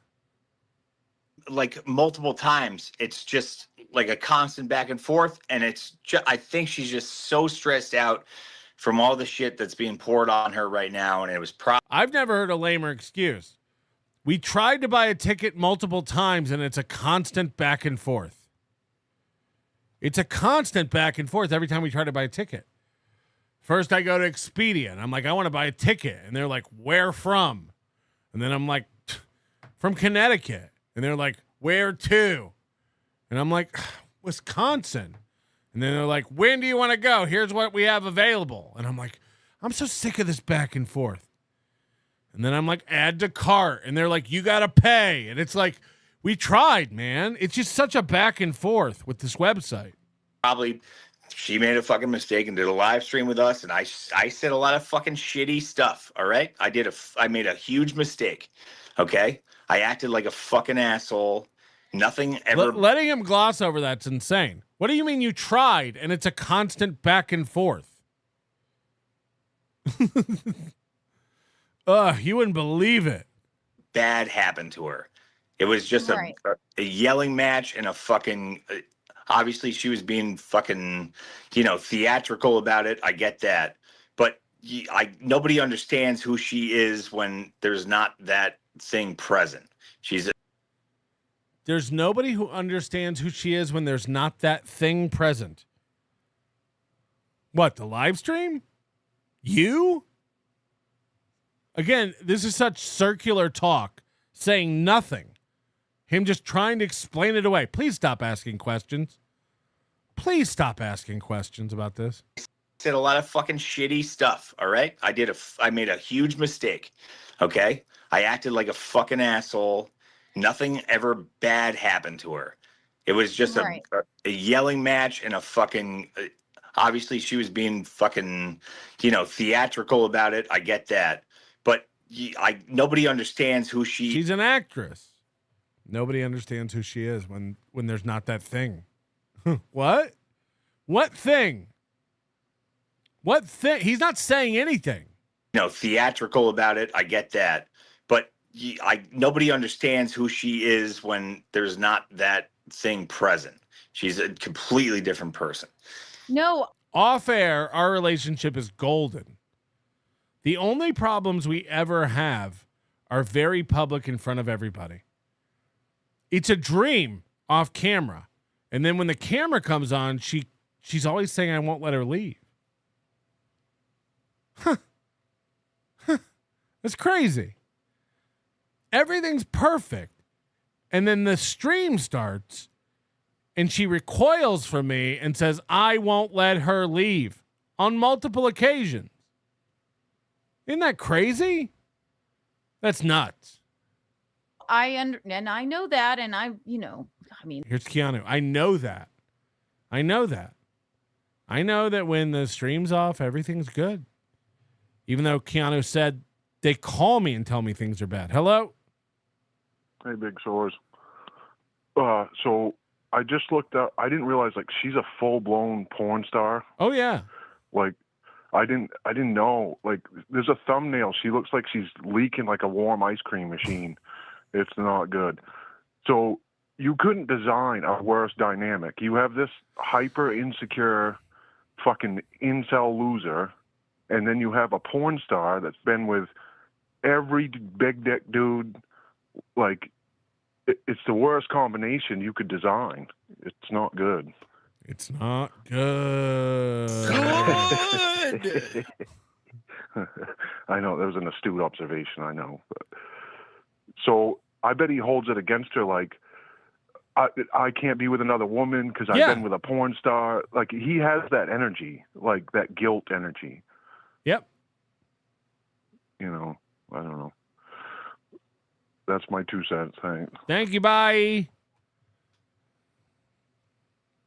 Like multiple times. It's just like a constant back and forth. And it's just, I think she's just so stressed out from all the shit that's being poured on her right now. And it was I've never heard a lamer excuse. We tried to buy a ticket multiple times and it's a constant back and forth. It's a constant back and forth every time we try to buy a ticket. First I go to Expedia and I'm like, I want to buy a ticket. And they're like, where from? And then I'm like, from Connecticut. And they're like, where to? And I'm like, Wisconsin. And then they're like, when do you want to go? Here's what we have available. And I'm like, I'm so sick of this back and forth. And then I'm like, add to cart. And they're like, you got to pay. And it's like, we tried, man. It's just such a back and forth with this website. Probably she made a fucking mistake and did a live stream with us. And I said a lot of fucking shitty stuff. All right. I made a huge mistake. Okay. I acted like a fucking asshole. Nothing ever. Letting him gloss over that's insane. What do you mean you tried and it's a constant back and forth? You wouldn't believe it. Bad happened to her. It was just a yelling match and a fucking. Obviously, she was being fucking, theatrical about it. I get that, but nobody understands who she is when there's not that thing present. There's nobody who understands who she is when there's not that thing present. What, the live stream? You? Again, this is such circular talk, saying nothing. him just trying to explain it away. Please stop asking questions. Please stop asking questions about this. Said a lot of fucking shitty stuff. All right. I made a huge mistake. Okay. I acted like a fucking asshole. Nothing ever bad happened to her. It was just a yelling match and a fucking, obviously she was being fucking, theatrical about it. I get that. But nobody understands who She's an actress. Nobody understands who she is when there's not that thing. What? What thing? What thing? He's not saying anything. Theatrical about it. I get that. But nobody understands who she is when there's not that thing present. She's a completely different person. No. Off air, our relationship is golden. The only problems we ever have are very public in front of everybody. It's a dream off camera. And then when the camera comes on, she's always saying, I won't let her leave. Huh. That's crazy. Everything's perfect. And then the stream starts and she recoils from me and says, I won't let her leave on multiple occasions. Isn't that crazy? That's nuts. And I know that. And Here's Keanu. I know that. I know that when the stream's off, everything's good. Even though Keanu said they call me and tell me things are bad. Hello? Hey, Big Sores. So I just looked up. I didn't realize she's a full-blown porn star. Oh yeah. I didn't know. There's a thumbnail. She looks like she's leaking like a warm ice cream machine. It's not good. So you couldn't design a worse dynamic. You have this hyper insecure fucking incel loser, and then you have a porn star that's been with every big dick dude. It's the worst combination you could design. It's not good. It's not good. Good. I know that was an astute observation. I know, but so I bet he holds it against her. I can't be with another woman because I've been with a porn star. He has that energy, that guilt energy. Yep. I don't know. That's my 2 cents. Thanks. Thank you. Bye.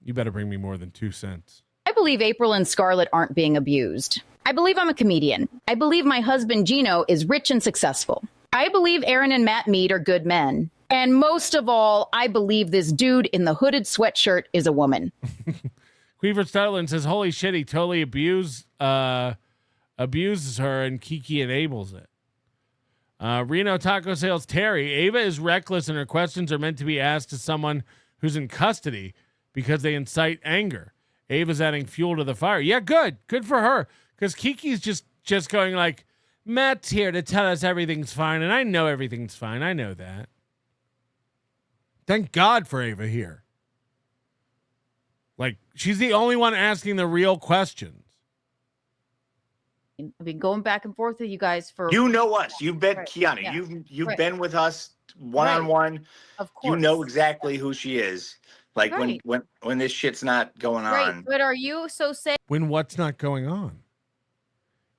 You better bring me more than 2 cents. I believe April and Scarlett aren't being abused. I believe I'm a comedian. I believe my husband Gino is rich and successful. I believe Aaron and Matt Mead are good men. And most of all, I believe this dude in the hooded sweatshirt is a woman. Queever Stutland says, holy shit, he totally abuses her and Kiki enables it. Reno Taco Sales Terry, Ava is reckless and her questions are meant to be asked to someone who's in custody because they incite anger. Ava's adding fuel to the fire. Yeah, good. Good for her. Because Kiki's just going Matt's here to tell us everything's fine, and I know everything's fine. I know that. Thank God for Ava here. She's the only one asking the real questions. I've been going back and forth with you guys for. You know us. You've been Keanu. Yeah. You've been with us one-on-one. Of course. You know exactly who she is. When this shit's not going on. But are you so saying when what's not going on?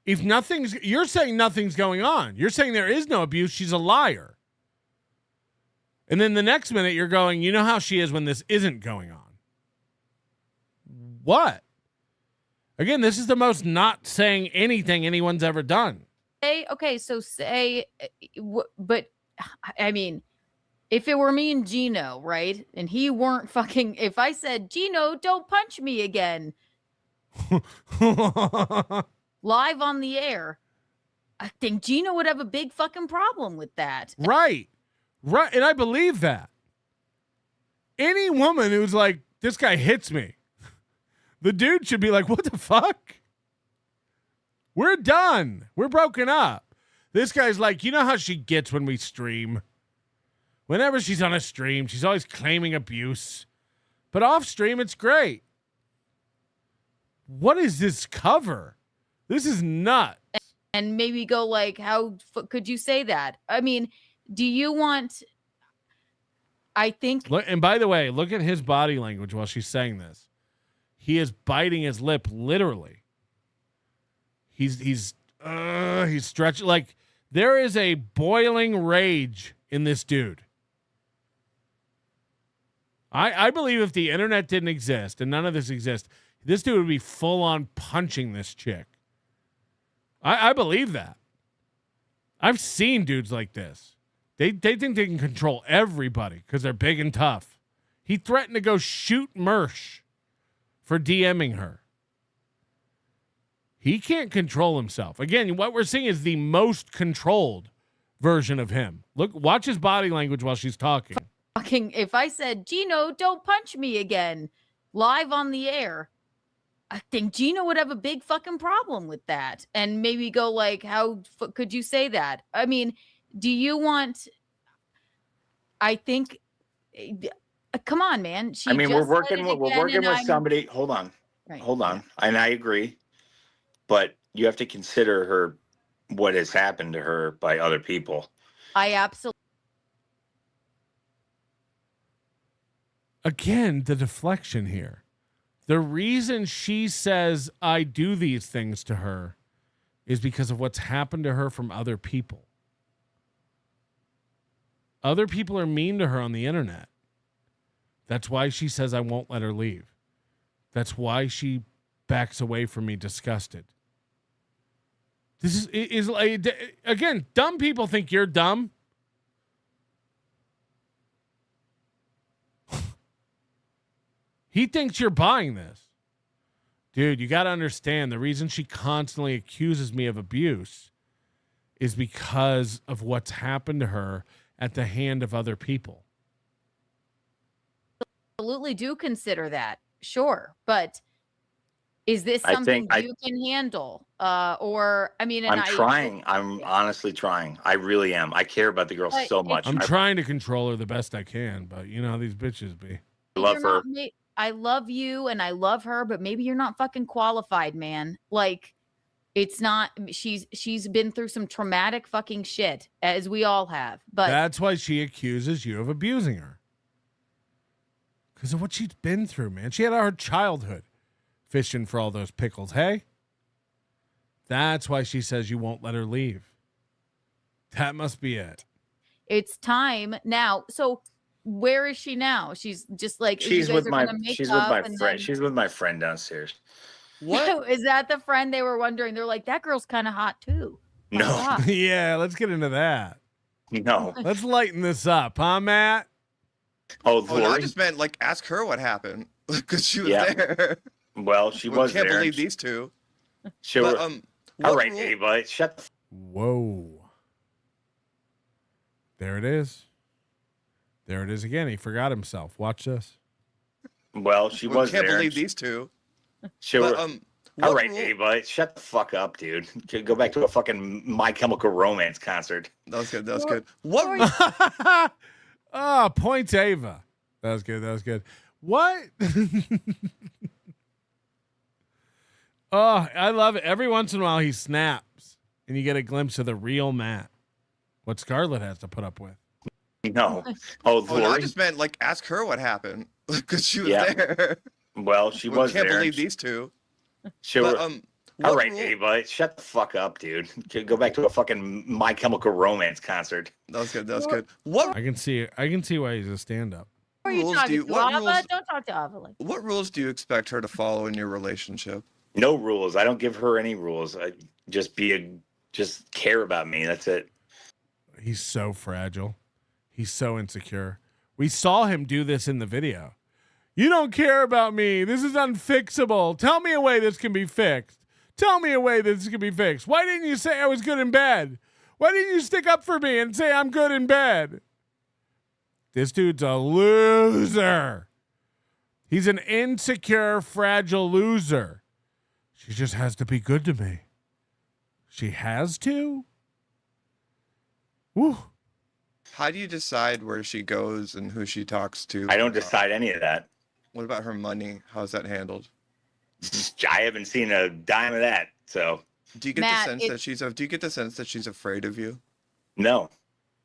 If you're saying nothing's going on. You're saying there is no abuse. She's a liar. And then the next minute you're going, you know how she is when this isn't going on. What? Again, this is the most not saying anything anyone's ever done. But I mean, if it were me and Gino, right? And he weren't if I said, Gino, don't punch me again. Live on the air, I think Gino would have a big fucking problem with that. Right. And I believe that. Any woman who's this guy hits me, the dude should be what the fuck? We're done. We're broken up. This guy's you know how she gets when we stream? Whenever she's on a stream, she's always claiming abuse. But off stream, it's great. What is this cover? This is nuts. And maybe go how could you say that? I mean, do you want... I think. Look, and by the way, look at his body language while she's saying this. He is biting his lip, literally. He's stretching. Like, there is a boiling rage in this dude. I believe if the internet didn't exist and none of this exists, this dude would be full on punching this chick. I believe that. I've seen dudes like this. They think they can control everybody because they're big and tough. He threatened to go shoot Mersh for DMing her. He can't control himself. Again, what we're seeing is the most controlled version of him. Look, watch his body language while she's talking. If I said, Gino, don't punch me again, live on the air, I think Gino would have a big fucking problem with that. And maybe go like, how could you say that? I mean, do you want, I think, come on, man. I mean, we're working with somebody. Hold on. Right. Hold on. And I agree. But you have to consider what has happened to her by other people. I absolutely. Again, the deflection here. The reason she says I do these things to her is because of what's happened to her from other people. Other people are mean to her on the internet. That's why she says I won't let her leave. That's why she backs away from me disgusted. This is like, again, dumb people think you're dumb. He thinks you're buying this. Dude, you got to understand the reason she constantly accuses me of abuse is because of what's happened to her at the hand of other people. Absolutely do consider that. Sure. But is this something you can handle? Or, I mean, I'm trying. I'm honestly trying. I really am. I care about the girl so much. I'm trying to control her the best I can, but you know how these bitches be. I love her. I love you and I love her, but maybe you're not fucking qualified, man. Like, it's not, she's been through some traumatic fucking shit, as we all have. But that's why she accuses you of abusing her. Because of what she's been through, man. She had her childhood fishing for all those pickles, hey? That's why she says you won't let her leave. That must be it. It's time now. So where is she now? She's just like, she's with my friend. She's with my friend downstairs. What? Is that the friend they were wondering? They're like, that girl's kind of hot too. No. Yeah, let's get into that. No. Let's lighten this up, huh, Matt? Oh, no, I just meant like ask her what happened because she was there. Well, she was there. I can't believe these two. Sure. All right, everybody, shut the Whoa. There it is. There it is again. He forgot himself. Watch this. Well, she was there. I can't believe these two. Sure. All right, everybody, shut the fuck up, dude. Go back to a fucking My Chemical Romance concert. That was good. That was good. What? Oh, points Ava. That was good. That was good. What? Oh, I love it. Every once in a while he snaps and you get a glimpse of the real Matt. What Scarlett has to put up with. No. No, I just meant like ask her what happened because she was there. Well, she was there. I can't believe these two. Sure. All right, everybody, shut the fuck up, dude. Go back to a fucking My Chemical Romance concert. That was good. That was good. What? I can see why he's a stand-up. What rules do you? Don't talk to Ava like that. What rules do you expect her to follow in your relationship? No rules. I don't give her any rules. I just care about me. That's it. He's so fragile. He's so insecure. We saw him do this in the video. You don't care about me. This is unfixable. Tell me a way this can be fixed. Tell me a way this can be fixed. Why didn't you say I was good in bed? Why didn't you stick up for me and say I'm good in bed? This dude's a loser. He's an insecure, fragile loser. She just has to be good to me. She has to? Woo. How do you decide where she goes and who she talks to? I don't decide any of that. What about her money? How's that handled? I haven't seen a dime of that. So, do you get the sense that she's afraid of you? No.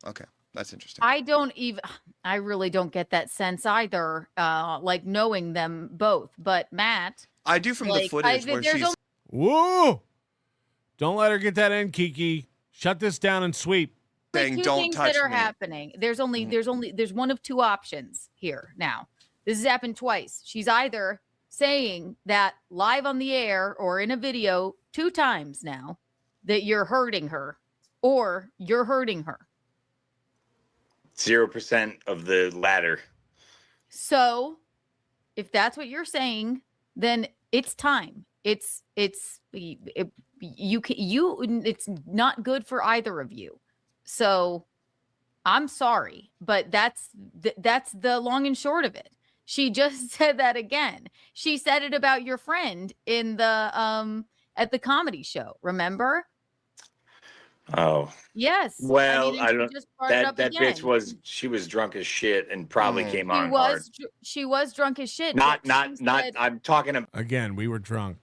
Okay. That's interesting. I really don't get that sense either, like knowing them both. But Matt, I do from the footage where she's. Whoa! Don't let her get that in, Kiki. Shut this down and sweep. Saying, two don't things touch that are me. happening. There's one of two options here now. This has happened twice. She's either saying that live on the air or in a video 2 times now that you're hurting her, or you're hurting her. 0% of the latter. So if that's what you're saying, then it's time. It's not good for either of you. So I'm sorry, but that's the long and short of it. She just said that again. She said it about your friend in the at the comedy show. Remember? Oh. Yes. Well, I and don't. she just brought it up That again. bitch was drunk as shit and probably came on hard. She was drunk as shit. Not. Said, I'm talking about. Again, we were drunk.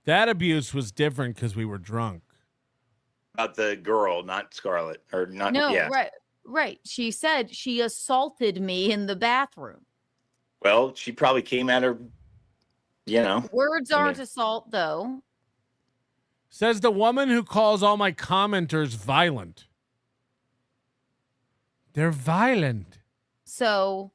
That abuse was different because we were drunk. About the girl, not Scarlett, or not. No, yeah. right. She said she assaulted me in the bathroom. Well, she probably came at her. Words aren't assault, though. Says the woman who calls all my commenters violent. They're violent. So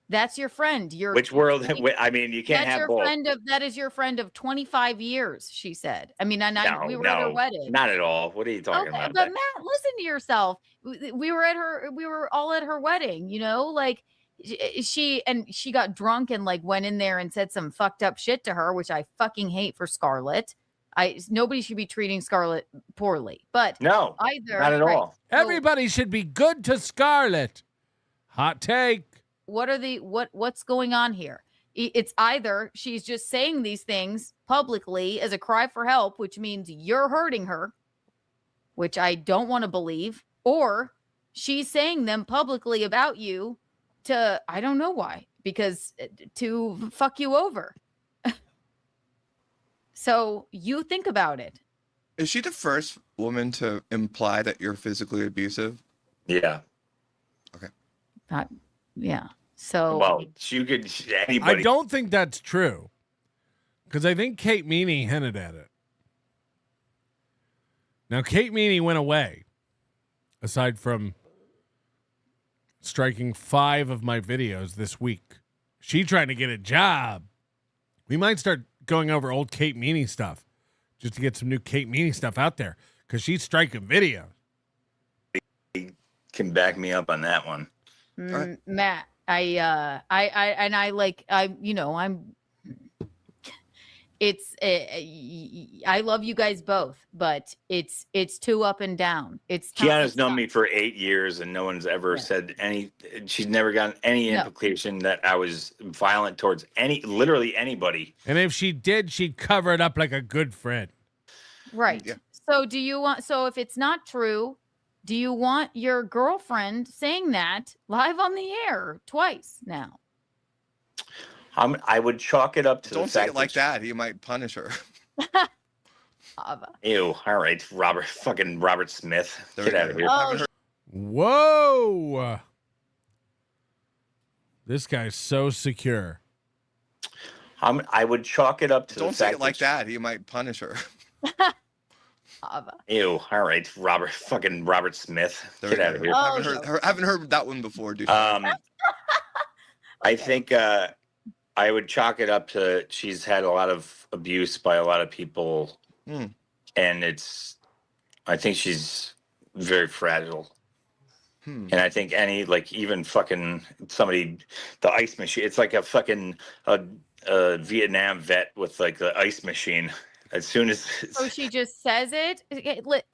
that's your friend. Which world? I mean, you can't have both. That is your friend of 25 years, she said. I mean, we were at her wedding. Not at all. What are you talking about? But Matt, listen to yourself. We were all at her wedding, like she got drunk and like went in there and said some fucked up shit to her, which I fucking hate for Scarlett. Nobody should be treating Scarlett poorly, but no, either not at all. Everybody should be good to Scarlett. Hot take. What's going on here? It's either she's just saying these things publicly as a cry for help, which means you're hurting her, which I don't want to believe, or she's saying them publicly about you to, I don't know why, because to fuck you over. So you think about it. Is she the first woman to imply that you're physically abusive? Yeah. Okay. Yeah. So. Well, anybody. I don't think that's true, because I think Kate Meany hinted at it. Now, Kate Meany went away, aside from striking 5 of my videos this week. She trying to get a job. We might start going over old Kate Meany stuff just to get some new Kate Meany stuff out there, because she's striking videos. Can back me up on that one. Matt, I love you guys both, but it's too up and down. Keanu's known me for 8 years, and no one's ever said any. She's never gotten any implication that I was violent towards literally anybody. And if she did, she'd cover it up like a good friend. Right. Yeah. So if it's not true, do you want your girlfriend saying that live on the air twice now? I would chalk it up to Don't the say fact it like that. He might punish her. Ew. All right, Robert Smith. Get out of here. Whoa. This guy's so secure. I would chalk it up to Don't the fact say it like that. He might punish her. Ew. All right, Robert Smith. Get out of here. Haven't heard that one before, dude. I think I would chalk it up to she's had a lot of abuse by a lot of people, and I think she's very fragile. And I think even fucking somebody, the ice machine, it's like a fucking Vietnam vet with like the ice machine. As soon as so she just says it.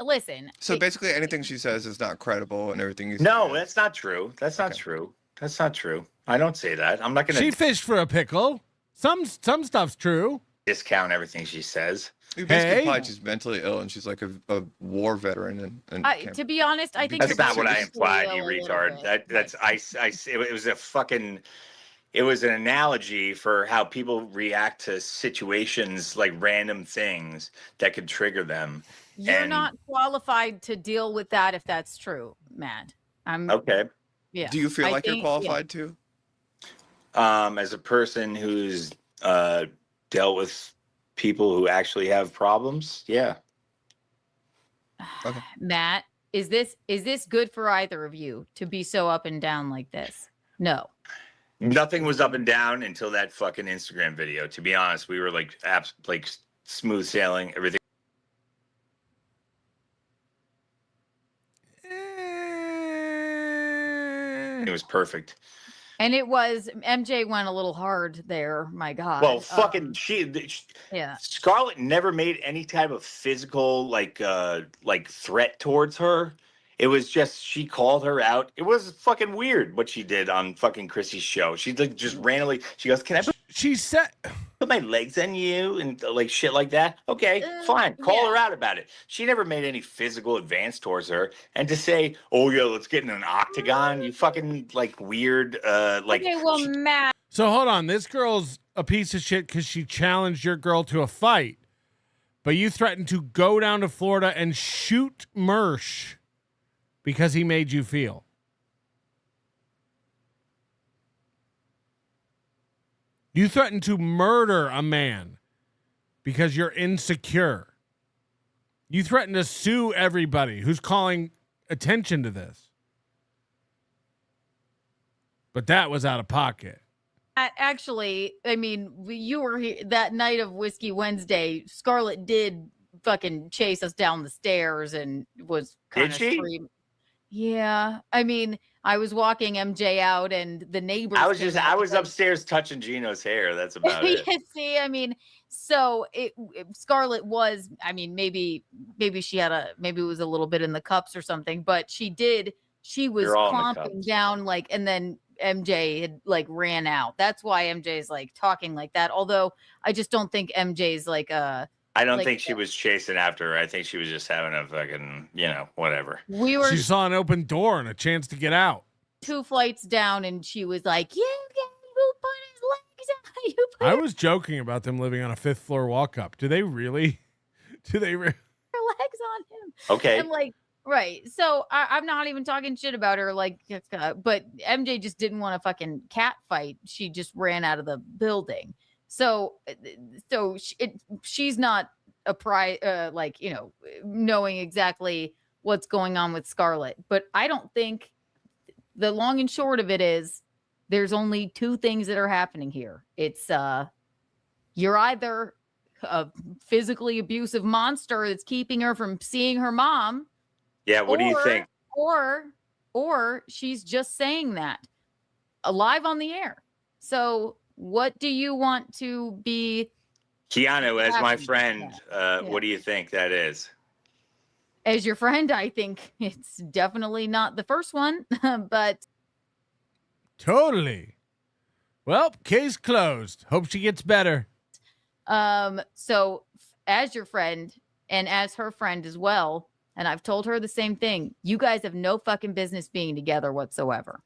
Listen. So basically, anything she says is not credible, and everything. No, that's not true. That's not true. That's not true. I don't say that. I'm not gonna. She fished for a pickle. Some stuff's true. Discount everything she says. You basically implied she's mentally ill, and she's like a war veteran. To be honest, I think that's not what I implied. You retard. That's it was a fucking. it was an analogy for how people react to situations, like random things that could trigger them. You're not qualified to deal with that if that's true, Matt. Okay. Yeah. Do you feel like you're qualified to? As a person who's dealt with people who actually have problems, yeah. Okay. Matt, is this good for either of you to be so up and down like this? No. Nothing was up and down until that fucking Instagram video. To be honest, we were like smooth sailing, everything. It was perfect. And it was, MJ went a little hard there. My God. Well, fucking yeah. Scarlett never made any type of physical like threat towards her. It was just she called her out. It was fucking weird what she did on fucking Chrissy's show. She like just randomly she goes, "Can I?" She said, "Put my legs on you," and like shit like that. Okay, fine. Call her out about it. She never made any physical advance towards her. And to say, "Oh yeah, let's get in an octagon," you fucking like weird. Okay, well, Matt. So hold on, this girl's a piece of shit because she challenged your girl to a fight, but you threatened to go down to Florida and shoot Mersh because he made you feel. You threatened to murder a man because you're insecure. You threatened to sue everybody who's calling attention to this. But that was out of pocket. Actually, I mean, you were here that night of Whiskey Wednesday. Scarlett did fucking chase us down the stairs and was kind of screaming. Yeah, I mean, I was walking MJ out, and the neighbors. I was upstairs touching Gino's hair. That's about it. See, I mean, so Scarlett was. I mean, maybe she had maybe it was a little bit in the cups or something, but she was clomping down like, and then MJ had like ran out. That's why MJ's like talking like that. Although I just don't think MJ's like I don't think she was chasing after her. I think she was just having a fucking, whatever. She saw an open door and a chance to get out. 2 flights down, and she was like, "You put his legs out." I was joking about them living on a 5th floor walk up. Do they really? Her legs on him. Okay. And like, right. So I'm not even talking shit about her. Like, but MJ just didn't want to fucking cat fight. She just ran out of the building. So she's not knowing exactly what's going on with Scarlett. But I don't think the long and short of it is there's only 2 things that are happening here. It's you're either a physically abusive monster that's keeping her from seeing her mom. Yeah, what do you think? Or she's just saying that live on the air. So what do you want to be? Keanu, as my friend, what do you think that is? As your friend, I think it's definitely not the first one, but. Totally. Well, case closed. Hope she gets better. So as your friend and as her friend as well, and I've told her the same thing, you guys have no fucking business being together whatsoever.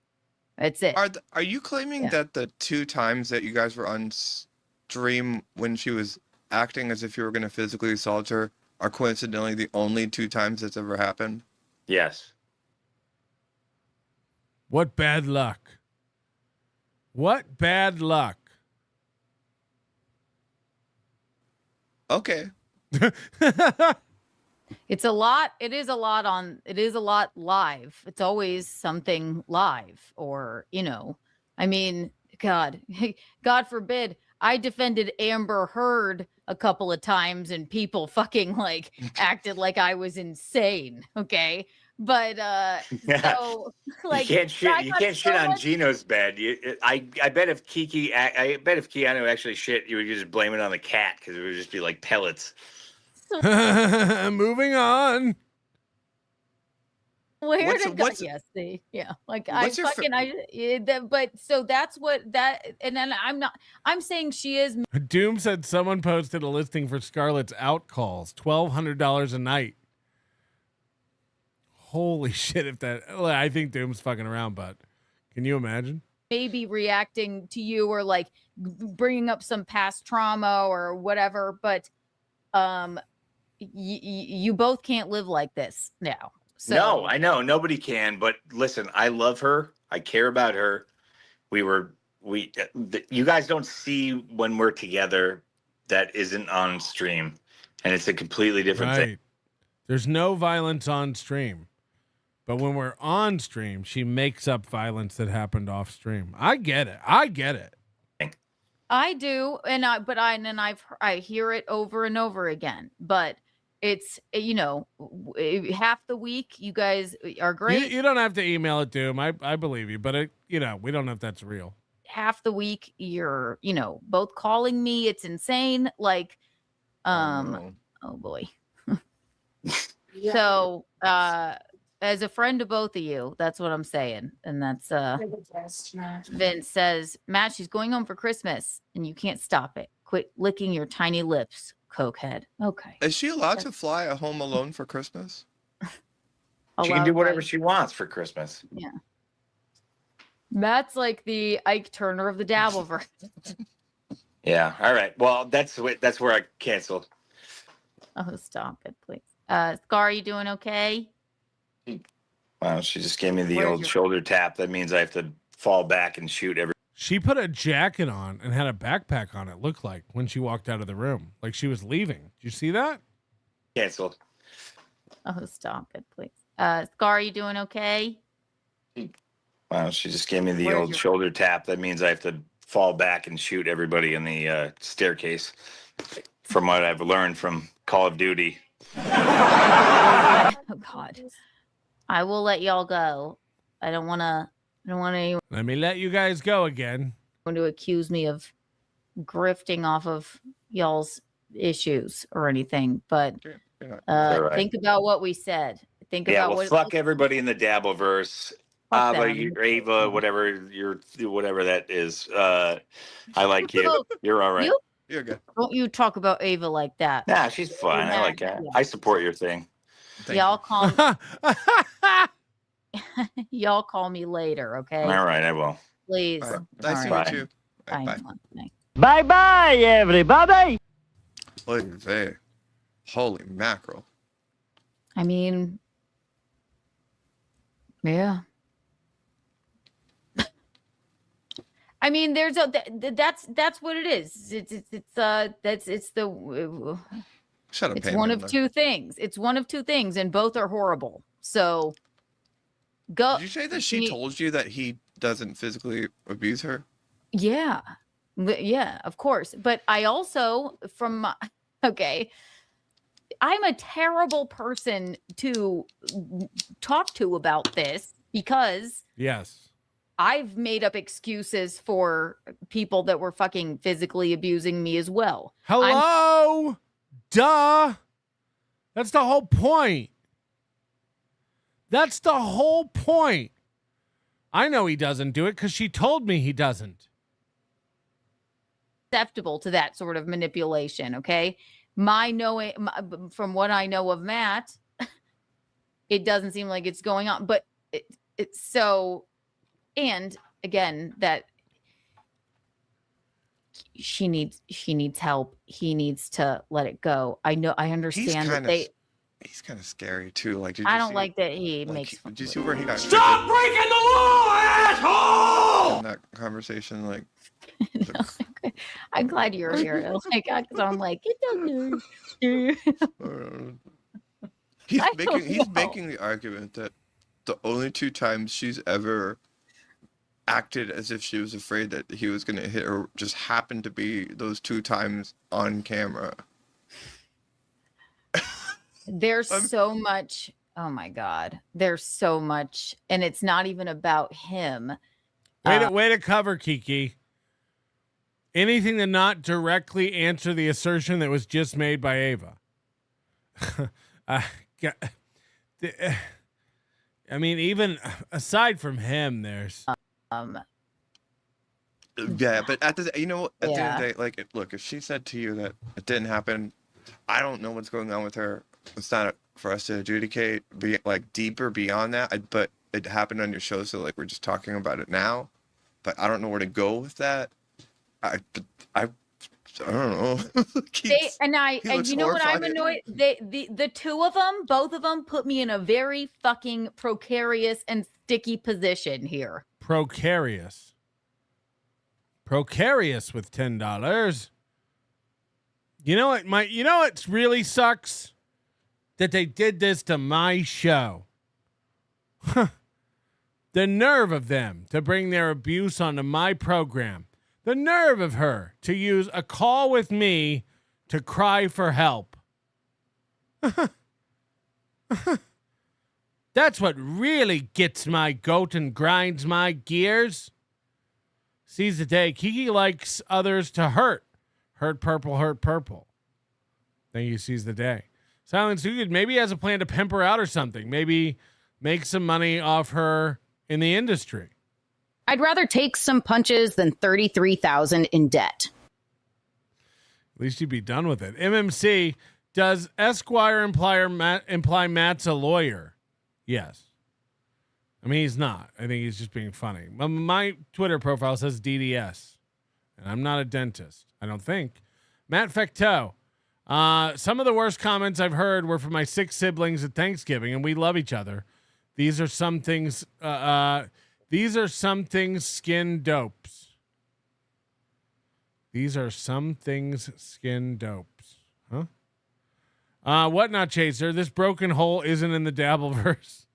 That's it. Are you claiming that the 2 times that you guys were on stream when she was acting as if you were going to physically assault her are coincidentally the only 2 times that's ever happened? Yes. What bad luck. What bad luck. Okay. It's a lot. It is a lot live. It's always something live or, I mean, God forbid I defended Amber Heard a couple of times and people fucking like acted like I was insane. Okay. But, so like, you can't shit on Gino's bed. I bet if Keanu actually shit, you would just blame it on the cat because it would just be like pellets. Moving on. Where to go? Yes, see, yeah. Like but so that's what that, and then I'm saying she is. Doom said someone posted a listing for Scarlett's out calls, $1,200 a night. Holy shit! I think Doom's fucking around, but can you imagine? maybe reacting to you or like bringing up some past trauma or whatever, but you both can't live like this now. So No, I know nobody can, but listen, I love her. I care about her. You guys don't see when we're together that isn't on stream, and it's a completely different thing. There's no violence on stream, but when we're on stream, she makes up violence that happened off stream. I get it. I do, and I hear it over and over again. But it's half the week you guys are great. You don't have to email it to him. I believe you, but we don't know if that's real. Half the week you're both calling me. It's insane. Like, oh boy. So, as a friend to both of you, that's what I'm saying. And that's Vince says, Matt, she's going home for Christmas and you can't stop it. Quit licking your tiny lips, cokehead. Okay. Is she allowed to fly home alone for Christmas? She can do whatever she wants for Christmas. Yeah. Matt's like the Ike Turner of the Dabbleverse. Yeah. All right. Well, that's where I canceled. Oh, stop it, please. Scar, you doing okay? Wow, she just gave me the old shoulder tap. That means I have to fall back and shoot every. She put a jacket on and had a backpack on, it looked like, when she walked out of the room. Like she was leaving. Did you see that? Canceled. Oh, stop it, please. Scar, you doing okay? Wow, she just gave me the old shoulder tap. That means I have to fall back and shoot everybody in the staircase. From what I've learned from Call of Duty. Oh God. I will let y'all go. I don't want anyone. Let me let you guys go again. To accuse me of grifting off of y'all's issues or anything, but think about what we said. Think about what. Fuck everybody in the Dabbleverse. Ava, whatever that is. I like you. You're all right. You're good. Don't you talk about Ava like that? Nah, she's fine. I like that. Yeah. I support your thing. Y'all call y'all call me later, okay? All right, I will. Please. Right. Nice to meet you. Bye. Bye, everybody. Look there. Holy mackerel. I mean, yeah. I mean, that's what it is. It's one of two things. It's one of two things, and both are horrible. So, go. Did you say that she told you that he doesn't physically abuse her? Yeah, of course. But I also, I'm a terrible person to talk to about this because yes. I've made up excuses for people that were fucking physically abusing me as well. Hello? Duh. That's the whole point. I know he doesn't do it because she told me he doesn't. Acceptable to that sort of manipulation, okay? From what I know of Matt, it doesn't seem like it's going on. But it's so... And again, that she needs help. He needs to let it go. I understand that he's kind of scary too. Like, I don't like that he makes. Did you see where he got? Stop breaking the law, asshole! In that conversation, like. I'm glad you're here. Like, because I'm like, it doesn't. He's making the argument that the only two times she's ever acted as if she was afraid that he was going to hit her just happened to be those two times on camera. There's so much. Oh my God. There's so much. And it's not even about him. Way to cover, Kiki. Anything to not directly answer the assertion that was just made by Ava. I mean, even aside from him, there's... Yeah, but at the end of the day, like, look, if she said to you that it didn't happen, I don't know what's going on with her. It's not for us to adjudicate, be like deeper beyond that. But it happened on your show, so like we're just talking about it now. but I don't know where to go with that. I don't know. And you know what I'm annoyed? The two of them, both of them, put me in a very fucking precarious and sticky position here. Precarious with $10. You know what? You know what really sucks? That they did this to my show. The nerve of them to bring their abuse onto my program. The nerve of her to use a call with me to cry for help. That's what really gets my goat and grinds my gears. Sees the day. Kiki likes others to hurt. Hurt purple. Then he sees the day. Silence Suited maybe has a plan to pimp her out or something. Maybe make some money off her in the industry. I'd rather take some punches than $33,000 in debt. At least you'd be done with it. MMC, does Esquire imply Matt's a lawyer? Yes. I mean, he's not. I think he's just being funny. My Twitter profile says DDS, and I'm not a dentist, I don't think. Matt Fecteau, some of the worst comments I've heard were from my 6 siblings at Thanksgiving, and we love each other. These are some things. Skin dopes. These are some things skin dopes. Huh? Whatnot Chaser. This broken hole isn't in the Dabbleverse.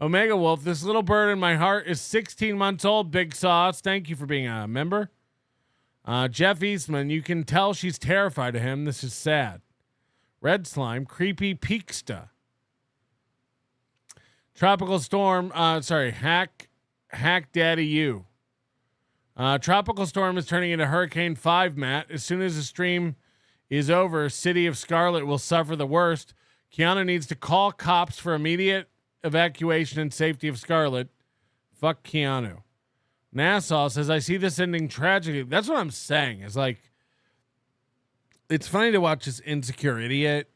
Omega Wolf. This little bird in my heart is 16 months old. Big Sauce. Thank you for being a member. Jeff Eastman. You can tell she's terrified of him. This is sad. Red Slime. Creepy Peaksta. Tropical Storm. Hack Daddy U. Tropical Storm is turning into Hurricane 5, Matt. As soon as the stream is over, City of Scarlet will suffer the worst. Keanu needs to call cops for immediate evacuation and safety of Scarlet. Fuck Keanu. Nassau says, I see this ending tragically. That's what I'm saying. It's like, it's funny to watch this insecure idiot,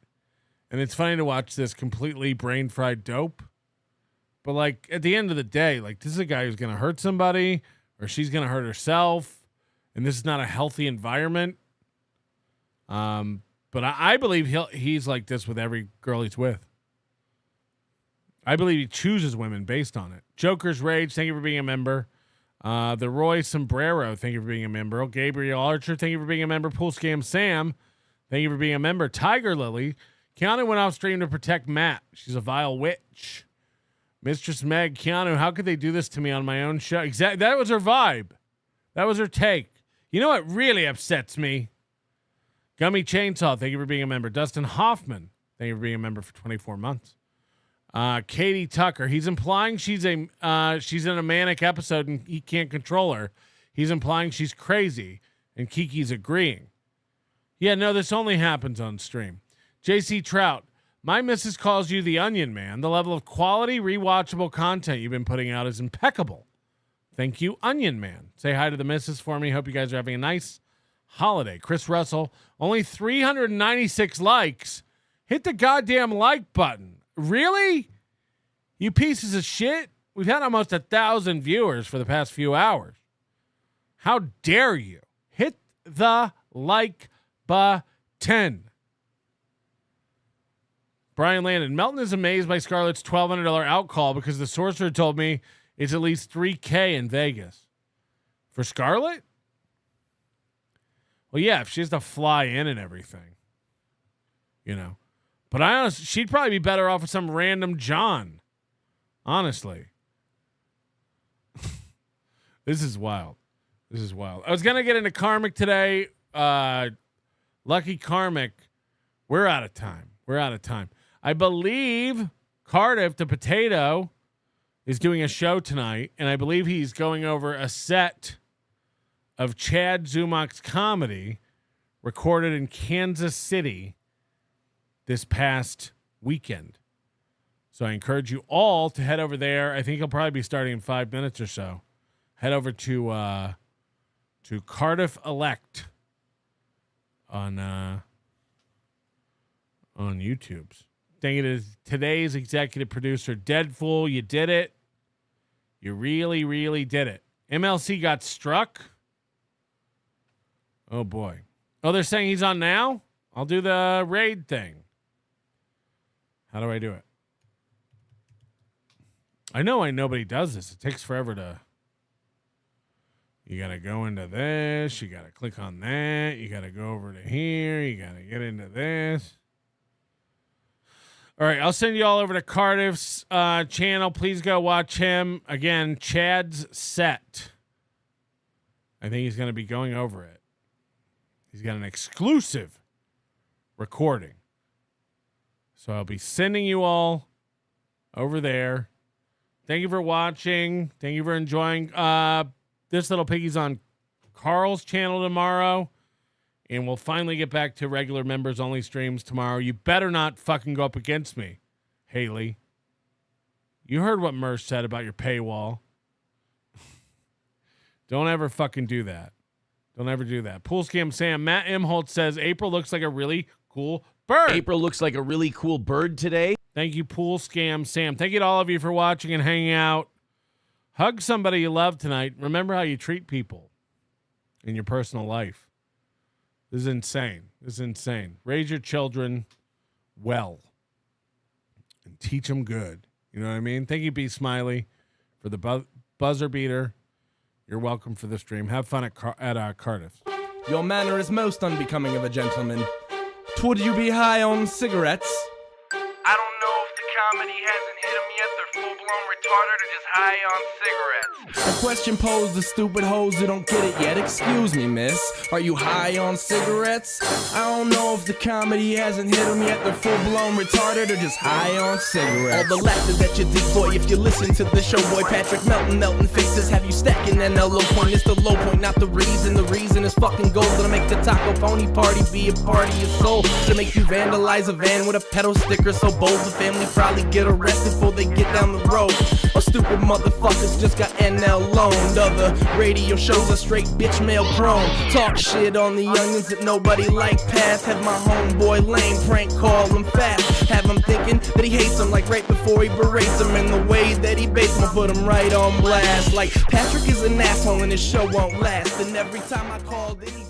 and it's funny to watch this completely brain-fried dope. But, like, at the end of the day, like, this is a guy who's going to hurt somebody, or she's going to hurt herself, and this is not a healthy environment. But I believe he's like this with every girl he's with. I believe he chooses women based on it. Joker's Rage, thank you for being a member. The Roy Sombrero, thank you for being a member. Gabriel Archer, thank you for being a member. Pool Scam Sam, thank you for being a member. Tiger Lily, Keanu went off stream to protect Matt. She's a vile witch. Mistress Meg, Keanu, how could they do this to me on my own show? Exactly. That was her vibe. That was her take. You know what really upsets me? Gummy Chainsaw, thank you for being a member. Dustin Hoffman, thank you for being a member for 24 months. Katie Tucker, he's implying she's in a manic episode and he can't control her. He's implying she's crazy, and Kiki's agreeing. Yeah, no, this only happens on stream. JC Trout, my missus calls you the Onion Man. The level of quality, rewatchable content you've been putting out is impeccable. Thank you, Onion Man. Say hi to the missus for me. Hope you guys are having a nice holiday. Chris Russell, only 396 likes. Hit the goddamn like button. Really? You pieces of shit? We've had almost 1,000 viewers for the past few hours. How dare you? Hit the like button. Brian Landon, Melton is amazed by Scarlett's $1,200 out call because the sorcerer told me it's at least $3,000 in Vegas. For Scarlett? Well, yeah, if she has to fly in and everything. You know. But I honestly, she'd probably be better off with some random John. Honestly. This is wild. This is wild. I was going to get into Karmic today. Lucky Karmic. We're out of time. I believe Cardiff the Potato is doing a show tonight, and I believe he's going over a set of Chad Zumach's comedy recorded in Kansas City this past weekend. So I encourage you all to head over there. I think he'll probably be starting in 5 minutes or so. Head over to Cardiff Elect on YouTube's. Thank you to today's executive producer, Deadfool. You did it. You really, really did it. MLC got struck? Oh, boy. Oh, they're saying he's on now? I'll do the raid thing. How do I do it? I know nobody does this. It takes forever to... You got to go into this. You got to click on that. You got to go over to here. You got to get into this. All right, I'll send you all over to Cardiff's channel. Please go watch him. Again, Chad's set. I think he's going to be going over it. He's got an exclusive recording. So I'll be sending you all over there. Thank you for watching. Thank you for enjoying. This Little Piggy's on Carl's channel tomorrow. And we'll finally get back to regular members only streams tomorrow. You better not fucking go up against me, Haley. You heard what Mersh said about your paywall. Don't ever fucking do that. Don't ever do that. Pool Scam Sam. Matt Imholt says April looks like a really cool bird. April looks like a really cool bird today. Thank you, Pool Scam Sam. Thank you to all of you for watching and hanging out. Hug somebody you love tonight. Remember how you treat people in your personal life. This is insane. This is insane. Raise your children well and teach them good. You know what I mean? Thank you, B. Smiley, for the buzzer beater. You're welcome for the stream. Have fun at Cardiff. Your manner is most unbecoming of a gentleman. Would you be high on cigarettes? I don't know if the comedy hasn't hit them yet. They're full-blown retarded or just high on cigarettes. A question posed to stupid hoes who don't get it yet. Excuse me, miss. Are you high on cigarettes? I don't know if the comedy hasn't hit them yet. They're full-blown retarded or just high on cigarettes. All the laughter that you dig, boy, if you listen to the show, boy. Patrick Melton faces have you stacking an low point. It's the low point, not the reason. The reason is fucking gold. Gonna make the Taco Pony party be a party of soul. To make you vandalize a van with a pedal sticker so bold. The family probably get arrested before they get down the road. Or stupid motherfuckers just got NL loaned. Other radio shows are straight bitch mail prone. Talk shit on the onions that nobody like past. Have my homeboy lame prank call him fast. Have him thinking that he hates him like right before he berates him. And the way that he baits him put him right on blast. Like Patrick is an asshole and his show won't last. And every time I called in he